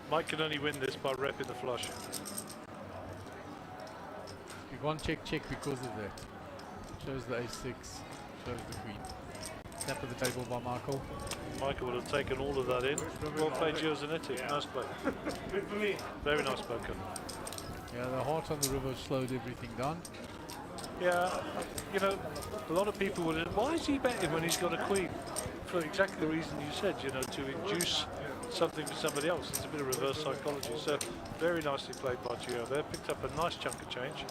Mike can only win this by repping the flush. You can't check because of that. Shows the ace 6, shows the queen. Tap of the table by Michael. Michael would have taken all of that in. Well played, Gio Zanetti. Nice play. Good for me. Very nice poker. Yeah, the heart on the river slowed everything down. Yeah, you know, a lot of people would. Why is he betting when he's got a queen? For exactly the reason you said, you know, to induce something for somebody else. It's a bit of reverse psychology. So very nicely played by Gio there. Picked up a nice chunk of change.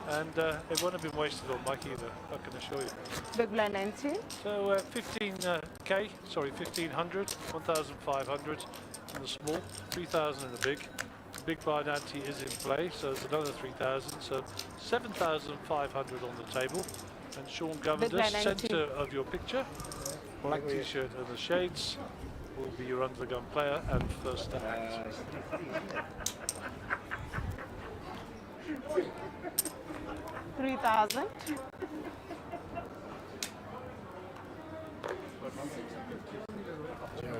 And it won't have been wasted on Mike either, I can assure you. Big blind 19. So 15k, sorry, 1500, 1500 in the small, 3000 in the big. Big blind ante is in play, so there's another 3000, so 7500 on the table. And Sean Govender, blind ante. centre of your picture, black t-shirt and the shades, will be your under the gun player and first to act. 3,000.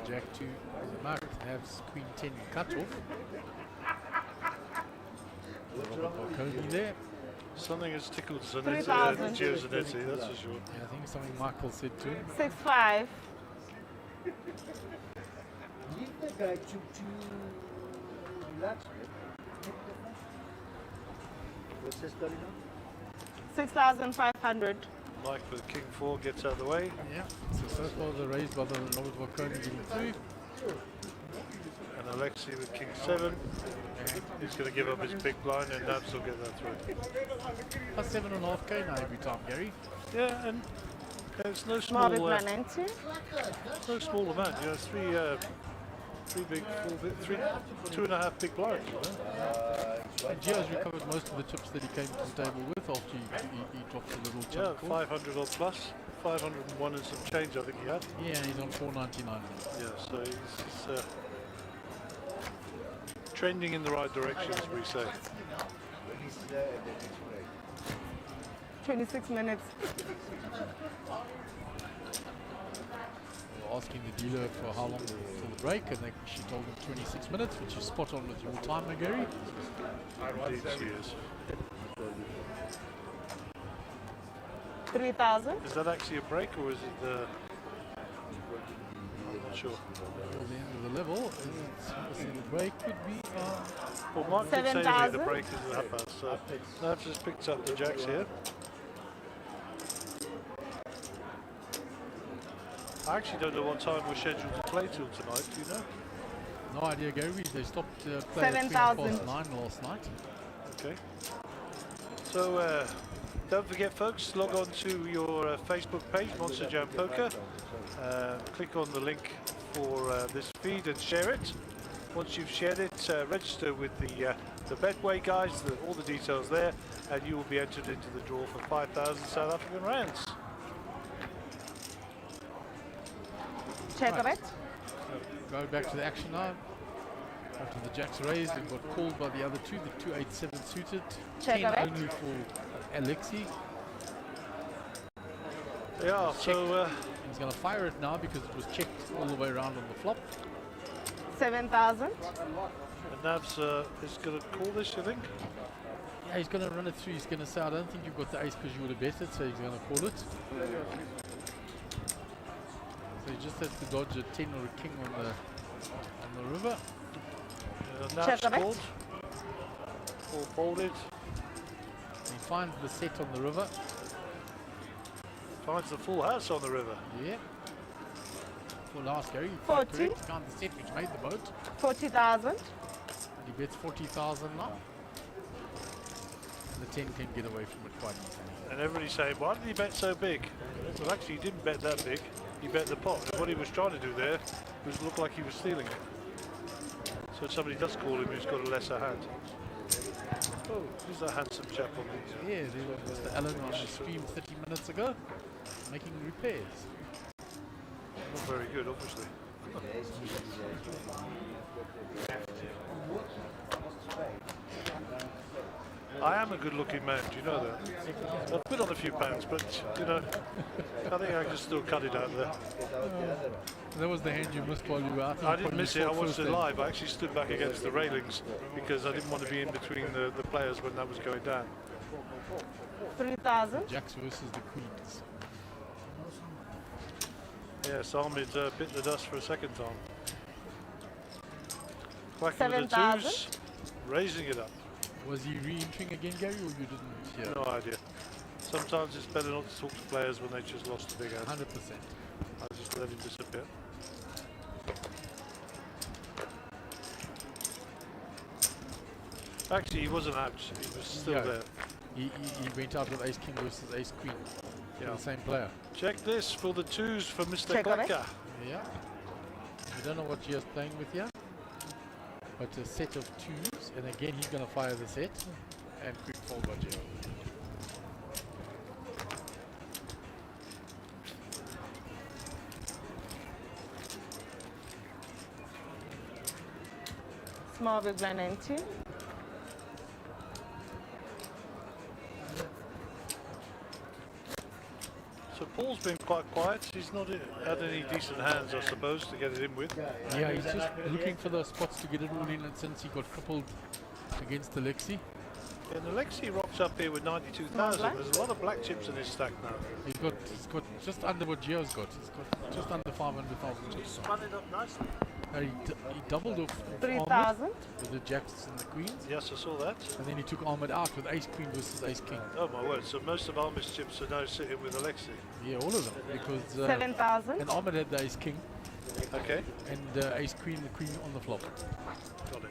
Jack 2 is a mark, has queen 10 cut off. Robert Barconi there. Something has tickled 3,000. Gio Zanetti, that's for sure. Yeah, I think something Michael said to him. 6-5. Leave the guy to relax. What's this story now? 6,500. Mike with King 4 gets out of the way. Yeah, so far the raise by the Robert Barconi getting through. And Alexi with King 7. He's going to give up his big blind and Nabs will get that through. Plus 7.5k now every time, Gary. Yeah, and it's no small, Small with 90. no small amount. You know, three big, 2.5 big blinds. You know? And Gio's recovered most of the chips that he came to the table with after he dropped a little Yeah, chunk. 500 or plus. 501 and some change, I think he had. Yeah, and he's on 499 now. Yeah, so he's trending in the right direction, as we say. 26 minutes. They were asking the dealer for how long till the break, and she told him 26 minutes, which is spot on with your timer, Gary. Indeed she is. 3,000. Is that actually a break, or is it the... I'm not sure. Till the end of the level, the break could be... Well, Mark did say to me the 7,000. break is at 1/2, so Nabs just picked up the jacks here. I actually don't know what time we're scheduled to play till tonight, do you know? No idea, Gary. They stopped playing at 9 last night. Okay. So, don't forget, folks, log on to your Facebook page, Monster Jam Poker. Click on the link for this feed and share it. Once you've shared it, register with the Betway guys, all the details there, and you will be entered into the draw for 5,000 South African rands. Check of it. Go back to the action now. After the jacks raised and got called by the other two, the 287 suited. Check 10 of it. only for Alexi. Yeah, so he's going to fire it now because it was checked all the way around on the flop. 7,000. and Nabs is going to call this, you think? Yeah, he's going to run it through. He's going to say, I don't think you've got the ace because you would have bet it, so he's going to call it. So he just has to dodge a 10 or a king on the river. Nabs called. Or folded. He finds the set on the river. Finds the full house on the river. Yeah. Full house, Gary. 40. Correct. Found the set which made the boat. 40,000. And he bets 40,000 now. And the 10 can get away from it quite easily. And everybody's saying, why did he bet so big? Well, actually, he didn't bet that big. He bet the pot. And what he was trying to do there was look like he was stealing it. So if somebody does call him, he's got a lesser hand. Oh, who's that handsome chap on the... Yeah, there was Mr. Allen on the stream 30 minutes ago, making repairs. Not very good, obviously. I am a good-looking man, do you know that? I've put on a few pounds, but, you know, I think I can still cut it out there. That was the hand you missed while you were out. I didn't miss it, I watched it live. I actually stood back against the railings because I didn't want to be in between the players when that was going down. 3,000. Jacks versus the Queens. Yes, Ahmed bit the dust for a second time. Whacking with the 7,000. twos, raising it up. Was he re-entering again, Gary, or you didn't hear? No idea. Sometimes it's better not to talk to players when they just lost a big hand. 100%. I just let him disappear. Actually, he wasn't out. He was still Yeah. there. He went out with Ace King versus Ace Queen. Yeah. The same player. Check this for the twos for Mr. Check on it. Klaka. Yeah. I don't know what Gio's playing with here. But a set of twos, and again he's going to fire the set. And quick fold by Gio. Small with 90. So Paul's been quite quiet. He's not had any decent hands, I suppose, to get it in with. Yeah, he's just looking for those spots to get it all in, and since he got crippled against Alexi. And Alexei rocks up here with 92,000. There's a lot of black chips in his stack now. He's got just under what Gio's got. He's got just under 500,000 chips. Spun it up nicely. He doubled off 3,000 with the jacks and the queens. Yes, I saw that. And then he took Ahmed out with ace queen versus ace king. Oh my word, so most of Ahmed's chips are now sitting with Alexei. Yeah, all of them. Because 7,000. and Ahmed had the ace king. Okay. And ace queen, the queen on the flop. Got it.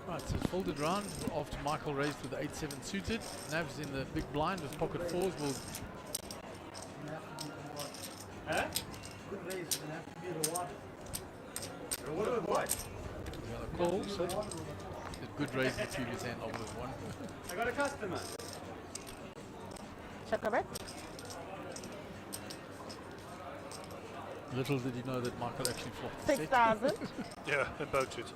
Right, so it's folded round after Michael raised with the 8-7 suited. Nav's in the big blind with pocket fours. Will call. So a good raise in the previous hand over with one. I got a customer. Check a bet. Little did he know that Michael actually flopped. 6,000. Yeah, and boated.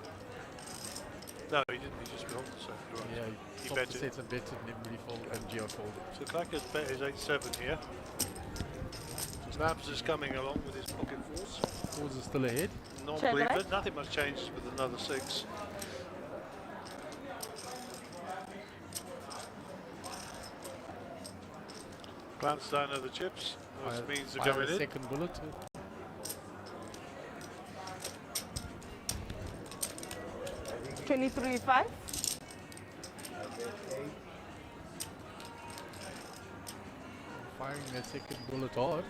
No, he didn't. He just rolled the set. Right. Yeah, he flopped bet the it. set and betted and everybody folded and Gio folded. So Clacker's bet is 8-7 here. Nabs is coming along with his pocket fours. Fours are still ahead. Non-believer, nothing much changes with another 6. Glance down at the chips. Those means are going in. Second bullet. 23.5. Firing that second bullet hard.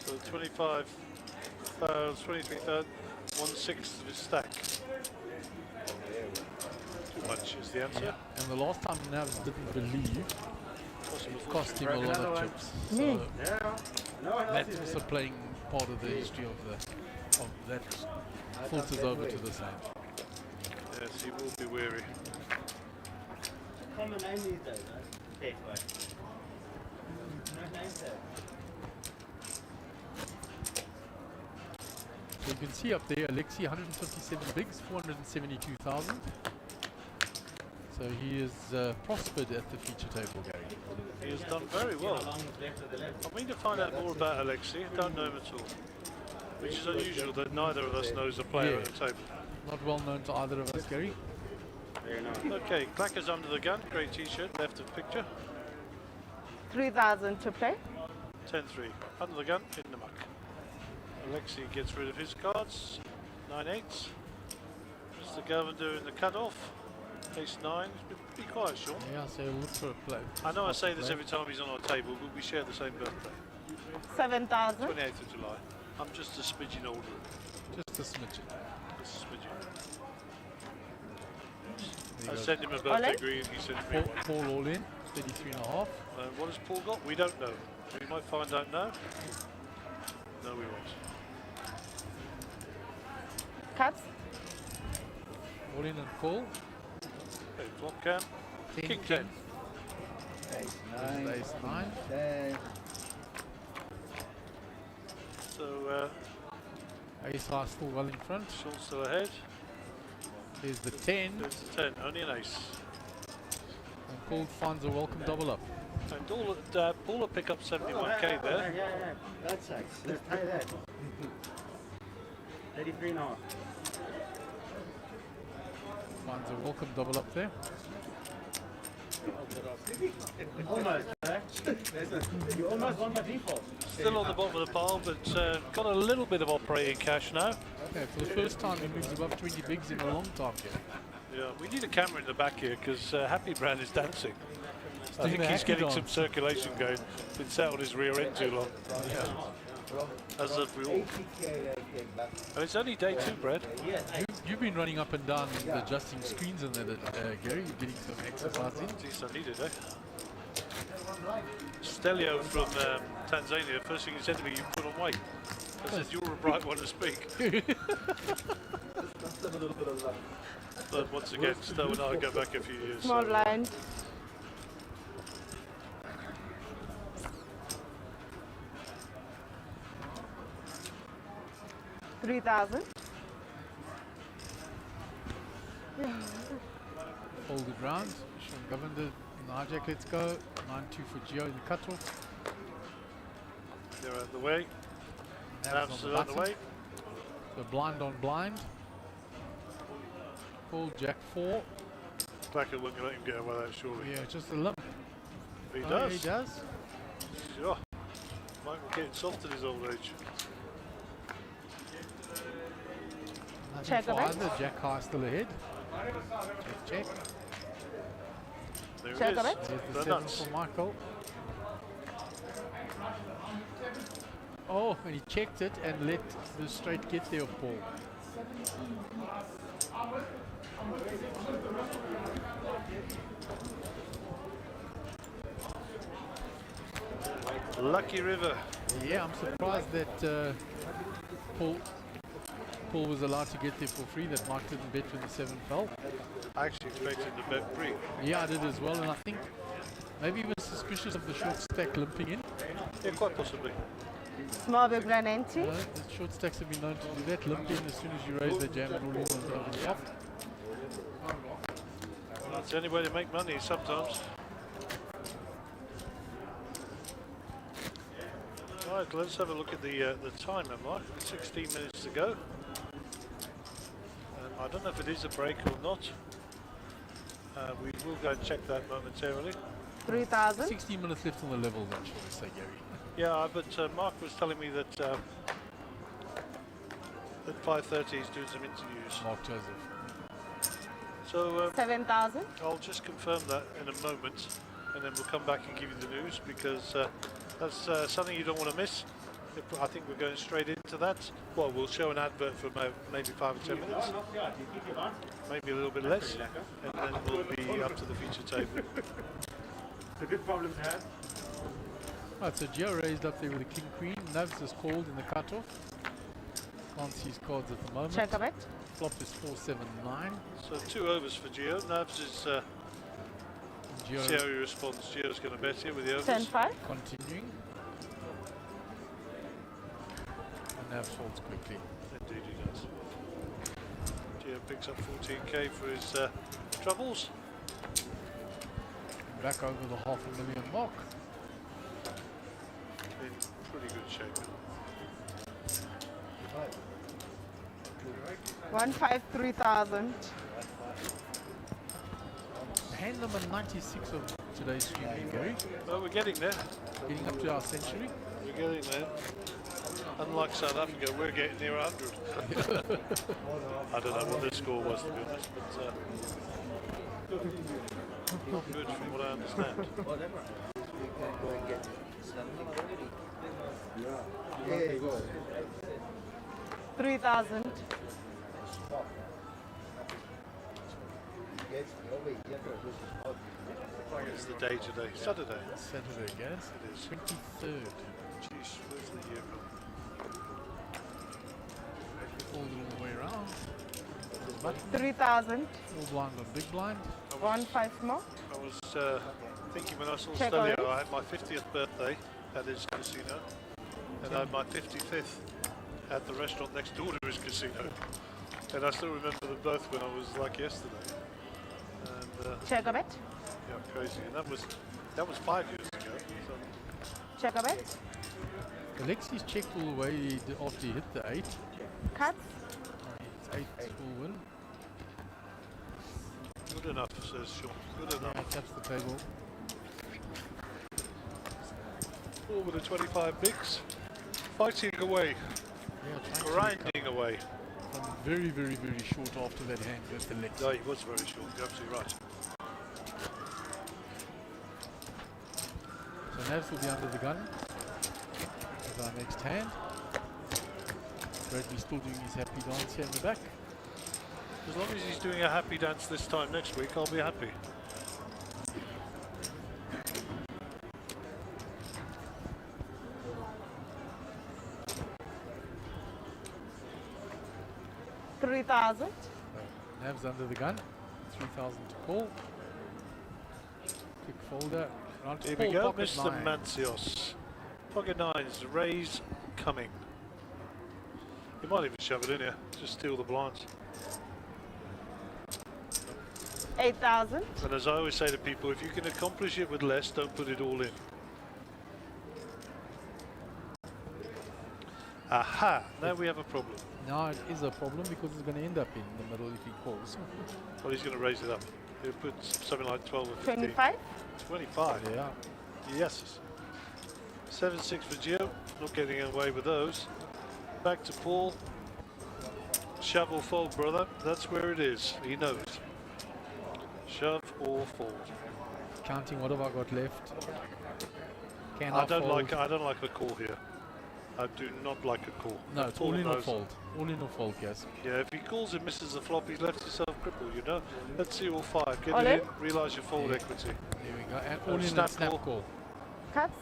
So 25, 23,000, 1/6 of his stack. Too much is the answer. And the last time Navs didn't believe, it cost him a lot of chips. Me. So that's also playing part of the history of that filters over to this hand. Yes, he will be weary. Common name these days, right? No name tag. So you can see up there, Alexei 157 bigs, 472,000. So he has prospered at the feature table, Gary. He has done very well. I mean to find out more about Alexei. I don't know him at all. Which is unusual that neither of us knows a player at the table. Not well known to either of us, Gary. Okay, Clacker's under the gun. Great t-shirt, left of picture. 3,000 to play. 10-3. Under the gun, in the muck. Alexei gets rid of his cards. 9-8. Mr. Gavin doing the cut-off. Ace-9. Be quiet, Sean. Yeah, so look for a play. I know I say this every time he's on our table, but we share the same birthday. 7,000. 28th of July. I'm just a smidgen older. Just a smidgen. Just a smidgen. I sent him a birthday greeting, he sent me one. Paul all in, 33.5. What has Paul got? We don't know. We might find out now. No, we won't. Cuts. All in and call. Okay, flop cam. King 10. Ace 9. So, Ace high still well in front. Sean's still ahead. There's the 10. There's the 10, only an ace. And Paul finds a welcome double up. And Paul will pick up 71k there. Yeah. That's nice. Let's try that. 33 now. Finds a welcome double up there. Almost, you almost won by default. Still on the bottom of the pile, but got a little bit of operating cash now. Okay, for the first time he moves above 20 bigs in a long time here. Yeah, we need a camera in the back here because Happy Brand is dancing. I think doing he's the getting hacky some dance. circulation going. Been sat on his rear end too long. As have we all. And it's only day 2, Brad. You've been running up and down adjusting screens and that, Gary. You're getting some exercise in. Geez, I need it, eh? Stelio from Tanzania, first thing he said to me, you put on weight. I said, you're a bright one to speak. But once again, Stowe and I go back a few years. Small blind. $3,000. Folded round. Sean Governor The hijack, let's go. 9-2 for Geo in the cutoff. They're out of the way. Nav's Nav's on the out of the way. So blind on blind. Pull Jack 4. Blacker wouldn't let him get away with that, surely. Yeah, just a limp. He Oh, does. He does. Sure. Michael getting soft at his old age. Check for a bit. either. Jack high still ahead. Check, check. There Check it a is. bit. There's the The 7 nuts. for Michael. Oh, and he checked it and let the straight get there of Paul. Lucky River. Yeah, I'm surprised that Paul was allowed to get there for free, that Mike didn't bet when the 7 fell. I actually expected the bet free. Yeah, I did as well, and I think maybe he was suspicious of the short stack limping in. Yeah, quite possibly. Small big blind empty. You know, the short stacks have been known to do that, limp in as soon as you raise the jam and all in on the soft. Well, that's the only way to make money sometimes. Right, let's have a look at the timer, Mike. 16 minutes to go. I don't know if it is a break or not. We will go and check that momentarily. 3,000. 16 minutes left on the levels, actually, say Gary. Yeah, but Mark was telling me that at 5:30 he's doing some interviews. Mark Joseph. So 7,000. I'll just confirm that in a moment, and then we'll come back and give you the news, because that's something you don't want to miss. I think we're going straight into that. Well, we'll show an advert for maybe 5 or 10 minutes, maybe a little bit less, and then we'll be up to the feature table. It's a good problem to have. Right, so Gio raised up there with a king queen. Navs is called in the cutoff. Can't see his cards at the moment. Check a bit. Flop is 4-7-9. So 2 overs for Gio. Navs is see how he responds. Gio's going to bet here with the overs. 10-5. Continuing. And Navs folds quickly. Indeed he does. Gio picks up 14k for his troubles. Back over the $500,000 mark. In pretty good shape. 153,000. Hand number 96 of today's streaming, Gary. Well, we're getting there. Getting up to our century. We're getting there. Unlike South Africa, we're getting near 100. I don't know what the score was, to be honest, but not good from what I understand. 3,000. It's the day today. Saturday. Saturday, guys. It is. 23rd. Jeez, where's the year gone? Fold it all the way around. 3,000. All blind on big blind. 1-5 more. I was thinking when I saw Check Stelio, orange. I had my 50th birthday at his casino, and I had my 55th at the restaurant next door to his casino. And I still remember them both when I was like yesterday. And Check a bit. yeah, crazy. And that was 5 years ago. So Check a bit. Alexi's checked all the way after he hit the 8. Cuts. It's 8 will win. good enough, says Sean. Good enough. Yeah, taps the table. Over the 25 bigs. Fighting away. Yeah, grinding away. Very, very, very short after that hand with the legs. No, he was very short. You're absolutely right. So Navs will be under the gun with our next hand. Bradley still doing his happy dance here in the back. As long as he's doing a happy dance this time next week, I'll be happy. $3,000. Navs under the gun. 3,000 to call. Quick folder. Round to Here Paul, we go, pocket Mr. nine. Mancios. Pocket nines, raise coming. You might even shove it in here, just steal the blinds. 8,000. And as I always say to people, if you can accomplish it with less, don't put it all in. Aha, now we have a problem. Now it is a problem because it's going to end up in the middle if he calls. Well, he's going to raise it up. He'll put something like 12 or 15. 25? 25. Yeah. Yes. 7-6 for Gio. Not getting away with those. Back to Paul. Shove or fold, brother. That's where it is. He knows. Shove or fold. Counting what have I got left? Can I don't fold? like the call here. I do not like a call. No, it's all in or fold. All in or fold, yes. Yeah, if he calls and misses the flop, he's left himself crippled, you know. Let's see all 5. Get All it in? in, realise your fold equity. There we go. And all in snap and snap call. call. Cuts?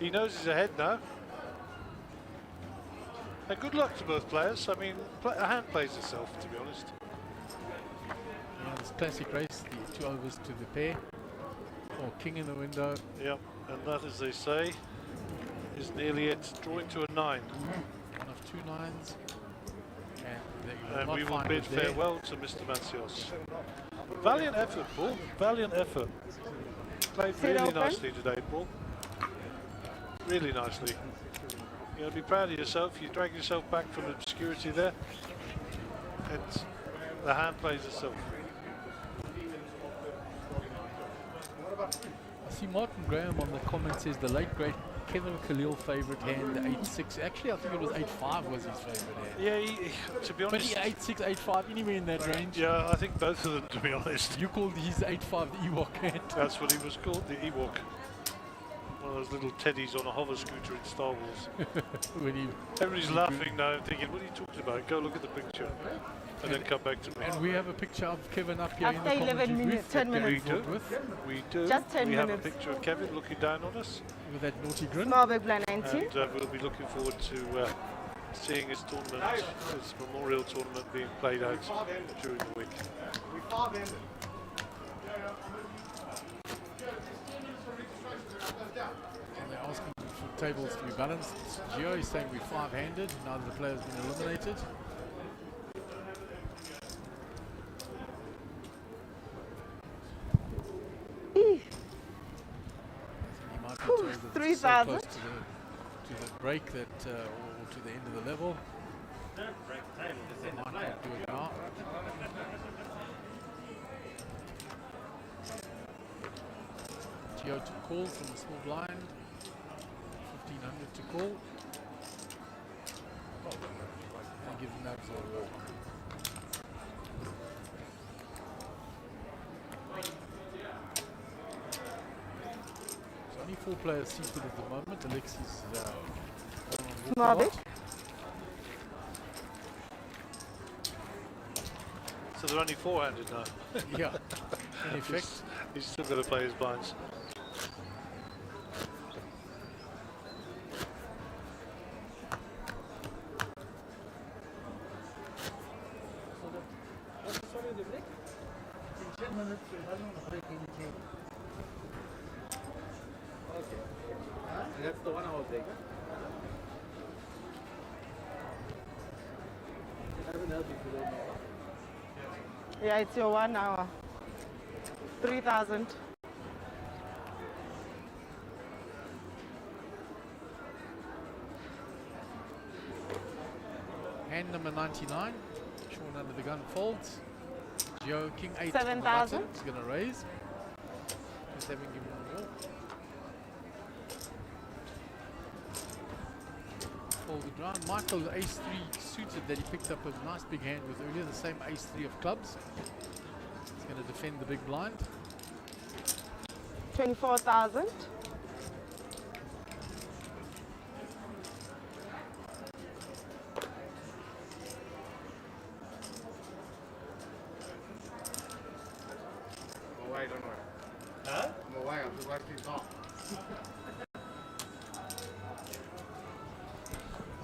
He knows he's ahead now. And good luck to both players. I mean, a hand plays itself, to be honest. Yeah, this classic race, the 2 overs to the pair. Or king in the window. Yep, and that, as they say, is nearly it. Drawing to a 9. One of 2 9s. And we will bid farewell to Mr. Mancios. Valiant effort, Paul. Valiant effort. Played really nicely today, Paul. Really nicely. You're going to be proud of yourself. You drag yourself back from obscurity there. And the hand plays itself. I see Martin Graham on the comment says the late great Kevin Khalil favourite hand 8-6. Actually, I think it was 8-5 was his favourite hand. Yeah, to be honest. But 8-6, 8-5, anywhere in that range. Yeah, I think both of them, to be honest. You called his 8-5 the Ewok hand. That's what he was called, the Ewok. One of those little teddies on a hover scooter in Star Wars. Everybody's laughing now and thinking, what are you talking about? Go look at the picture. And then come back to me. And we have a picture of Kevin up here After in the 11 commentary minutes, booth 10 that minutes. Gary talked with. We do. Just 10 we have a minutes. picture of Kevin looking down on us. With that naughty grin. Small big blind 19. And we'll be looking forward to seeing his tournament, his memorial tournament being played out during the week. And they're asking for tables to be balanced. Gio is saying we're 5-handed. Now that the player's been eliminated. He might be told that it's so 3,000. close to the break that, or to the end of the level. They might not do it now. Gio to call from the small blind. 1,500 to call. And give Nabs a walk. So only 4 players seated at the moment. Alexis Small big. So they're only 4-handed now. Yeah, in effect. He's still got to play his blinds. That's the 1 hour break. Yeah, it's your 1 hour. 3,000. Hand number 99. Sean under the gun folds. Gio King 8. 7,000. He's going to raise. Just haven't given him a walk. Folded round. Michael ace 3 suited that he picked up a nice big hand with earlier. The same ace 3 of clubs. He's going to defend the big blind. 24,000.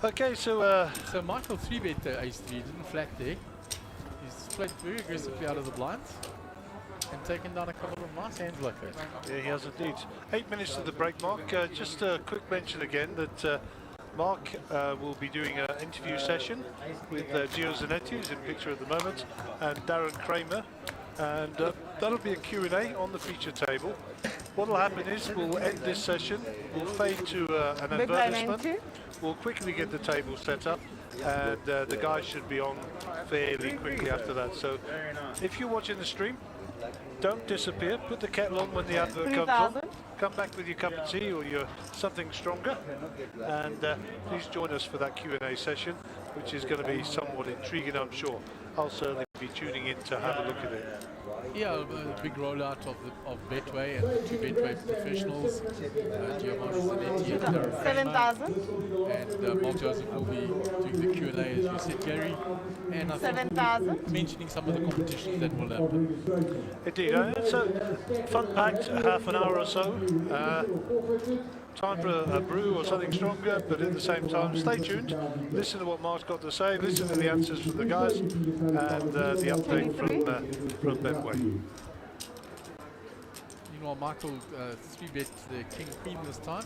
Okay, so so Michael 3-bet ace 3, didn't flat there. He's played very aggressively out of the blinds and taken down a couple of nice hands like that. yeah, he has indeed. 8 minutes to the break, Mark. Just a quick mention again that Mark will be doing an interview session with Gio Zanetti, who's in the picture at the moment, and Darren Kramer, And that'll be a Q&A on the feature table. What will happen is we'll end this session, we'll fade to an Big blind advertisement, 90. we'll quickly get the table set up, and the guys should be on fairly quickly after that. So if you're watching the stream, don't disappear, put the kettle on when the advert comes on, come back with your cup of tea or your something stronger, and please join us for that Q&A session, which is going to be somewhat intriguing, I'm sure. I'll certainly be tuning in to have a look at it. Yeah, a big rollout of Betway and the two Betway professionals, Giovanni Zanetti and Darren 7,000. And Mark Joseph will be doing the Q&A, as you said, Gary. And I think 7,000. mentioning some of the competitions that will happen. Indeed, it's a fun-packed half an hour or so. Time for a brew or something stronger, but at the same time, stay tuned. Listen to what Mark's got to say, listen to the answers from the guys, and the update from Betway. Meanwhile, Michael 3-bet the King Queen this time.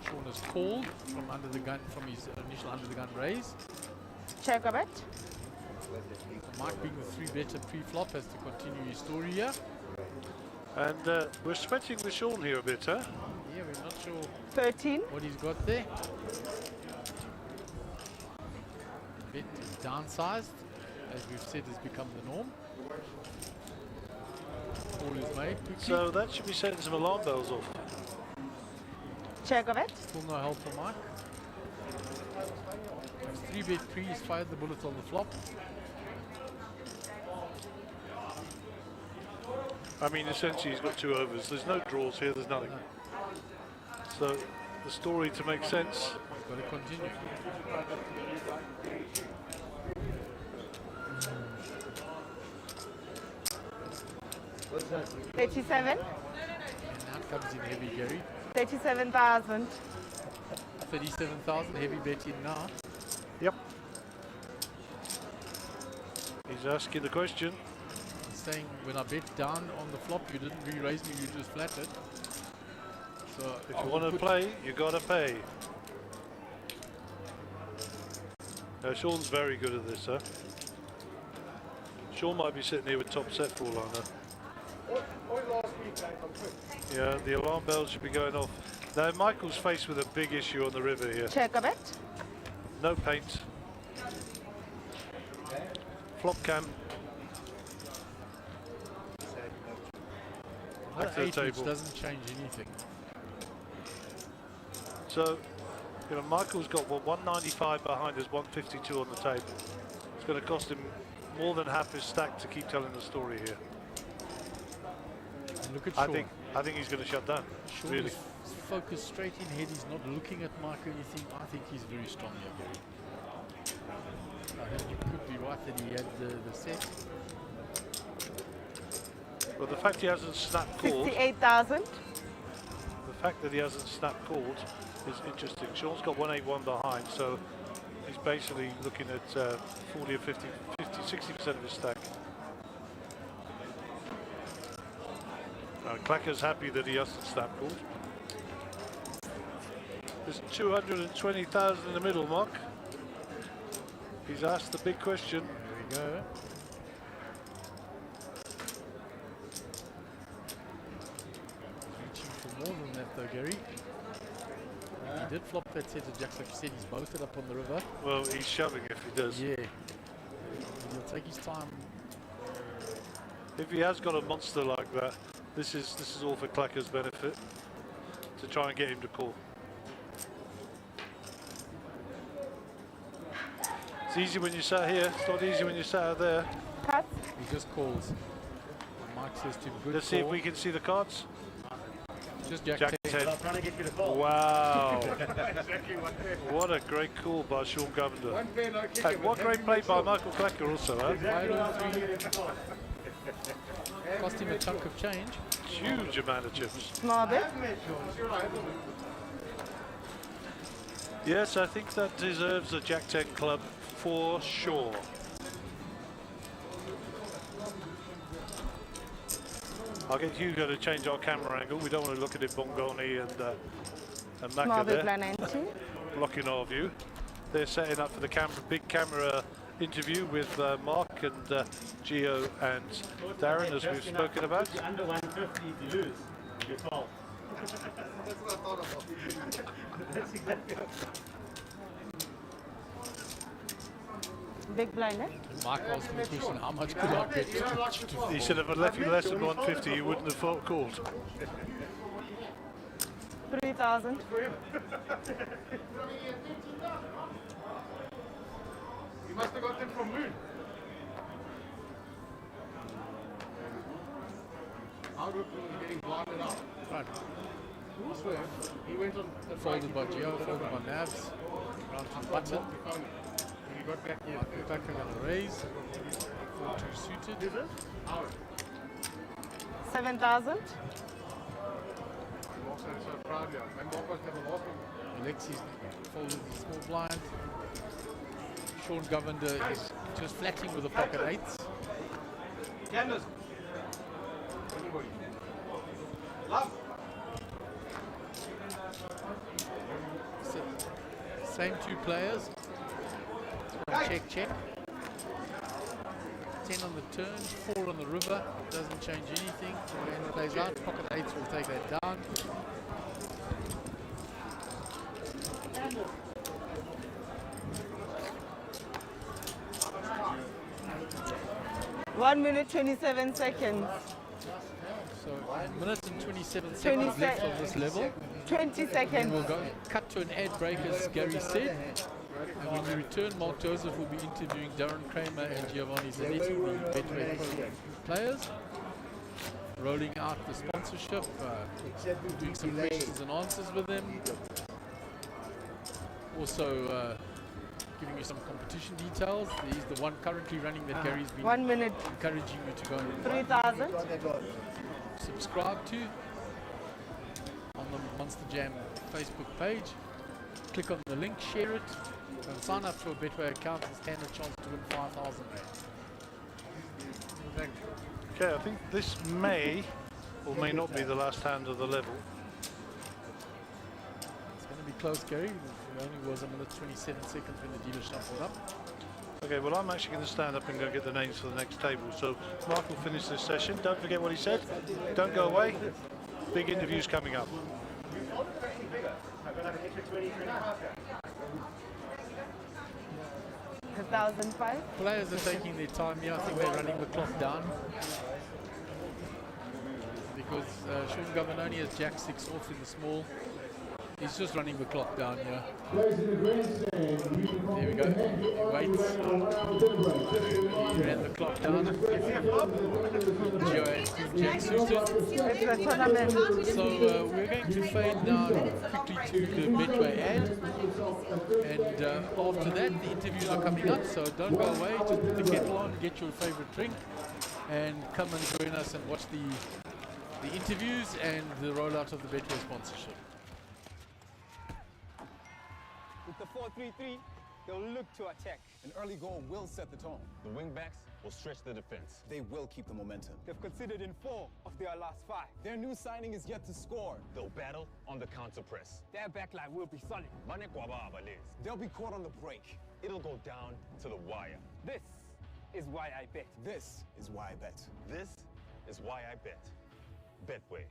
Sean has called from under the gun, from his initial under the gun raise. Check a bet. Mike being the 3-better pre-flop has to continue his story here. And we're sweating with Sean here a bit, huh? Yeah, we're not sure 13. what he's got there. Bet is downsized, as we've said, has become the norm. Call is made quickly. So that should be setting some alarm bells off. Check a bet. Still no help for Mike. His 3-bet pre, he's fired the bullet on the flop. I mean, essentially, he's got 2 overs. There's no draws here, there's nothing. So, the story to make sense. Got to continue. What's that? 37. And now comes in heavy, Gary. 37,000. 37,000 heavy bet in now. Yep. He's asking the question. Saying when I bet down on the flop, you didn't re-raise me, you just flattered. So If you want to play, you got to pay. Now, Sean's very good at this, huh? Sean might be sitting here with top set for all I know. Yeah, the alarm bells should be going off. Now, Michael's faced with a big issue on the river here. Check a bet. No paint. Flop cam. Back to the table. Doesn't change anything. So, you know, Michael's got 195 behind us, 152 on the table. It's going to cost him more than half his stack to keep telling the story here. And look at Sean. I think he's going to shut down. Sean Really. is focused straight in head. He's not looking at Mike or anything. I think he's very strong here, Gary. I think you could be right that he had the set. Well, the fact he hasn't snap called. 68,000. The fact that he hasn't snap called is interesting. Sean's got 181 behind, so he's basically looking at 40 or 50, 60% of his stack. Clacker's happy that he hasn't snap called. There's 220,000 in the middle, Mark. He's asked the big question. There we go. Reaching for more than that though, Gary. He did flop that set of jacks, like you said, he's boated up on the river. Well, he's shoving if he does. Yeah. He'll take his time. If he has got a monster like that, this is all for Clacker's benefit, to try and get him to call. It's easy when you sat here, it's not easy when you sat out there. Cut. He just calls. Mike says to him, good Let's call. see if we can see the cards. Just Jack 10. I'm trying to get you to call. Wow. Exactly what What a great call by Sean Govender. One fair, no kicker, And what but great play by Michael Clacker also, huh? exactly what I'm trying to get him to call. Cost him a chunk of change. Huge amount of chips. Small bet. Yes, I think that deserves a Jack 10 club for sure. I'll get Hugo to change our camera angle. We don't want to look at it, Bongoni and Small Macca bet there, blind 90. blocking our view. They're setting up for the camera, big camera interview with Mark and Gio and Darren, as we've spoken about. Under 150 if you lose, you're 12. That's what I thought about. That's exactly what. Big blind, eh? Mark asked me a question, how much could I bet? He said if I'd left you less than 150, you wouldn't have called. 3,000. You must have got them from Moon. Our group was getting blinded out. Right. He went on the Folded by Gio, folded by Navs. Round to the button. When he got back here, Back another raise. 4-2 suited. 7,000. he walks out so proudly. My mom was never lost him. Alexi's folded the small blind. Sean Govender is just flatting with the pocket eights. Candace. Anybody. Love. Same two players. Check, check. 10 on the turn, 4 on the river. Doesn't change anything. The hand plays out. Pocket eights will take that down. One minute, 27 seconds. So a minute and 27 seconds left of this level. 20 And seconds. we'll go cut to an ad break, as Gary said. And when we return, Mark Joseph will be interviewing Darren Kramer and Giovanni Zanetti, the Betway players. Rolling out the sponsorship, doing some questions and answers with them. Also giving you some competition details. He's the one currently running that Gary's been 1 minute, encouraging you to go and 3,000. subscribe to on the Monster Jam Facebook page. Click on the link, share it, and sign up to a Betway account and stand a chance to win 5,000 rand. Okay, I think this may or may not be the last hand of the level. It's going to be close, Gary. It only was a minute 27 seconds when the dealer shuffled up. Okay, well, I'm actually going to stand up and go get the names for the next table. So Mark will finish this session. Don't forget what he said. Don't go away. Big interviews coming up. 1,005. Players are taking their time here. I think they're running the clock down. Because Sean Governoni has Jack 6 off in the small. He's just running the clock down here. Players in the grandstand. There we go. He waits. He ran the clock down. Jack suited. It's a tournament. So we're going to fade now quickly to the Betway ad. And after that, the interviews are coming up. So don't go away. Just put the kettle on, get your favorite drink, and come and join us and watch the interviews and the rollout of the Betway sponsorship. With the 4-3-3, they'll look to attack. An early goal will set the tone. The wingbacks will stretch the defense. They will keep the momentum. They've considered in 4 of their last 5. Their new signing is yet to score. They'll battle on the counter press. Their backline will be solid. They'll be caught on the break. It'll go down to the wire. This is why I bet. This is why I bet. This is why I bet. Betway.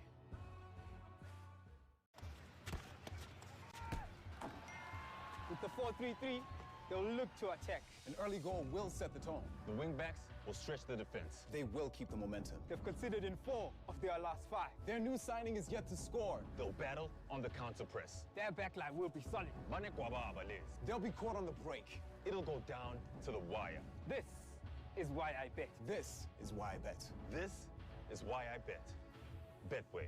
With the 4-3-3, they'll look to attack. An early goal will set the tone. The wingbacks will stretch the defense. They will keep the momentum. They've considered in 4 of their last 5. Their new signing is yet to score. They'll battle on the counter press. Their backline will be solid. They'll be caught on the break. It'll go down to the wire. This is why I bet. This is why I bet. This is why I bet. Betway.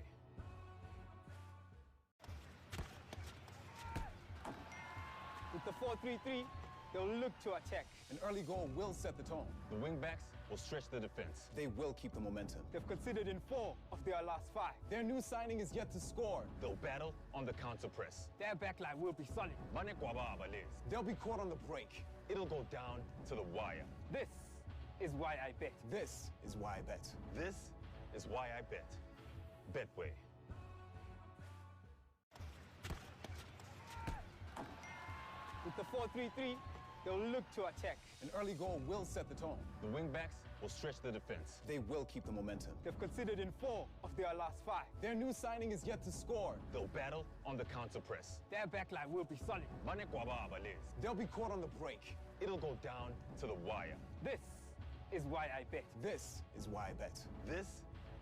With the 4-3-3, they'll look to attack. An early goal will set the tone. The wingbacks will stretch the defense. They will keep the momentum. They've considered in 4 of their last 5. Their new signing is yet to score. They'll battle on the counter press. Their backline will be solid. They'll be caught on the break. It'll go down to the wire. This is why I bet. This is why I bet. This is why I bet. Betway. With the 4-3-3, they'll look to attack. An early goal will set the tone. The wingbacks will stretch the defense. They will keep the momentum. They've conceded in 4 of their last 5. Their new signing is yet to score. They'll battle on the counter press. Their backline will be solid. They'll be caught on the break. It'll go down to the wire. This is why I bet. This is why I bet. This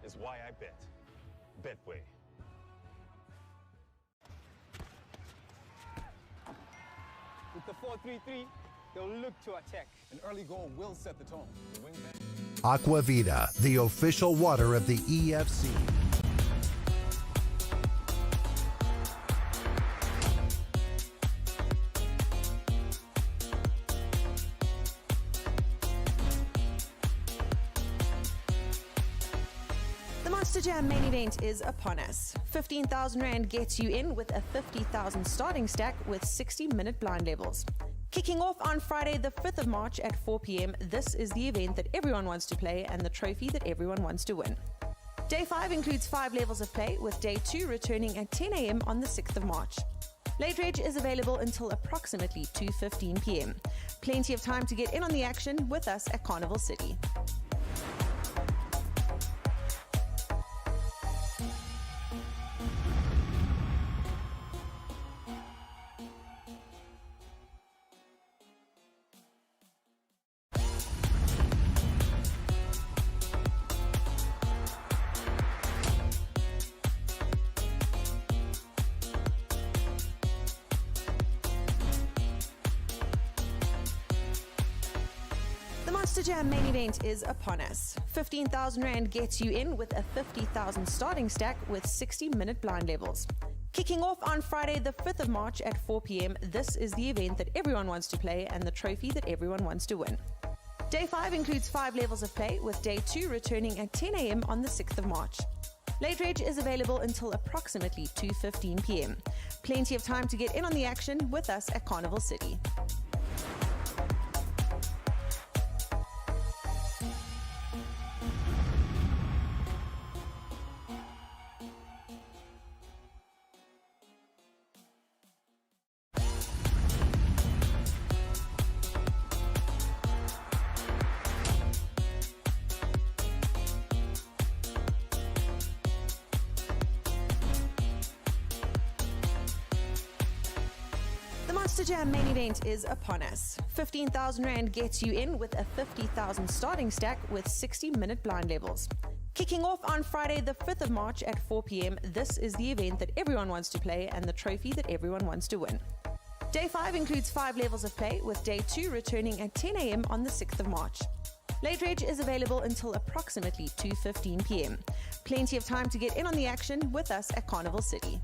is why I bet. Betway. With the 4-3-3, they'll look to attack. An early goal will set the tone. The wingback. Aquavita, the official water of the EFC. The Monster Jam main event is upon us. 15,000 Rand gets you in with a 50,000 starting stack with 60-minute blind levels. Kicking off on Friday the 5th of March at 4 p.m, this is the event that everyone wants to play and the trophy that everyone wants to win. Day 5 includes 5 levels of play, with Day 2 returning at 10 a.m. on the 6th of March. Late Reg is available until approximately 2:15 p.m. Plenty of time to get in on the action with us at Carnival City. The Monster Jam main event is upon us. 15,000 Rand gets you in with a 50,000 starting stack with 60-minute blind levels. Kicking off on Friday the 5th of March at 4 p.m, this is the event that everyone wants to play and the trophy that everyone wants to win. Day 5 includes 5 levels of play, with Day 2 returning at 10 a.m. on the 6th of March. Late Reg is available until approximately 2:15 p.m. Plenty of time to get in on the action with us at Carnival City. The Monster Jam main event is upon us. 15,000 Rand gets you in with a 50,000 starting stack with 60-minute blind levels. Kicking off on Friday the 5th of March at 4 p.m, this is the event that everyone wants to play and the trophy that everyone wants to win. Day 5 includes 5 levels of play, with Day 2 returning at 10 a.m. on the 6th of March. Late Reg is available until approximately 2:15 p.m. Plenty of time to get in on the action with us at Carnival City.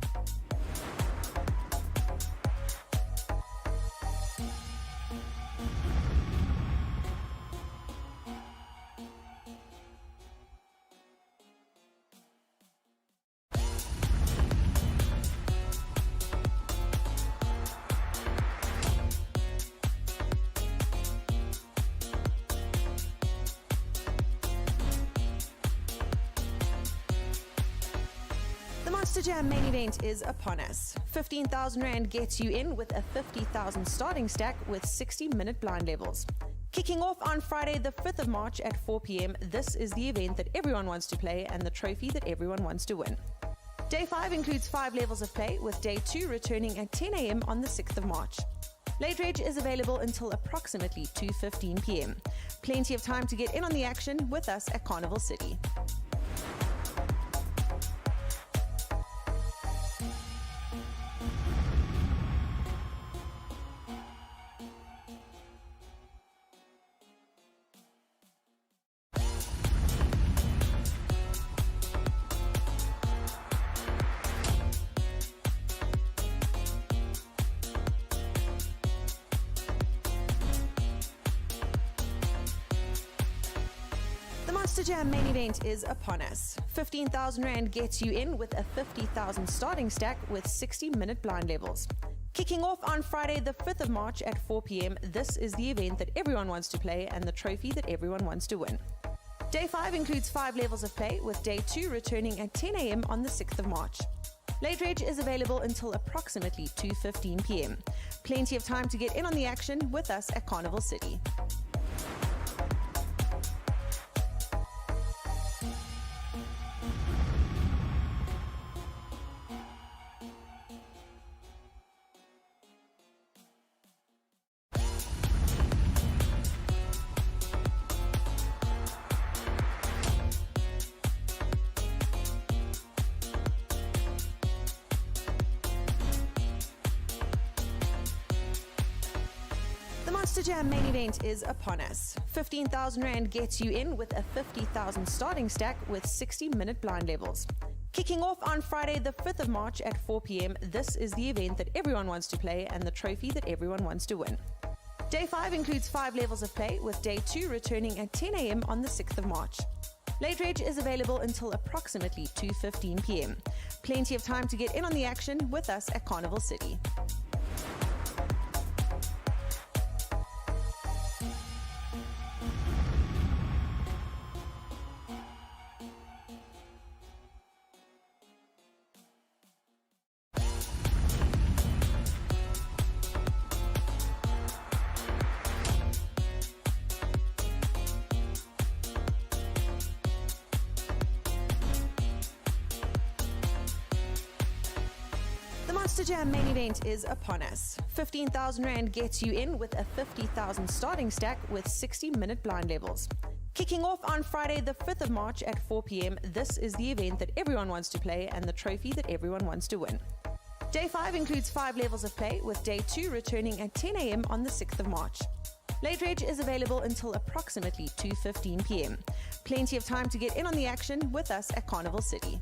The Monster Jam main event is upon us. 15,000 Rand gets you in with a 50,000 starting stack with 60-minute blind levels. Kicking off on Friday the 5th of March at 4 p.m, this is the event that everyone wants to play and the trophy that everyone wants to win. Day 5 includes 5 levels of play, with Day 2 returning at 10 a.m. on the 6th of March. Late Reg is available until approximately 2:15 p.m. Plenty of time to get in on the action with us at Carnival City. The Monster Jam main event is upon us. 15,000 Rand gets you in with a 50,000 starting stack with 60-minute blind levels. Kicking off on Friday the 5th of March at 4 p.m, this is the event that everyone wants to play and the trophy that everyone wants to win. Day 5 includes 5 levels of play, with Day 2 returning at 10 a.m. on the 6th of March. Late Reg is available until approximately 2:15 p.m. Plenty of time to get in on the action with us at Carnival City. The Monster Jam main event is upon us. 15,000 Rand gets you in with a 50,000 starting stack with 60-minute blind levels. Kicking off on Friday the 5th of March at 4 p.m, this is the event that everyone wants to play and the trophy that everyone wants to win. Day 5 includes 5 levels of play, with Day 2 returning at 10 a.m. on the 6th of March. Late Reg is available until approximately 2:15 p.m. Plenty of time to get in on the action with us at Carnival City. The Monster Jam main event is upon us. 15,000 Rand gets you in with a 50,000 starting stack with 60-minute blind levels. Kicking off on Friday the 5th of March at 4 p.m, this is the event that everyone wants to play and the trophy that everyone wants to win. Day 5 includes 5 levels of play, with Day 2 returning at 10 a.m. on the 6th of March. Late Reg is available until approximately 2:15 p.m. Plenty of time to get in on the action with us at Carnival City.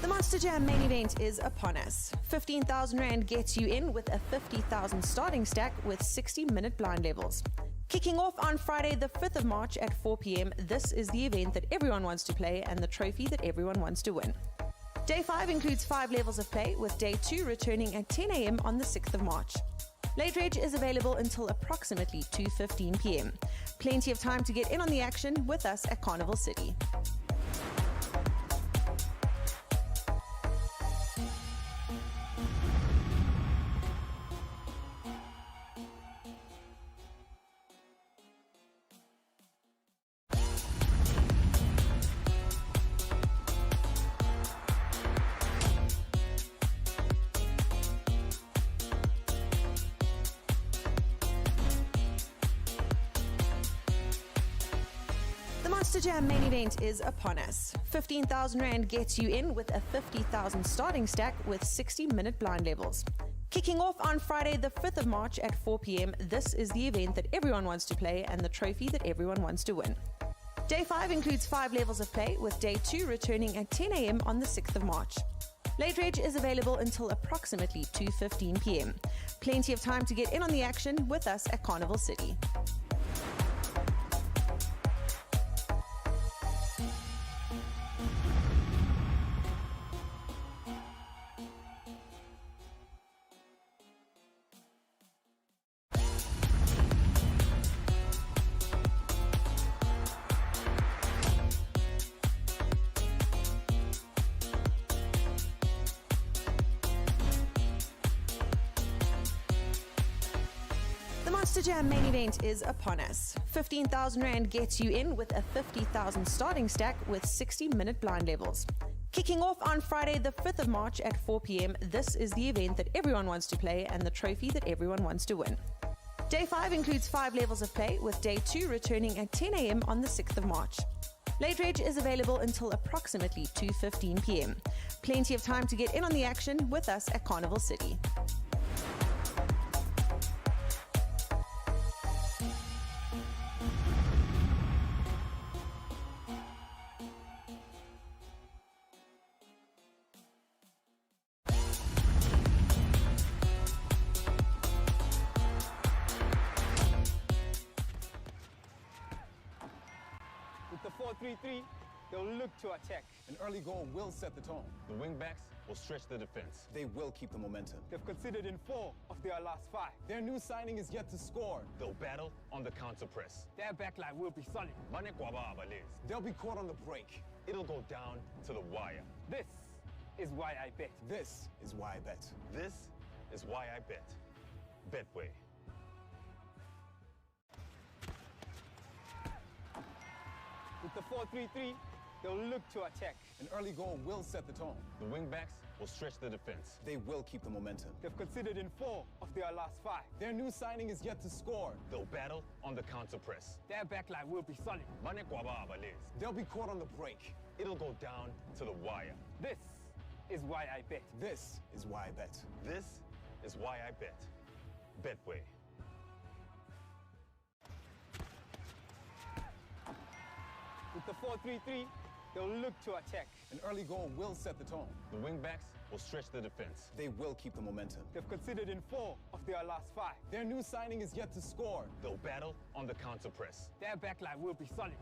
The Monster Jam main event is upon us. 15,000 Rand gets you in with a 50,000 starting stack with 60-minute blind levels. Kicking off on Friday the 5th of March at 4 p.m, this is the event that everyone wants to play and the trophy that everyone wants to win. Day 5 includes 5 levels of play, with Day 2 returning at 10 a.m. on the 6th of March. Late Reg is available until approximately 2:15 p.m. Plenty of time to get in on the action with us at Carnival City. The Monster Jam main event is upon us. 15,000 Rand gets you in with a 50,000 starting stack with 60-minute blind levels. Kicking off on Friday the 5th of March at 4 p.m, this is the event that everyone wants to play and the trophy that everyone wants to win. Day 5 includes 5 levels of play, with Day 2 returning at 10 a.m. on the 6th of March. Late Reg is available until approximately 2:15 p.m. Plenty of time to get in on the action with us at Carnival City. The Monster Jam main event is upon us. 15,000 Rand gets you in with a 50,000 starting stack with 60-minute blind levels. Kicking off on Friday the 5th of March at 4 p.m, this is the event that everyone wants to play and the trophy that everyone wants to win. Day 5 includes 5 levels of play, with Day 2 returning at 10 a.m. on the 6th of March. Late Reg is available until approximately 2:15 p.m. Plenty of time to get in on the action with us at Carnival City. 4-3-3, they'll look to attack. An early goal will set the tone. The wingbacks will stretch the defense. They will keep the momentum. They've conceded in 4 of their last 5. Their new signing is yet to score. They'll battle on the counter press. Their backline will be solid. They'll be caught on the break. It'll go down to the wire. This is why I bet. This is why I bet. This is why I bet. Betway. With the 4-3-3, they'll look to attack. An early goal will set the tone. The wingbacks will stretch the defense. They will keep the momentum. They've conceded in 4 of their last 5. Their new signing is yet to score. They'll battle on the counter press. Their backline will be solid. They'll be caught on the break. It'll go down to the wire. This is why I bet. This is why I bet. This is why I bet. Betway. With the 4-3-3, they'll look to attack. An early goal will set the tone. The wingbacks will stretch the defense. They will keep the momentum. They've conceded in 4 of their last 5. Their new signing is yet to score. They'll battle on the counter press. Their backline will be solid.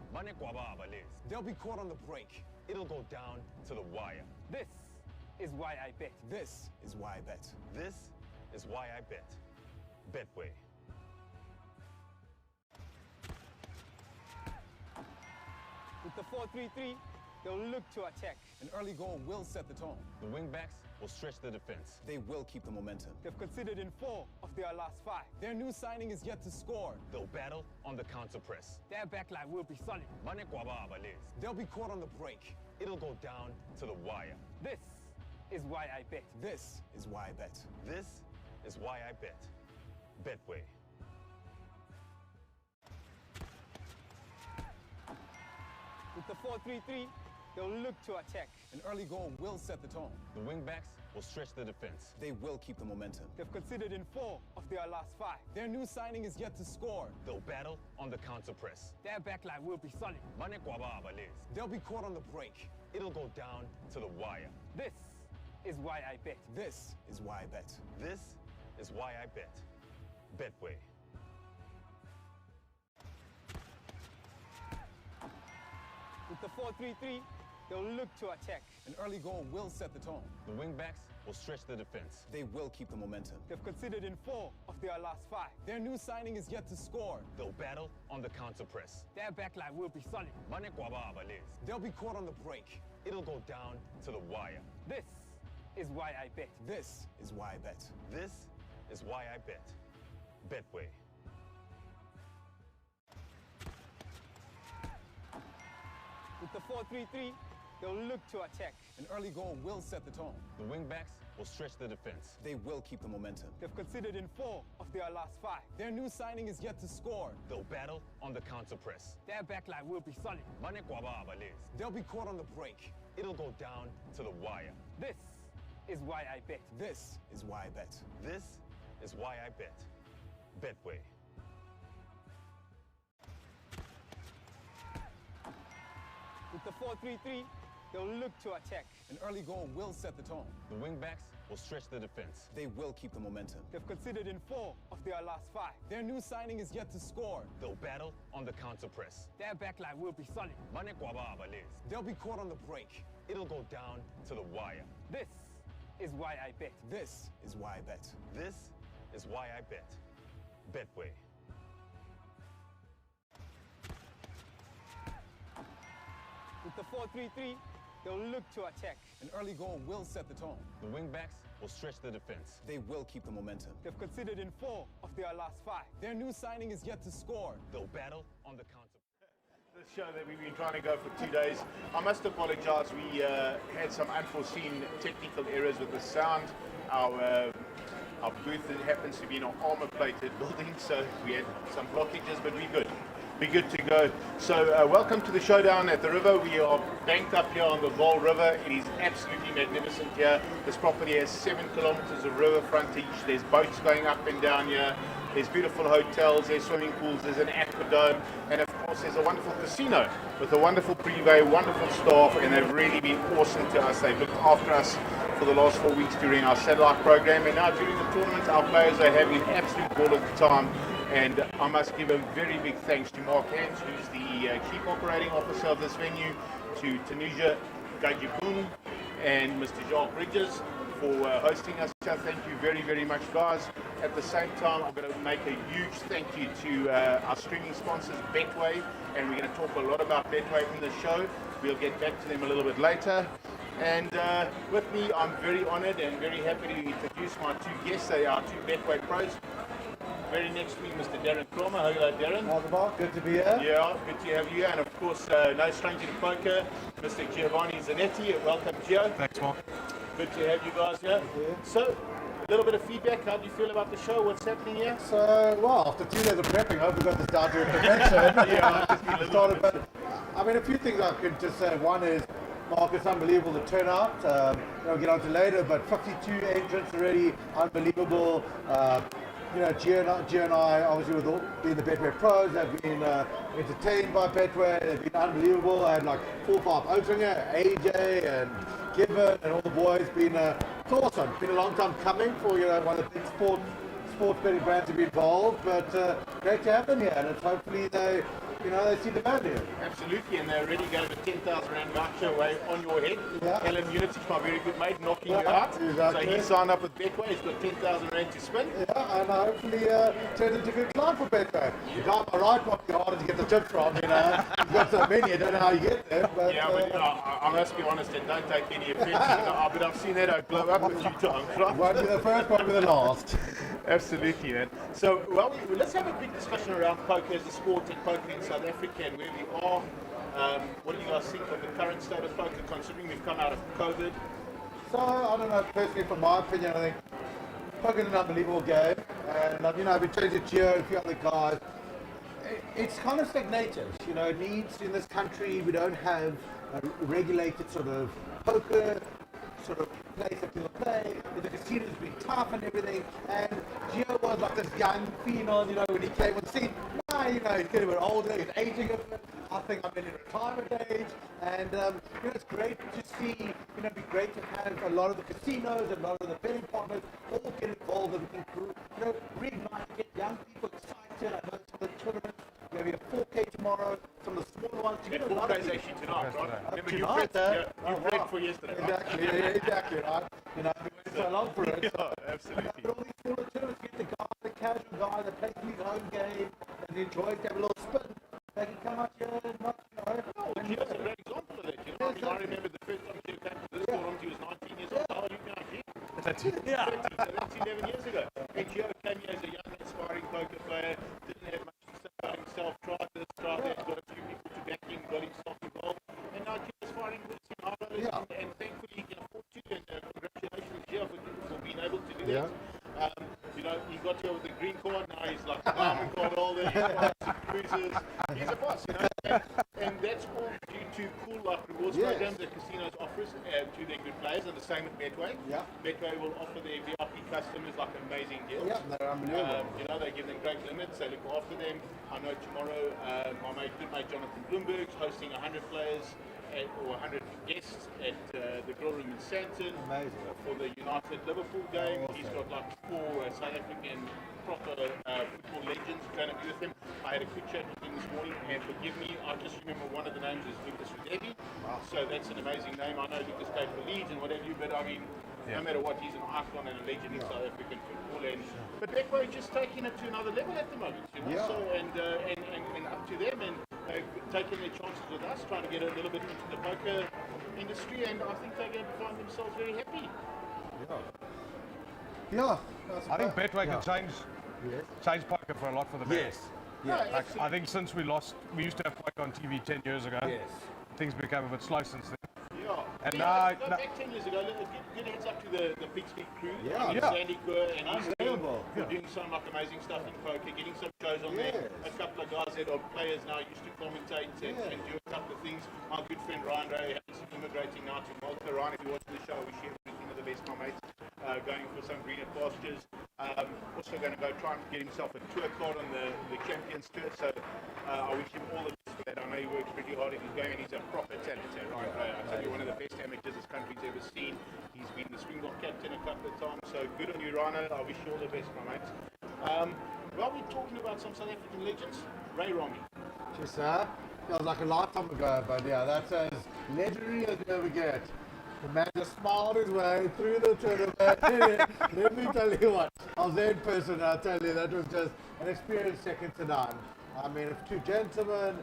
They'll be caught on the break. It'll go down to the wire. This is why I bet. This is why I bet. This is why I bet. Betway. With the 4-3-3, they'll look to attack. An early goal will set the tone. The wingbacks will stretch the defense. They will keep the momentum. They've conceded in 4 of their last 5. Their new signing is yet to score. They'll battle on the counter press. Their backline will be solid. They'll be caught on the break. It'll go down to the wire. This is why I bet. This is why I bet. This is why I bet. Betway. With the 4-3-3, they'll look to attack. An early goal will set the tone. The wingbacks will stretch the defense. They will keep the momentum. They've conceded in 4 of their last 5. Their new signing is yet to score. They'll battle on the counter press. Their backline will be solid. They'll be caught on the break. It'll go down to the wire. This is why I bet. This is why I bet. This is why I bet. Betway. With the 4-3-3, they'll look to attack. An early goal will set the tone. The wingbacks will stretch the defense. They will keep the momentum. They've conceded in 4 of their last 5. Their new signing is yet to score. They'll battle on the counter press. Their backline will be solid. They'll be caught on the break. It'll go down to the wire. This is why I bet. This is why I bet. This is why I bet. Betway. With the 4-3-3, they'll look to attack. An early goal will set the tone. The wingbacks will stretch the defense. They will keep the momentum. They've conceded in 4 of their last 5. Their new signing is yet to score. They'll battle on the counter press. Their backline will be solid. They'll be caught on the break. It'll go down to the wire. This is why I bet. This is why I bet. This is why I bet. Betway. With the 4-3-3, they'll look to attack. An early goal will set the tone. The wingbacks will stretch the defense. They will keep the momentum. They've conceded in 4 of their last 5. Their new signing is yet to score. They'll battle on the counter press. Their backline will be solid. They'll be caught on the break. It'll go down to the wire. This is why I bet. This is why I bet. This is why I bet. Betway. With the 4-3-3, they'll look to attack. An early goal will set the tone. The wingbacks will stretch the defense. They will keep the momentum. They've conceded in 4 of their last 5. Their new signing is yet to score. They'll battle on the counter. This show that we've been trying to go for 2 days. I must apologize, we had some unforeseen technical errors with the sound. Our booth happens to be in an armor-plated building, so we had some blockages, but we're good. We're good to go. So welcome to the showdown at the river. We are banked up here on the Vaal River. It is absolutely magnificent here. This property has 7 kilometers of river frontage. There's boats going up and down here. There's beautiful hotels, there's swimming pools, there's an aquadome, and of course there's a wonderful casino with a wonderful privé, wonderful staff, and they've really been awesome to us. They've looked after us for the last 4 weeks during our satellite program, and now during the tournament our players are having an absolute ball of the time. And I must give a very big thanks to Mark Hans, who's the Chief Operating Officer of this venue, to Tanuja Gajibun and Mr. Jacques Bridges for hosting us. So thank you very, very much, guys. At the same time, I'm going to make a huge thank you to our streaming sponsors, Betway, and we're going to talk a lot about Betway in the show. We'll get back to them a little bit later. And with me, I'm very honoured and very happy to introduce my two guests. They are two Betway pros. Very next to me, Mr. Darren Cromer. Hello, Darren. How's it, Mark? Good to be here. Yeah, good to have you. And of course, no stranger to poker, Mr. Giovanni Zanetti. Welcome, Gio. Thanks, Mark. Good to have you guys here. So, a little bit of feedback. How do you feel about the show? What's happening here? So, well, after 2 days of prepping, I hope we got this down to perfection. Yeah, started, but I mean, a few things I could just say. One is, Mark, it's unbelievable the turnout. We'll get on to later, but 52 entrants already, unbelievable. Gio and I, obviously, with all, being the Betway pros, have been entertained by Betway. They've been unbelievable. I had like 4 or 5 Otinger, AJ, and Gibbon, and all the boys. It's awesome. It's been a long time coming for one of the big sports betting brands to be involved, but great to have them here, and it's hopefully they see the value. Absolutely, and they already gave a 10,000 rand voucher away on your head. Yeah. Alan Unity's my very good mate, knocking you out. Exactly. So he signed up with Betway. He's got 10,000 rand to spin. Yeah, and hopefully turn into a good client for Betway. You got my right, might be harder to get the tip from. You've got so many, I don't know how you get there. But, I must be honest and don't take any offence. But I've seen that blow up a few times. Right? Won't be the first, won't be the last. Absolutely, man. So, let's have a big discussion around poker as a sport and poker in South Africa and where we are. What do you guys think of the current state of poker, considering we've come out of COVID? So, I don't know, personally, from my opinion, I think poker is an unbelievable game. And, I've been chatting to Gio and a few other guys. It's kind of stagnated. It needs, in this country, we don't have a regulated sort of poker sort of place that people play. The casino's been tough and everything. And Gio was like this young phenom, when he came on the scene. He's getting a bit older, he's aging a bit. I think I'm in retirement age. And, it's great to see, it'd be great to have a lot of the casinos and a lot of the betting partners all get involved and we can, reignite, get young people excited. I know some of the tournaments. We have a 4K tomorrow, some of the smaller ones. Yeah, 4K is actually tonight, right? Remember you prepped for yesterday. Exactly, right? I've been so long for it. Yeah, absolutely. But all these smaller tournaments get the casual guy that plays his home game and enjoys to have a little spin. They can come out here and not, Gio's a great example of that. I remember the first time Gio came to this tournament, he was 19 years old. How old are you now, Gio? 30. Yeah. 30, so that's 11 years ago. And Gio came here as a young, aspiring poker player, didn't have much to say about himself, tried this, tried that, got a few people to back him, got himself involved. And now Gio's firing with his high rollers, and thankfully he can afford to. And congratulations, Gio, for being able to do that. He got here with the green card, now he's like a diamond card holder, he's got some cruises, he's a boss, and that's all due to cool rewards programs that casinos offers to their good players, and the same with Betway. Yeah. Betway will offer their VIP customers like amazing deals. Yeah, they're unbelievable. They give them great limits, they look after them. I know tomorrow my good mate Jonathan Bloomberg's hosting 100 players or 100 guests at the Grill Room in Sandton for the United Liverpool game. He's got like 4 South African proper football legends going to be with him. I had a quick chat with him this morning, and forgive me, I just remember one of the names is Lucas Rudevi. Wow. So that's an amazing name. I know Lucas played for Leeds and what have you, but I mean, no matter what, he's an icon and a legend in South African football. But Betway is just taking it to another level at the moment, So and up to them, and taking their chances with us, trying to get a little bit into the poker industry, and I think they're going to find themselves very happy. Yeah. I think Betway can change poker for a lot for the better. Yes. I think since we used to have poker on TV 10 years ago. Things became a bit slow since then. Yeah. And go back 10 years ago, good heads up to the Big Speed crew. Sandy Kerr and his team were doing some amazing stuff in poker, getting some shows on there. A couple of guys that are players now used to commentate and do a couple of things. My good friend Ryan Ray is immigrating now to Malta. Ryan, if you're watching the show, we share everything of the best, my mates. Going for some greener pastures. Also going to go try and get himself a tour card on the Champions Tour. So I wish him all the best for that. I know he works pretty hard if he's going, and he's a proper talent. Ryan Ray, I tell you, one of the best amateurs this country's ever seen. He's been the Springbok captain a couple of times. So good on you, Rhino. I wish you all the best, my mates. While we're talking about some South African legends, Ray Romy. Yes, sir. Feels like a lifetime ago, but yeah, that's as legendary as you ever get. The man just smiled his way through the tournament. Let me tell you what, I was there in person, and I'll tell you, that was just an experience second to none. I mean, two gentlemen,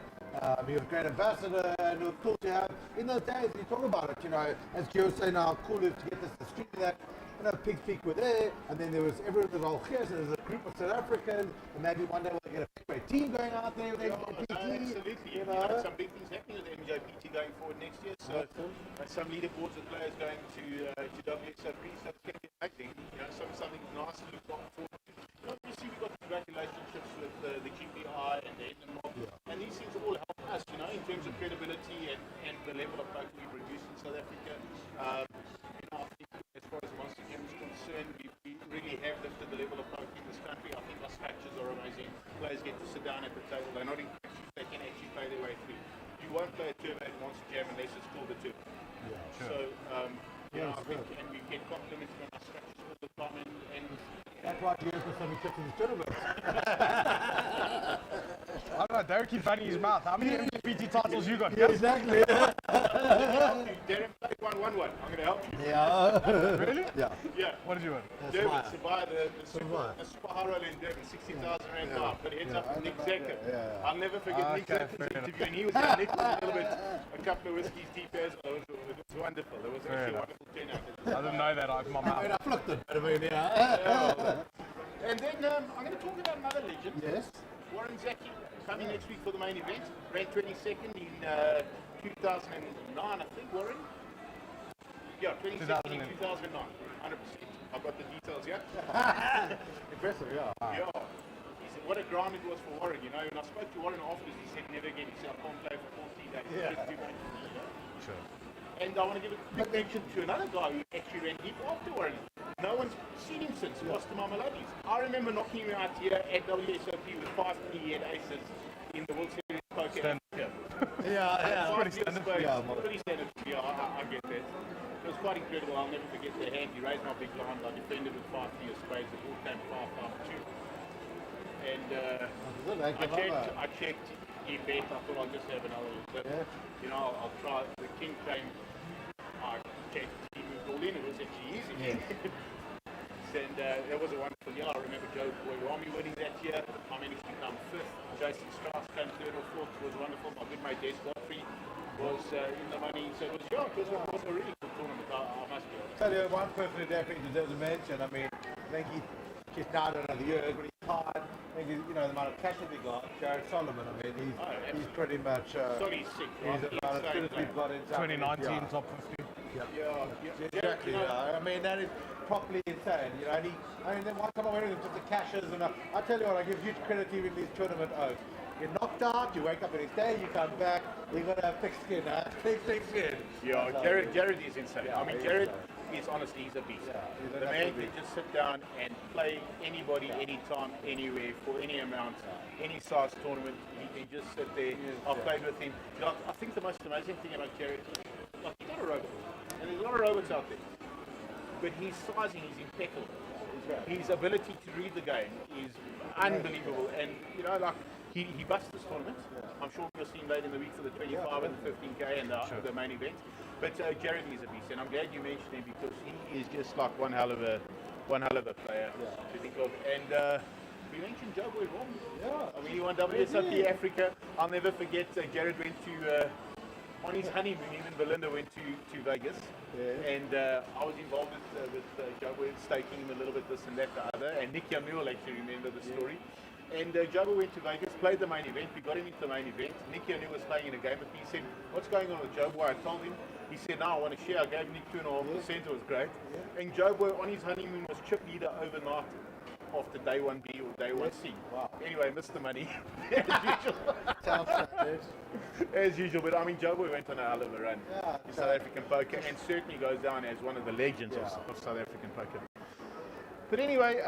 he was a great ambassador, and it was cool to have, in those days, you talk about it, you know, as Gio was saying, how cool it is to get this, the street that, you know, Pig's Peak were there, and then there was everyone was all here, so there was a group of South Africans, and maybe one day we'll get a great team going out there with MJPT. Absolutely. You know, some big things happening with MJPT going forward next year, so some leaderboards of players going to WSOP, so it's going to be amazing. You know, something nice to look forward to. You know, obviously we've got great relationships with the GPI and the Mob, and these things all help us, you know, in terms of credibility and the level of poker we produce in South Africa. You know, I think as far as Monster Jam is concerned, we really have lifted the level of poker in this country. I think our structures are amazing. Players get to sit down at the table. They're not in countries, they can actually play their way through. You won't play a turbo at Monster Jam unless it's called a turbo. So, yeah, I think, and we get complimented on our structures all the time, and that's why Gio's got so many trips in the tournament. I don't know, Derek keeps running his mouth. How many MJPT titles you got? Yeah, exactly. Derek played 1-1-1. I'm going to help you. Yeah. Really? Yeah. Yeah. What did you win? Durban, Survivor, the Super High Roller in Durban, 60,000 rand bar. But heads up to Nick Zacker. I'll never forget Nick Zacker's interview. And he was there. Nick was a little bit, a couple of whiskeys deep as well. It was wonderful. It was actually a wonderful turnout. I didn't know that. My mouth. I flipped it. I mean, yeah. And then I'm going to talk about another legend. Yes. Warren Zaki coming next week for the main event. Ran 22nd in 2009, I think, Warren. Yeah, 22nd in 2009. 100%. I've got the details here. Impressive, yeah. Yeah. He said, what a ground it was for Warren, you know. When I spoke to Warren afterwards, he said, never again. He said, I can't play for 14 days. Yeah. It's too much. Sure. And I want to give a quick mention to another guy who actually ran deep after Warren. No one's seen him since, Costa Mamelodis. I remember knocking him out here at WSOP with 5 he had aces in the World Series poker. Yeah. Pretty standard. Pretty standard. Yeah, I get that. It was quite incredible. I'll never forget the hand. He raised my big blind. I defended with 5 of spades. The ball came 5-5-2. And I checked. He bet. I thought I'll just have another flip. You know, I'll try. The king came. I checked. He moved all in. It was actually easy. And that was a wonderful year. I remember Joe Boy-Rami winning that year. I managed to come 5th. Jason Strauss came 3rd or 4th. It was wonderful. My good mate Des Godfrey was in the money. So it was a really good tournament. I must be honest. Tell you one person who definitely deserves a mention. I mean, I think he's just now done another year, but he's tired. I think he's, you know, the amount of cash that he got. Jared Solomon. I mean, he's pretty much. Sorry, he's sick. He's about as good as we've got in 2019 top 50. Exactly. I mean, that is properly insane. You know, and then one time I went with him just the cashes, and I tell you what, I give huge credit to you in these tournament oaths. You're knocked out, you wake up the next day, you come back, you're going to have thick skin, thick skin. Yeah, Jared is insane. I mean, Jared is honestly, he's a beast. The man can just sit down and play anybody, anytime, anywhere, for any amount, any size tournament. He can just sit there. I've played with him. You know, I think the most amazing thing about Jared, like, he's not a robot. And there's a lot of robots out there. But his sizing is impeccable. His ability to read the game is unbelievable. And, you know, like, he busts this tournament. I'm sure we'll see him later in the week for the 25 and the 15K and the main event. But Jared is a beast, and I'm glad you mentioned him because he is just like one hell of a player to think of. And we mentioned Joe Boy Rom. I mean, he won WSOP Africa. I'll never forget Jared went to on his honeymoon. Him and Belinda went to Vegas, and I was involved with Joe Boy, staking him a little bit, this and that, the other. And Nick Yamil actually remember the story. And Jobo went to Vegas, played the main event. We got him into the main event. Nick Yanu was playing in a game with me. He said, what's going on with Jobo? I told him. He said, no, I want to share. I gave Nick 2.5%. It was great. And Jobo on his honeymoon was chip leader overnight after day 1B or day 1C. Wow. Anyway, missed the money. As usual. But I mean, Jobo went on a hell of a run in South African poker and certainly goes down as one of the legends of South African poker. But anyway,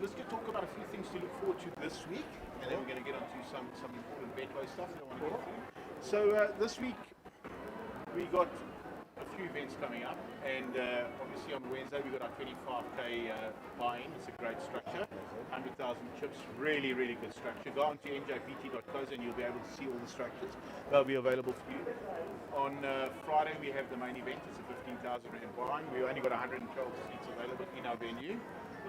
let's talk about a few things to look forward to this week, and then we're going to get on to some important Betway stuff that I want to get through. So this week we got a few events events coming up, and obviously on Wednesday we got our 25k buy-in. It's a great structure, 100,000 chips, really good structure. Go on to mjpt.co and you'll be able to see all the structures. They'll be available for you. On Friday we have the main event. It's a 15,000 rand buy-in. We only got 112 seats available in our venue.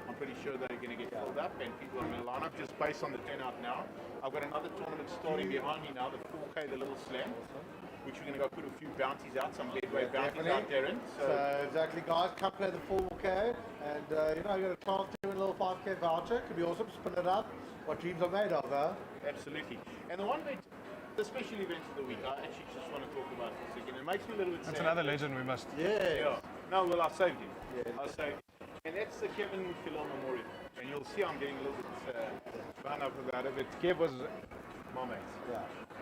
I'm pretty sure they're going to get filled up and people are going to line up just based on the turnout now. I've got another tournament starting behind me now, the 4K, the Little Slam, which we're going to go put a few bounties out, some bedway bounties out there. So exactly, guys, come play the 4K, and you know, you got a chance to win a little 5K voucher. Could be awesome. Spin it up. What dreams are made of, huh? Absolutely. And the one bit, the special event of the week, I actually just want to talk about for a second. It makes me a little bit sad. That's another legend we must. Yeah. No, well, I saved him. I saved him. And that's the Kevin Philo Memorial. And you'll see I'm getting a little bit fun up about it. But Kev was my mate. Yeah.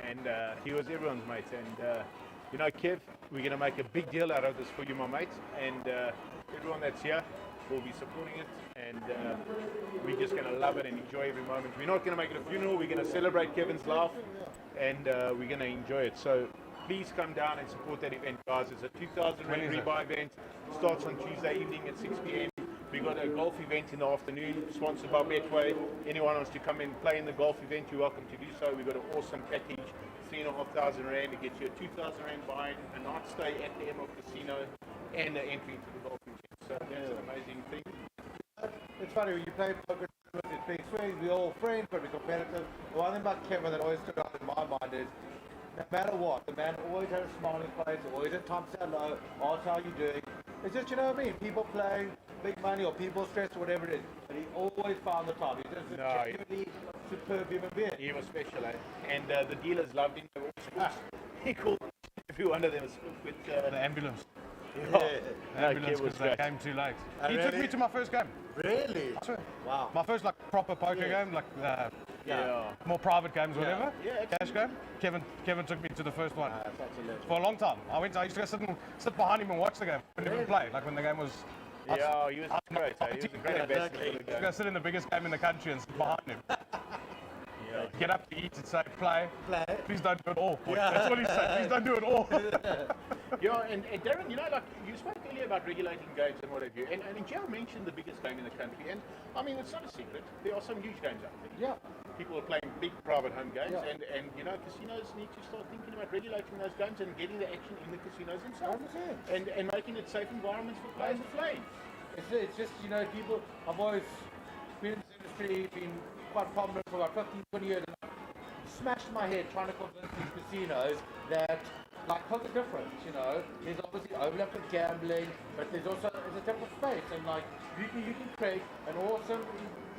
And he was everyone's mate. And, you know, Kev, we're going to make a big deal out of this for you, my mate. And everyone that's here will be supporting it. And we're just going to love it and enjoy every moment. We're not going to make it a funeral. We're going to celebrate Kevin's life. And we're going to enjoy it. So please come down and support that event, guys. It's a 2,000 rand rebuy event. Starts on Tuesday evening at 6 p.m. We got a golf event in the afternoon, sponsored by Betway. Anyone wants to come and play in the golf event, you're welcome to do so. We've got an awesome package, 3,500 rand to get you a 2,000 rand buy-in, a night stay at the Emerald Casino, and an entry to the golf event. So that's an amazing thing. It's funny, when you play poker with these big swings, we're all friends, but we're competitive. The one thing about Kevin that always stood out in my mind is, no matter what, the man always had a smiling face, always had time to say hello, ask how you're doing. It's just, you know what I mean, people playing big money or people stressed or whatever it is, but he always found the time. He's just a genuinely superb human being. He was special, eh? And the dealers loved him. They were all he called every one of them with the ambulance. Yeah. The ambulance because they came too late. He took me to my first game. Really? I swear. Wow. My first like proper poker game, like more private games, whatever. Yeah, cash game. Kevin took me to the first one. For a long time. I used to go sit behind him and watch the game. We didn't play. Like when the game was. Yeah, he was great. He was a great ambassador for the game. Go sit in the biggest game in the country and sit behind him. Get up to eat and say, play. Please don't do it all. That's what he said. Please don't do it all. Yeah, and Darren, you know, like you spoke earlier about regulating games and what have you, and Joe mentioned the biggest game in the country, and I mean, it's not a secret. There are some huge games out there. Yeah. People are playing big private home games, and you know, casinos need to start thinking about regulating those games and getting the action in the casinos themselves, and making it safe environments for players to play. It's just, you know, people, I've always been in this industry, been quite prominent for about 15, 20 years, and I've smashed my head trying to convince these casinos that, like, what's the difference, you know? There's obviously overlap with gambling, but there's also a different space, and like, you can create an awesome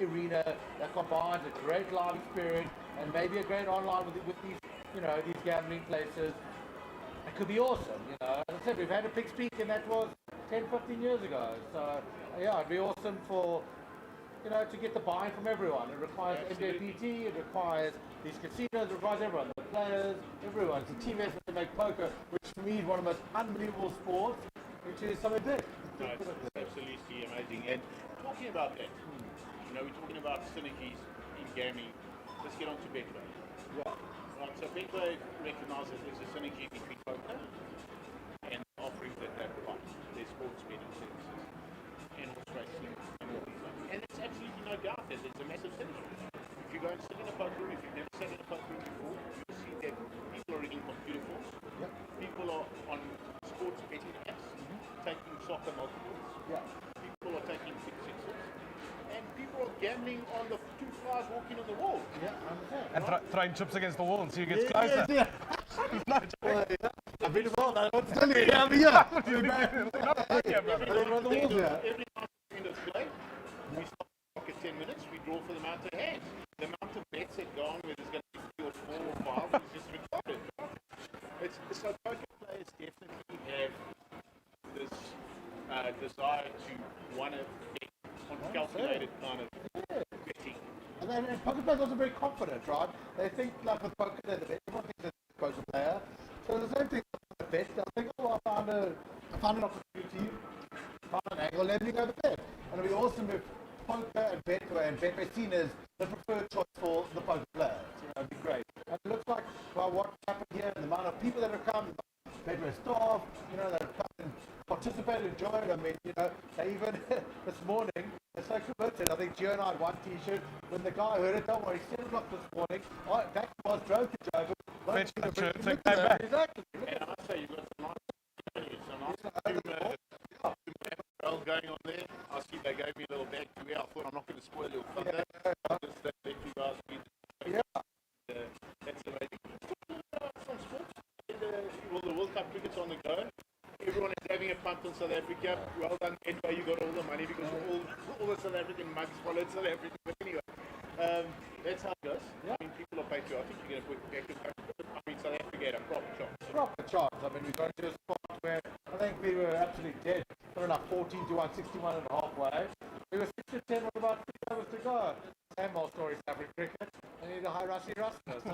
arena that combines a great live experience and maybe a great online with these, you know, these gambling places. It could be awesome, you know. As I said, we've had a Pig's Peak, and that was 10, 15 years ago. So, yeah, it'd be awesome for, you know, to get the buy-in from everyone. It requires Mjpt, it requires these casinos, it requires everyone, the players, everyone. It's a team effort to make poker, which for me is one of the most unbelievable sports, which is something big. No, it's absolutely amazing. And talking about that, you know, we're talking about synergies in gaming. Let's get on to Betway. Yeah. Right, so Betway recognises there's a synergy between poker and the offerings that they provide. Their sports betting services and horse racing and all these things. And it's absolutely no doubt that there's a massive synergy. If you go and sit in a poker room, if you've never sat in a poker room before, you'll see that people are reading computer forms. Yep. People are on sports betting apps, taking soccer multiples. Yeah. People are taking 6 sixes. And people are gambling on the two flies walking on the wall. Yeah, I understand. And throwing chips against the wall and see who gets closer. No joke. I've been involved, I don't tell you. I'm here. Every night at the end of the play, we stop at 10 minutes, we draw for the amount of hands. The amount of bets that go on where there's going to be 3 or 4 or 5 is just retarded. So poker players definitely have this desire to want to bet on calculated kind of betting. And poker players are also very confident, right? They think, like with poker, they're the best. Everyone thinks they're the poker player. So the same thing with the bet. They'll think, oh, I found an opportunity, found an angle, let me go to bet. And it'll be awesome if poker and Betway seen as the preferred choice for the poker players. You know, it'd be great. And it looks like, well, what happened here, and the amount of people that have come, Betway staff, you know, that have come and participate and enjoy it. I mean, you know, they even this morning, it's so committed. I think Gio and I had one T-shirt. When the guy heard it, don't worry, 7 o'clock this morning, that was drove to Joe. Fetch the shirt, so came back. Exactly. And I say you've got some nice going on there. I see they gave me a little bag to wear. I thought I'm not going to spoil your thunder. Just let you guys be. That's amazing. Some sports. The World Cup cricket's on the go. Everyone is having a punt in South Africa. Well done, Edway. You got all the money because all the South African mugs followed South Africa. But anyway, that's how it goes. I mean, people are patriotic. You're going to put back your country. I mean, South Africa had a proper chance. Proper chance. I mean, we got to a spot where I think we were absolutely dead. Put enough 14 to 1, 61 and a half way. We were 6 to 10 with about 3 hours to go. Same old story, South African cricket. I need a high Rusty Rustler. I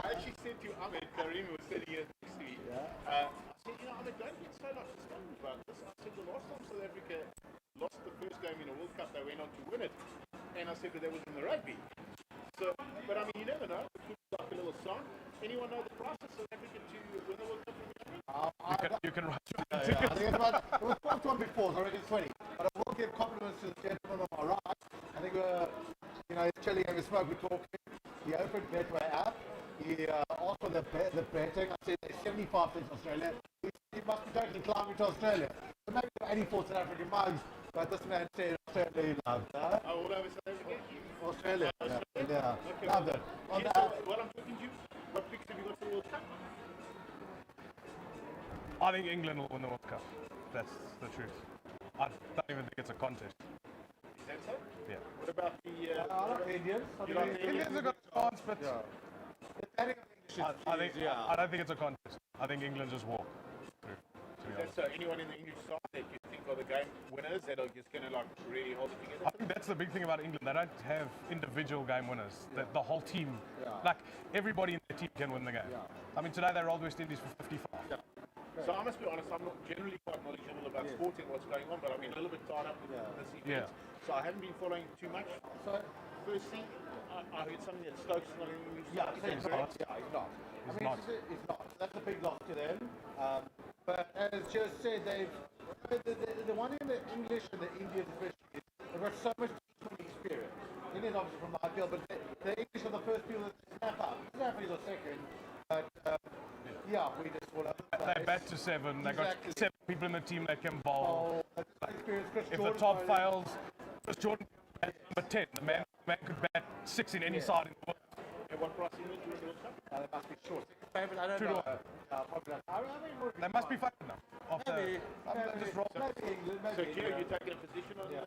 actually said to Ahmed, Karim was sitting here next to me. I said, you know, Ahmed, don't get so much discouraged about this. I said, the last time South Africa lost the first game in a World Cup, they went on to win it. And I said that was in the rugby. So, but I mean, you never know. It could be like a little song. Anyone know the price of South Africa to win the World Cup in rugby? You can write I think it's about, it was 12 to 1 before, so I reckon it's 20. But I will give compliments to the gentleman on my right. I think you know, he's chilling over smoke, we're talking. He opened Betway app. He asked for the betting. I said there's 75 cents Australia. He must be totally climbing to Australia. So maybe 84 South African mugs, but this man said Australia he loved. All over South Africa? Australia. Yeah. Okay, Loved it. While I'm talking to you, what picks have you got for the World Cup? I think England will win the World Cup. That's the truth. I don't even think it's a contest. Is that so? Yeah. What about the Indians? You like the Indians have got a chance, but I don't think it's a contest. I think England just walk through. Is that so? Anyone in the English side that you think are the game winners that are just going to like really hold it together? I think that's the big thing about England. They don't have individual game winners. The whole team, like everybody in the team can win the game. I mean, today they rolled West Indies for 55. So I must be honest, I'm not generally quite knowledgeable about sport and what's going on, but I've been a little bit tied up with this event. So I haven't been following too much. So firstly, I heard something that Stokes not in English. He's not. He's not. That's a big loss to them. But as just said, the one in the English and the Indians especially, they've got so much experience. Indians obviously from the IPL, but the English are the first people that snap up. Snap is the second, but we just want to. They bat to 7. They got 7 people in the team that can bowl. If the Jordan top fails, Chris Jordan bats number 10. The man could bat 6 in any side in the world. And what price England to win the World Cup? They must be short. I don't 2 to know. 1. They must be favored now. Just roll. So Gio, you taking a position on you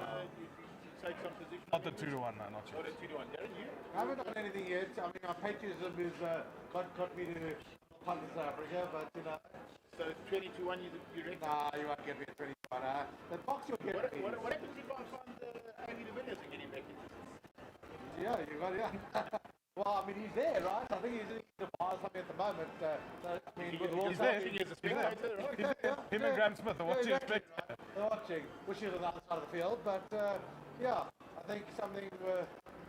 take some position? Not the 2 to 1, no, not yet. Not the 2 to 1. Darren, you? I haven't done anything yet. I mean, our patriotism is got me to punt in South Africa, but you know. So 20 to 1, you reckon? Nah, you won't get me at 20 to 1. The box you'll get me. What happens if I find Andy de Villiers and get him back in? Yeah, you got it. Well, I mean, he's there, right? I think he's in the bar something at the moment. He's there. Him and Graham Smith are watching. They're watching. Wish he was on the other side of the field, but I think something, a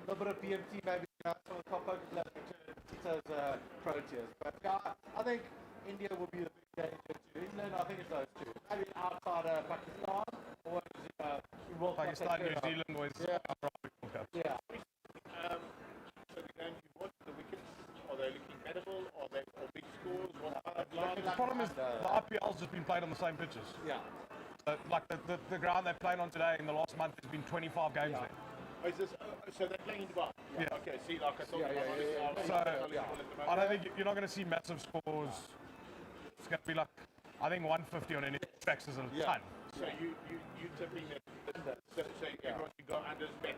little bit of BMT maybe, some of the top focus left as Proteas. But I think India will be the big danger to England. I think it's those two. Maybe outside Pakistan or Pakistan, New Zealand was World Cup. Yeah. So the games you watch, the wickets, are they looking bettable? Are they big scores? The problem is the IPL's just been played on the same pitches. Yeah. So, like the ground they played on today in the last month has been 25 games there. Oh, is this, so they're playing in Dubai? Yeah. Okay, see, like I told you, So I don't think you're not going to see massive scores. It's going to be like, I think 150 on any tracks is a ton. So you tipping that, so everyone can go under bet.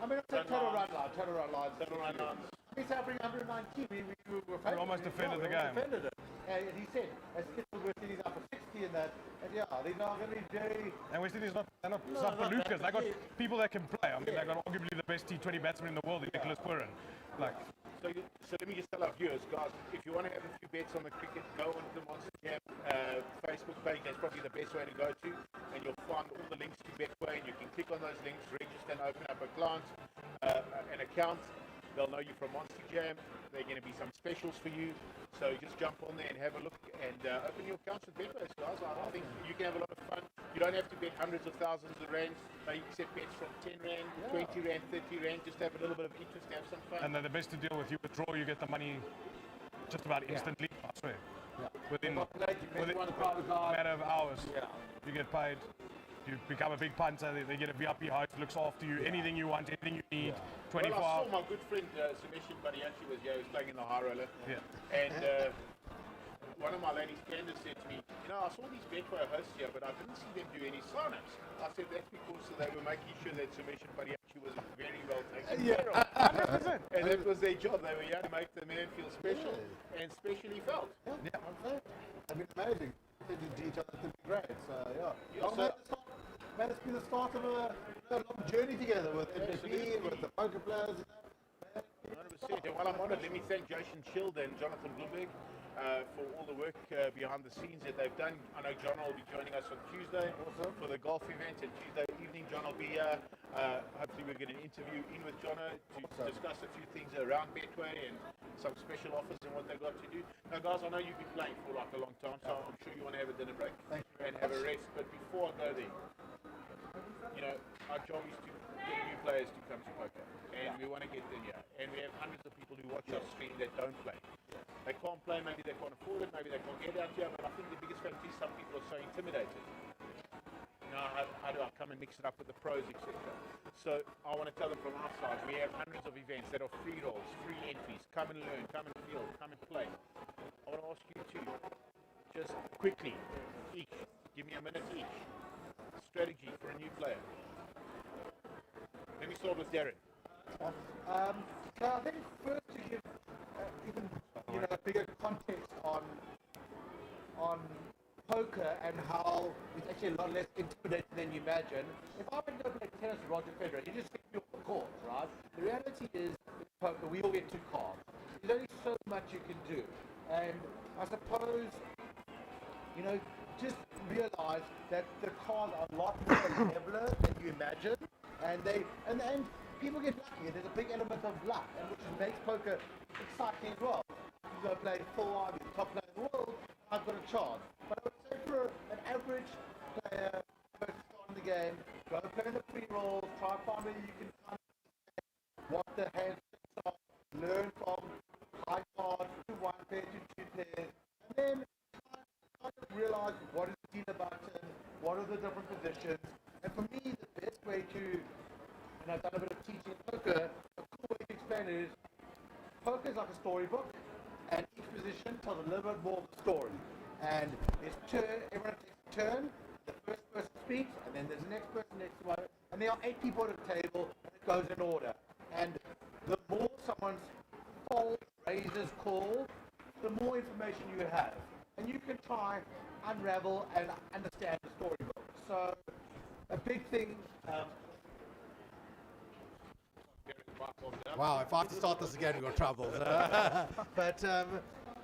I mean, it's a total run line. Total run lines. I mean, South Africa 119. We almost defended the game. Defended it. And he said, as West Indies up for 60 and that, and they're not going to be very. And West Indies they're not Lucas. They got people that can play. I mean, they got arguably the best T20 batsman in the world, Nicholas Puran. Like. So let me just tell our viewers, guys, if you want to have a few bets on the cricket, go on the Monster Jam Facebook page. That's probably the best way to go to, and you'll find all the links to Betway, and you can click on those links, register and open up a client, an account. They'll know you from Monster Jam. There are going to be some specials for you. So just jump on there and have a look and open your accounts with Betways, guys. I think you can have a lot of fun. You don't have to bet hundreds of thousands of rands. They accept bets from 10 rand, 20 rand, 30 rand. Just have a little bit of interest, have some fun. And then the best to deal with, you withdraw, you get the money just about instantly. I swear. Within a matter of hours, you get paid. You become a big punter. They get a VIP host, looks after you. Anything you want, anything you need. 24 well, I hours. saw my good friend Submission Badianchi was here. He was playing in the high roller. Yeah. And one of my ladies, Candace, said to me, you know, I saw these Betway hosts here, but I didn't see them do any sign-ups. I said that's because they were making sure that Submission Badianchi was very well taken care of. 100%. And that was their job. They were here to make the man feel special and specially felt. Yeah. I mean, amazing. They did detail, it's been great. So, man, it's been the start of a long journey together with MJP, with the poker players. 100%. And while I'm on it, let me thank Jason Schild and Jonathan Bloomberg for all the work behind the scenes that they've done. I know John will be joining us on Tuesday for the golf event, and Tuesday evening John will be here. Hopefully we'll get an interview in with Jono to discuss a few things around Betway and some special offers and what they've got to do. Now guys, I know you've been playing for like a long time, so I'm sure you want to have a dinner break and have a rest. But before I go there, you know, our job is to get new players to come to poker, and we want to get them here. And we have hundreds of people who watch our stream that don't play. They can't play, maybe they can't afford it, maybe they can't get out here, but I think the biggest factor is some people are so intimidated. You know, how do I come and mix it up with the pros, etc. So I want to tell them from our side, we have hundreds of events that are free rolls, free entries. Come and learn, come and feel, come and play. I want to ask you to just quickly, each, give me a minute each. Strategy for a new player. Let me start with Darren. So I think first to give even a bigger context on poker and how it's actually a lot less intimidating than you imagine. If I went to go play tennis with Roger Federer, you just pick me off the court, right? The reality is, with poker, we all get too calm. There's only so much you can do, and I suppose, you know, just realize that the cards are a lot more leveler than you imagine, and people get lucky. There's a big element of luck, and which makes poker exciting as well. You go play full on, you're the top player in the world, I've got a chance. But I would say for an average player first starting the game, go play in the free rolls, try to find where you can find what the hands are, learn from high cards to one pair to two pairs, and then realize what is the dealer button, what are the different positions, and for me the best way to, and I've done a bit of teaching in poker, a cool way to explain it is, poker is like a storybook, and each position tells a little bit more of the story, and it's everyone takes a turn, the first person speaks, and then there's the next person next to one, and there are 8 people at a table, and it goes in order, and the more someone folds, raises, calls, the more information you have. And you can try unravel and understand the storybook. So a big thing. Wow, if I have to start this again, we've got trouble. But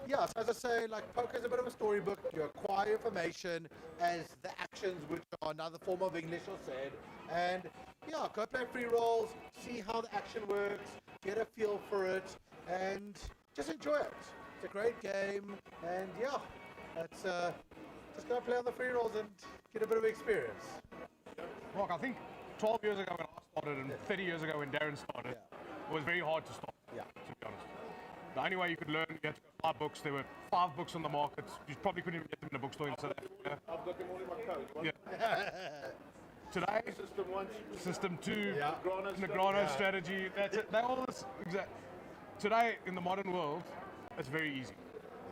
yeah, so as I say, like poker is a bit of a storybook. You acquire information as the actions, which are another form of English, are said. And yeah, go play free rolls, see how the action works, get a feel for it, and just enjoy it. It's a great game, and yeah. Let's just go play on the free rolls and get a bit of experience. Mark, I think 12 years ago when I started and 30 years ago when Darren started, it was very hard to start, to be honest. The only way you could learn, you had to go buy books. There were 5 books on the market. You probably couldn't even get them in a bookstore in South Africa. I've got them all in my coat. Yeah. Today, System 1, System 2, Negrano strategy, that's it. They're all this exact. Today, in the modern world, it's very easy.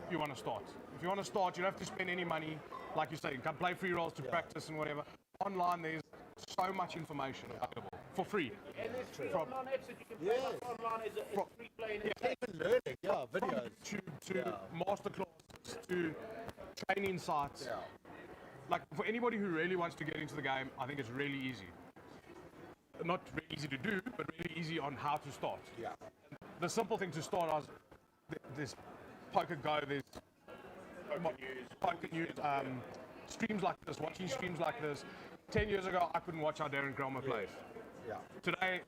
You want to start. If you want to start, you don't have to spend any money. Like you say, you can play free rolls to practice and whatever. Online, there's so much information available for free. And there's free online apps that you can play online as free playing. Even learning, videos. From YouTube to masterclasses to training sites. Like for anybody who really wants to get into the game, I think it's really easy. Not really easy to do, but really easy on how to start. The simple thing to start is there's Poker Go, there's Poker News, streams like this, watching streams like this. 10 years ago, I couldn't watch how Darren Cromer plays. Today,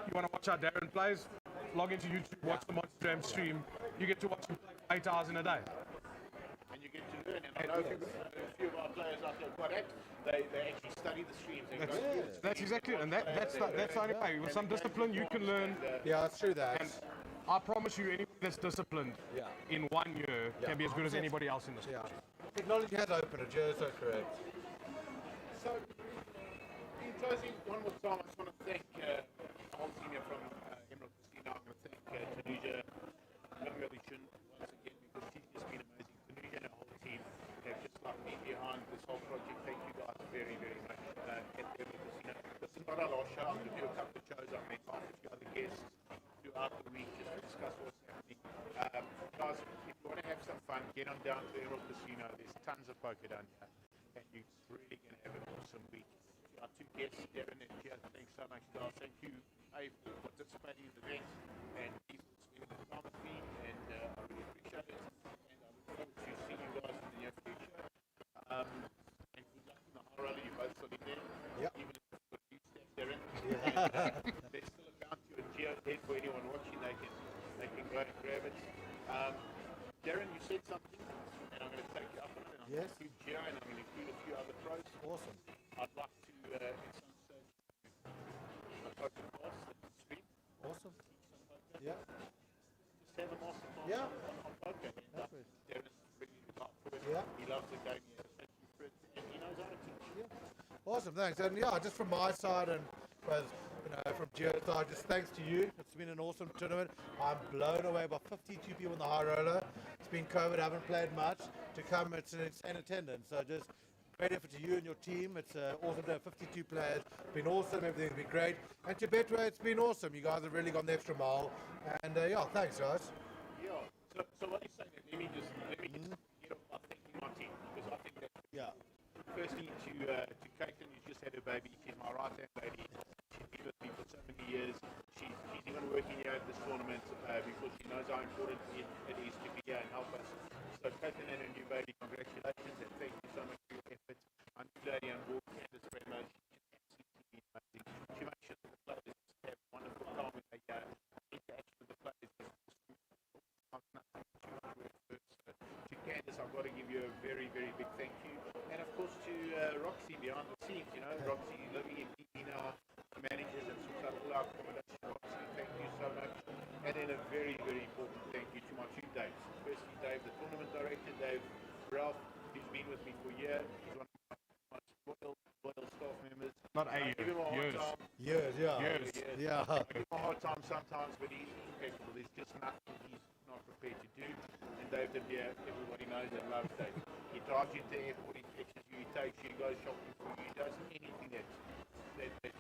you want to watch how Darren plays? log into YouTube, watch the Monster Jam stream, you get to watch him play for 8 hours in a day. And you get to learn. And I know a few of our players out there quite active. They actually study the streams. That's exactly it, and that's the only way. With some discipline, you can learn. Yeah, it's true that. And I promise you, anybody that's disciplined in 1 year can be as good as anybody else in this country. Technology has opened it, you're so correct. So, in closing, one more time, I just want to thank the whole team here from Emerald Casino. I'm going to thank Tanuja Young once again because she's just been amazing. Tanuja and her whole team have just like me behind this whole project. Thank you guys very, very much at Emerald Casino. This is not our last show. I'm going to do a couple of shows. I've met quite a few other guests throughout the week just to discuss what's happening. Guys, if you want to have some fun, get on down to Emerald Casino. There's tons of poker down here. And you're really going to have an awesome week. Our two guests, Darren and Mjpt, thanks so much, guys. Thank you, for participating in the event and for spending the time with me. And I really appreciate it. And I look forward to seeing you guys in the near future. And good luck in the high roller. You're both still in there. Yep. Even if you've got a new step, Darren. There's still a bounty or a Mjpt head for anyone watching. They can go and grab it. Darren, you said something, and I'm going to take you up on it. I'm going to include Gio, and I'm going to include a few other pros. Awesome. I'd like to, at some stage, a poker class at the stream. Awesome. Teach some poker. Yeah. Just have a master class on poker. And Darren's really up for it. Yeah. He loves the game. He has a passion for it, and he knows how to teach. Yeah. Awesome, thanks. And yeah, just from my side and from Gio's side, just thanks to you. It's been an awesome tournament. I'm blown away by 52 people in the high roller. It's been COVID, I haven't played much. To come, it's an insane attendance. So just great effort to you and your team. It's awesome to have 52 players. It's been awesome, everything's been great. And to Betway, it's been awesome. You guys have really gone the extra mile. And yeah, thanks guys. Yeah. So what you're saying, let me just get off by thanking my team, because I think that. Yeah. Firstly, to Caitlin, who's just had her baby. She's my right-hand lady. She's been with me for so many years. She's even working here at this tournament because she knows how important it is to be here and help us. So Caitlin and her new baby, congratulations and thank you so much for your effort. Our new lady on board, Candice Bremo, she's absolutely amazing. She makes sure that the players have a wonderful time when they interaction with the players. Nothing too much work first. So to Candice, I've got to give you a very, very big thank you. And of course to Roxy behind the scenes, Roxy living in PE now, manages and sorts out all our accommodation. Roxy, thank you so much. And then a very, very important thank you to my two Daves. Firstly, Dave, the tournament director, Dave Ralph, who's been with me for a year. He's one of my loyal staff members. Not a year, years. Years. I give him a hard time sometimes, but he's impeccable. There's just nothing he's not prepared to do. And Dave De Beer, everybody knows and loves Dave. He drives you to the airport, he fetches you, he takes you, he goes shopping for you, he does anything that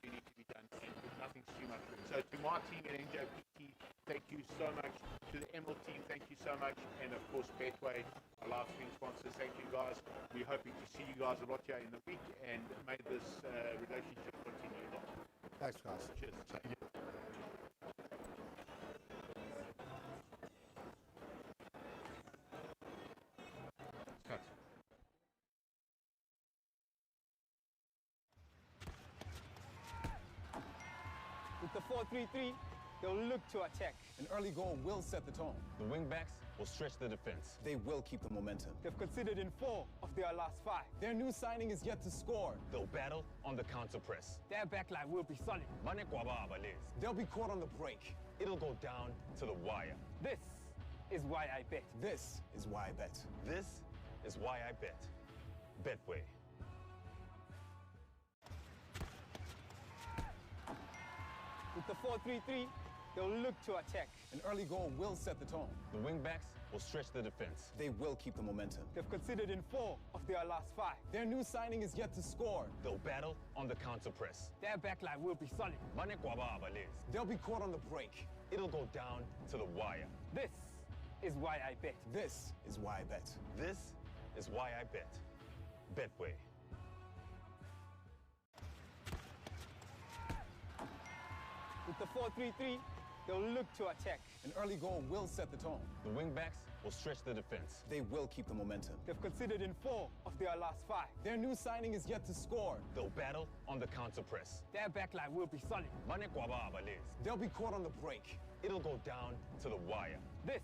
you need to be done, and nothing's too much for him. So to my team at Mjpt, thank you so much. To the Emerald team, thank you so much. And of course, Betway, our live stream sponsors, thank you guys. We're hoping to see you guys a lot here in the week, and may this relationship continue long. Thanks guys. Cheers. Thank you. With the 4-3-3, they'll look to attack. An early goal will set the tone. The wingbacks will stretch the defense. They will keep the momentum. They've considered in 4 of their last 5. Their new signing is yet to score. They'll battle on the counter press. Their backline will be solid. They'll be caught on the break. It'll go down to the wire. This is why I bet. This is why I bet. This is why I bet. Betway. With the 4-3-3, they'll look to attack. An early goal will set the tone. The wingbacks will stretch the defense. They will keep the momentum. They've considered in 4 of their last 5. Their new signing is yet to score. They'll battle on the counter press. Their backline will be solid. They'll be caught on the break. It'll go down to the wire. This is why I bet. This is why I bet. This is why I bet. Betway. With the 4-3-3, they'll look to attack. An early goal will set the tone. The wingbacks will stretch the defense. They will keep the momentum. They've considered in 4 of their last 5. Their new signing is yet to score. They'll battle on the counter press. Their backline will be solid. They'll be caught on the break. It'll go down to the wire. This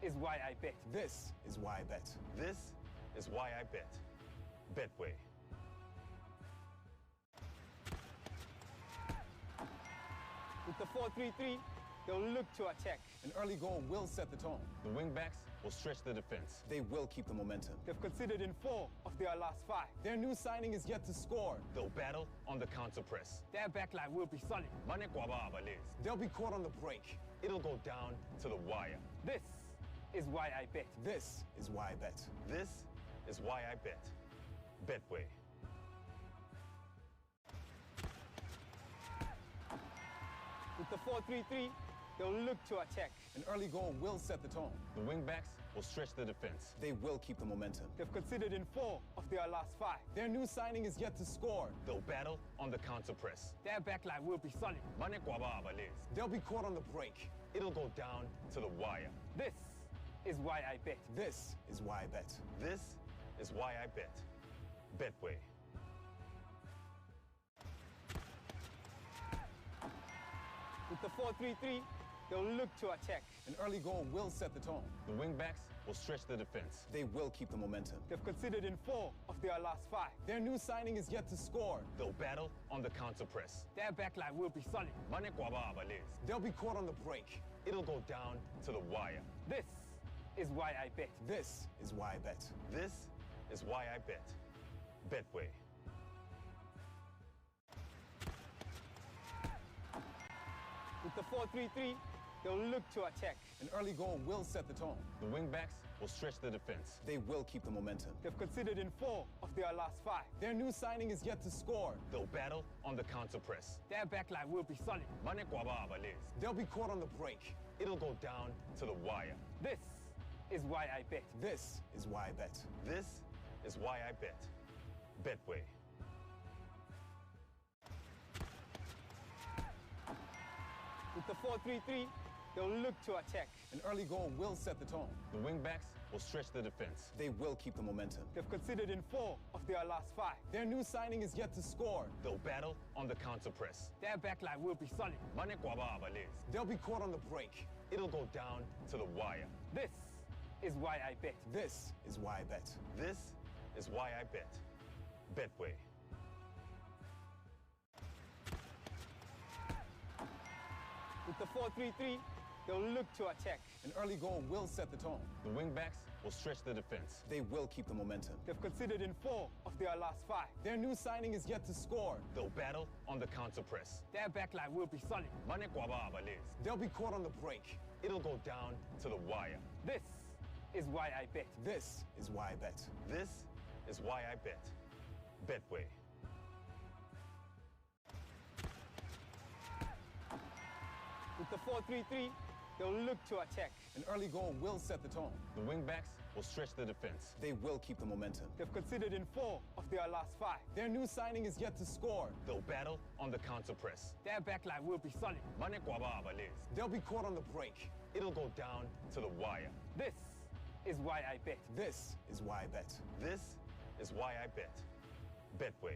is why I bet. This is why I bet. This is why I bet. Betway. With the 4-3-3, they'll look to attack. An early goal will set the tone. The wingbacks will stretch the defense. They will keep the momentum. They've conceded in 4 of their last 5. Their new signing is yet to score. They'll battle on the counter press. Their backline will be solid. They'll be caught on the break. It'll go down to the wire. This is why I bet. This is why I bet. This is why I bet. Betway. With the 4-3-3, they'll look to attack. An early goal will set the tone. The wingbacks will stretch the defense. They will keep the momentum. They've conceded in 4 of their last 5. Their new signing is yet to score. They'll battle on the counter press. Their backline will be solid. They'll be caught on the break. It'll go down to the wire. This is why I bet. This is why I bet. This is why I bet. Betway. With the 4-3-3, they'll look to attack. An early goal will set the tone. The wingbacks will stretch the defense. They will keep the momentum. They've conceded in 4 of their last 5. Their new signing is yet to score. They'll battle on the counter press. Their backline will be solid. They'll be caught on the break. It'll go down to the wire. This is why I bet. This is why I bet. This is why I bet. Betway. With the 4-3-3, they'll look to attack. An early goal will set the tone. The wingbacks will stretch the defense. They will keep the momentum. They've conceded in 4 of their last 5. Their new signing is yet to score. They'll battle on the counter press. Their backline will be solid. They'll be caught on the break. It'll go down to the wire. This is why I bet. This is why I bet. This is why I bet. Betway. With the 4-3-3, they'll look to attack. An early goal will set the tone. The wingbacks will stretch the defense. They will keep the momentum. They've conceded in 4 of their last 5. Their new signing is yet to score. They'll battle on the counter press. Their backline will be solid. They'll be caught on the break. It'll go down to the wire. This is why I bet. This is why I bet. This is why I bet. Betway. With the 4-3-3, they'll look to attack. An early goal will set the tone. The wingbacks will stretch the defense. They will keep the momentum. They've conceded in 4 of their last 5. Their new signing is yet to score. They'll battle on the counter press. Their backline will be solid. They'll be caught on the break. It'll go down to the wire. This is why I bet. This is why I bet. This is why I bet. Betway. With the 4-3-3, they'll look to attack. An early goal will set the tone. The wingbacks will stretch the defense. They will keep the momentum. They've conceded in 4 of their last 5. Their new signing is yet to score. They'll battle on the counter press. Their backline will be solid. They'll be caught on the break. It'll go down to the wire. This is why I bet. This is why I bet. This is why I bet. Betway.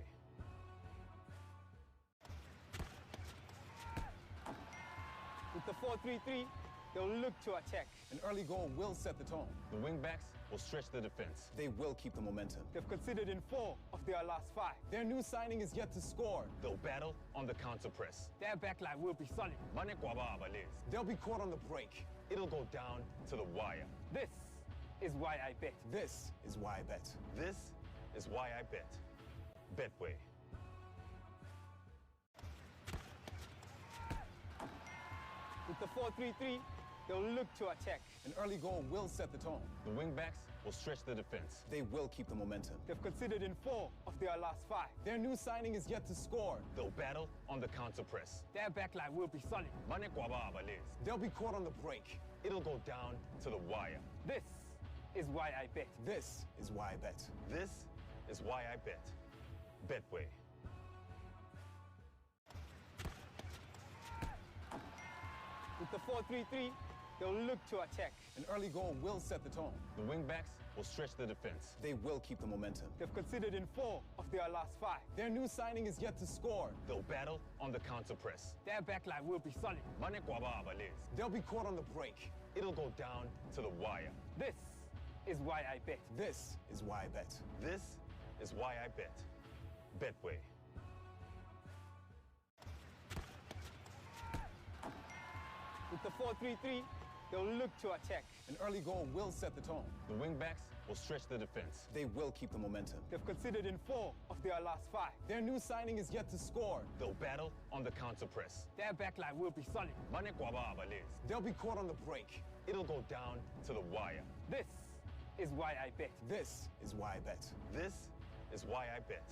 With the 4-3-3, they'll look to attack. An early goal will set the tone. The wingbacks will stretch the defense. They will keep the momentum. They've conceded in 4 of their last 5. Their new signing is yet to score. They'll battle on the counter press. Their backline will be solid. They'll be caught on the break. It'll go down to the wire. This is why I bet. This is why I bet. This is why I bet. Betway. With the 4-3-3, they'll look to attack. An early goal will set the tone. The wingbacks will stretch the defense. They will keep the momentum. They've conceded in 4 of their last 5. Their new signing is yet to score. They'll battle on the counter press. Their backline will be solid. They'll be caught on the break. It'll go down to the wire. This is why I bet. This is why I bet. This is why I bet. Betway. With the 4-3-3, They'll look to attack. An early goal will set the tone. The wingbacks will stretch the defense. They will keep the momentum. They've conceded in 4 of their last 5. Their new signing is yet to score. They'll battle on the counter press. Their backline will be solid. They'll be caught on the break. It'll go down to the wire. This is why I bet. This is why I bet. This is why I bet. Betway. With the 4-3-3, they'll look to attack. An early goal will set the tone. The wingbacks will stretch the defense. They will keep the momentum. They've conceded in 4 of their last 5. Their new signing is yet to score. They'll battle on the counter press. Their backline will be solid. They'll be caught on the break. It'll go down to the wire. This is why I bet. This is why I bet. This is why I bet.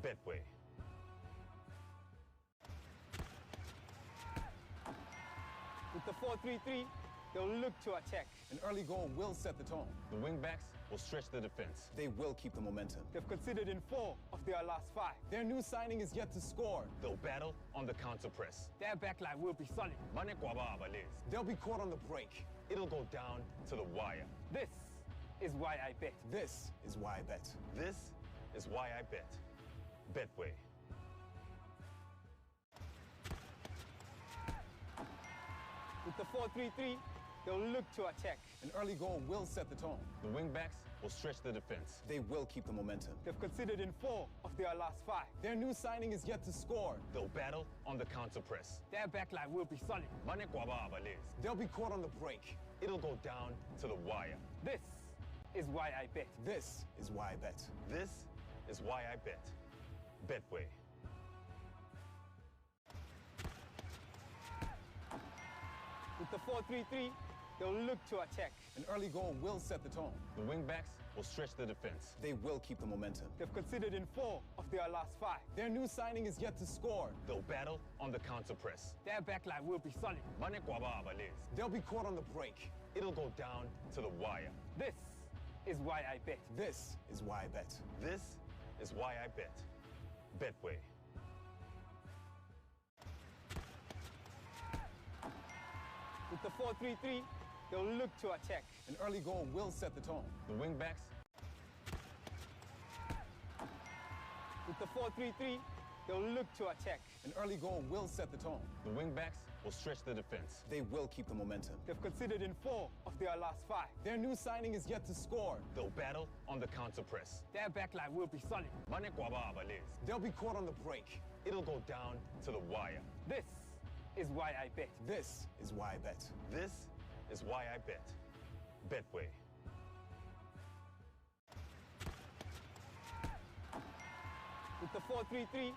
Betway. With the 4-3-3, they'll look to attack. An early goal will set the tone. The wingbacks will stretch the defense. They will keep the momentum. They've conceded in 4 of their last 5. Their new signing is yet to score. They'll battle on the counter press. Their backline will be solid. They'll be caught on the break. It'll go down to the wire. This is why I bet. This is why I bet. This is why I bet. Betway. With the 4-3-3, they'll look to attack. An early goal will set the tone. The wingbacks will stretch the defense. They will keep the momentum. They've conceded in 4 of their last 5. Their new signing is yet to score. They'll battle on the counter press. Their backline will be solid. They'll be caught on the break. It'll go down to the wire. This is why I bet. This is why I bet. This is why I bet. Betway. With the 4-3-3, they'll look to attack. An early goal will set the tone. The wingbacks will stretch the defense. They will keep the momentum. They've conceded in 4 of their last 5. Their new signing is yet to score. They'll battle on the counter press. Their backline will be solid. They'll be caught on the break. It'll go down to the wire. This is why I bet. This is why I bet. This is why I bet. Betway. With the 4-3-3, they'll look to attack. An early goal will set the tone. The wingbacks. With the 4-3-3, they'll look to attack. An early goal will set the tone. The wingbacks will stretch the defense. They will keep the momentum. They've conceded in 4 of their last 5. Their new signing is yet to score. They'll battle on the counter press. Their backline will be solid. They'll be caught on the break. It'll go down to the wire. This is why I bet. This is why I bet. This is why I bet. Betway. With the 4-3-3,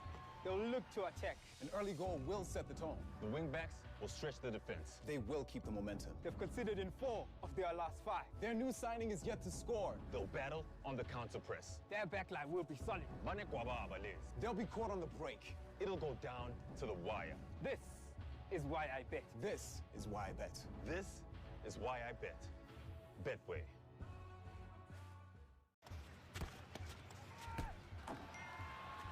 they'll look to attack. An early goal will set the tone. The wingbacks will stretch the defense. They will keep the momentum. They've conceded in 4 of their last 5. Their new signing is yet to score. They'll battle on the counter press. Their backline will be solid. They'll be caught on the break. It'll go down to the wire. This is why I bet. This is why I bet. This is why I bet. Betway.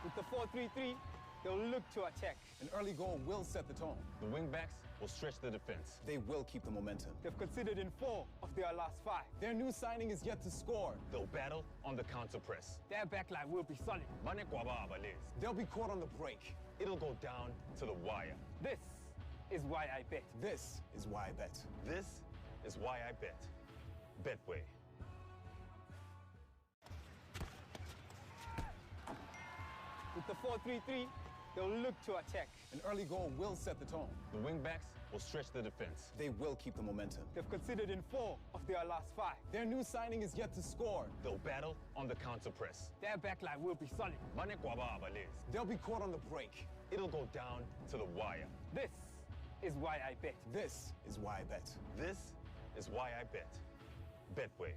With the 4-3-3, they'll look to attack. An early goal will set the tone. The wingbacks will stretch the defense. They will keep the momentum. They've conceded in 4 of their last 5. Their new signing is yet to score. They'll battle on the counter press. Their backline will be solid. They'll be caught on the break. It'll go down to the wire. This is why I bet. This is why I bet. This is why I bet. Betway. With the 4-3-3, they'll look to attack. An early goal will set the tone. The wingbacks will stretch the defense. They will keep the momentum. They've conceded in 4 of their last 5. Their new signing is yet to score. They'll battle on the counter press. Their backline will be solid. They'll be caught on the break. It'll go down to the wire. This is why I bet. This is why I bet. This is why I bet. Betway.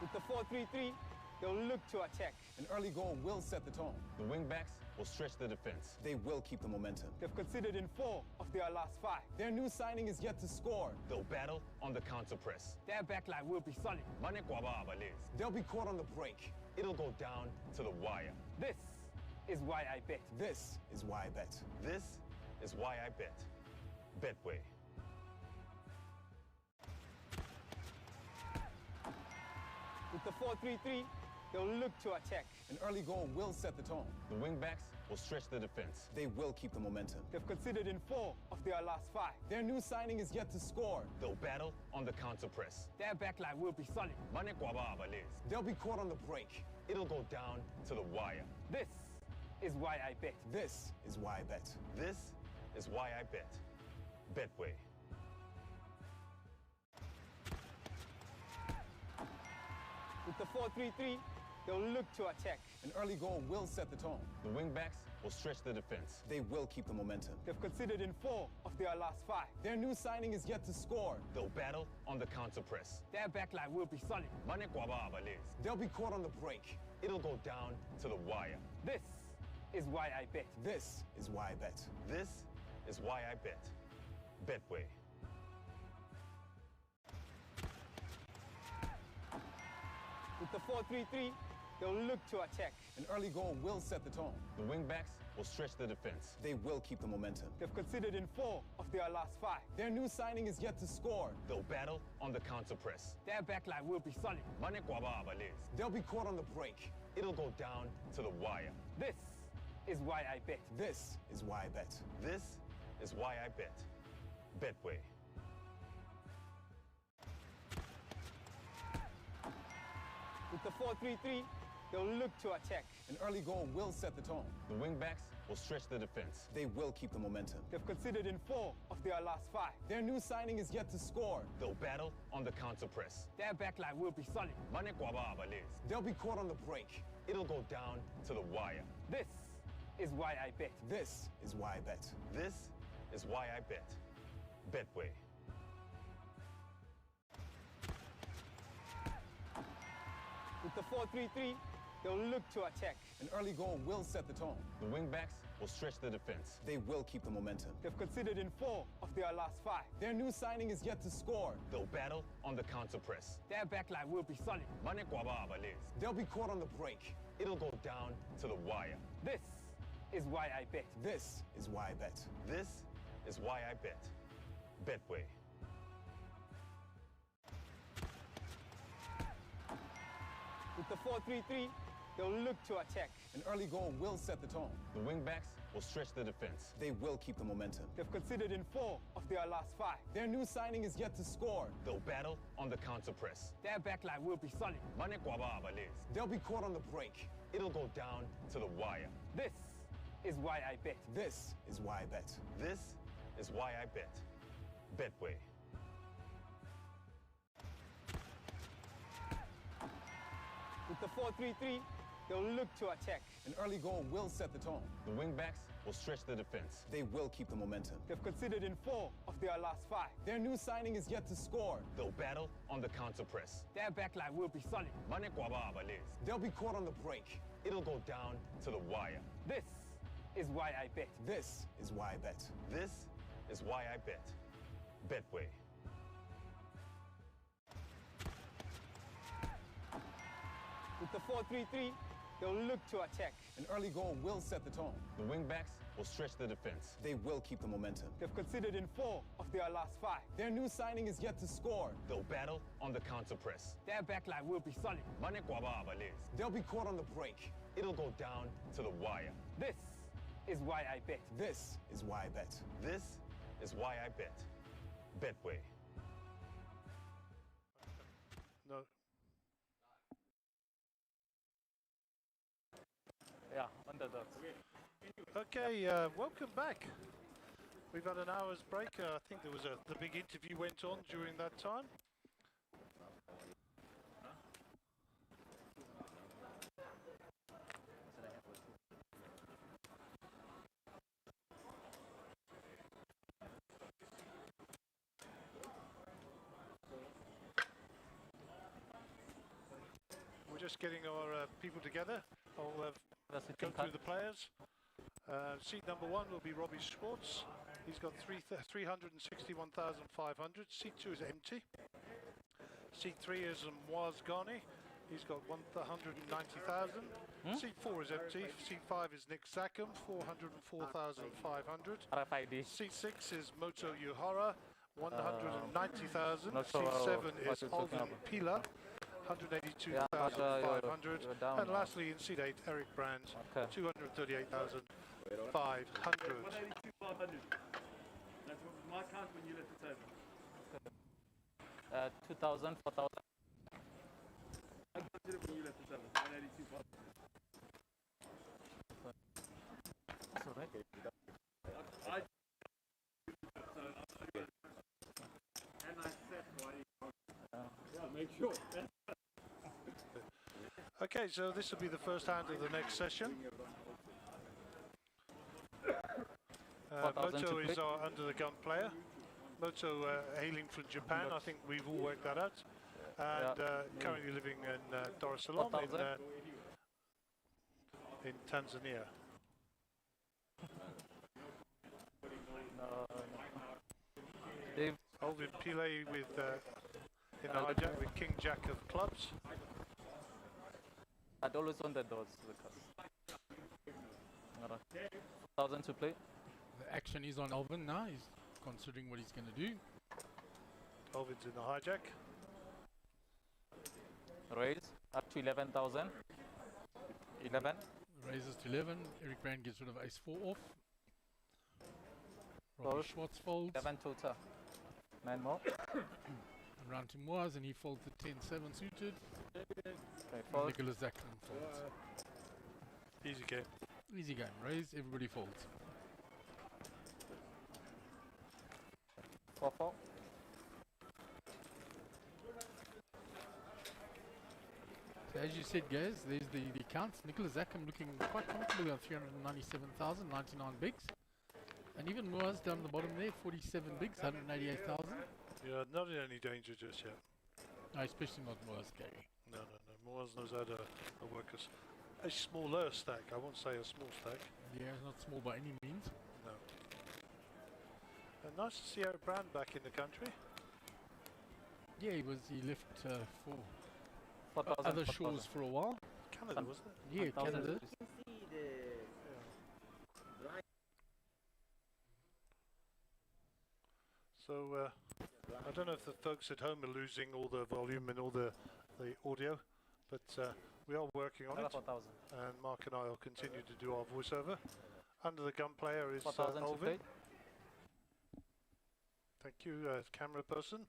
With the 4-3-3, they'll look to attack. An early goal will set the tone. The wingbacks will stretch the defense. They will keep the momentum. They've conceded in 4 of their last 5. Their new signing is yet to score. They'll battle on the counter press. Their backline will be solid. They'll be caught on the break. It'll go down to the wire. This is why I bet. This is why I bet. This is why I bet. Betway. With the 4-3-3, they'll look to attack. An early goal will set the tone. The wingbacks will stretch the defense. They will keep the momentum. They've conceded in 4 of their last 5. Their new signing is yet to score. They'll battle on the counter press. Their backline will be solid. They'll be caught on the break. It'll go down to the wire. This is why I bet. This is why I bet. This is why I bet. Betway. With the 4-3-3, they'll look to attack. An early goal will set the tone. The wingbacks will stretch the defense. They will keep the momentum. They've conceded in 4 of their last 5. Their new signing is yet to score. They'll battle on the counter press. Their backline will be solid. They'll be caught on the break. It'll go down to the wire. This is why I bet. This is why I bet. This is why I bet. Betway. With the 4-3-3, they'll look to attack. An early goal will set the tone. The wingbacks will stretch the defense. They will keep the momentum. They've conceded in 4 of their last 5. Their new signing is yet to score. They'll battle on the counter press. Their backline will be solid. They'll be caught on the break. It'll go down to the wire. This is why I bet. This is why I bet. This is why I bet. Betway. With the 4-3-3, they'll look to attack. An early goal will set the tone. The wingbacks will stretch the defense. They will keep the momentum. They've conceded in 4 of their last 5. Their new signing is yet to score. They'll battle on the counter press. Their backline will be solid. They'll be caught on the break. It'll go down to the wire. This is why I bet. This is why I bet. This is why I bet. Betway. With the 4-3-3, they'll look to attack. An early goal will set the tone. The wingbacks will stretch the defense. They will keep the momentum. They've conceded in 4 of their last 5. Their new signing is yet to score. They'll battle on the counter press. Their backline will be solid. They'll be caught on the break. It'll go down to the wire. This is why I bet. This is why I bet. This is why I bet. Betway. With the 4-3-3, they'll look to attack. An early goal will set the tone. The wingbacks will stretch the defense. They will keep the momentum. They've conceded in 4 of their last 5. Their new signing is yet to score. They'll battle on the counter press. Their backline will be solid. They'll be caught on the break. It'll go down to the wire. This is why I bet. This is why I bet. This is why I bet. Betway. With the 4-3-3, they'll look to attack. An early goal will set the tone. The wingbacks will stretch the defense. They will keep the momentum. They've conceded in 4 of their last 5. Their new signing is yet to score. They'll battle on the counter press. Their backline will be solid. They'll be caught on the break. It'll go down to the wire. This is why I bet. This is why I bet. This is why I bet. Betway. With the 4-3-3, they'll look to attack. An early goal will set the tone. The wingbacks will stretch the defense. They will keep the momentum. They've conceded in 4 of their last 5. Their new signing is yet to score. They'll battle on the counter press. Their backline will be solid. They'll be caught on the break. It'll go down to the wire. This is why I bet. This is why I bet. This is why I bet. Betway. No. Yeah, underdogs. Okay, welcome back. We've had an hour's break. I think there was the big interview went on during that time. We're just getting our people together. I'll go through the players. Seat number 1 will be Robbie Schwartz. He's got 361,500. Seat 2 is empty. Seat 3 is Moaz Ghani. He's got 190,000. Seat 4 is empty. Seat 5 is Nick Zackham, 404,500. Seat 6 is Moto Yuhara, 190,000. Seat 7 is Alvin Pila, 182,500. And lastly, in Seat 8, Eric Brand, 238,500. 182,500. That's my count when you left the table. 2,000, 4,000. I counted it when you left the table. 182,500. That's all right. And I said, why? Yeah, make sure. Okay, so this will be the first hand of the next session. Moto is our under-the-gun player. Moto hailing from Japan, I think we've all worked that out. And currently living in Dar es Salaam in Tanzania. Alvin Pile with in the hijack with King Jack of clubs. I'd always wanted those. 1,000 to play. The action is on Alvin now. He's considering what he's going to do. Alvin's in the hijack. Raise up to 11,000. 11. Raises to 11. Eric Brand gets rid of ace 4 off. Robbie Schwartz folds. 11 total. 9 more. Round to Moaz and he folds the 10-7 suited. Nicholas Zackham folds. Easy game. Easy game. Raise, everybody folds. 4-4. So as you said, guys, there's the counts. Nicholas Zackham looking quite comfortably on 397,000, 99 bigs. And even Moaz down the bottom there, 47 bigs, 188,000. Yeah, not in any danger just yet. No, especially not Moaz, Gary. No. Moaz knows how to work a smaller stack. I won't say a small stack. Yeah, it's not small by any means. No. And nice to see Eric Brand back in the country. Yeah, he left for 4,000, other shores for a while. Canada, wasn't it? Yeah, Canada. So I don't know if the folks at home are losing all the volume and all the audio, but we are working on it. 4,000. And Mark and I will continue to do our voiceover. Under the gun player is Alvin. Thank you, camera person.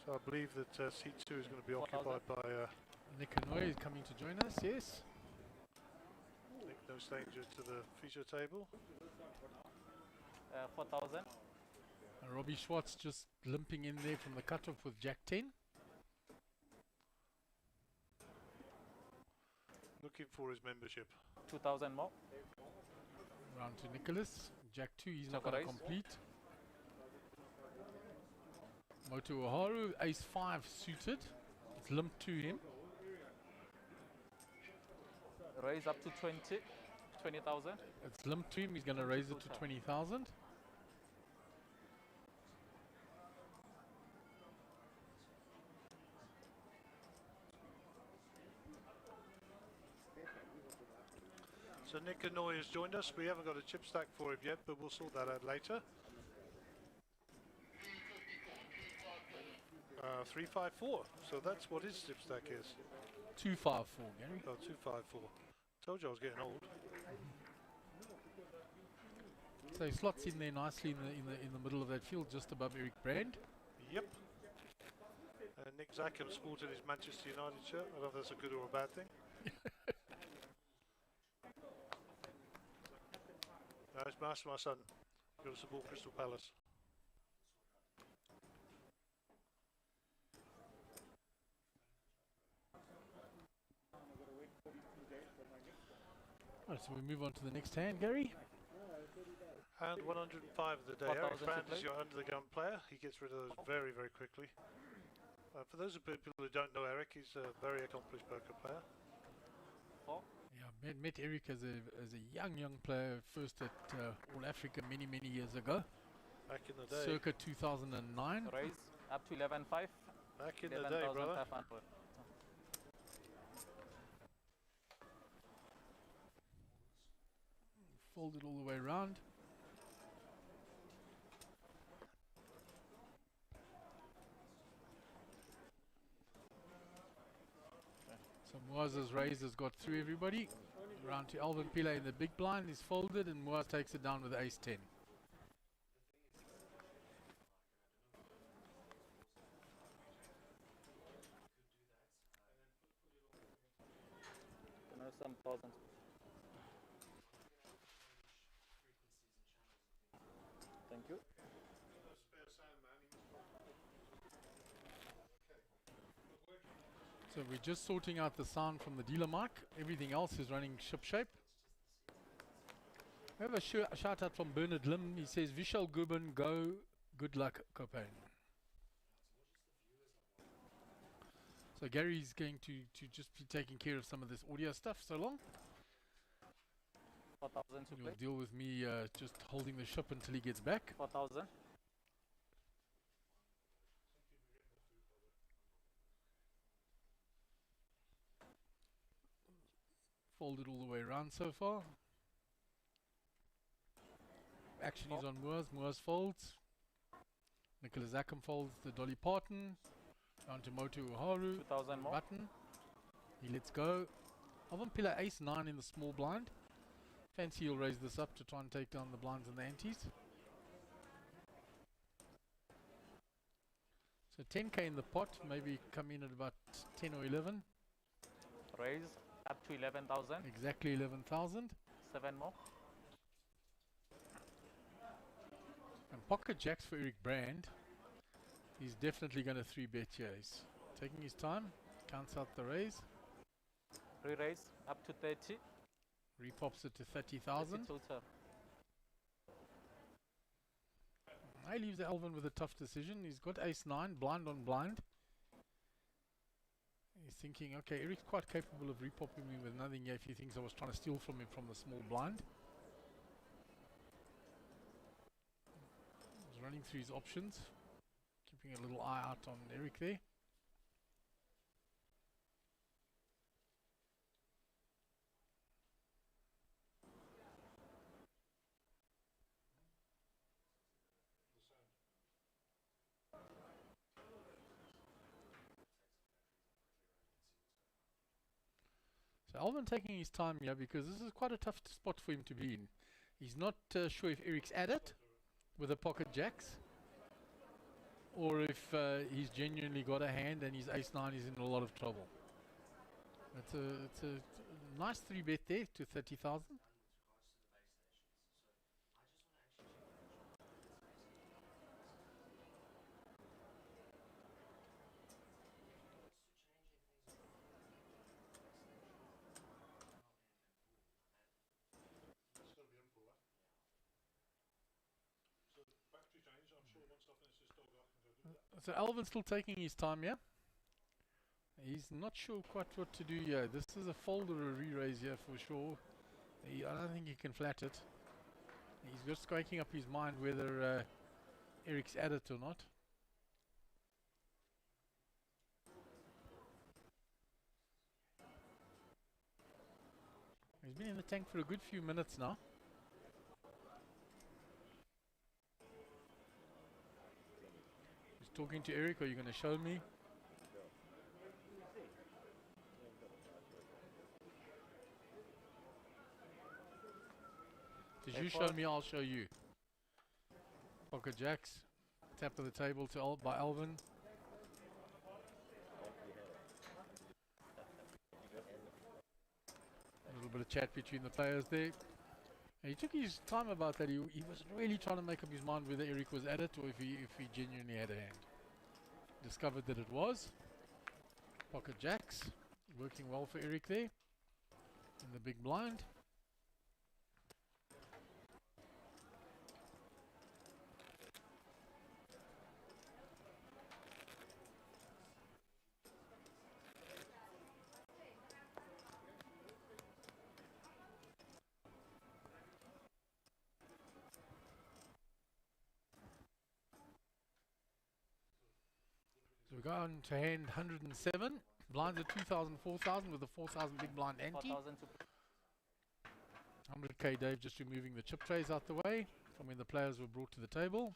So I believe that seat 2 is going to be occupied by Nick Hanoi is coming to join us, yes. Nick, no stranger to the feature table. 4,000. Robbie Schwartz just limping in there from the cutoff with Jack 10. Looking for his membership. 2,000 more. Round to Nicholas. Jack 2, he's not going to complete. Moto Oharu, ace 5 suited. It's limped to him. Raise up to 20,000. It's limped to him, he's going to raise it to 20,000. So Nick Hanoi has joined us. We haven't got a chip stack for him yet, but we'll sort that out later. 354. So that's what his chip stack is. 254, Gary. Oh, 254. Told you I was getting old. So he slots in there nicely in the middle of that field, just above Eric Brand. Yep. Nick Zackham sported his Manchester United shirt. I don't know if that's a good or a bad thing. It's Master, my son. You've got to support Crystal Palace. Right, so we move on to the next hand, Gary. And 105 of the day. Eric Brand is your under-the-gun player. He gets rid of those very, very quickly. For those of people who don't know Eric, he's a very accomplished poker player. Yeah, Met Eric as a young player, first at All Africa many years ago. Back in the day. Circa 2009. Raise up to 11.5. Back in the day, brother. Fold it all the way around. So Moaz's raise has got through everybody. Round to Alvin Pillay in the big blind. He's folded and Moaz takes it down with ace 10. Some thousands. Thank you. So we're just sorting out the sound from the dealer mic. Everything else is running ship shape. We have a shout out from Bernard Lim. He says, Vishal Guban, go, good luck, Copain. So Gary's going to just be taking care of some of this audio stuff so long. 4,000 to You'll play. deal with me just holding the ship until he gets back. 4,000. Folded all the way around so far. Action is on Moaz. Moaz folds. Nicholas Ackham folds the Dolly Parton. Down to Motu Uharu. 2,000 more. Button. He lets go. Alvin Pillar ace 9 in the small blind. Fancy he'll raise this up to try and take down the blinds and the antes. So 10k in the pot. Maybe come in at about 10 or 11. Raise up to 11,000. Exactly 11,000. 7 more. And pocket jacks for Eric Brand. He's definitely going to 3-bet here. He's taking his time. Counts out the raise. Re-raise up to 30. Repops it to 30,000. I leaves Alvin with a tough decision. He's got ace 9, blind on blind. He's thinking, okay, Eric's quite capable of repopping me with nothing here if he thinks I was trying to steal from him from the small blind. He's running through his options. Keeping a little eye out on Eric there. So Alvin taking his time here because this is quite a tough spot for him to be in. He's not sure if Eric's at it with the pocket jacks, or if he's genuinely got a hand and his ace 9 is in a lot of trouble. It's a nice 3-bet there to 30,000. So Alvin's still taking his time here. He's not sure quite what to do here. This is a fold or a re-raise here for sure. I don't think he can flat it. He's just waking up his mind whether Eric's at it or not. He's been in the tank for a good few minutes now. Talking to Eric, are you going to show me? Did you show me, I'll show you. Pocket jacks. Tap of the table to by Alvin. A little bit of chat between the players there. And he took his time about that. He was really trying to make up his mind whether Eric was at it or if he genuinely had a hand. Discovered that it was. Pocket jacks. Working well for Eric there. In the big blind. We go on to hand 107. Blinds at 2,000, 4,000 with a 4,000 big blind ante. 100k Dave just removing the chip trays out the way from when the players were brought to the table.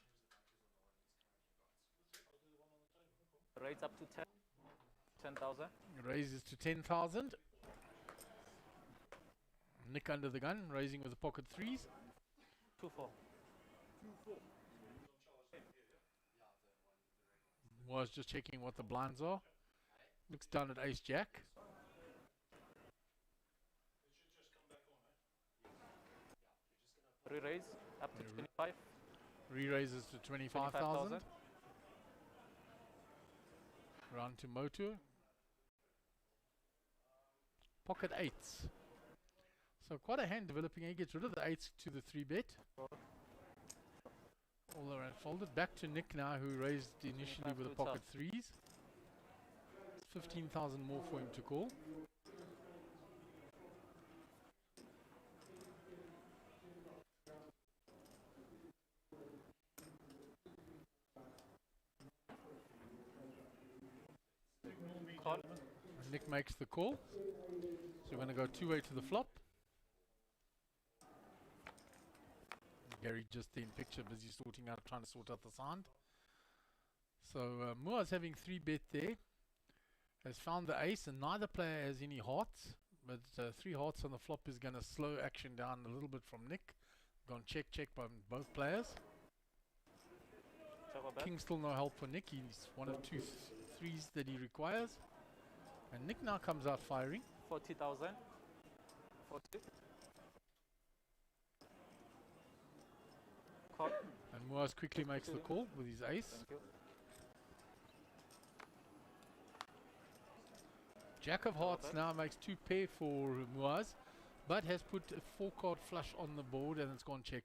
Raise up to 10,000. Raises to 10,000. Nick under the gun, raising with the pocket threes. 2-4. Was just checking what the blinds are. Looks down at ace jack. Re-raise up to 25. Re-raises to 25,000. Round to Motu. Pocket eights. So quite a hand developing. He gets rid of the eights to the 3-bet. All around folded. Back to Nick now, who raised initially with the pocket threes. 15,000 more for him to call. Call. Nick makes the call. So we're going to go two-way to the flop. Gary just in picture, busy trying to sort out the sound. So Moa's having 3-bet there. Has found the ace, and neither player has any hearts. But 3 hearts on the flop is going to slow action down a little bit from Nick. Gone check by both players. King still no help for Nick. He's one of 2 threes that he requires. And Nick now comes out firing. 40,000. 40. Call. And Moaz quickly makes the call with his ace. Jack of hearts now makes 2 pair for Moaz, but has put a 4-card flush on the board, and it's gone check.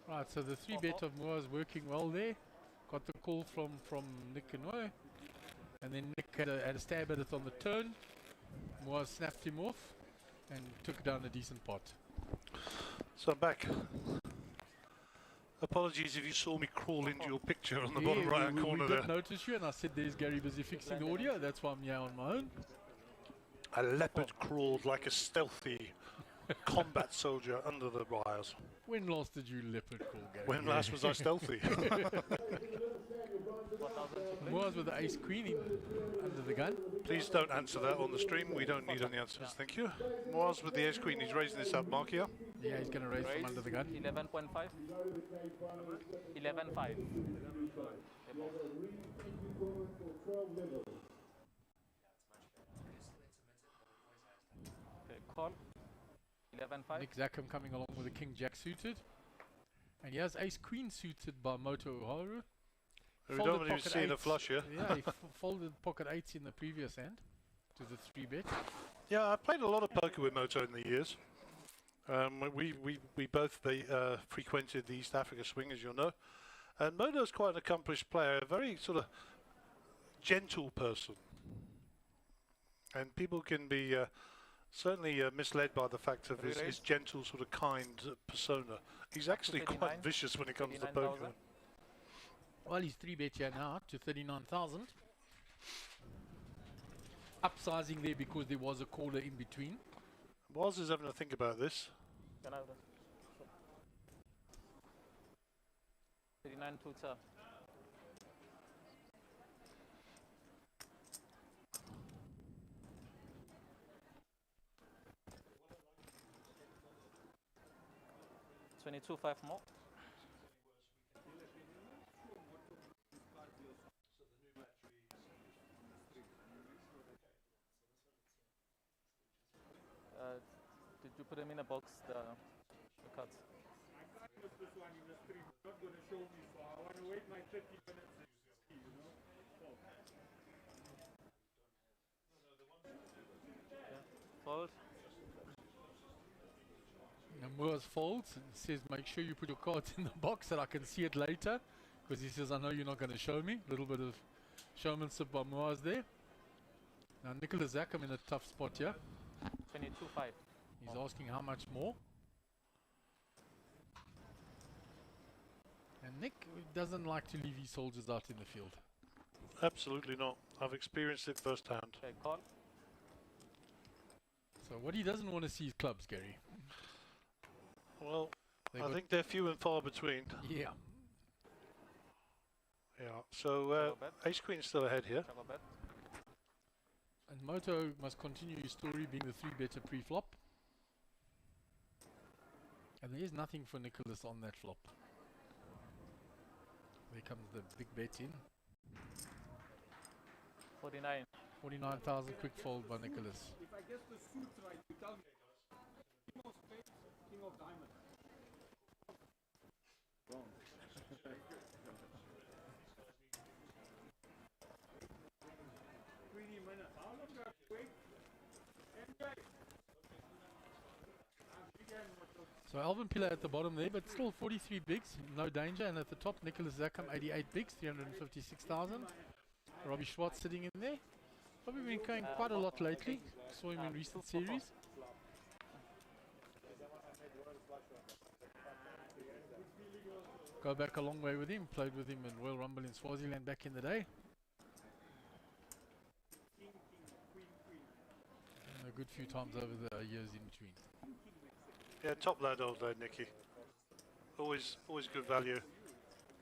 Right, so the 3-bet of Moa is working well there. Got the call from Nick Kanoe. And then Nick had a stab at it on the turn. Moa snapped him off and took down a decent pot. So I'm back. Apologies if you saw me crawl into your picture on the bottom right-hand corner we there. did notice you, and I said there's Gary busy fixing the audio. That's why I'm here on my own. A leopard crawled like a stealthy combat soldier under the wires. When last did you leopard crawl, Gary? When last was I stealthy? Moaz with the ace queen under the gun. Please don't answer that on the stream. We don't need any answers. Thank you. Moaz with the ace queen. He's raising this up, Mark here. Yeah, he's going to raise from under the gun. 11.5. 11.5. Okay, call. 11.5. Nick Zackham coming along with a king jack suited. And he has ace queen suited by Moto Uharu. We don't even see the flush here. Yeah, he folded pocket eights in the previous hand to the 3-bet. Yeah, I've played a lot of poker with Moto in the years. We both frequented the East Africa swing, as you'll know. And Moto's quite an accomplished player, a very sort of gentle person. And people can be certainly misled by the fact of his gentle, sort of kind persona. He's actually quite vicious when it comes to poker. Well, he's 3-bet here now to 39,000. Upsizing there because there was a caller in between. Waz is having to think about this. 39 to 2. $22.5 more. Did you put them in a box, the cards? I can't miss this one in the stream. It's not going to show me, so I want to wait my 30 minutes to see, you know? Fold. And Moores folds and says, make sure you put your cards in the box that I can see it later. Because he says, I know you're not going to show me. A little bit of showmanship by Moores there. Now Nicholas Zackham in a tough spot here. 22.5. He's asking how much more. And Nick doesn't like to leave his soldiers out in the field. Absolutely not. I've experienced it firsthand. Okay, call. So what he doesn't want to see is clubs, Gary. Well, I think they're few and far between. Yeah. Yeah. So Ace Queen still ahead here. And Moto must continue his story being the 3-better pre-flop. And there is nothing for Nicholas on that flop. There comes the big bet in. 49. 49,000 quick fold by Nicholas. If I guess the suits right, you tell me. King of spades, king of diamonds. Wrong. So Alvin Pillar at the bottom there, but still 43 bigs, no danger. And at the top, Nicholas Zackham, 88 bigs, 356,000. Robbie Schwartz sitting in there. Probably been going quite a lot lately. Saw him in recent series. Go back a long way with him. Played with him in Royal Rumble in Swaziland back in the day. And a good few times over the years in between. Yeah, top lad, old lad, Nicky. Always good value.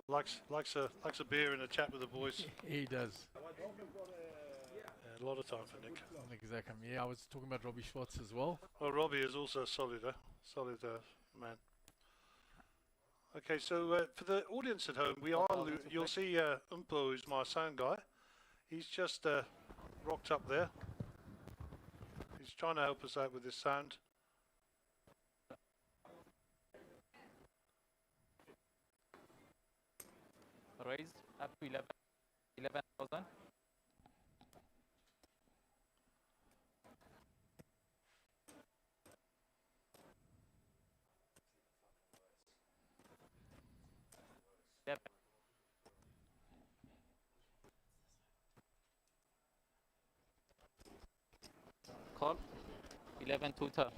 Likes a beer and a chat with the boys. He does. Yeah, a lot of time for Nick. Nick Zackham. Yeah, I was talking about Robbie Schwartz as well. Well, Robbie is also a solid man. Okay, so for the audience at home, you'll see Umpo, who's my sound guy. He's just rocked up there. He's trying to help us out with his sound. Raise up to 11,000. Yep. Call 11 tutor.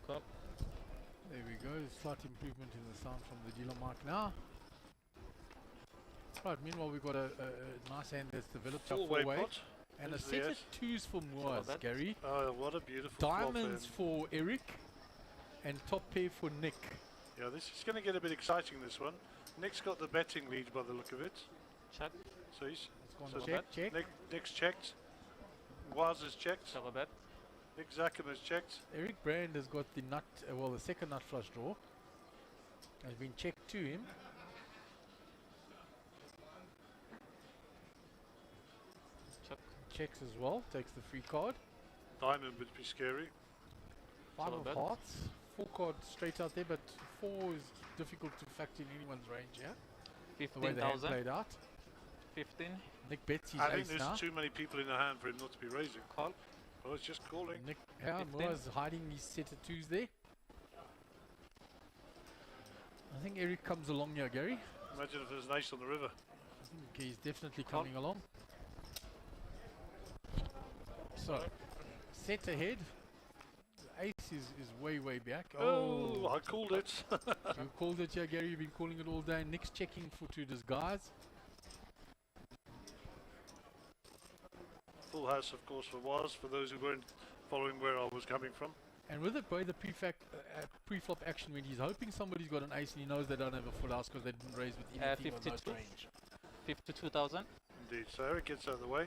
Call. There we go, slight improvement in the sound from the dealer mic now. Right, meanwhile we've got a nice hand that's developed up Four-way four-way. pot. And a set of twos for Moaz, Gary. Oh, what a beautiful Diamonds flop, for Eric and top pair for Nick. Yeah, this is going to get a bit exciting, this one. Nick's got the betting lead by the look of it. Check. So he's check. Nick's checked. Waz has checked. Double bet. Nick Zackham has checked. Eric Brand has got the nut, well, the second nut flush draw. Has been checked to him. Check. Checks as well, takes the free card. Diamond would be scary. 5 of hearts, 4 cards straight out there, but 4 is difficult to factor in anyone's range, yeah? 15,000. Played out. 15. Nick bets his I think ace there's now. too many people in the hand for him not to be raising. Call. Oh, it's just calling. Nick, yeah, Moa's hiding his set of twos there. I think Eric comes along here, Gary. Imagine if there's an ace on the river. I think he's definitely coming along. So, set ahead. The ace is way back. Oh, I called it. You called it, yeah, Gary. You've been calling it all day. Nick's checking for to disguise. Full house, of course, for Waz, for those who weren't following where I was coming from. And with the way the pre-flop action went, he's hoping somebody's got an ace and he knows they don't have a full house because they didn't raise with anything on those range. 52,000. Indeed. So Eric gets out of the way.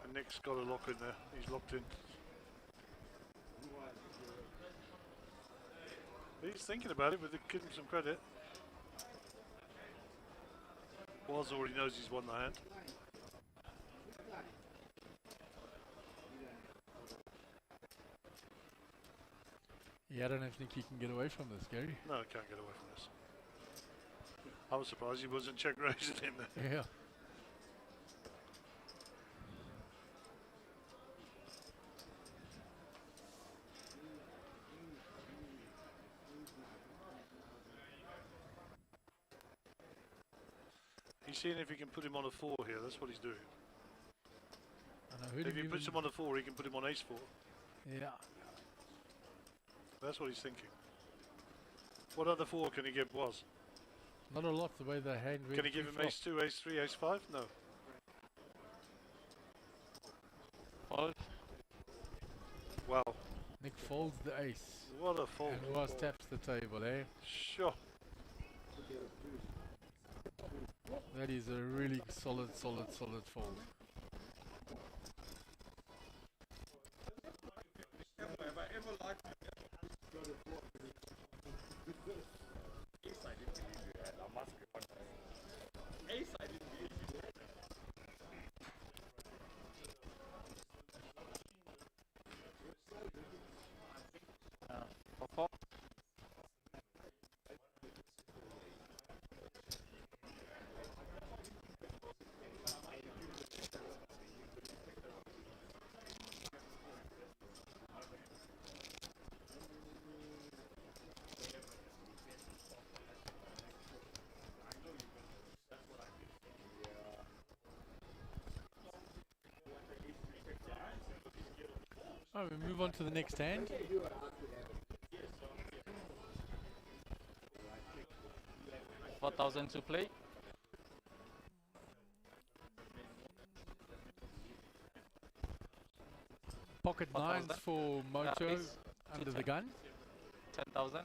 And Nick's got a lock in there. He's locked in. He's thinking about it, but they give him some credit. Waz already knows he's won the hand. Yeah, I don't think he can get away from this, Gary. No, he can't get away from this. I was surprised he wasn't check raising him there. Yeah. He's seeing if he can put him on a 4 here. That's what he's doing. And If he puts him on a 4, he can put him on ace 4. Yeah. That's what he's thinking. What other 4 can he give was? Not a lot the way the hand went. Can he give him ace 2, ace 3, ace 5? No. Fold. Wow. Nick folds the ace. What a fold. And was taps the table, eh? Sure. That is a really solid fold. Alright, we move on to the next hand. $4,000 to play. Pocket nines for Moto under the gun. 10,000.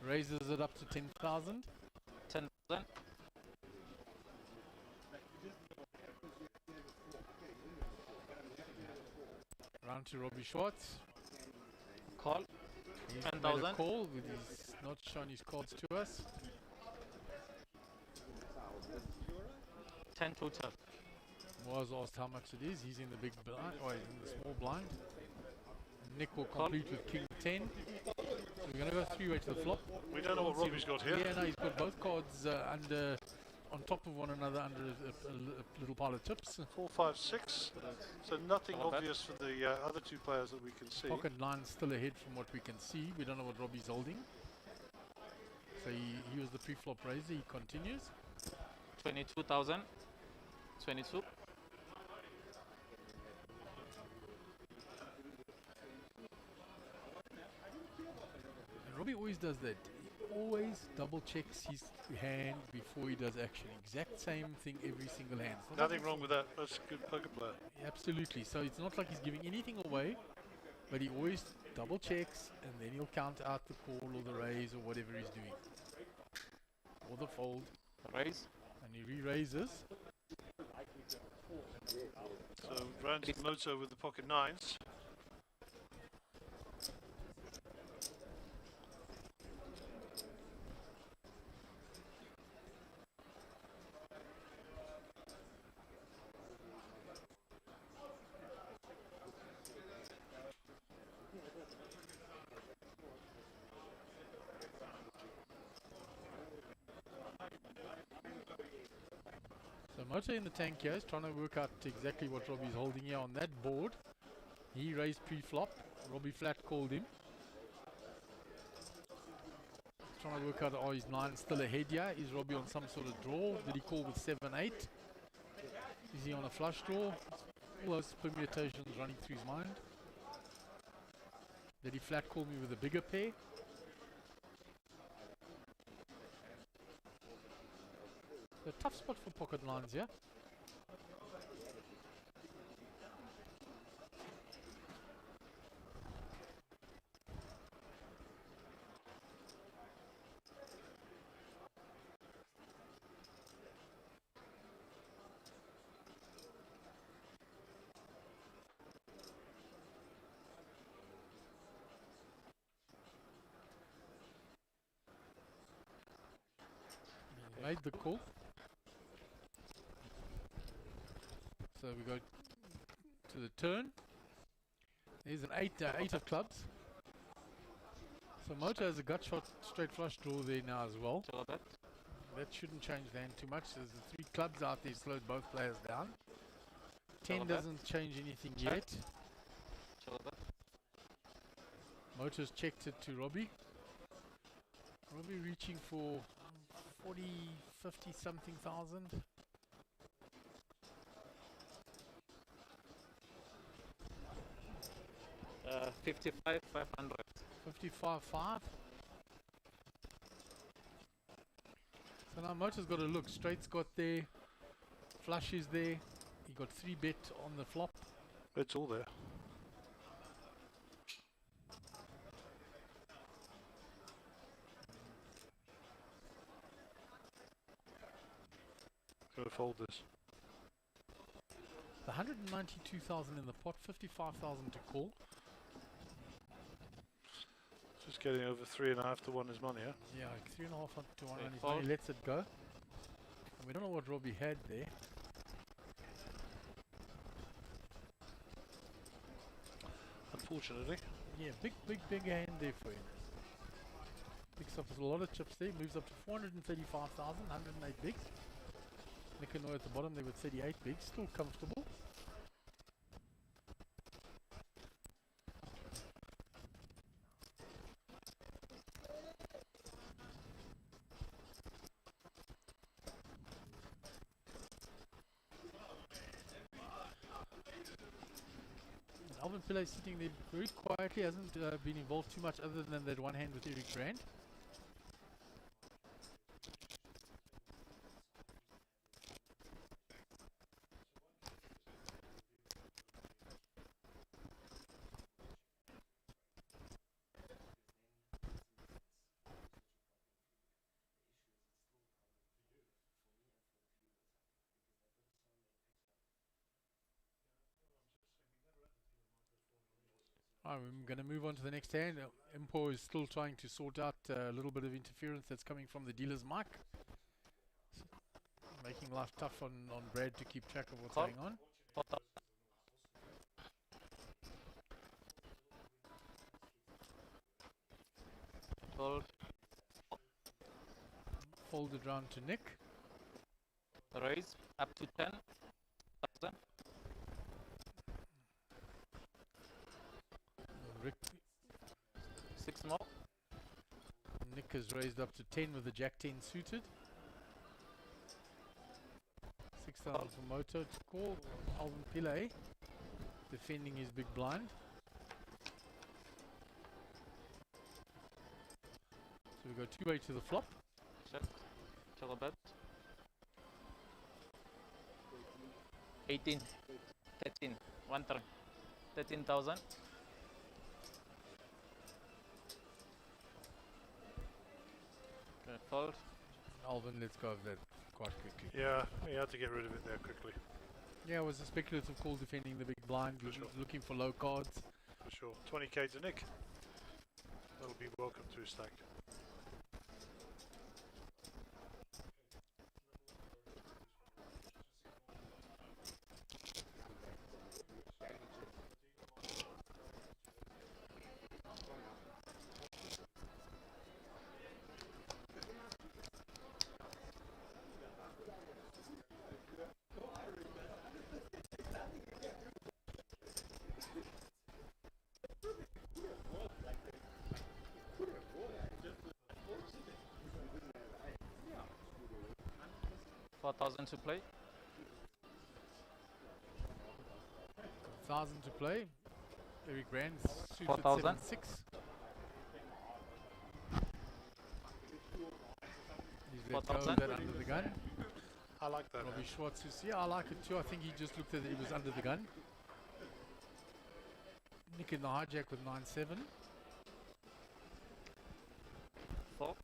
Raises it up to 10,000. 10,000. Round to Robbie Schwartz. Call. He's 10,000. made a call, but he's not shown his cards to us. 10 total. Was asked how much it is. He's in the big blind, or he's in the small blind. Nick will complete with King 10. So we're going to go 3-way to the flop. We don't know what Robbie's got here. Yeah, no, he's got both cards on top of one another under a little pile of chips. 4, 5, 6. So nothing obvious for the other 2 players that we can see. Pocket nine still ahead from what we can see. We don't know what Robbie's holding. So he was the pre-flop raiser. He continues. 22,000. 22. And Robbie always does that. He always double checks his hand before he does action. Exact same thing every single hand. Nothing wrong with that. That's a good poker player. Absolutely. So it's not like he's giving anything away, but he always double checks and then he'll count out the call or the raise or whatever he's doing. Or the fold. Raise. And he re-raises. So round to Moto with the pocket nines. Moto in the tank here is trying to work out exactly what Robbie's holding here on that board. He raised pre-flop. Robbie flat called him. Trying to work out, are his nines still ahead here? Is Robbie on some sort of draw? Did he call with 7-8? Is he on a flush draw? All those permutations running through his mind. Did he flat call me with a bigger pair? A tough spot for pocket nines, yeah? He made the call. So we go to the turn. There's an 8 of clubs. So Moto has a gut shot straight flush draw there now as well. That shouldn't change the hand too much. There's the 3 clubs out there, slowed both players down. 10 doesn't change anything yet. Moto's checked it to Robbie. Robbie reaching for 40, 50 something thousand. 55, 500. 55.5. So now Motor's got to look. Straight's got there. Flush is there. He got 3 bet on the flop. It's all there. Gotta fold this. 192,000 in the pot, 55,000 to call. Just getting over 3.5 to 1 is money, huh? Yeah, 3.5 to 1 on his money. Lets it go. And we don't know what Robbie had there. Unfortunately. Yeah, big hand there for him. Picks up a lot of chips there, moves up to 435,000, 108 bigs. Nick and Noy at the bottom there with 38 bigs, still comfortable. Alvin Pillay sitting there very quietly, hasn't been involved too much other than that one hand with Eric Grant. I'm going to move on to the next hand. Impo is still trying to sort out a little bit of interference that's coming from the dealer's mic. Making life tough on Brad to keep track of what's going on. Fold it round to Nick. Raise up to 10,000. Rick. 6 more. Nick has raised up to 10 with the Jack 10 suited. 6,000 for Moto to call. Alvin Pillay defending his big blind. So we go 2-way to the flop. Check. Check a bet. 18. 13. One turn. 13,000. Fold. Alvin, let's go of that quite quickly. Yeah, he had to get rid of it there quickly. Yeah, it was a speculative call defending the big blind, looking for low cards. For sure. 20k to Nick. That'll be welcome to his stack. $4,000 to play. 1,000 to play. Very grand. Suited 4,000. 7-6. He's let go of that under the gun. I like that. Robbie Schwartz is, yeah, I like it too. I think he just looked at it, he was under the gun. Nick in the hijack with 9-7. 4.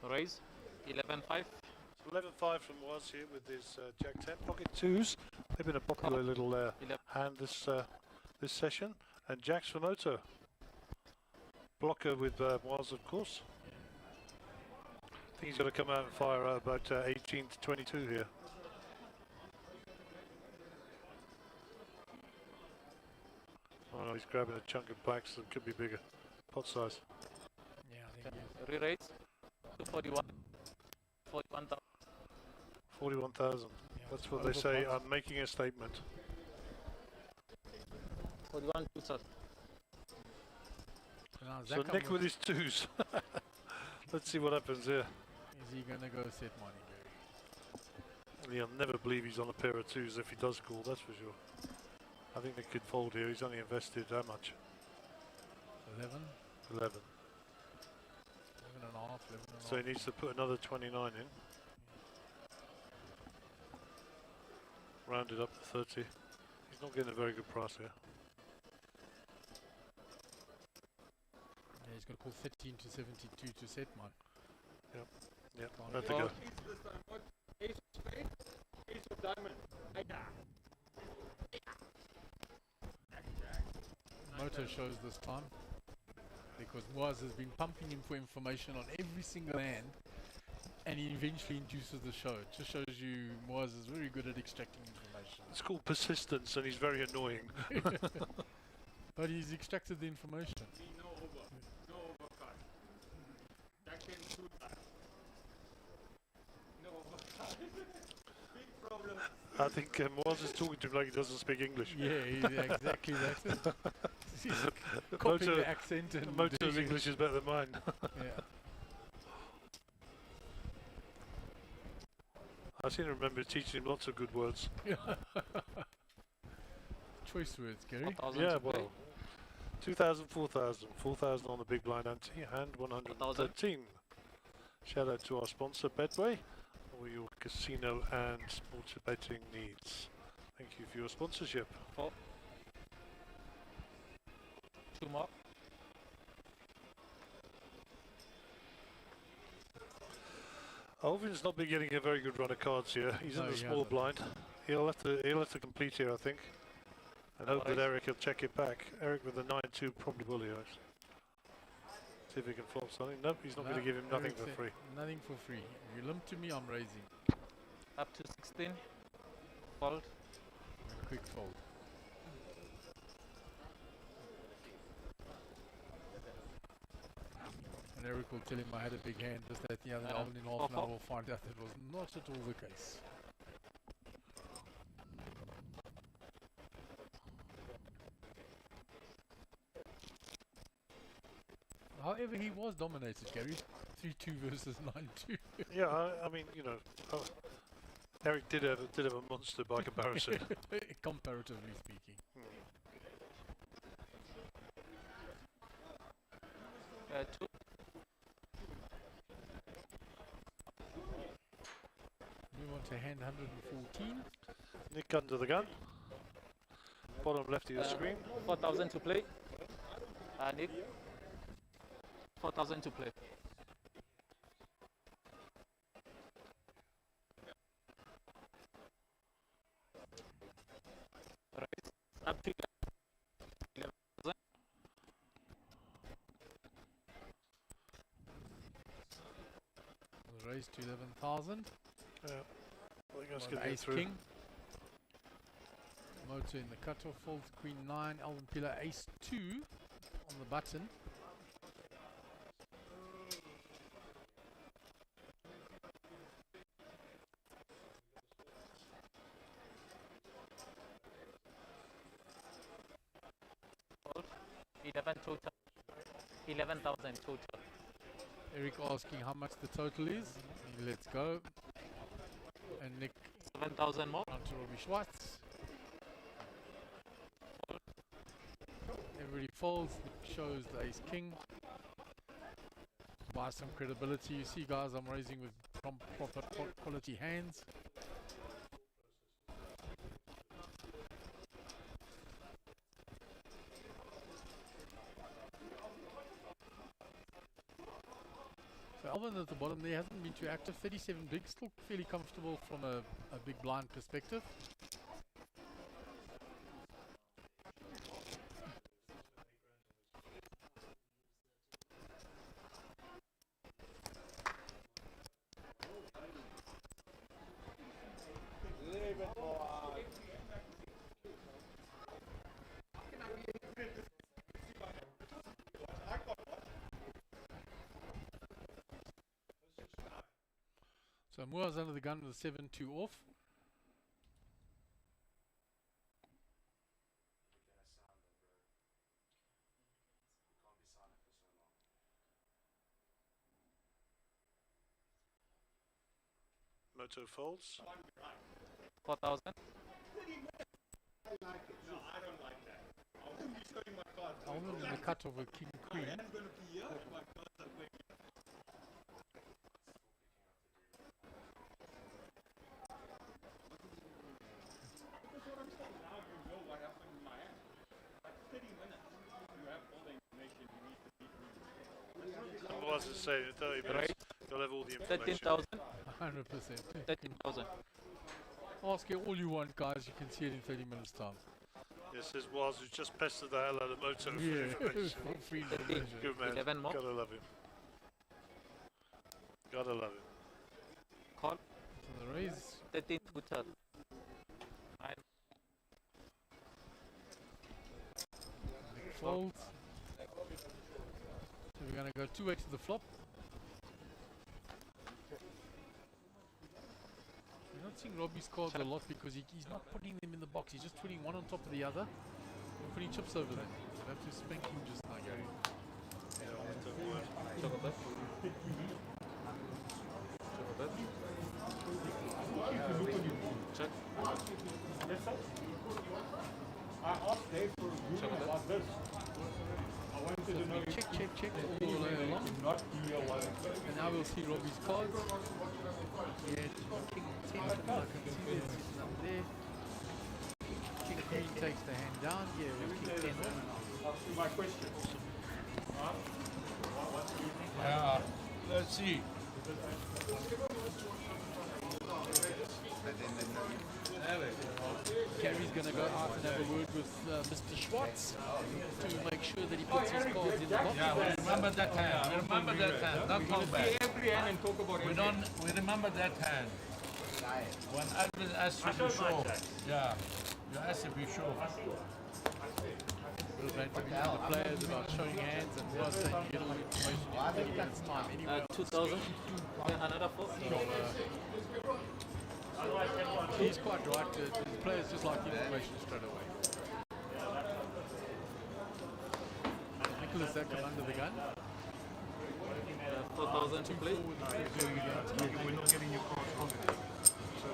Raise 11-5. 11-5 from Was here with his Jack 10 pocket twos. They've been a popular little hand this this session. And Jacks for Moto. Blocker with Was, of course. I think he's going to come out and fire about 18 to 22 here. Oh no, he's grabbing a chunk of blacks that could be bigger. Pot size. Yeah, I think Re-raise to 41. 41,000. 41,000. Yeah, that's what they say. I'm making a statement. 41 to sir. So Nick with his twos. Let's see what happens here. Is he going to go set money? He'll never believe he's on a pair of twos if he does call, that's for sure. I think Nick could fold here. He's only invested how much? 11. 11. 11 and a half, 11 and a So he half. needs to put another 29 in. Round it up to 30. He's not getting a very good price here. Yeah, he's got to call 13 to 72 to set mine. Yep. Yep. Can't Let it go. go. This time, what? Ace of spade, ace of diamond. Moto shows this time because Moaz has been pumping him for information on every single hand, and he eventually induces the show. It just shows you Moaz is very good at extracting information. It's called persistence, and he's very annoying. But he's extracted the information. No over. No overcut. Jack 10 suit that. No overcut. Big problem. I think Moaz is talking to him like he doesn't speak English. Yeah, exactly that. He's copying the accent and Moto's English is better than mine. Yeah. I seem to remember teaching him lots of good words. Choice words, Gary. Yeah, well, 2,000, 4,000, 4,000 on the big blind ante, and 113. Shout out to our sponsor, Betway, for your casino and sports betting needs. Thank you for your sponsorship. 4. 2 more. Alvin's not been getting a very good run of cards here. He's in the small blind. He'll have to complete here, I think, and hope that Eric will check it back. Eric with the 9-2 probably will here. See if he can flop something. Nope, he's not going to give him nothing for free. Nothing for free. If you limp to me, I'm raising. Up to 16. Fold. A quick fold. And Eric will tell him I had a big hand, just that the other hour in half an hour we'll find out that was not at all the case. However, he was dominated, Gary. 3-2 versus 9-2. Yeah, I mean, you know, Eric did have a monster by comparison. Comparatively speaking. Two. Move on to hand 114. Nick under the gun. Bottom left of your screen. 4,000 to play. Nick. 4,000 to play. Right. Up to 11,000. Raise to 11,000. Yeah. I think that's going to Ace get through. King. Motor in the cutoff, folds Queen 9, Alvin Pillar Ace 2 on the button. Fold. 11 total. 11,000 total. Eric asking how much the total is. Let's go. And Nick 7,000 more. on to Robbie Schwartz. Everybody folds, Nick shows the Ace King. Buy some credibility. You see, guys, I'm raising with proper quality hands. So Alvin at the bottom there hasn't been too active. 37 big, still fairly comfortable from a big blind perspective. So Moa's under the gun with a 7-2 off. Moto folds. 4,000. I want in the cut of a king queen. Well, as I say, 30 minutes, you'll have all the information. 13,000. 100%. 13,000. Ask it all you want, guys. You can see it in 30 minutes time. Yes, there's Waz who just pestered the hell out of Moto for Yeah, information. for free information. Good man. 11 more. Gotta love him. Gotta love him. Call. So the raise. 13 footer. Fold. So we're going to go 2x to the flop. We're not seeing Robbie's cards a lot because he's not putting them in the box. He's just putting one on top of the other and putting chips over them. So I have to spank him just now, Gary. Check. Yes, sir. I asked Dave for a ruling about this. I wanted to know check all the way along. Not clear why. And now we'll see Robbie's cards. Yeah, King 10, I can see there's nothing there. King Queen takes the hand down. Yeah, we'll King 10 off. Ask you my question. Let's see. Gary's going to go out and have a word with Mr. Schwartz to make sure that he puts his cards in the box. Yeah, we remember that hand. We remember that hand. Don't come back. Every hand and talk about it. We remember that hand. When Alvin asked you to show. Yeah. You asked if you show. We'll going to the players about showing hands and we are saying you get all the information in 30 minutes time anyway. 2,000. Another 4. He's quite right. The players just like information straight away. Nicholas Zacham under the gun. 4,000 to play. We're not getting your cards on it. So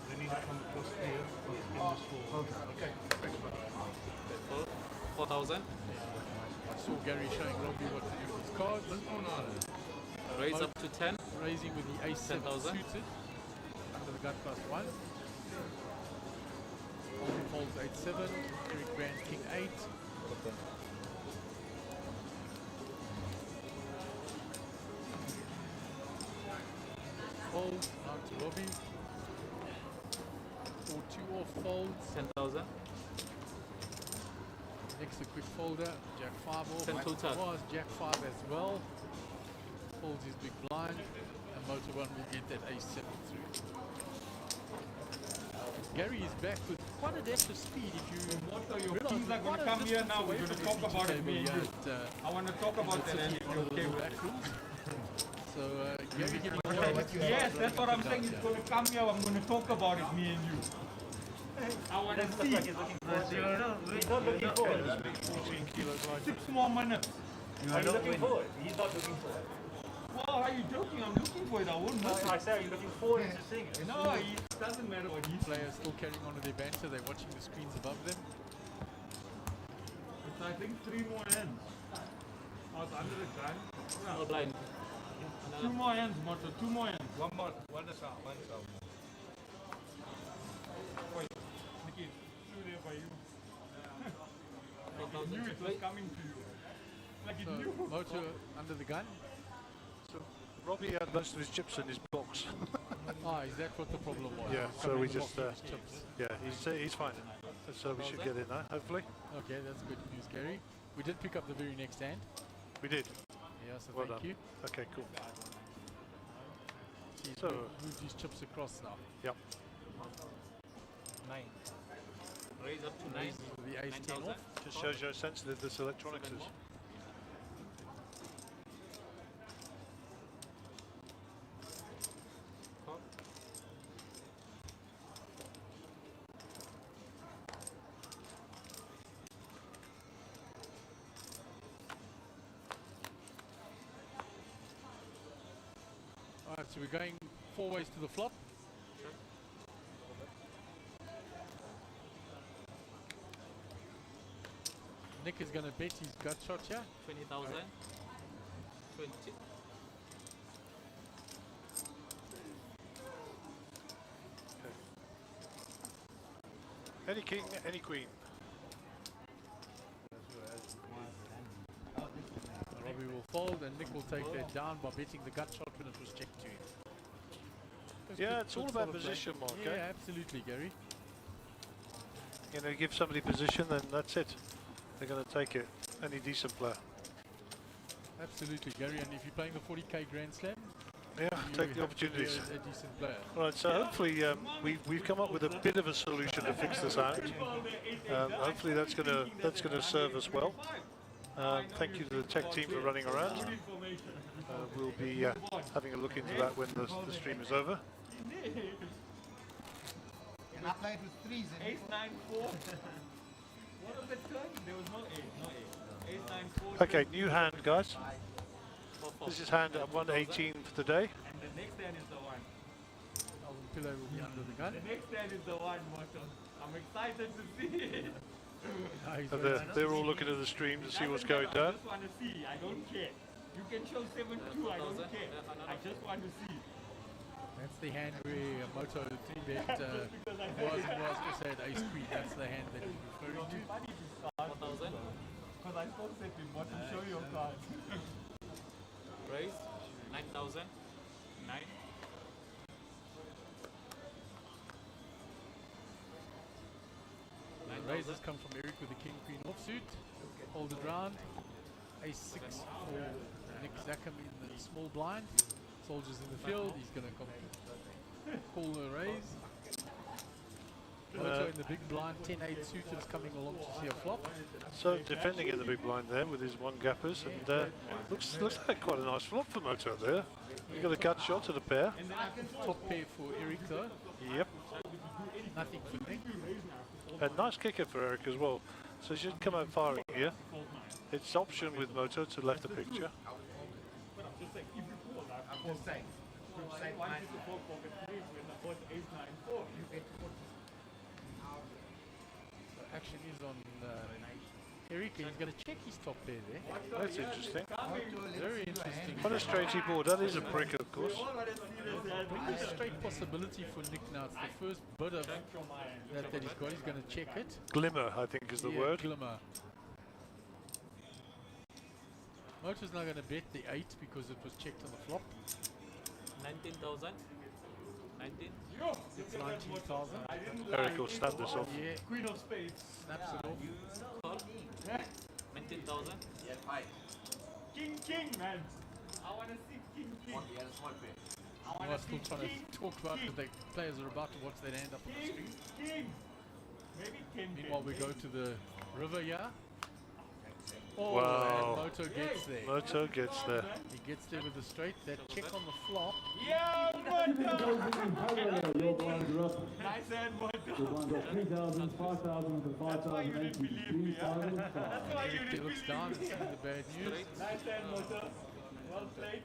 they need to come across here in this floor. Okay. 4,000. I saw Gary showing Robbie what to do with his cards. Raise up to 10. Raising with the ace 7 10,000. suited. Under the gun +1. Holden folds 8-7. Eric Brand King 8. Fold out to Robbie. 4-2 off folds. 10,000. Next a quick folder. Jack 5 off. 10 total. Was Jack 5 as well. Folds his big blind. And Motor 1 will get that ace 7 through. Gary is back with quite a dash of speed. If you Moto, your teams are going to come here now. We're going to talk about it. Me and you. I want to talk about that and if you're okay with it. So Gary getting yes, that's what I'm saying. He's going to come here. I'm going to talk about it, me and you. I want to see. He's not looking forward. 6 more minutes. Are you looking forward? He's not looking forward. Well, are you joking? I'm looking for it. I won't miss it. I say, are you looking forward to seeing it? No, it doesn't matter what he's players still carrying on with their banter. They're watching the screens above them. It's, I think, 3 more hands. I was under the gun. No blind. 2 more hands, Moto. 2 more hands. One more. One is out. One is out. Wait, Nikki, through there by you. I knew it was coming to you. Like it knew. Motor under the gun. So Robbie had most of his chips in his box. Is that what the problem was? Yeah, so we just, chips. yeah, he's fine. So we should get in there, hopefully. Okay, that's good news, Gary. We did pick up the very next hand. We did. Yeah, so Well thank done. you. Okay, cool. He's So moved his chips across now. Yep. 9. Raise up to 9. The ace 10 off. Just shows you how sensitive this electronics is. Alright, so we're going 4 ways to the flop. Nick is going to bet his gut shot here. 20,000. 20. Any king, any queen. Robbie will fold and Nick will take that down by betting the gut shot when it was checked to him. Yeah, it's all about position, Mark. Yeah, absolutely, Gary. You know, give somebody position, then that's it. They're going to take it. Any decent player. Absolutely, Gary. And if you're playing the 40k Grand Slam, yeah, take the opportunities. A decent player. Right, so hopefully we've come up with a bit of a solution to fix this out. Hopefully that's going to serve us well. Thank you to the tech team for running around. We'll be having a look into that when the stream is over. And I played with threes. Ace 9 4. What was the turn? There was no ace. No ace. Ace 9 4. Okay, new hand, guys. This is hand at 118 for the day. And the next hand is the one. Pillow will be under the gun. The next hand is the one, Moto. I'm excited to see it. They're all looking at the stream to see what's going down. I just want to see. I don't care. You can show 7-2. I don't care. I just want to see. That's the hand where Moto 3-bet was to say ace queen. That's the hand that he's referring to. 4,000. Because I supposed to say, what to show your cards. Raise 9,000. 9. Raises come from Eric with the king queen offsuit. Hold it round. Ace 6 for Nick Zackham in the small blind. Soldiers in the field. He's going to call the raise. Moto in the big blind. 10-8 suited is coming along to see a flop. So defending in the big blind there with his one gappers, and looks like quite a nice flop for Moto there. He got a gut shot at a pair. Top pair for Eric though. Yep. Nothing for Nick. A nice kicker for Eric as well. So he should come out firing here. It's option with Moto to left the picture. I'm just saying. Action is on Eric. He's going to check his top pair there. That's interesting. Very interesting. What a straighty board. That is a brick, of course. Bring the straight possibility for Nick now. It's the first bit of that he's got. He's going to check it. Glimmer, I think, is the word. Glimmer. Moto's now going to bet the 8 because it was checked on the flop. 19,000. 19. It's 19,000. Eric will snap this off. Yeah. Queen of spades. Snaps it off. 19,000. Yeah, 5. King, man. I want to see king. Yeah, the small pair. We're still trying to talk about that the players are about to watch their hand up on the screen. King. Maybe 10. Meanwhile, we go to the river here. Oh, wow. and Moto gets there. Moto gets there. He gets there with the straight. That check on the flop. Yeah, Moto! Your blinds are up. Nice hand, Moto. Your blinds are 3,000, 5,000, to 5,000, 3,000. He looks down and sees the bad news. Nice hand, Moto. Well played.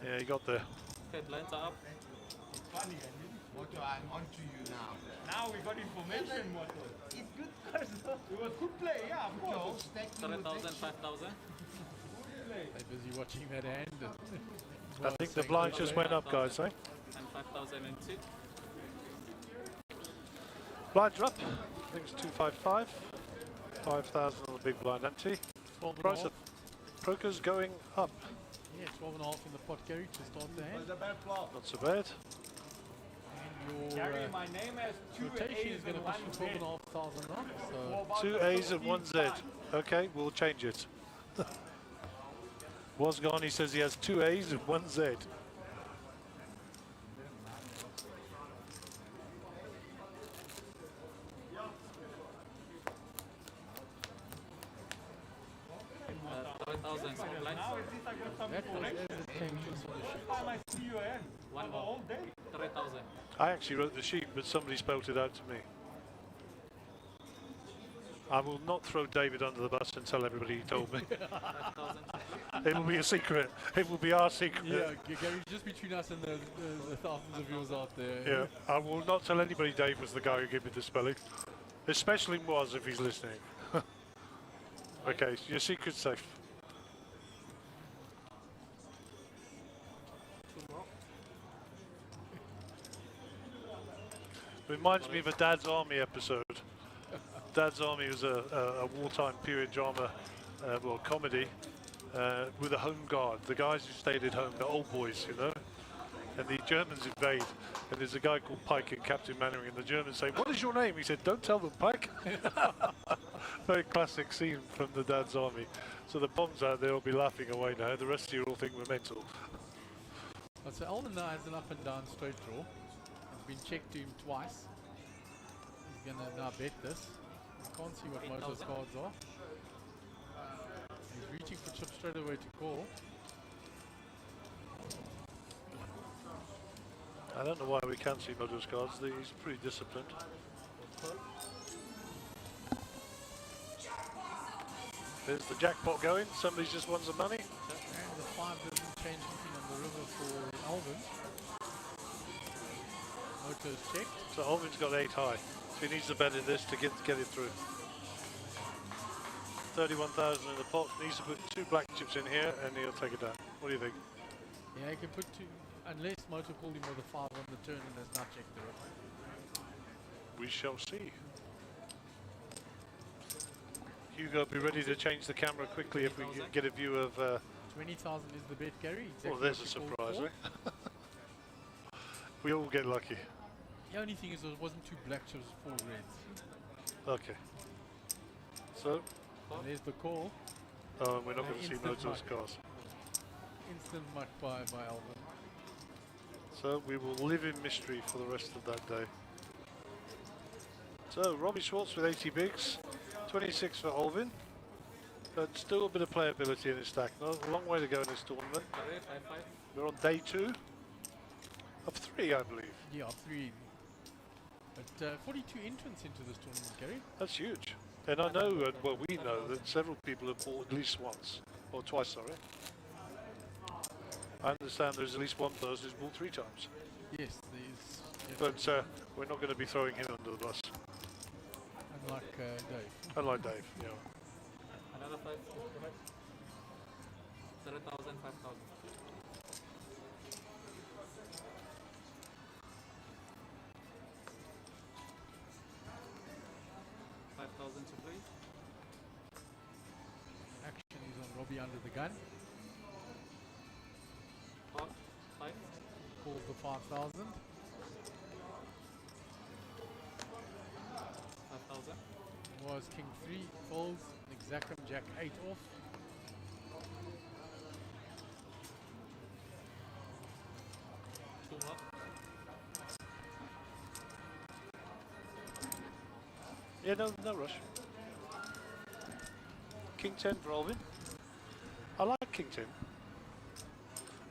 Yeah, he got there. Headlines are up. It's funny, Moto, I'm on to you now. Now we got information, Moto. It's good. It was good play, yeah, of course. 7,000, 5,000. They're busy watching that hand. I think the blind just went up, guys, eh? And 5,000 and 2. Blinds are up. I think it's 255. 5,000 on the big blind ante. Price of Proker's going up. Yeah, 12.5 in the pot, Gary, to start the hand. Not so bad. And your Gary, my name has 2 rotation A's is going to and push 1 you 12.5 up. So 2 A's and 1 Z. Okay, we'll change it. Was gone, he says he has 2 A's and 1 Z. I actually wrote the sheet, but somebody spelt it out to me. I will not throw David under the bus and tell everybody he told me. It will be a secret. It will be our secret. yeah, Gary, just between us and the thousands of viewers out there. Yeah, I will not tell anybody Dave was the guy who gave me the spelling. Especially Moaz if he's listening. Okay, so your secret's safe. Reminds me of a Dad's Army episode. Dad's Army was a wartime period drama, well, comedy, with a home guard. The guys who stayed at home, the old boys, you know. And the Germans invade, and there's a guy called Pike and Captain Mannering, and the Germans say, "What is your name?" He said, "Don't tell them, Pike." Very classic scene from the Dad's Army. So the bombs out there will be laughing away now. The rest of you all think we're mental. So Alvin now has an up and down straight draw. It's been checked to him twice. He's going to now bet this. You can't see what Moto's cards are. He's reaching for chip straight away to call. I don't know why we can't see Moto's cards. He's pretty disciplined. There's the jackpot going. Somebody's just won some money. And the 5 doesn't change anything on the river for Alvin. Moto's checked. So Alvin's got 8 high. So he needs to bet in this to get it through. 31,000 in the pot. Needs to put 2 black chips in here and he'll take it down. What do you think? Yeah, he can put 2, unless Moto called him with a 5 on the turn and has not checked the river. We shall see. Hugo, be ready to change the camera quickly if we get a view of... 20,000 is the bet, Gary. Exactly. Well, there's a surprise, eh? We all get lucky. The only thing is there wasn't 2 black chips, 4 reds. Okay. So? And there's the call. Oh, we're not going to see Moto's cars. Instant muck by Alvin. So we will live in mystery for the rest of that day. So Robbie Schwartz with 80 bigs, 26 for Alvin, but still a bit of playability in his stack. Not a long way to go in this tournament. We're on day 2 of 3, I believe. Yeah, 3. But 42 entrants into this tournament, Gary. That's huge. And I know, well, we know that several people have bought at least once, or twice, sorry. I understand there's at least one person who's bought 3 times. Yes, there's. But we're not going to be throwing him under the bus. Unlike Dave. Unlike Dave, yeah. Another 5. 7,000, 5,000. To play. Action is on Robbie under the gun. 5. Calls the 5,000. 5,000. Was King 3, folds, Exacum, Jack 8 off. Two more. Yeah, no rush. King 10 for Alvin. I like King 10.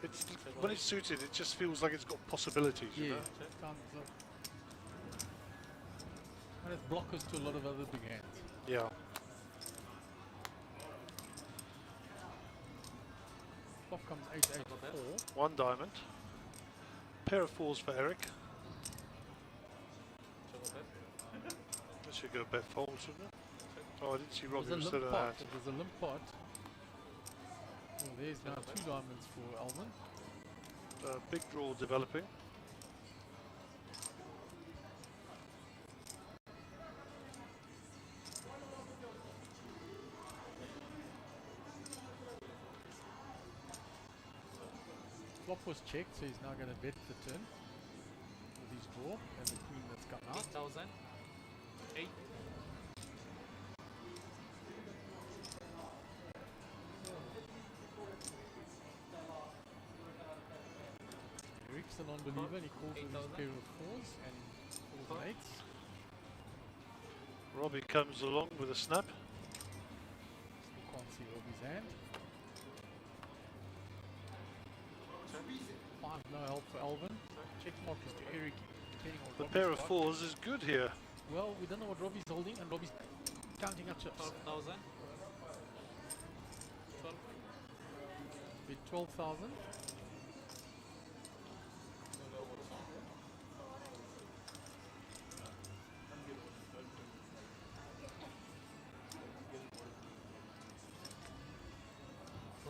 It's when it's suited, it just feels like it's got possibilities. Yeah, you know? And it's blockers to a lot of other big hands. Yeah. Flop comes 8-8-4. 1 diamond. Pair of 4s for Eric. That should go bet fold, shouldn't it? Oh, I didn't see Robbie instead of that. There's a limp pot. Oh, there's now 2 diamonds for Alvin. Big draw developing. Flop was checked, so he's now going to bet the turn with his draw and the queen that's come out. 8,000. 8. Eric's a non-believer and he calls with his pair of 4s and 4s and 8s. Robbie comes along with a snap. Still can't see Robbie's hand. 5, no help for Alvin. Check mark is to Eric, depending on The Robbie's pair of got. 4s is good here. Well, we don't know what Robbie's holding and Robbie's counting up chips. 12,000. 12. Bid 12,000.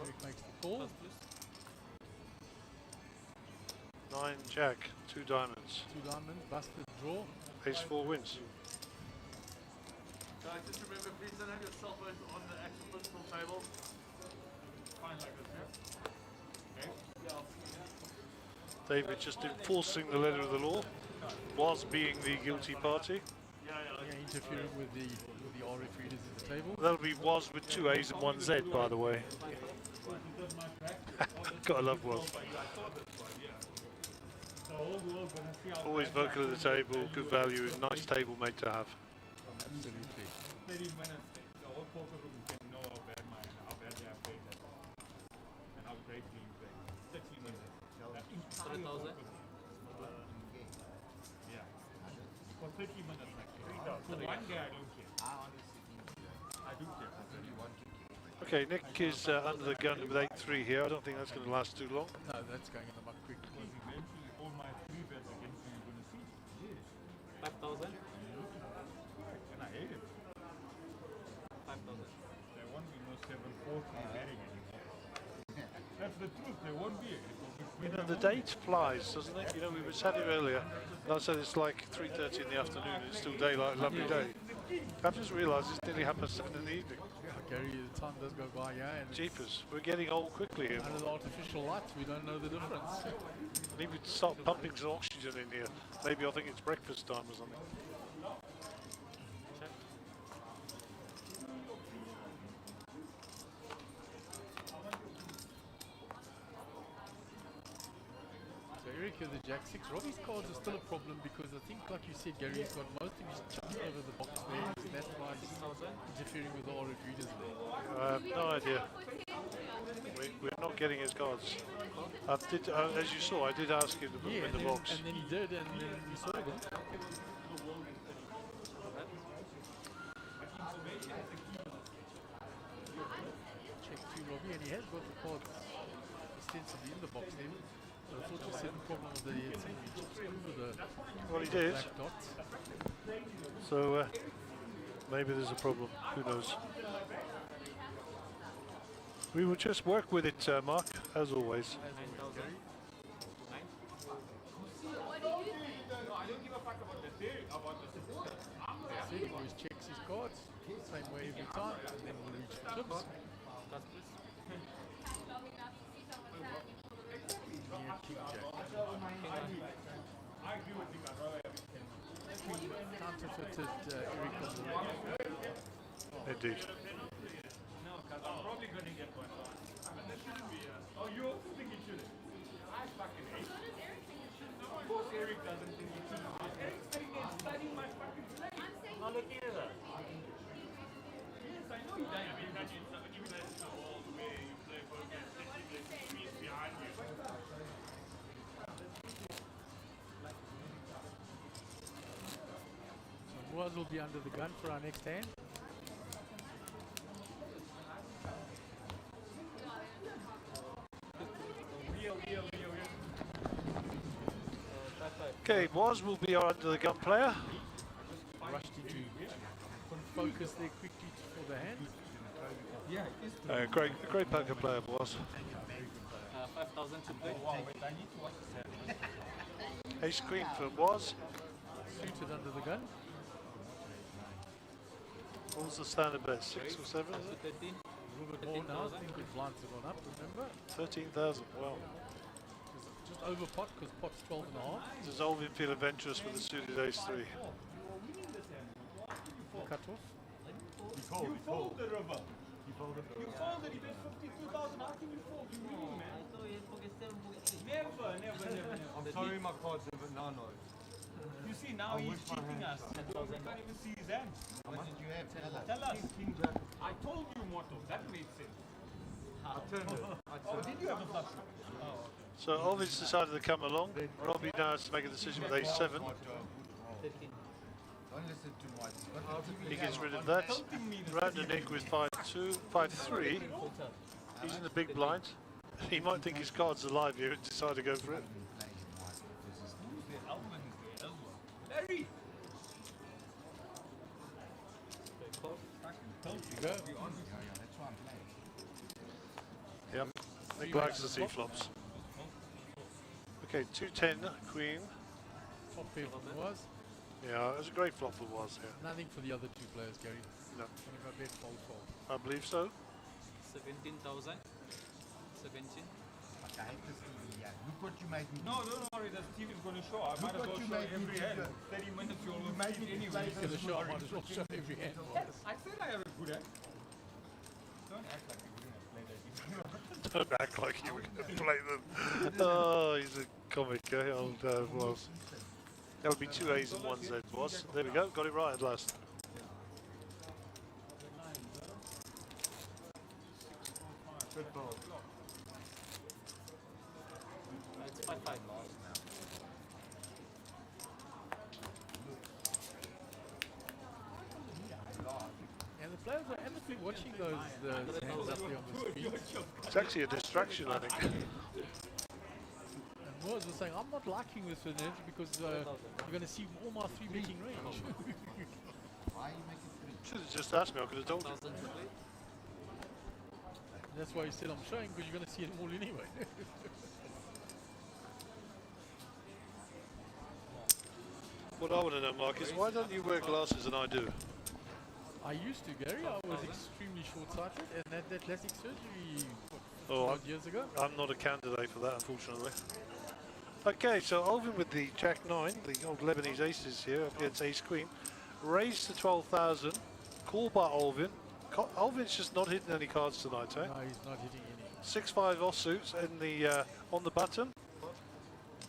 Eric makes the call. 9 jack, 2 diamonds. 2 diamonds, busted draw. Ace 4 wins. Guys, just remember, please don't have your cell phones on the actual physical table. Fine like this, yeah? Okay? David just enforcing the letter of the law, whilst being the guilty party. Yeah, interfering with the RF readers at the table. That'll be was with 2 A's and 1 Z, by the way. Gotta love Was. Always vocal at the table, good value, nice table mate to have. Absolutely. 30 minutes, the whole poker room can know how bad they have played that. And how great we played. 30 minutes. That entire poker room. Yeah. For 30 minutes, like, for one day I don't care. I do care. Okay, Nick is under the gun with 8-3 here. I don't think that's going to last too long. No, that's going in the muck quick. Eventually, all my 3 bets against you are going to see. Yes. 5,000. And I hate it. 5,000. There won't be no 7-4-3 betting anymore. That's the truth. There won't be. You know, the date flies, doesn't it? You know, we were said it earlier, and I said it's like 3:30 in the afternoon, it's still daylight, lovely day. I've just realised it's nearly 7:30 in the evening. Gary, the time does go by, yeah. And Jeepers, we're getting old quickly here. under the artificial lights, we don't know the difference. I need to start pumping some oxygen in here. Maybe I think it's breakfast time or something. So Eric with the Jack 6. Robbie's cards are still a problem because I think, like you said, Gary's got most of his chips over the box there. So that's why he's interfering with the RF readers there. I have no idea. We're not getting his cards. As you saw, I did ask him to put them in the box. And then he did, and then we saw them. Check 2 Robbie, and he has got the cards ostensibly in the box there. But I thought you said the problem with the chips over the Well, he did. black dots. So maybe there's a problem. Who knows? We will just work with it, Mark, as always. He always checks his cards, same way every time, and then we'll reach the chips. Counterfeited Eric on the Indeed. No, because I'm probably going to get one. That shouldn't be oh, you also think it shouldn't? I fucking hate it. Of course Eric doesn't think it shouldn't. Eric's sitting there studying my fucking play. Not looking at that. Yes, I know he does. I mean, that's even at the world where you play poker, he's behind you. So Moaz will be under the gun for our next hand. Okay, Woz will be our under the gun player. Rushed into focus there quickly for the hand. Great poker player, Woz. 5,000 to play. Ace Queen for Woz. Suited under the gun. What was the standard bet? 6 or 7? A little bit more now. I think the blinds have gone up, remember? 13,000, well. Just over pot because pot's 12.5. Dissolving feel adventurous with the suited Ace 3. Cut off. You fold the river. You folded. You folded. He bet 52,000. How can you fold? You winning, man. Never. I'm sorry, my cards never. No. You see, now he's cheating us. We can't even see his hand. How much did you have? Tell us. King Jack. I told you, Motto. That made sense. I turned it. Oh, did you have a flush? Oh. So Ovid's decided to come along. Robbie now has to make a decision with Ace 7. Don't listen too much. He gets rid of that. Round and Nick with 5-2, 5-3. He's in the big blind. He might think his card's alive here and decide to go for it. Larry! Yep. Nick likes to see flops. Okay, 210, Queen. Top pair was. Yeah, it was a great flop it was, yeah. Nothing for the other two players, Gary. No. Only got bet fold. I believe so. 17,000. 17. Look what you made me do. No, don't worry, the Steve is going to show. I might as well show every hand. 30 minutes you almost made see me it anyway. Going to show, I might as well show every hand. I said I have a good hand. Don't act like you didn't play that. Don't act like you were going to play them. Oh, he's a comic, eh? Old was. That would be 2 A's and 1 Z was. There we go, got it right at last. It's 5-5 now. And the players are honestly watching those hands up there on the screen. It's actually a distraction, I think. And Moaz was saying, I'm not liking this advantage because you're going to see all my 3 betting range. Should have just asked me, I could have told you. That's why he said I'm showing, because you're going to see it all anyway. What I want to know, Mark, is why don't you wear glasses and I do? I used to, Gary. I was extremely short-sighted, and that plastic surgery, what, 50 years ago? I'm not a candidate for that, unfortunately. Okay, so Alvin with the Jack 9, the old Lebanese aces here, up against Ace Queen. Raised to 12,000. Call by Alvin. Alvin's just not hitting any cards tonight, eh? No, he's not hitting any. 6-5 offsuits in the on the button.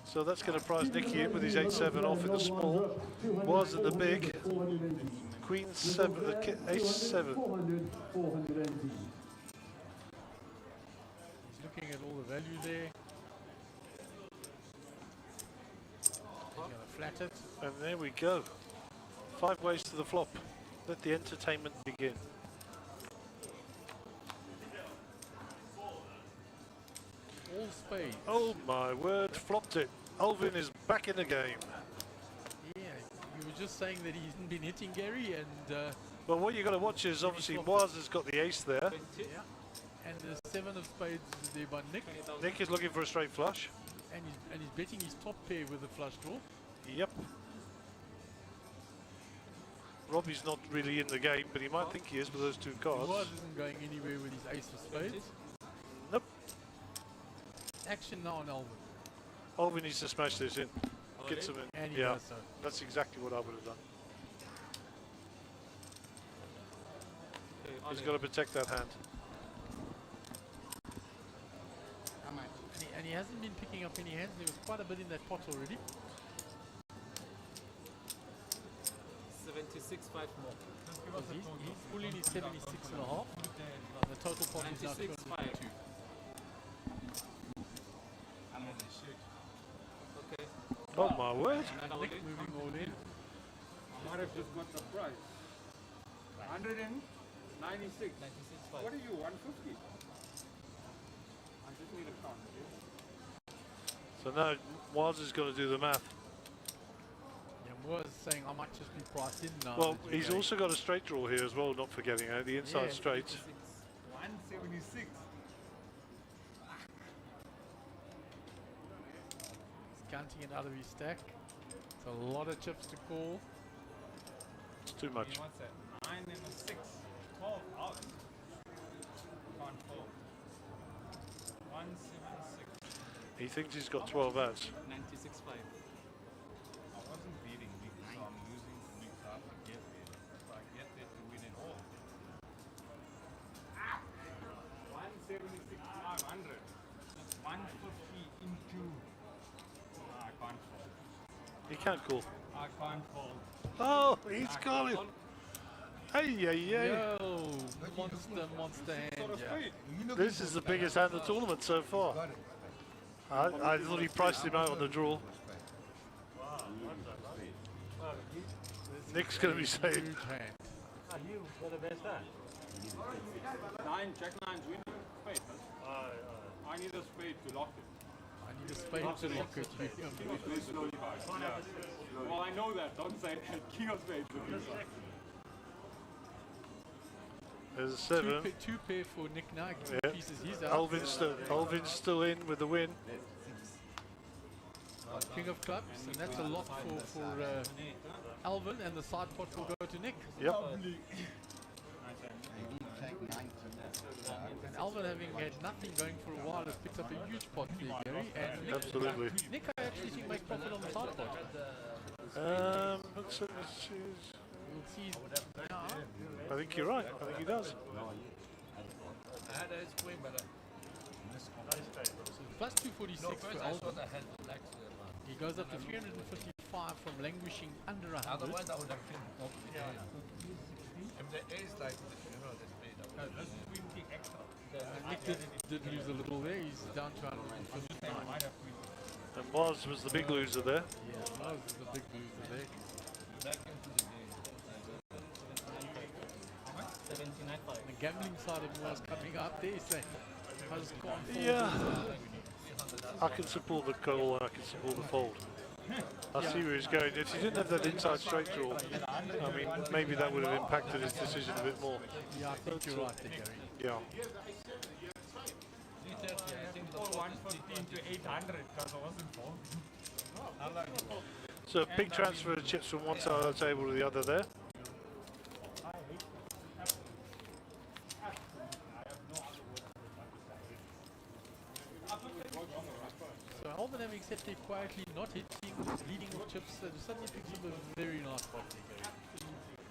So that's going to prize Nicky in with his 8-7 off in the small. Was in the big. Queen 7, Ace 7. He's looking at all the value there. He's going to flat it. And there we go. 5 ways to the flop. Let the entertainment begin. All spades. Oh my word, flopped it. Alvin is back in the game. Yeah, you were just saying that he hasn't been hitting Gary, and well, what you've got to watch is obviously Moaz has got the ace there. Yeah. And the 7 of spades is there by Nick. Nick is looking for a straight flush. And he's betting his top pair with a flush draw. Yep. Robbie's not really in the game, but he might think he is with those 2 cards. Moaz isn't going anywhere with his ace of spades. Nope. Action now on Alvin. Alvin needs to smash this in. Get some in. And he yeah, does so. That's exactly what I would have done. He's got to protect that hand. And he hasn't been picking up any hands. There was quite a bit in that pot already. 76, 5 more. He's pulling his 76.5. And the total pot is now 252. Okay. Oh my word. Nick moving all in. I might have just got the price. 196. 96.5. What are you, 150? I just need a count. So now Moaz is going to do the math. Yeah, was saying I might just be priced in now. Well, he's also got a straight draw here as well, not forgetting the inside straight. 176. He's counting it out of his stack. It's a lot of chips to call. It's too much. What's that? 9 and a 6. 12 out. Can't fold. 176. He thinks he's got 12 outs. 96.5. I wasn't beating big, so I'm using big card to get there. So I get there to win it all. 176, 500. 150 into. I can't fold. He can't call. I can't fold. Oh, he's calling. Hey, yeah, yeah. Yo, monster hand. Yeah. This is the biggest hand of the tournament so far. I thought he priced him out on the draw. Nick's going to be saying. You got the best hand. 9, Jack 9's winning. Spade, huh? I need a spade to lock it. I need a spade to lock it. King of spades slowly, guys. Yeah. Well, I know that. Don't say that. King of spades. There's a 7. Two pair for Nick now. Yeah. Pieces he's out. Alvin's still in with the win. King of clubs, and that's a lot for Alvin, and the side pot will go to Nick. Yep. And Alvin, having had nothing going for a while, has picked up a huge pot there, Gary. And Nick, Absolutely. Nick, I actually think makes profit on the side pot. Looks like We'll see. I think you're right. I think he does. Plus 246 for Alvin. He goes up to 355 from languishing under 100. Otherwise, I would have been if the ace like this, you know, this made up. This is winning extra. Nick did lose a little there. He's down to 159. And Moz was the big loser there. Yeah, Moz is the big loser there. Back into the game. The gambling side of Moz coming up there, saying, I just can't fold. Yeah. I can support the call and I can support the fold. I see where he's going. If he didn't have that inside straight draw, I mean, maybe that would have impacted his decision a bit more. Yeah, I think you're right there, Gary. Yeah. 115 to 800 because I wasn't folding. So a big transfer of chips from one side of the table to the other there. So Alvin, having sat there quietly, not hitting, leading with chips, suddenly picks up a very nice pot there, Gary.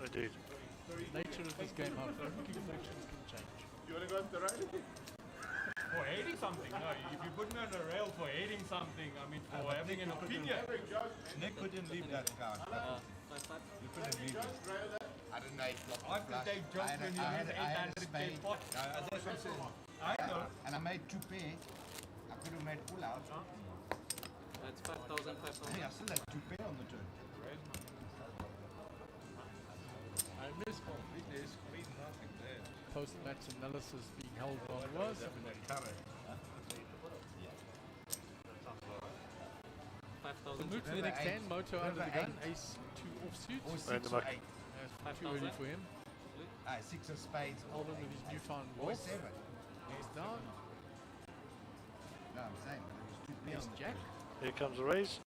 Indeed. Nature of this game, how quickly fortunes can change. You want to go up the rail? For hating something? No, if you put me on the rail for hating something, I mean for having an opinion. Nick couldn't leave that card. You couldn't leave it. I didn't know it blocked I have to take jokes when you lose 800k pot. That's what I'm saying. I know. And I made 2 pair. I could have made full out. That's 5,000, 5,000. Hey, I still had 2 pair on the turn. I miss completely. There's nothing there. Post-match analysis being held on was. So move to the next hand, Moto under the gun, ace 2 offsuit. And the muck. That's too early for him. 6 of spades. Alvin with his newfound Or voice. 7. He's down. No, I'm saying, but it was 2 Ace jack. Here comes the raise.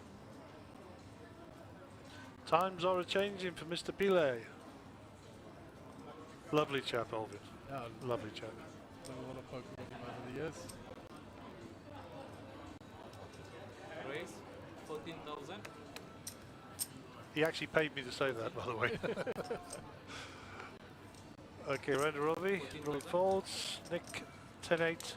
Times are a-changing for Mr. Pile. Lovely chap, Alvin. Yeah, Lovely chap. done a lot of poker with him over the years. Raise 14,000. He actually paid me to say that, by the way. Okay, round to Robbie. Robbie folds. Nick, 10-8.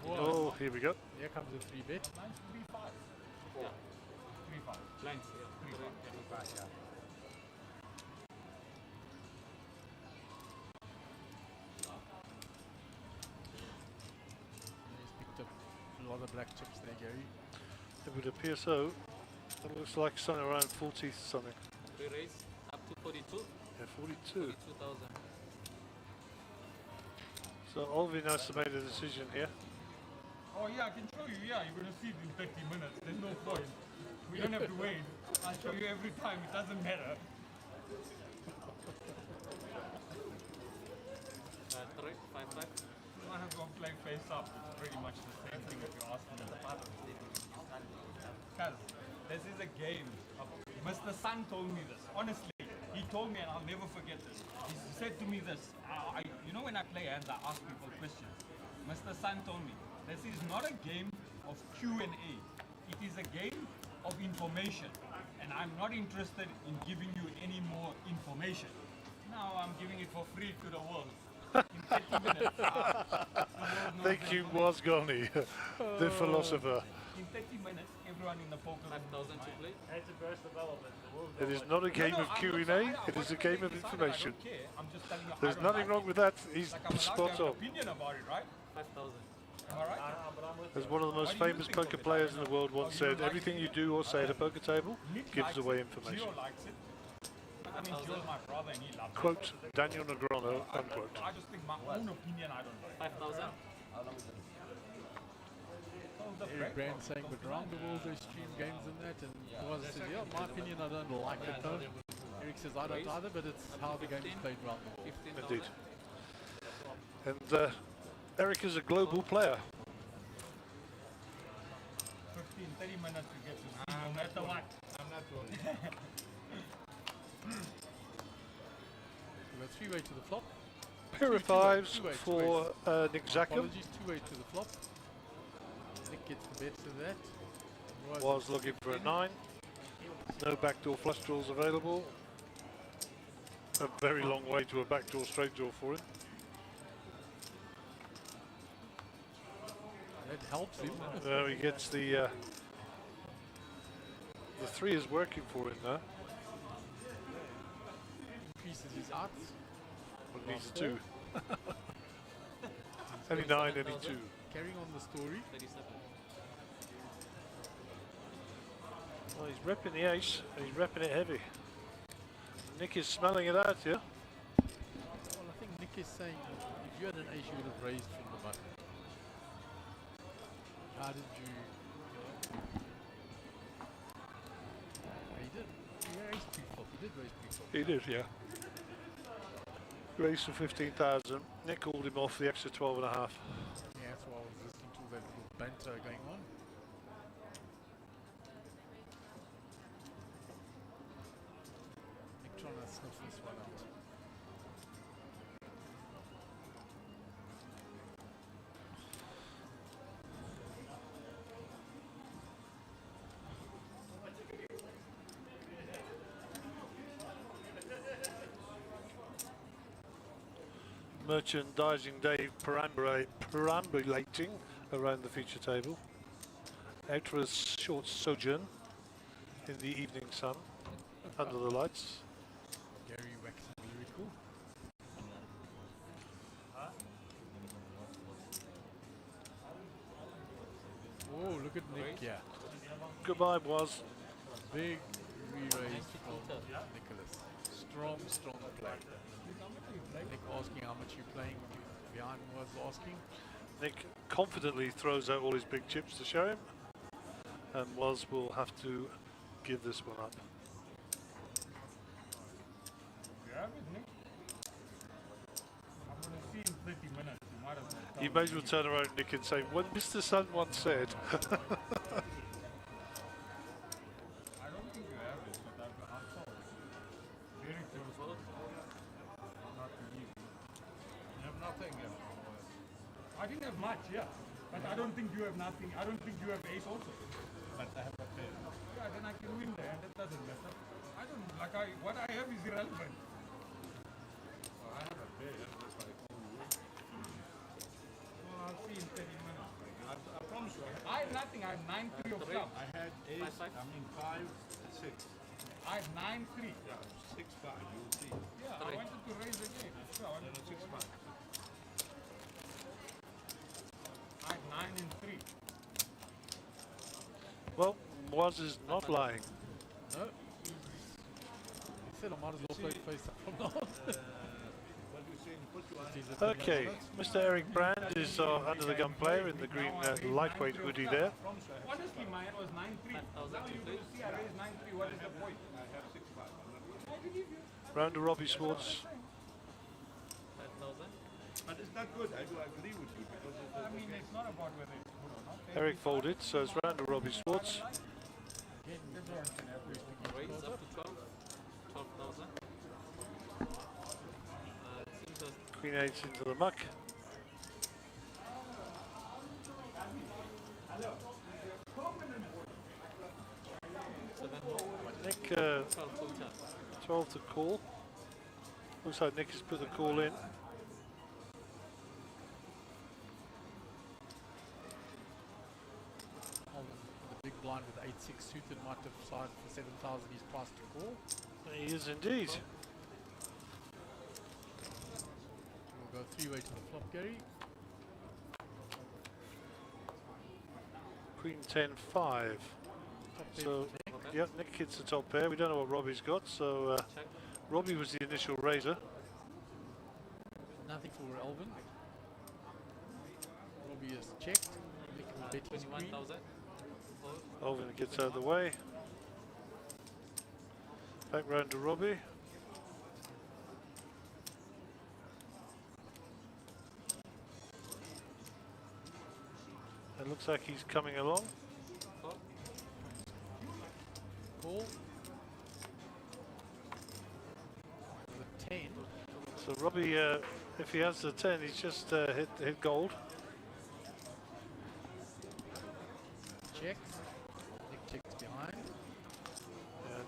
Oh, here we go. Here comes a 3-bet. Yeah. 3-5. Blinds, yeah. 3-5. Yeah. He's picked up a lot of black chips there, Gary. It would appear so. It looks like something around 40 something. Free raise up to 42. Yeah, 42. 42,000. So Alvin has to make a decision here. Oh yeah, I can show you. Yeah, you're gonna see it in 30 minutes. There's no point. We don't have to wait. I'll show you every time. It doesn't matter. 5-5. You might have to play face up. It's pretty much the same thing if you ask me. Because this is a game. Mr. Sun told me this. Honestly, he told me, and I'll never forget this. He said to me this. You know, when I play hands, I ask people questions. Mr. Sun told me, this is not a game of Q&A. It is a game of information. And I'm not interested in giving you any more information. Now I'm giving it for free to the world. In 30 minutes. Thank you, Wasgoni, the philosopher. In 30 minutes, everyone in the poker 5,000 to play. That's a first development. It is not a game of Q&A, it is a game of information. I'm just telling you, There's nothing wrong with that, he's spot on. opinion about it, right? 5,000. Am I right? As one of the most famous poker players in the world once said, everything you do or say at a poker table gives away information. Gio likes it. I mean, Gio's my brother and he loves it. Quote, Daniel Negreanu, unquote. I just think my own opinion, I don't like. 5,000. Eric Brand saying, but around the world they stream games and that, and Boaz says, yeah, in my opinion, I don't like it though. Eric says, I don't either, but it's how the game is played around the world. Indeed. And Eric is a global player. 15, 30 minutes to get to see no matter what. I'm not worried. So that's 3-way to the flop. Pair of fives for Nick Zackham. Apologies, 2-way to the flop. Nick gets the best of that. Was looking for a 9. No backdoor flush draws available. A very long way to a backdoor straight draw for him. That helps him. He gets the 3 is working for him now. Increases his odds. But needs a 2. Any 9, any 2. Carrying on the story. Well, he's repping the ace, and he's repping it heavy. Nick is smelling it out here. Well, I think Nick is saying, if you had an ace, you would have raised from the button. How did you... He did. He raised pre-flop. He did raise pre-flop. He did, yeah. Raised for 15,000. Nick called him off the extra 12.5. Yeah, that's why I was listening to that little banter going on. Nick trying to sniff this one out. Merchandising Dave perambulating around the feature table. Out for a short sojourn in the evening sun, under the lights. Gary waxing lyrical. Oh, look at Nick, yeah. Goodbye, was. Big re-raise from Nicholas. Strong play. Nick asking how much you're playing, behind was asking. Nick confidently throws out all his big chips to show him, and Was will have to give this one up. You may as well turn around, Nick, and say, what Mr. Sun once said. I didn't have much, yeah. But I don't think you have nothing. I don't think you have ace also. But I have a pair. Yeah, then I can win there, and that doesn't matter. I don't, what I have is irrelevant. Well, I have a pair, that's why I call you. Well, I'll see in 30 minutes. I promise you. I have nothing. I have 9-3 of clubs. I had ace, 5-6. I have 9-3. Yeah, 6-5, you'll see. Yeah, I wanted to raise again. Yeah, I wanted to 6-5. I have 9-3. Well, Was is not lying. No. He said I might as well play face up from now on. Okay, Mr. Eric Brand is under the gun player in the green lightweight hoodie there. Honestly, mine was 9-3. Now you will see I raised 9-3. What is the point? I have 6-5. I believe you. Round to Robbie Swartz. 5,000. But it's not good. I do agree with you because I mean, it's not about whether it's good or not. Eric folded, so it's round to Robbie Swartz. Raise up to 12. 12,000. It seems that Queen 8 into the muck. Nick, 12 to call. Looks like Nick has put the call in. The big blind with 8-6 suited might have decided for 7,000 he's priced to call. He is indeed. We'll go 3-way to the flop, Gary. Queen 10-5. So, yeah, Nick hits the top pair. We don't know what Robbie's got, so Robbie was the initial raiser. Nothing for Elvin. Robbie is checked. Nick will 21,000. Alvin gets out of the way. Back round to Robbie. It looks like he's coming along. Call. The 10. So Robbie, if he has the 10, he's just hit gold. Checks. Nick checks behind.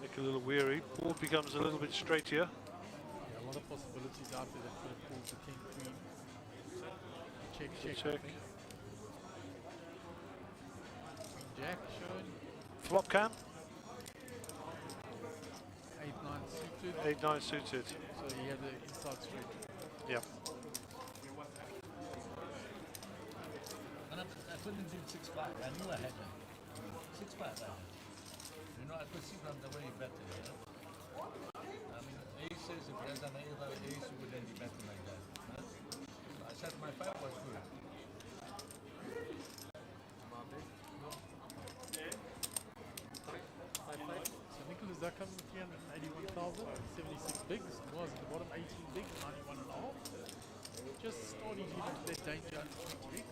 Nick a little weary. Board becomes a little bit straight here. Yeah, a lot of possibilities out there that could have pulled the king queen. Check, check. Check. Queen jack shown. Flop cam. 8-9 suited. 8-9 suited. So he had the inside straight. Yep. And I couldn't do 6-5. I knew I had that. 6-5 I had. You know, I could see from the way he betted, you know. I mean, aces, if he has an ace, he wouldn't be betting like that. Huh? So I said my 5 was good. So Nicholas that comes with 381,000, 76 bigs. Was at the bottom 18 bigs, 91 and a half. Just starting to get into that danger under 20 bigs.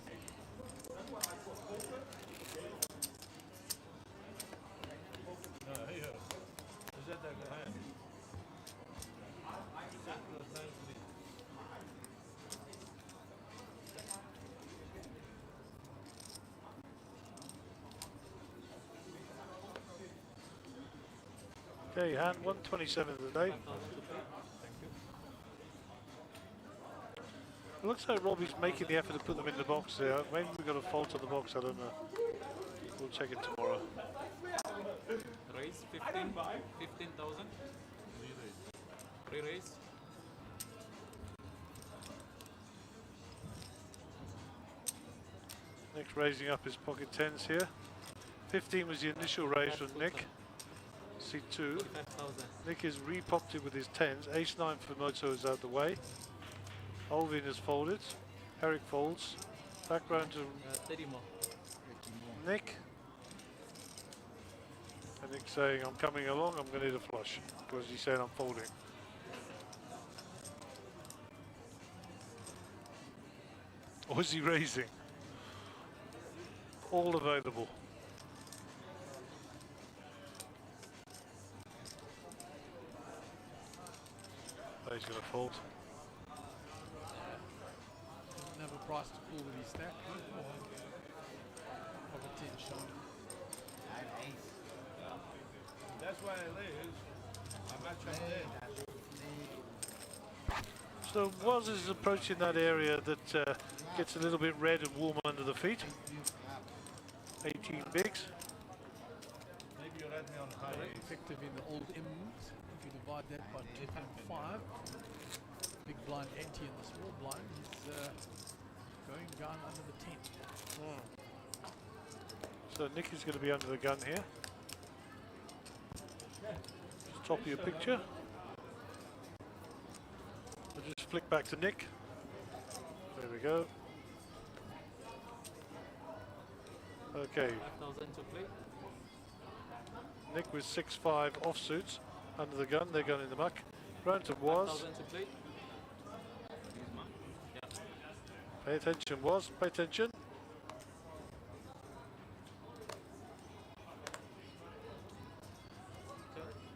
No, here. Is that the hand? Okay, hand 127 today. It looks like Robbie's making the effort to put them in the box there. Maybe we've got a fault on the box, I don't know. We'll check it tomorrow. Raise 15,000. Re-raise. Nick's raising up his pocket tens here. 15 was the initial raise from Nick. C2. Nick has re-popped it with his tens. Ace-9 for Moto is out the way. Alvin has folded. Eric folds. Back round to 30 more. Nick. And Nick saying, I'm coming along, I'm going to hit a flush. Because he's saying I'm folding. Or is he raising? All available. Oh, he's going to fold. Doesn't have a price to pull with his stack. Of a 10 shot. That's why it is. I'm not trying to. So Woz is approaching that area that gets a little bit red and warm under the feet. 18 bigs. Maybe you read me on high. Very effective in the old M's. If you divide that by 2.5, big blind empty and the small blind, he's going down under the 10. So Nick is going to be under the gun here. Just top of your picture. We'll just flick back to Nick. There we go. Okay. 5,000 to play. Nick with 6-5 offsuits under the gun. They're going in the muck. Round to Woz. 5,000 to play. Yeah. Pay attention, Woz. Pay attention.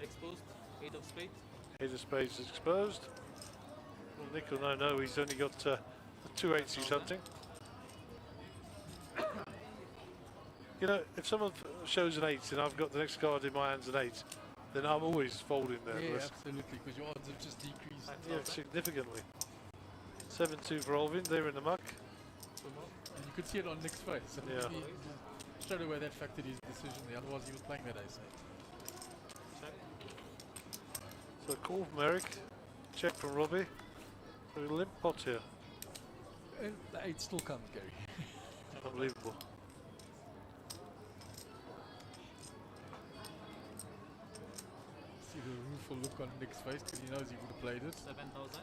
Exposed. 8 of spades. 8 of spades is exposed. Well, Nick will know he's only got the 2 8s he's hunting. You know, if someone shows an 8 and I've got the next card in my hands an 8, then I'm always folding there. Yeah, absolutely, because your odds have just decreased. Yeah, significantly. 7-2 for Alvin, they're in the muck. And you could see it on Nick's face. So Yeah. he straight away that factored his decision there, otherwise he was playing that ace 8. So call from Eric, check from Robbie. A limp pot here. And the 8 still comes, Gary. Unbelievable. See the rueful look on Nick's face because he knows he would have played it. 7,000.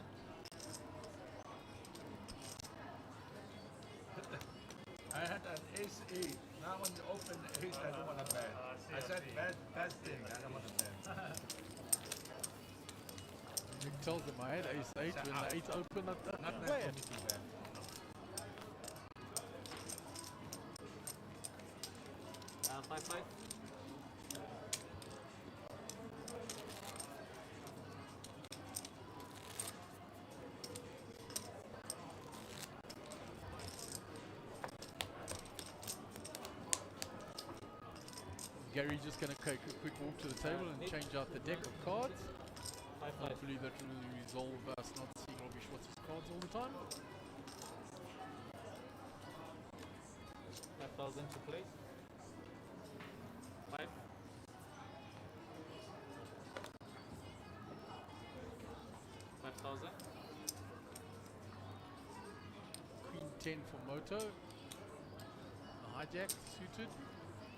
I had an ace 8. Now when you open the 8, I don't want to bet. I said bad thing, I don't want to bet. Nick tells them I had ace 8 when the 8 open at the Not play it. anything bad. Five, five. Gary's just going to take a quick walk to the table and change out the deck of cards. Hopefully that will resolve us not seeing Robbie Schwartz's cards all the time. 5,000 to play. 5. Queen 10 for Moto. Hijack suited.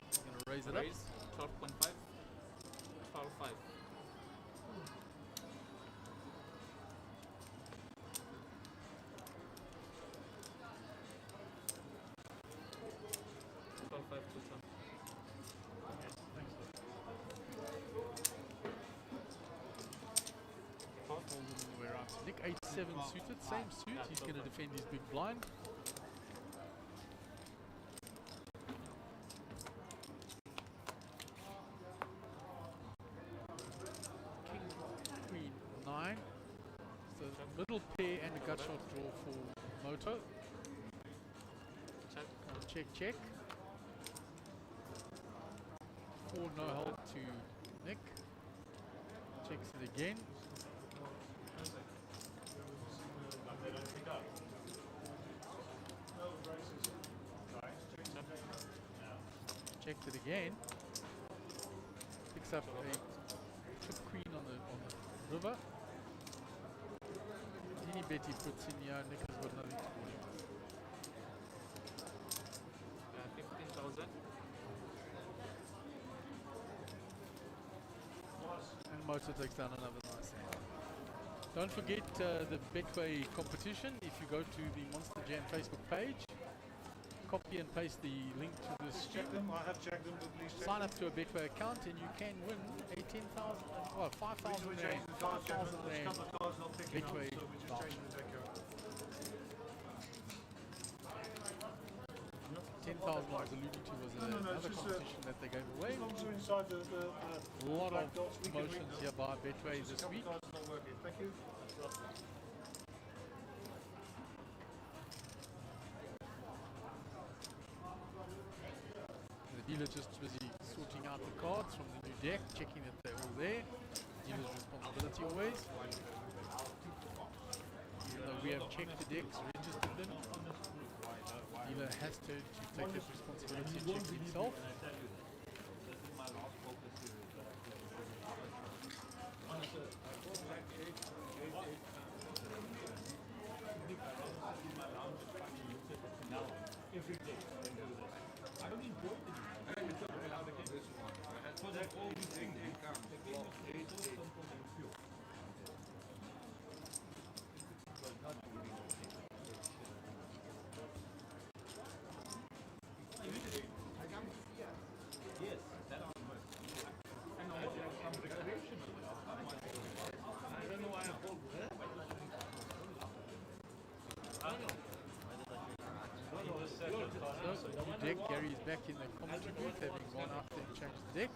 He's going to raise it Raise, 12.5. 12.5. Nick 8-7 suited, same suit, he's going to defend his big blind. King, Queen 9. So middle pair and a gut shot draw for Moto. Check, check. 4 no help to Nick. Checks it again. Checks it again. Picks up a trip queen on the river. Any bet he puts in here, Nick has got nothing to do. 15,000. And Moto takes down another nice hand. Don't forget the Betway competition. If you go to the Monster Jam Facebook page, copy and paste the link to this stream. I have checked them, but please check Sign up to a Betway account and you can win a 10,000, well, 5,000 rand, 5,000 rand Betway voucher. 10,000 I was alluding to was another competition that they gave away. A lot of promotions here by Betway this week. Thank you. The dealer just busy sorting out the cards from the new deck, checking that they're all there. Dealer's responsibility always. Even though we have checked the decks, registered them, dealer has to take that responsibility and check it himself. Every day, I don't enjoy it. I don't know how they get this one. So that all these things come. The game is so simple and pure. Yes, that one was. And also from recreational. I don't know why I hold that. I know. So, new deck, Gary is back in the commentary booth, having gone out there and changed the deck.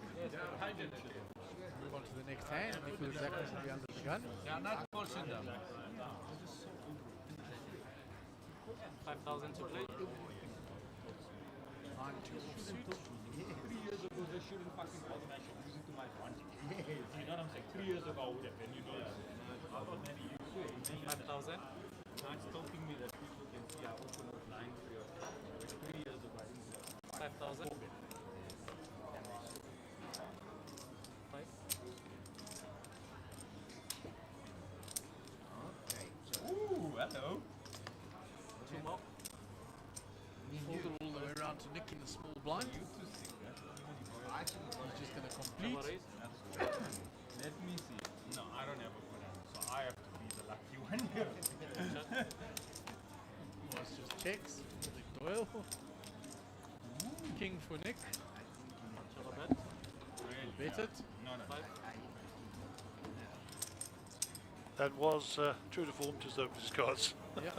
Move on to the next hand, Nicholas Zach will be under the gun. Yeah, not forcing them. 5,000 to play. 9-2 offsuit. 3 years ago, they shouldn't fucking bother me. I should use it to my advantage. You know what I'm saying? 3 years ago, I would have been, you know. I thought maybe you could. 5,000. Now it's stopping me that people can see I open up 9 3 years ago, I didn't do that. 5,000. 5. Okay. Ooh, hello. 2 more. Fold it all the way around to Nick in the small blind. He's just going to complete. Let me see. No, I don't have a good hand, so I have to be the lucky one here. Let's just checks. Big Doyle. King for Nick. Shall I bet? Bet it. No. 5. That was true to form, just opened his cards. Yeah.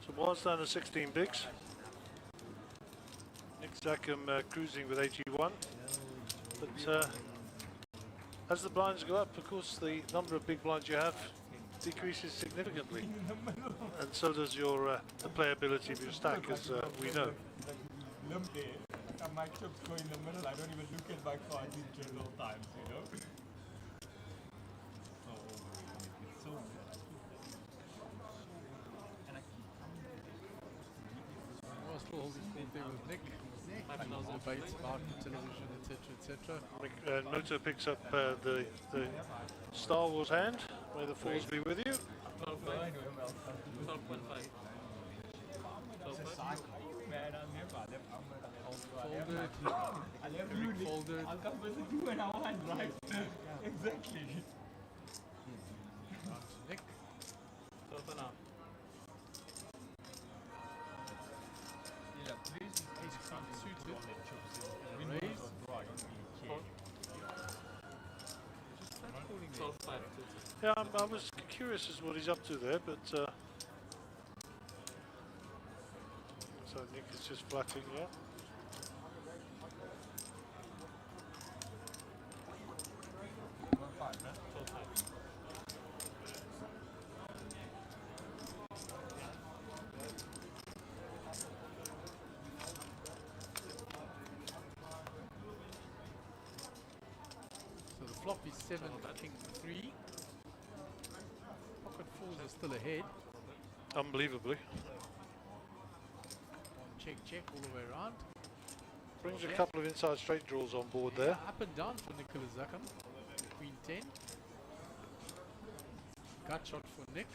So Waz down to 16 bigs. Nick Zackham cruising with 81. But as the blinds go up, of course, the number of big blinds you have decreases significantly. And so does your the playability of your stack, as we know. My chips go in the middle. I don't even look at my cards in general times, you know. It's so We'll still hold his point there with Nick. Debates about television, etc., etc. Noto picks up the Star Wars hand. May the force be with you. 12.5. 12.5. Man, I'm never. Folded. I left you Folded. I'll come with you when I want, right? Exactly. Nick. 12 and a half. Yeah, please. Suited. Raise. 12.5. Yeah, I was curious as to what he's up to there, but so Nick is just flatting, yeah. So the flop is 7, king 3. Pocket 4s are still ahead. Unbelievably. Check, check all the way around. Brings a couple of inside straight draws on board there. Up and down for Nicholas Zackham. Queen 10. Gut shot for Nick.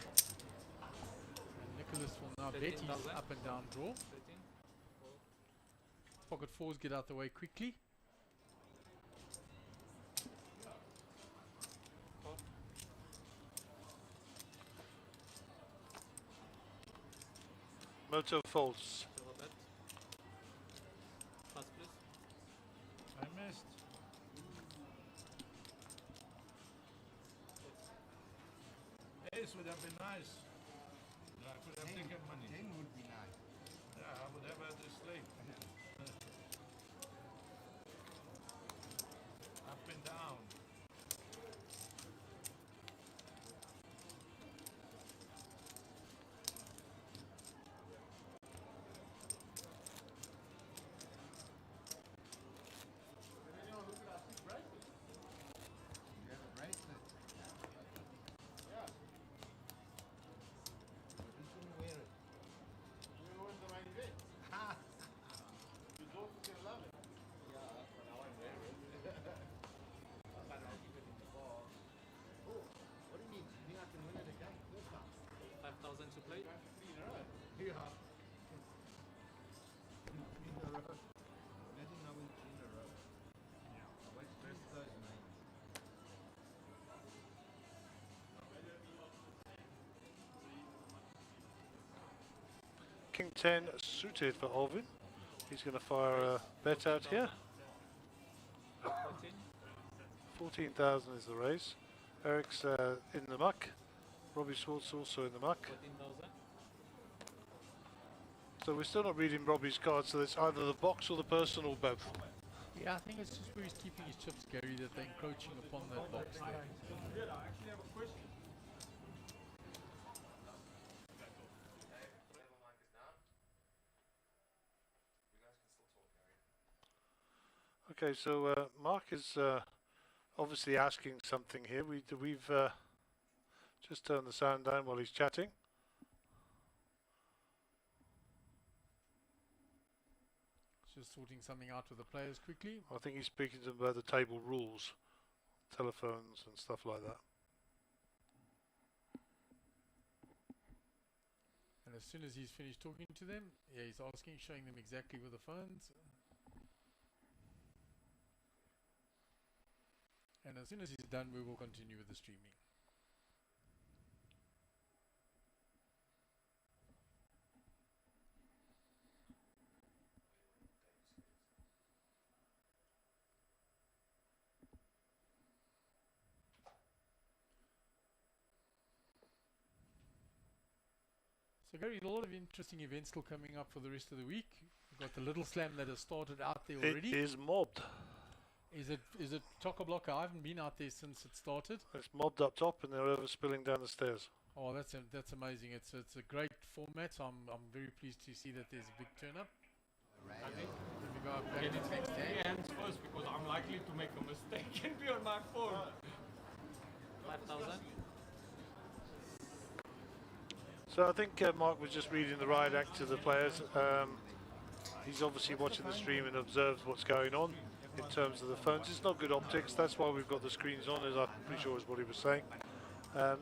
And Nicholas will now bet his up and down draw. Pocket 4s get out the way quickly. Moto folds. I missed. Ace would have been nice. I could have taken money. 10 would be nice. Yeah, I would have had this late. Up and down. To play. Yeah. Imagine now in 3 in a row. Yeah. What's best those names? King 10 suited for Alvin. He's going to fire a bet out here. 14,000 is the raise. Eric's in the muck. Robbie Swartz also in the muck. 14,000. So we're still not reading Robbie's cards, so it's either the box or the person or both. Yeah, I think it's just where he's keeping his chips, Gary, that they're encroaching upon that box there. Yeah, I actually have a question. Okay, so Mark is obviously asking something here. We've just turned the sound down while he's chatting. Just sorting something out with the players quickly. I think he's speaking to them about the table rules, telephones and stuff like that. And as soon as he's finished talking to them, yeah, he's asking, showing them exactly with the phones. And as soon as he's done, we will continue with the streaming. So Gary, a lot of interesting events still coming up for the rest of the week. We've got the Little Slam that has started out there already. It is mobbed. Is it chock-a-block? I haven't been out there since it started. It's mobbed up top and they're overspilling down the stairs. Oh, that's amazing. It's a great format. I'm very pleased to see that there's a big turn up. I think Let me go up back to the next three hand. hands first because I'm likely to make a mistake and be on my phone. 5,000. So I think Mark was just reading the riot act to the players. He's obviously watching the stream and observes what's going on in terms of the phones. It's not good optics. That's why we've got the screens on, as I'm pretty sure is what he was saying.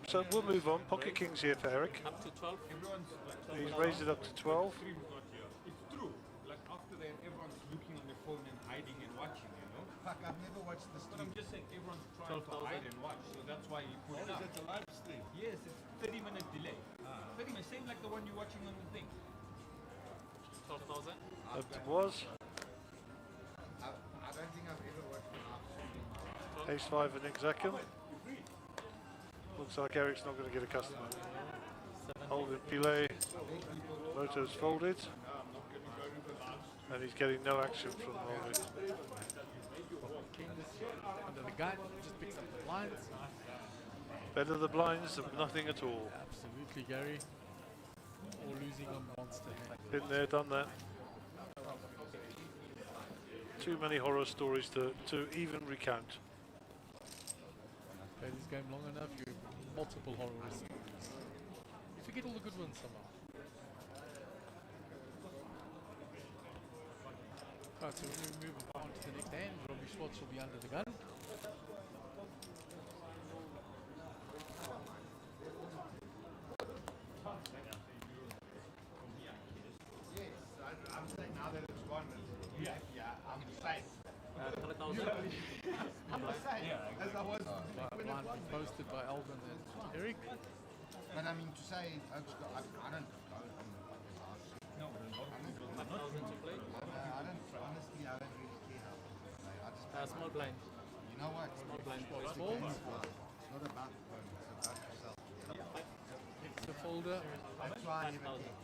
So we'll move on. Pocket Kings here for Eric. Up to 12. He's raised it up to 12. It's true. Like after that, everyone's looking on their phone and hiding and watching, you know? Fuck, I've never watched this. But I'm just saying, everyone's trying to hide and watch, so that's why you put it up. Is it a live stream? Yes, it's 30-minute delay. 30 minutes, same like the one you're watching on the thing. 12,000. That was. I don't think I've ever watched an live stream. Ace-5 and Executive. Looks like Eric's not going to get a customer. Holding Pile. Moto's folded. And he's getting no action from Holding. Under the gun, just picks up the blinds. Better the blinds than nothing at all. Absolutely, Gary. Or losing a monster hand. Been there, done that. Too many horror stories to even recount. Play this game long enough, you have multiple horrors. You forget all the good ones somehow. Right, so when we move on to the next hand, Robbie Schwartz will be under the gun. Yes, I'm saying now that it's gone, I'm safe. 12,000. I'm safe, as I was when it Blind was. posted by Alvin and Eric. But I mean, to say, I don't go on the last. No, I don't, honestly, I don't really care how people play. I just play Small blind. You know what? Small blind. It's Small. it's not about the phone, it's about yourself. It's a folder. That's why I never care.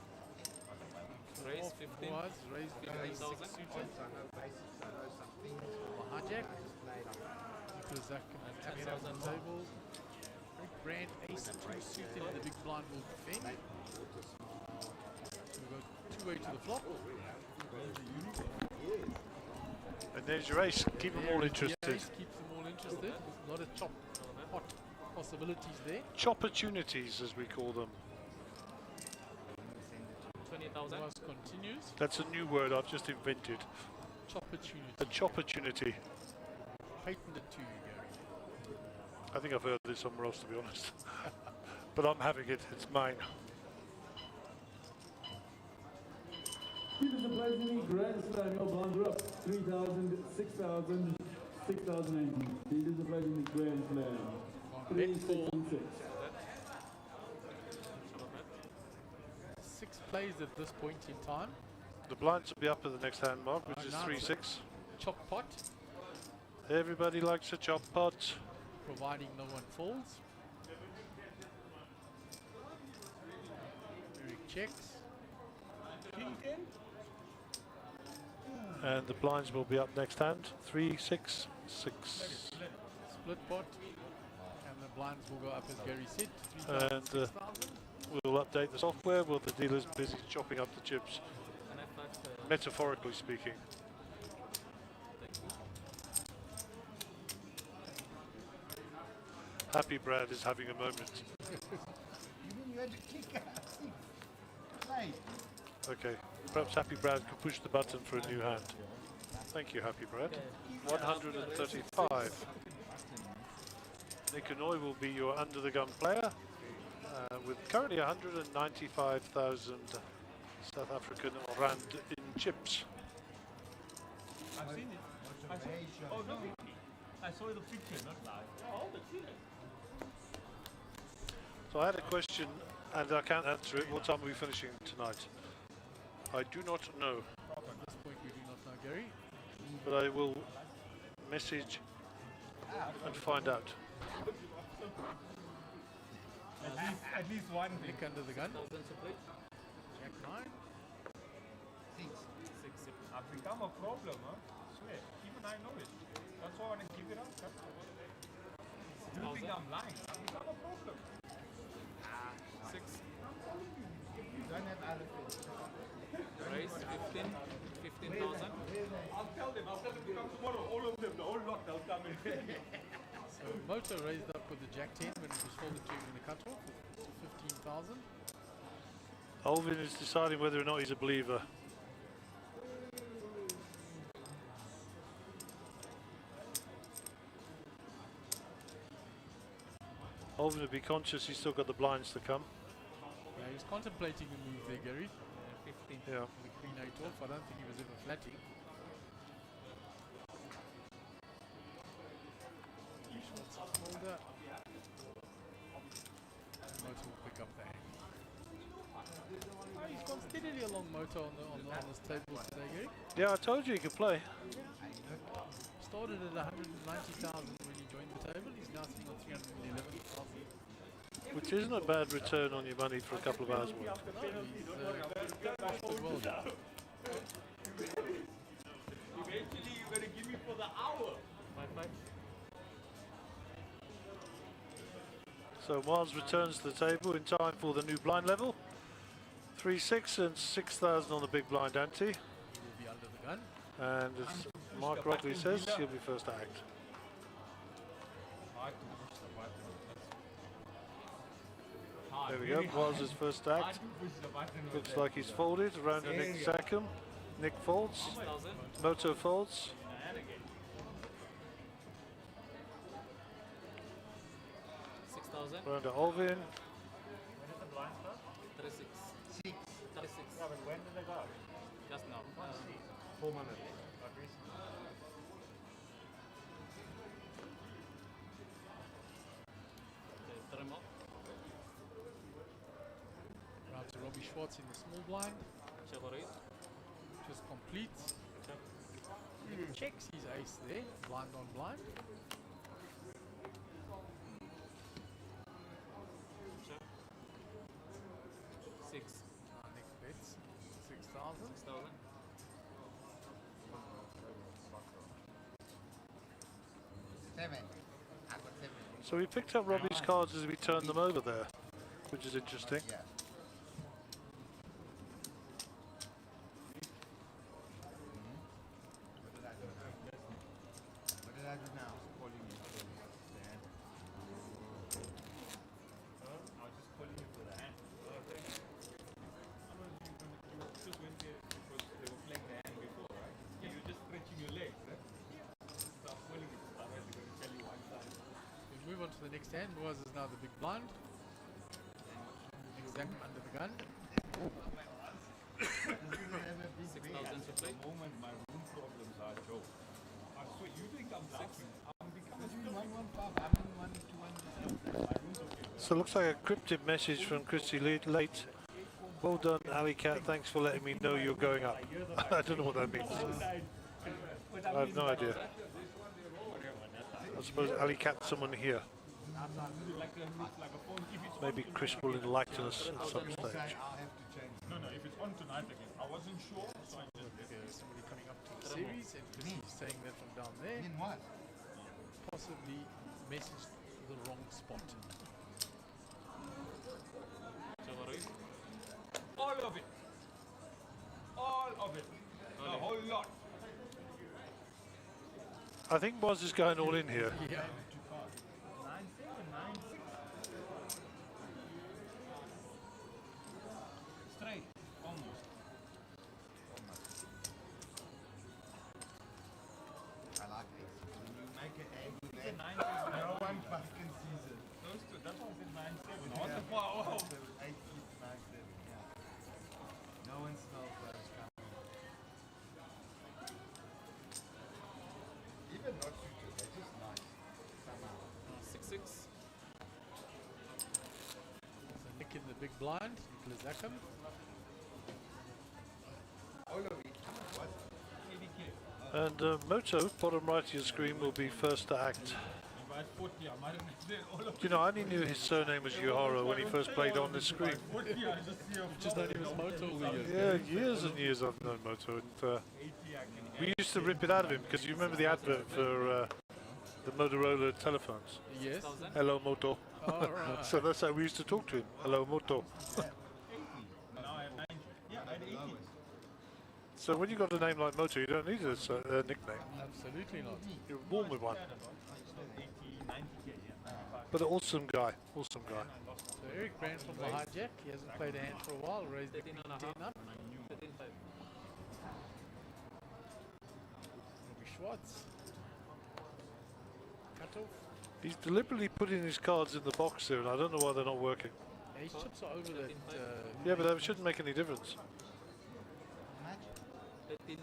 Raise 15. Was raised big ace 6 15,000. suited. I know basics, I know some things. Hijack. I just played on Nicholas Zach and Tammy up on the table. Rick Brand ace 2 suited and the big blind will defend. So we go two-way to the flop. And there's your ace. Keep them all interested. The ace keeps them all interested. A lot of hot possibilities there. Chopportunities, as we call them. 20,000. Plus continues. That's a new word I've just invented. Chopportunity. A chopportunity. Patented to you, Gary. I think I've heard this somewhere else, to be honest. But I'm having it. It's mine. Peter, surprisingly, Grand Slam, your blinds are up 3,000, 6,000, 6,080. Peter, surprisingly, Grand Slam. 3, 6, and 6. 6 plays at this point in time. The blinds will be up at the next hand mark, which is now 3, it's a 6. Chop pot, Everybody likes a chop pot. providing no one falls. Eric checks. And the blinds will be up next hand. 3, 6, 6. Split pot. And the blinds will go up as Gary said. And 6,000. we'll update the software while the dealer's busy chopping up the chips. Metaphorically speaking. Happy Brad is having a moment. You mean you had to kick play? Okay, perhaps Happy Brad could push the button for a new hand. Thank you, Happy Brad. 135. Nick Anoy will be your under-the-gun player with currently 195,000 South African rand in chips. I've seen it. Oh, no. I saw the picture, not live. Oh, the chile. So I had a question and I can't answer it. What time are we finishing tonight? I do not know. At this point we do not know, Gary. But I will message and find out. At least one Nick under the gun. 9. I've become a problem, huh? Swear. Even I know it. That's why I want to give it up. You think I'm lying? I've become a problem. 6. You don't have other things. Raise 15,000. I'll tell them to come tomorrow. All of them, the whole lot, they'll come in. So Moto raised up with the Jack 10 when it was folded to him in the cutoff to 15,000. Alvin is deciding whether or not he's a believer. Alvin would be conscious he's still got the blinds to come. Yeah, he's contemplating a move there, Gary. 15. Yeah. The Queen 8 off. I don't think he was ever flatting. Holder. Moto will pick up the hand. Oh, he's gone steadily along Moto on this table today, Gary. Yeah, I told you he could play. Started at 190,000 when he joined the table. He's now sitting on 311,000. Which isn't a bad return on your money for a couple of hours work. No, he's well done. Eventually, you're going to give me for the hour. 5. So Miles returns to the table in time for the new blind level. 3-6 and 6,000 on the big blind ante. He will be under the gun. And as Mark rightly says, he'll be first to act. There we go, Miles is first to act. Looks like he's folded around to Nick Zackham. Nick folds. Moto folds. Round to Alvin. When is the blind start? 36. 36. Yeah, but when did they go? Just now. 4 minutes. Okay, 3 more. Round to Robbie Schwartz in the small blind. Just completes. Checks his ace there. Blind on blind. Nick bets 6,000. 6,000. So we picked up Robbie's cards as we turned them over there, which is interesting. Yeah. What did I do now? I was just calling you for the hand. You just went there because they were playing the hand before, right? Yeah, you're just stretching your legs, right? Stop calling it. Otherwise, they're going to tell you one side. We move on to the next hand. Boaz is now the big blind. Zackham under the gun. 6,000 to play. At the moment, my room problems are a joke. I swear, you think I'm laughing. I'm becoming 115. I'm in 121. My room's okay. So it looks like a cryptic message from Christy late. Well done, Ali Cat. Thanks for letting me know you're going up. I don't know what that means. I have no idea. I suppose Ali Cat's someone here. Maybe Chris will enlighten us at some stage. No, if it's on tonight again. I wasn't sure, so I just did it. Somebody coming up to the series and Chris is saying that from down there. In what? Possibly messaged the wrong spot. All of it. All of it. The whole lot. I think Boz is going all in here. Yeah. 9-7, 9-6. Straight. Almost. I like it. When you make it angry, It's a 9-7. no one fucking sees it. Those two, that's why I said 9-7. What the fuck? 8, 6, 9, 7, yeah. No one smells those coming. Even not suited, they're just nice. Somehow. 6-6. So Nick in the big blind. Nicholas Zackham. All of it. What? And Moto, bottom right of your screen, will be first to act. I had 40, I might have missed it. All of You know, I only knew his surname was Uehara when he first played on the screen. 40, I just see a Just known him as Moto all the years. Yeah, years and years I've known Moto. And, we used to rip it out of him because you remember the advert for the Motorola telephones? Yes. Hello, Moto. Oh, right. So that's how we used to talk to him. Hello, Moto. Now I have 90. Yeah, I had 80. So when you got a name like Moto, you don't need a nickname. Absolutely not. You're born with one. 80, 90k, yeah. But an awesome guy. Awesome guy. So Eric Brand from the hijack. He hasn't played a hand for a while. Raised the 10 up. 13.5. Robbie Schwartz. Cut off. He's deliberately putting his cards in the box there, and I don't know why they're not working. Yeah, his chips are over that. Yeah, but that shouldn't make any difference. 13.5.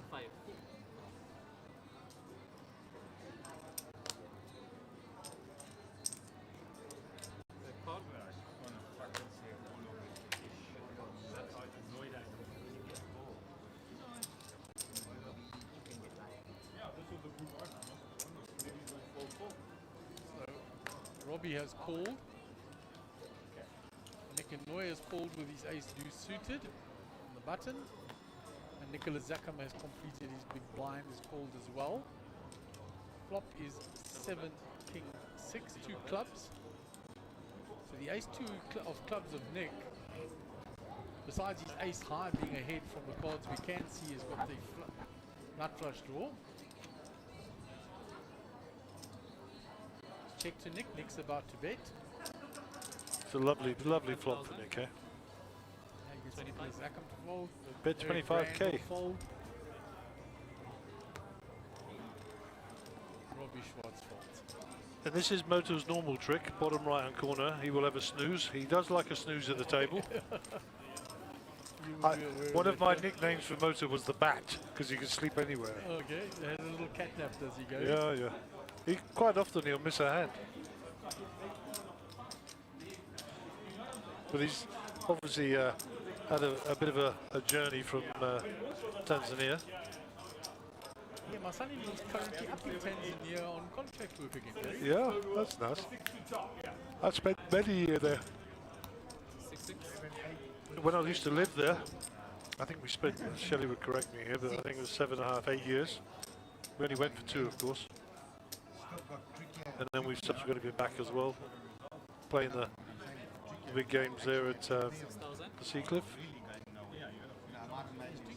Robbie has called. Nick Noy has called with his ace deuce suited on the button. And Nicholas Zakam has completed his big blind, is called as well. Flop is 7, king, 6, 2 clubs. So the ace 2 of clubs of Nick, besides his ace high being ahead from the cards we can see, has got the nut flush draw. Check to Nick. Nick's about to bet. It's a lovely, lovely flop for Nick, eh? Zakam to fold. Bet 25k. Fold. Robbie Schwartz folds. And this is Moto's normal trick, bottom right hand corner. He will have a snooze. He does like a snooze at the table. One of my nicknames for Moto was the Bat, because he can sleep anywhere. Okay, he has a little cat nap, does he go? Yeah, yeah. Quite often he'll miss a hand. But he's obviously had a bit of a journey from Tanzania. Yeah, my son-in-law is currently up in Tanzania on contract work again. Yeah, that's nice. I spent many years there. When I used to live there, I think we spent, Shelley would correct me here, but I think it was 7.5, 8 years. We only went for 2, of course. And then we've subsequently been back as well, playing the big games there at the Seacliff.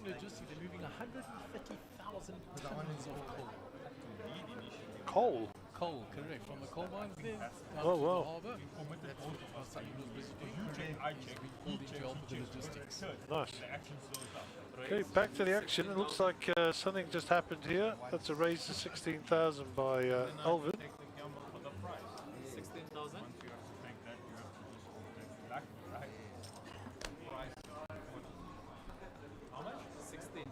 Logistics, they're moving 130,000 tons of coal. Coal? Coal, correct. From the coal mines there down Oh, to wow. the harbour. That's what my son-in-law's busy doing. He's been called in to help with the logistics. Nice. Okay, back to the action. It looks like something just happened here. That's a raise to 16,000 by Alvin. 16,000. How much? 16.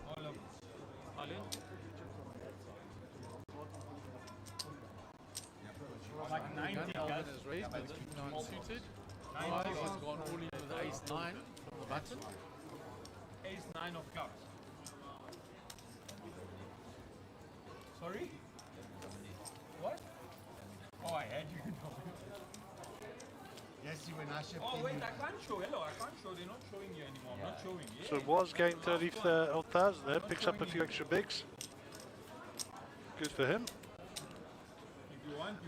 All in. Like 90 Alvin is raised with king 9 suited. Five has gone all in with ace 9 from the button. Ace 9 of clubs. Sorry? What? Oh, I had you. Yes, you when I shipped Oh, in, wait, I can't show. Hello, I can't show. They're not showing you anymore. I'm not showing you. So it was gained 30,000 there, picks up a few extra bigs. Good for him.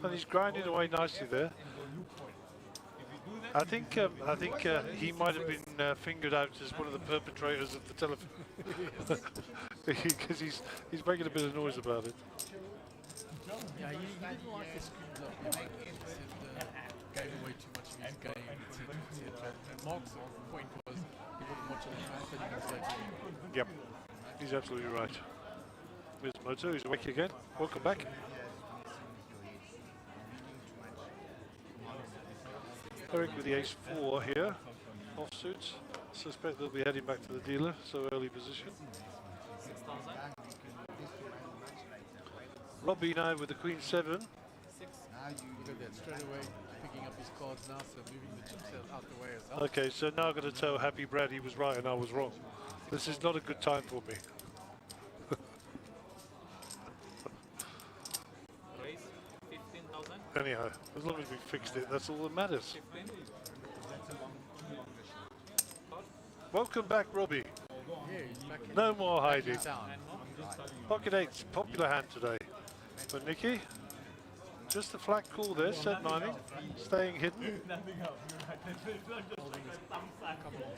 And he's grinding away nicely there. I think he might have been fingered out as one of the perpetrators of the telephone because he's making a bit of noise about it. Yeah, he didn't like the screens up. He said gave away too much of his game, etc. And Mark's point was he wouldn't watch it on 30 minutes later. Yep, he's absolutely right. Here's Moto, he's awake again. Welcome back. Eric with the ace-4 here, offsuit. Suspect they'll be heading back to the dealer, so early position. 6,000. Robbie now with the queen-7. Look at that, straight away picking up his cards now, so moving the chips out the way as well. Okay, so now I'm going to tell Happy Brad he was right and I was wrong. This is not a good time for me. Raise. Anyhow, as long as we fixed it, that's all that matters. Welcome back, Robbie. Yeah, he's back in No more hiding. town. Pocket 8's popular hand today. But Nicky, just a flat call there, set mining, staying hidden. Nothing else. You're right.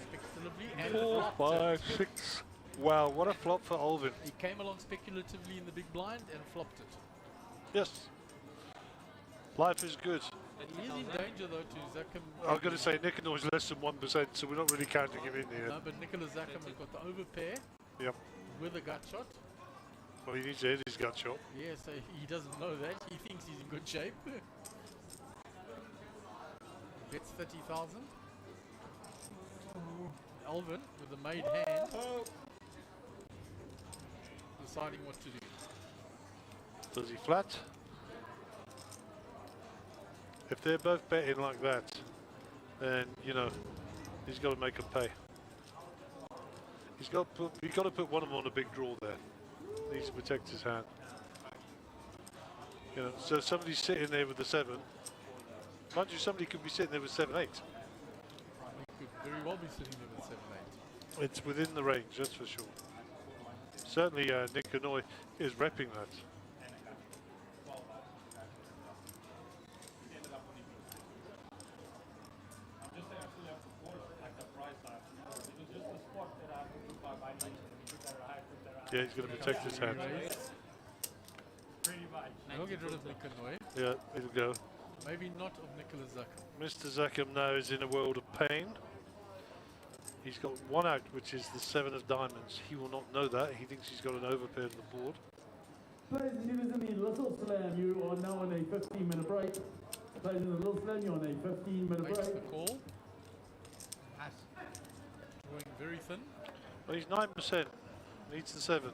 Speculatively and 4, flopped 5, 6. Wow, what a flop for Alvin. He came along speculatively in the big blind and flopped it. Yes. Life is good. He is in danger though to Zakhem. I'm going to say Nicanor is less than 1%, so we're not really counting him in here. No, but Nicholas Zakhem has got the overpair Yep. with a gut shot. Well, he needs to hit his gut shot. Yeah, so he doesn't know that. He thinks he's in good shape. Gets 30,000. Alvin with the made hand. Deciding what to do. Does he flat? If they're both betting like that, then, you know, he's got to make them pay. He's got to put one of them on a big draw there. Needs to protect his hand. You know, so somebody's sitting there with the 7. Mind you, somebody could be sitting there with 7-8. He could very well be sitting there with 7-8. It's within the range, that's for sure. Certainly, Nick Hanoi is repping that. Yeah, he's going to protect his hand. He'll get rid of Nicanor. Yeah, it'll go. Maybe not of Nicholas Zakhem. Mr. Zakhem now is in a world of pain. He's got one out, which is the 7 of diamonds. He will not know that. He thinks he's got an overpair on the board. Players and viewers in the Little Slam, you are now on a 15-minute break. Players in the Little Slam, you're on a 15-minute Makes break. the call. Going very thin. Well, he's 9%. Needs the 7.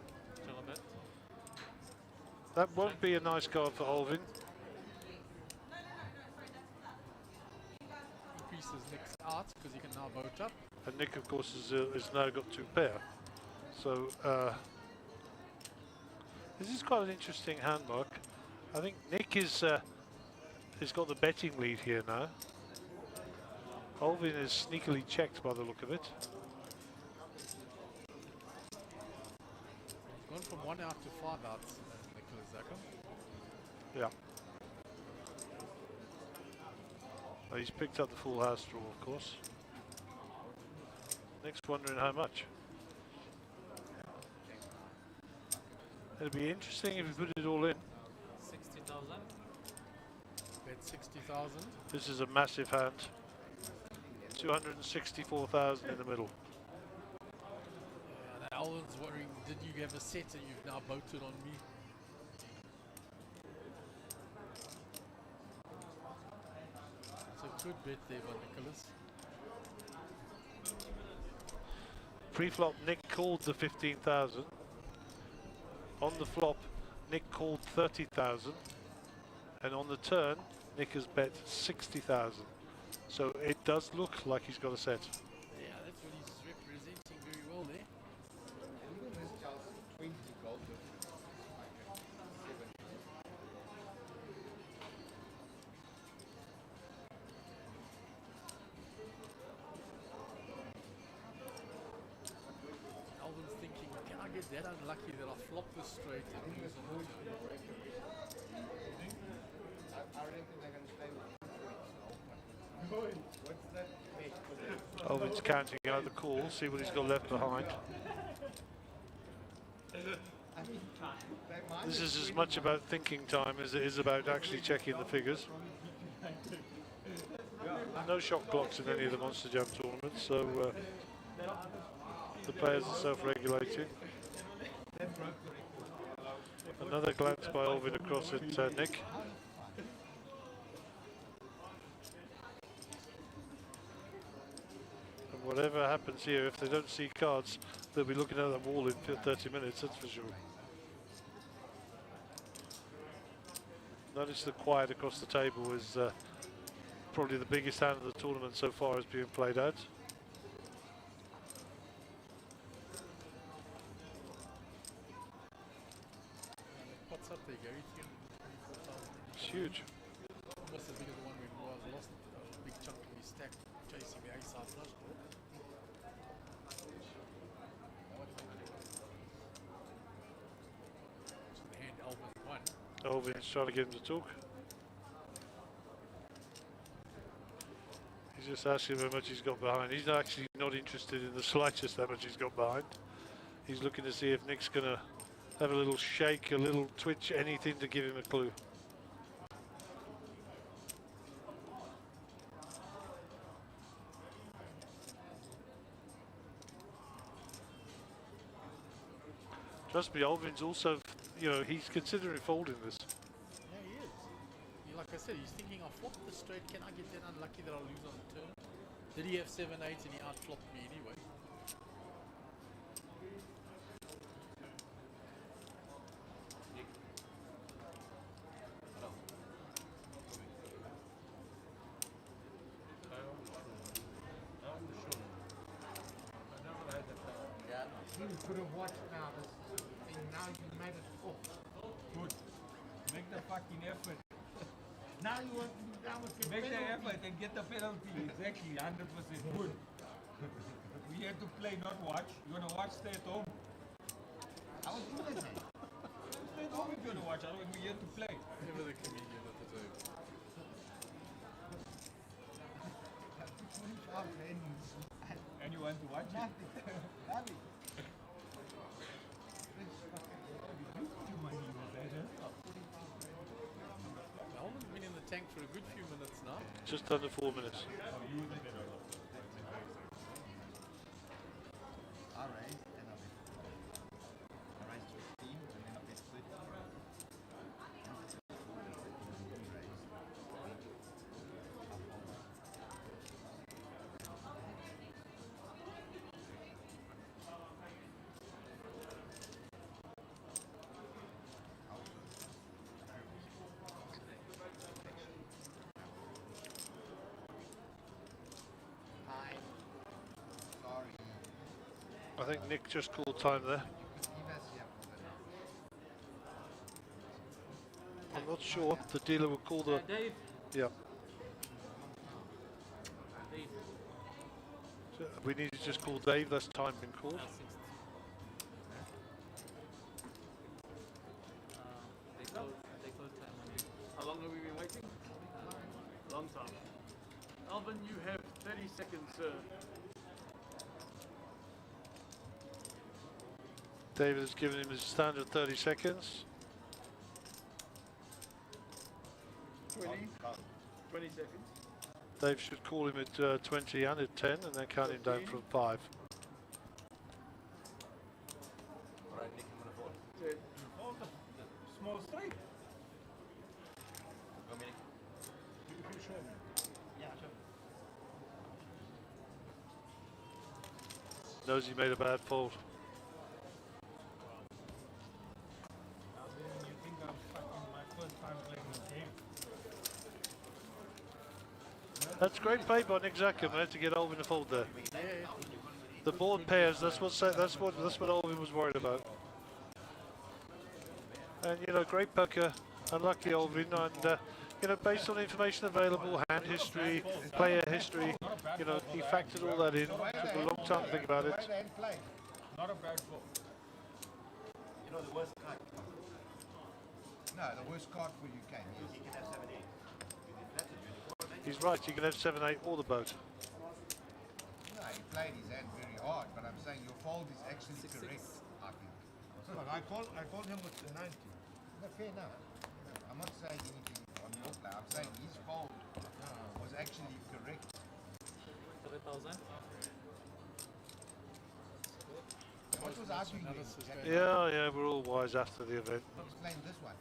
That won't be a nice card for Alvin. Increases Nick's out because he can now vote up. And Nick, of course, has now got 2 pair. So, this is quite an interesting hand, Mark. I think Nick is has got the betting lead here now. Alvin is sneakily checked by the look of it. He's gone from 1 out to 5 outs, Nicholas Zakhem. Yeah. Well, he's picked up the full house draw, of course. Nick's wondering how much. It'll be interesting if we put it all in. 60,000. Bet 60,000. This is a massive hand. 264,000 in the middle. Yeah, now Alvin's worrying, did you have a set and you've now voted on me? It's a good bet there by Nicholas. Pre-flop, Nick called the 15,000. On the flop, Nick called 30,000. And on the turn, Nick has bet 60,000. So it does look like he's got a set. Yeah, that's what he's representing very well there. Alvin's thinking, can I get that unlucky that I flop this straight and lose on the turn? Alvin's counting out the call, see what he's got left behind. This is as much about thinking time as it is about actually checking the figures. No shot clocks in any of the Monster Jam tournaments, so the players are self-regulating. Another glance by Alvin across at Nick. And whatever happens here, if they don't see cards, they'll be looking at that wall in 30 minutes, that's for sure. Notice the quiet across the table is probably the biggest hand of the tournament so far is being played out. What's up there, Gary? It's huge. chasing the A-side flush ball. So the hand Alvin won. Alvin's trying to get him to talk. He's just asking how much he's got behind. He's actually not interested in the slightest how much he's got behind. He's looking to see if Nick's going to have a little shake, a little twitch, anything to give him a clue. Trust me, Alvin's also, you know, he's considering folding this. Yeah, he is. Like I said, he's thinking, I'll flop the straight. Can I get that unlucky that I'll lose on the turn? Did he have 7-8 and he outflopped me anyway? You could have watched now this thing. Now you made it off. Good. Make the fucking effort. Now you want to be down with the Make the penalty. effort and get the penalty. Exactly, 100% good. We here to play, not watch. You wanna watch, stay at home. I was doing that. Stay at home if you wanna watch. Otherwise, we're here to play. Never the comedian at the table. 25 pennies. And you want to watch it? Nothing. Alvin's been in the tank for a good few minutes now. Just under 4 minutes. I raised and I bet. I raised 15 and then I bet 30. I think Nick just called time there. I'm not sure. The dealer will call the... Dave. Yeah. Dave. So we need to just call Dave. That's time been called. They close time on you. How long have we been waiting? Long time. Alvin, you have 30 seconds, sir. David has given him his standard 30 seconds. 20 seconds. Dave should call him at 20 and at 10 and then count him down from 5. Alright, Nick, I'm gonna fold. Fold the small straight. Go, Nick. You show me. Yeah, sure. Knows he made a bad fold. You think I'm fucking my first time playing this game? That's great play by Nick Zackham to get Alvin to fold there. The board pairs. That's what Alvin was worried about. And you know, great poker, unlucky Alvin, and you know, based on information available, hand history, player history, you know, he factored all that in. Took a long time to think about it. Not a bad fold. You know the worst card? No, the worst card for you can. Yes. You can have 7-8. He's right. You can have 7-8 or the boat. No, he played his hand very hard, but I'm saying your fold is actually correct, I think. But I called him with the 90. No, fair enough. I'm not saying anything on your play. I'm saying his fold was actually correct. 7,000. What was arguing Yeah, we're all wise after the event. Explain this one.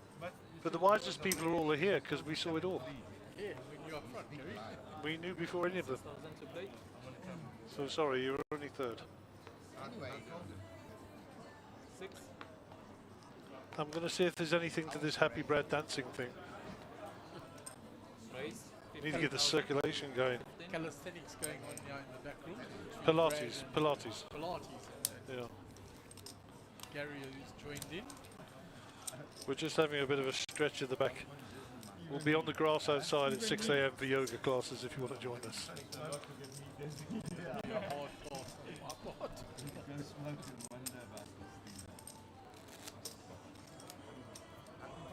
But the wisest people are all here because we saw it all. Yeah, we knew up front, Kerry. We knew before any of them. So sorry, you were only third. Anyway, he called him. 6. I'm going to see if there's anything to this happy Brad dancing thing. Raise. Need to get the circulation going. Calisthenics going on now in the back room. Pilates. Pilates. Yeah. Gary who's joined in. We're just having a bit of a stretch at the back. We'll be on the grass outside at 6 a.m. for yoga classes if you want to join us.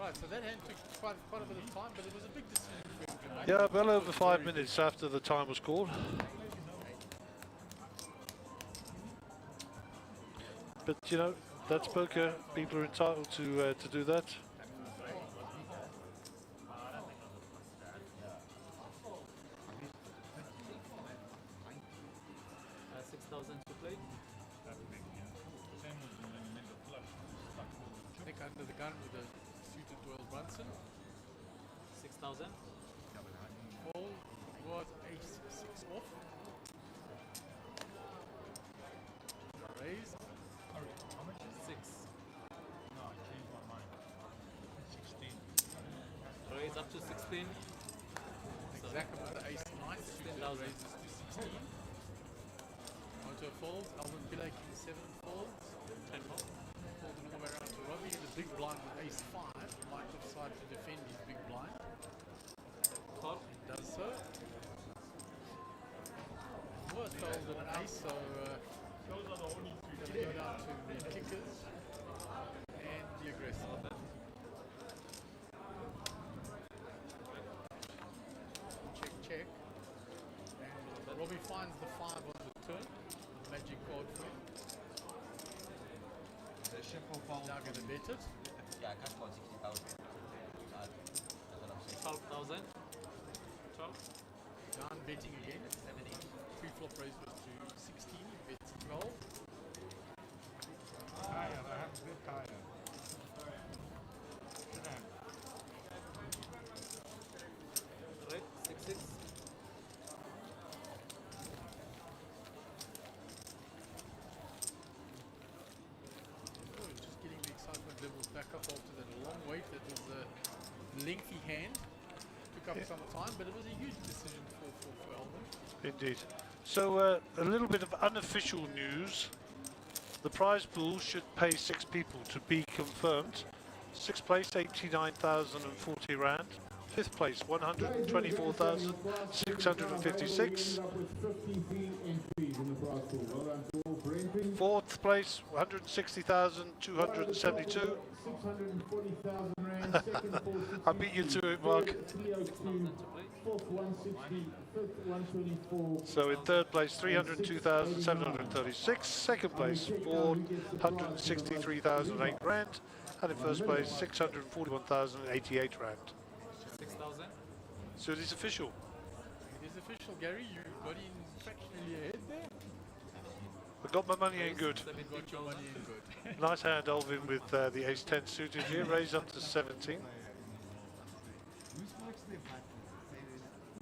Right, so that hand took quite a bit of time, but it was a big decision for him to make. Yeah, well over 5 minutes after the time was called. But you know, that's poker. People are entitled to do that. 6,000 to play. Nick under the gun with a suited Doyle Brunson. 6,000. Ball was ace 6 off. Raise. How much is 6. No, I changed my mind. 16. Raise up to 16. Exactly with the ace 9. 16,000. Raises to 16. Moto folds. Alvin Pillay king 7 folds. 10 more. Folds all the way around to Robbie. The big blind with ace 5. Might decide to defend his big blind. Call. He does so. Was told an ace, so those are the only two. going to go down to the kickers and the aggressor. Check, check. And Robbie finds the 5 on the turn. Magic card for him. The shuffle found. Now going to bet it. Yeah, I can't call 60,000. That's what I'm saying. 12,000. 12. Down betting again. 70. Pre-flop raise was to 16. He bets 12. Higher, I have a bit higher. Right, 6-6. Just getting the excitement levels back up after that long wait. That was a lengthy hand. Took up some time, but it was a huge decision for Alvin. Indeed. So a little bit of unofficial news. The prize pool should pay 6 people to be confirmed. 6th place, 89,040 rand. 5th place, 124,656. 4th place, 160,272. I beat you to it, Mark. So in 3rd place, 302,736. 2nd place, 463,008 rand. And in 1st place, 641,088 rand. 6,000. So it is official. It is official, Gary. You got in fractionally ahead there. I got my money in good. You got your money in good. Nice hand, Alvin, with the ace-10 suited here. Raise up to 17.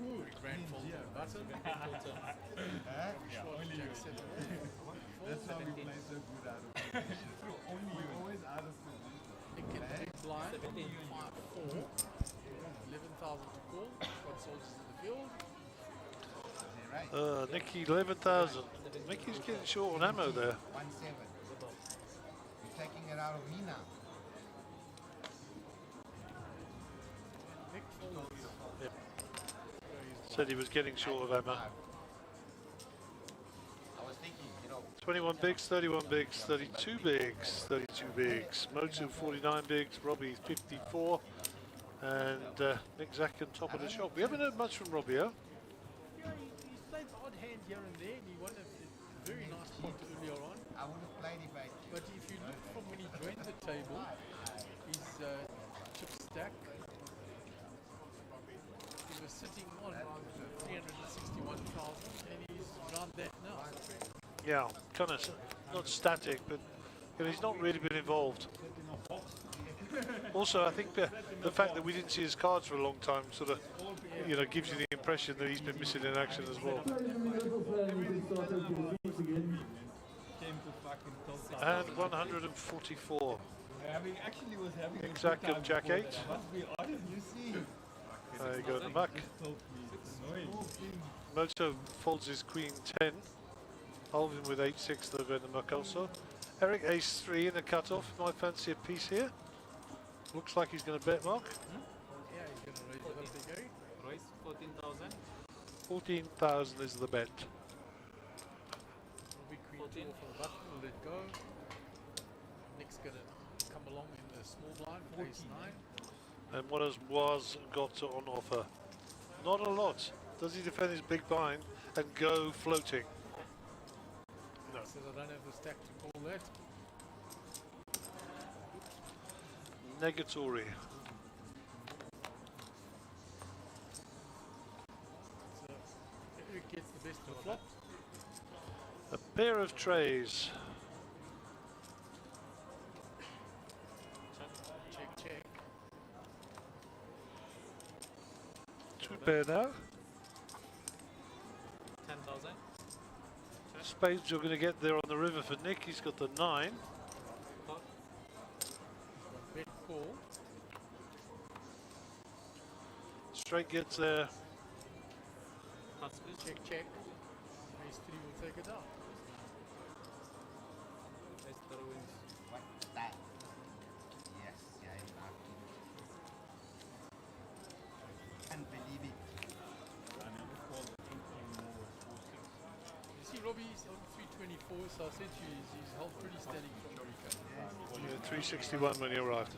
Ooh, grand fold button. Yeah, only you. That's how we play so good out of it. Only you. Always out of it. Nick in the big blind. 5-4. 11,000 to call. Got soldiers in the field. Nicky, 11,000. Nicky's getting short on ammo there. 1-7. You're taking it out of me now. Nick folds. Yeah. Said he was getting short of ammo. I was thinking, you know. 21 bigs, 31 bigs, 32 bigs, 32 bigs. Motu 49 bigs, Robbie 54. And Nick Zach on top of the shop. We haven't heard much from Robbie, huh? Yeah, he's played the odd hand here and there, and he won a very nice pot earlier on. I would have played if I. But if you look from when he joined the table, his chip stack, he was sitting on around 361,000, and he's around that now. Yeah, kind of not static, but you know, he's not really been involved. Also, I think the fact that we didn't see his cards for a long time sort of, you know, gives you the impression that he's been missing in action as well. And 144. Actually was having a Exact good of time Jack before 8. that. Must be honest, you see. There you go, the muck. Moto folds his queen 10. Alvin with 8-6, the red and muck also. Eric ace 3 in the cutoff. Might fancy a piece here. Looks like he's going to bet, Mark. Yeah, he's going to raise 14,000. 14,000 is the bet. Will be queen 2 off of the button, we'll let go. Nick's going to come along in the small blind, ace 9. And what has Was got on offer? Not a lot. Does he defend his big blind and go floating? No. Says I don't have the stack to call that. Negatory. So Eric gets the best of the flop. A pair of trays. Check, check. Two pair now. 10,000. Spades you're going to get there on the river for Nick. He's got the 9. Bet call. Straight gets there. Check, check. Ace 3 will take it out. Ace 3 wins. What's that? Yes, yeah, can't believe it. You see, Robbie's on 324, so I said to you, he's held pretty steady from America. Yeah, 361 when he arrived.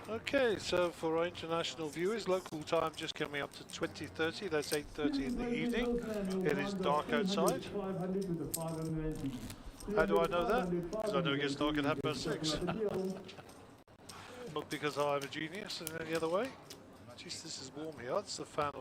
Okay, so for our international viewers, local time just coming up to 20:30. That's 8:30 in the evening. It is dark outside. How do I know that? Because I know it gets dark at 6:30. Not because I'm a genius in any other way. Jeez, this is warm here. It's the fan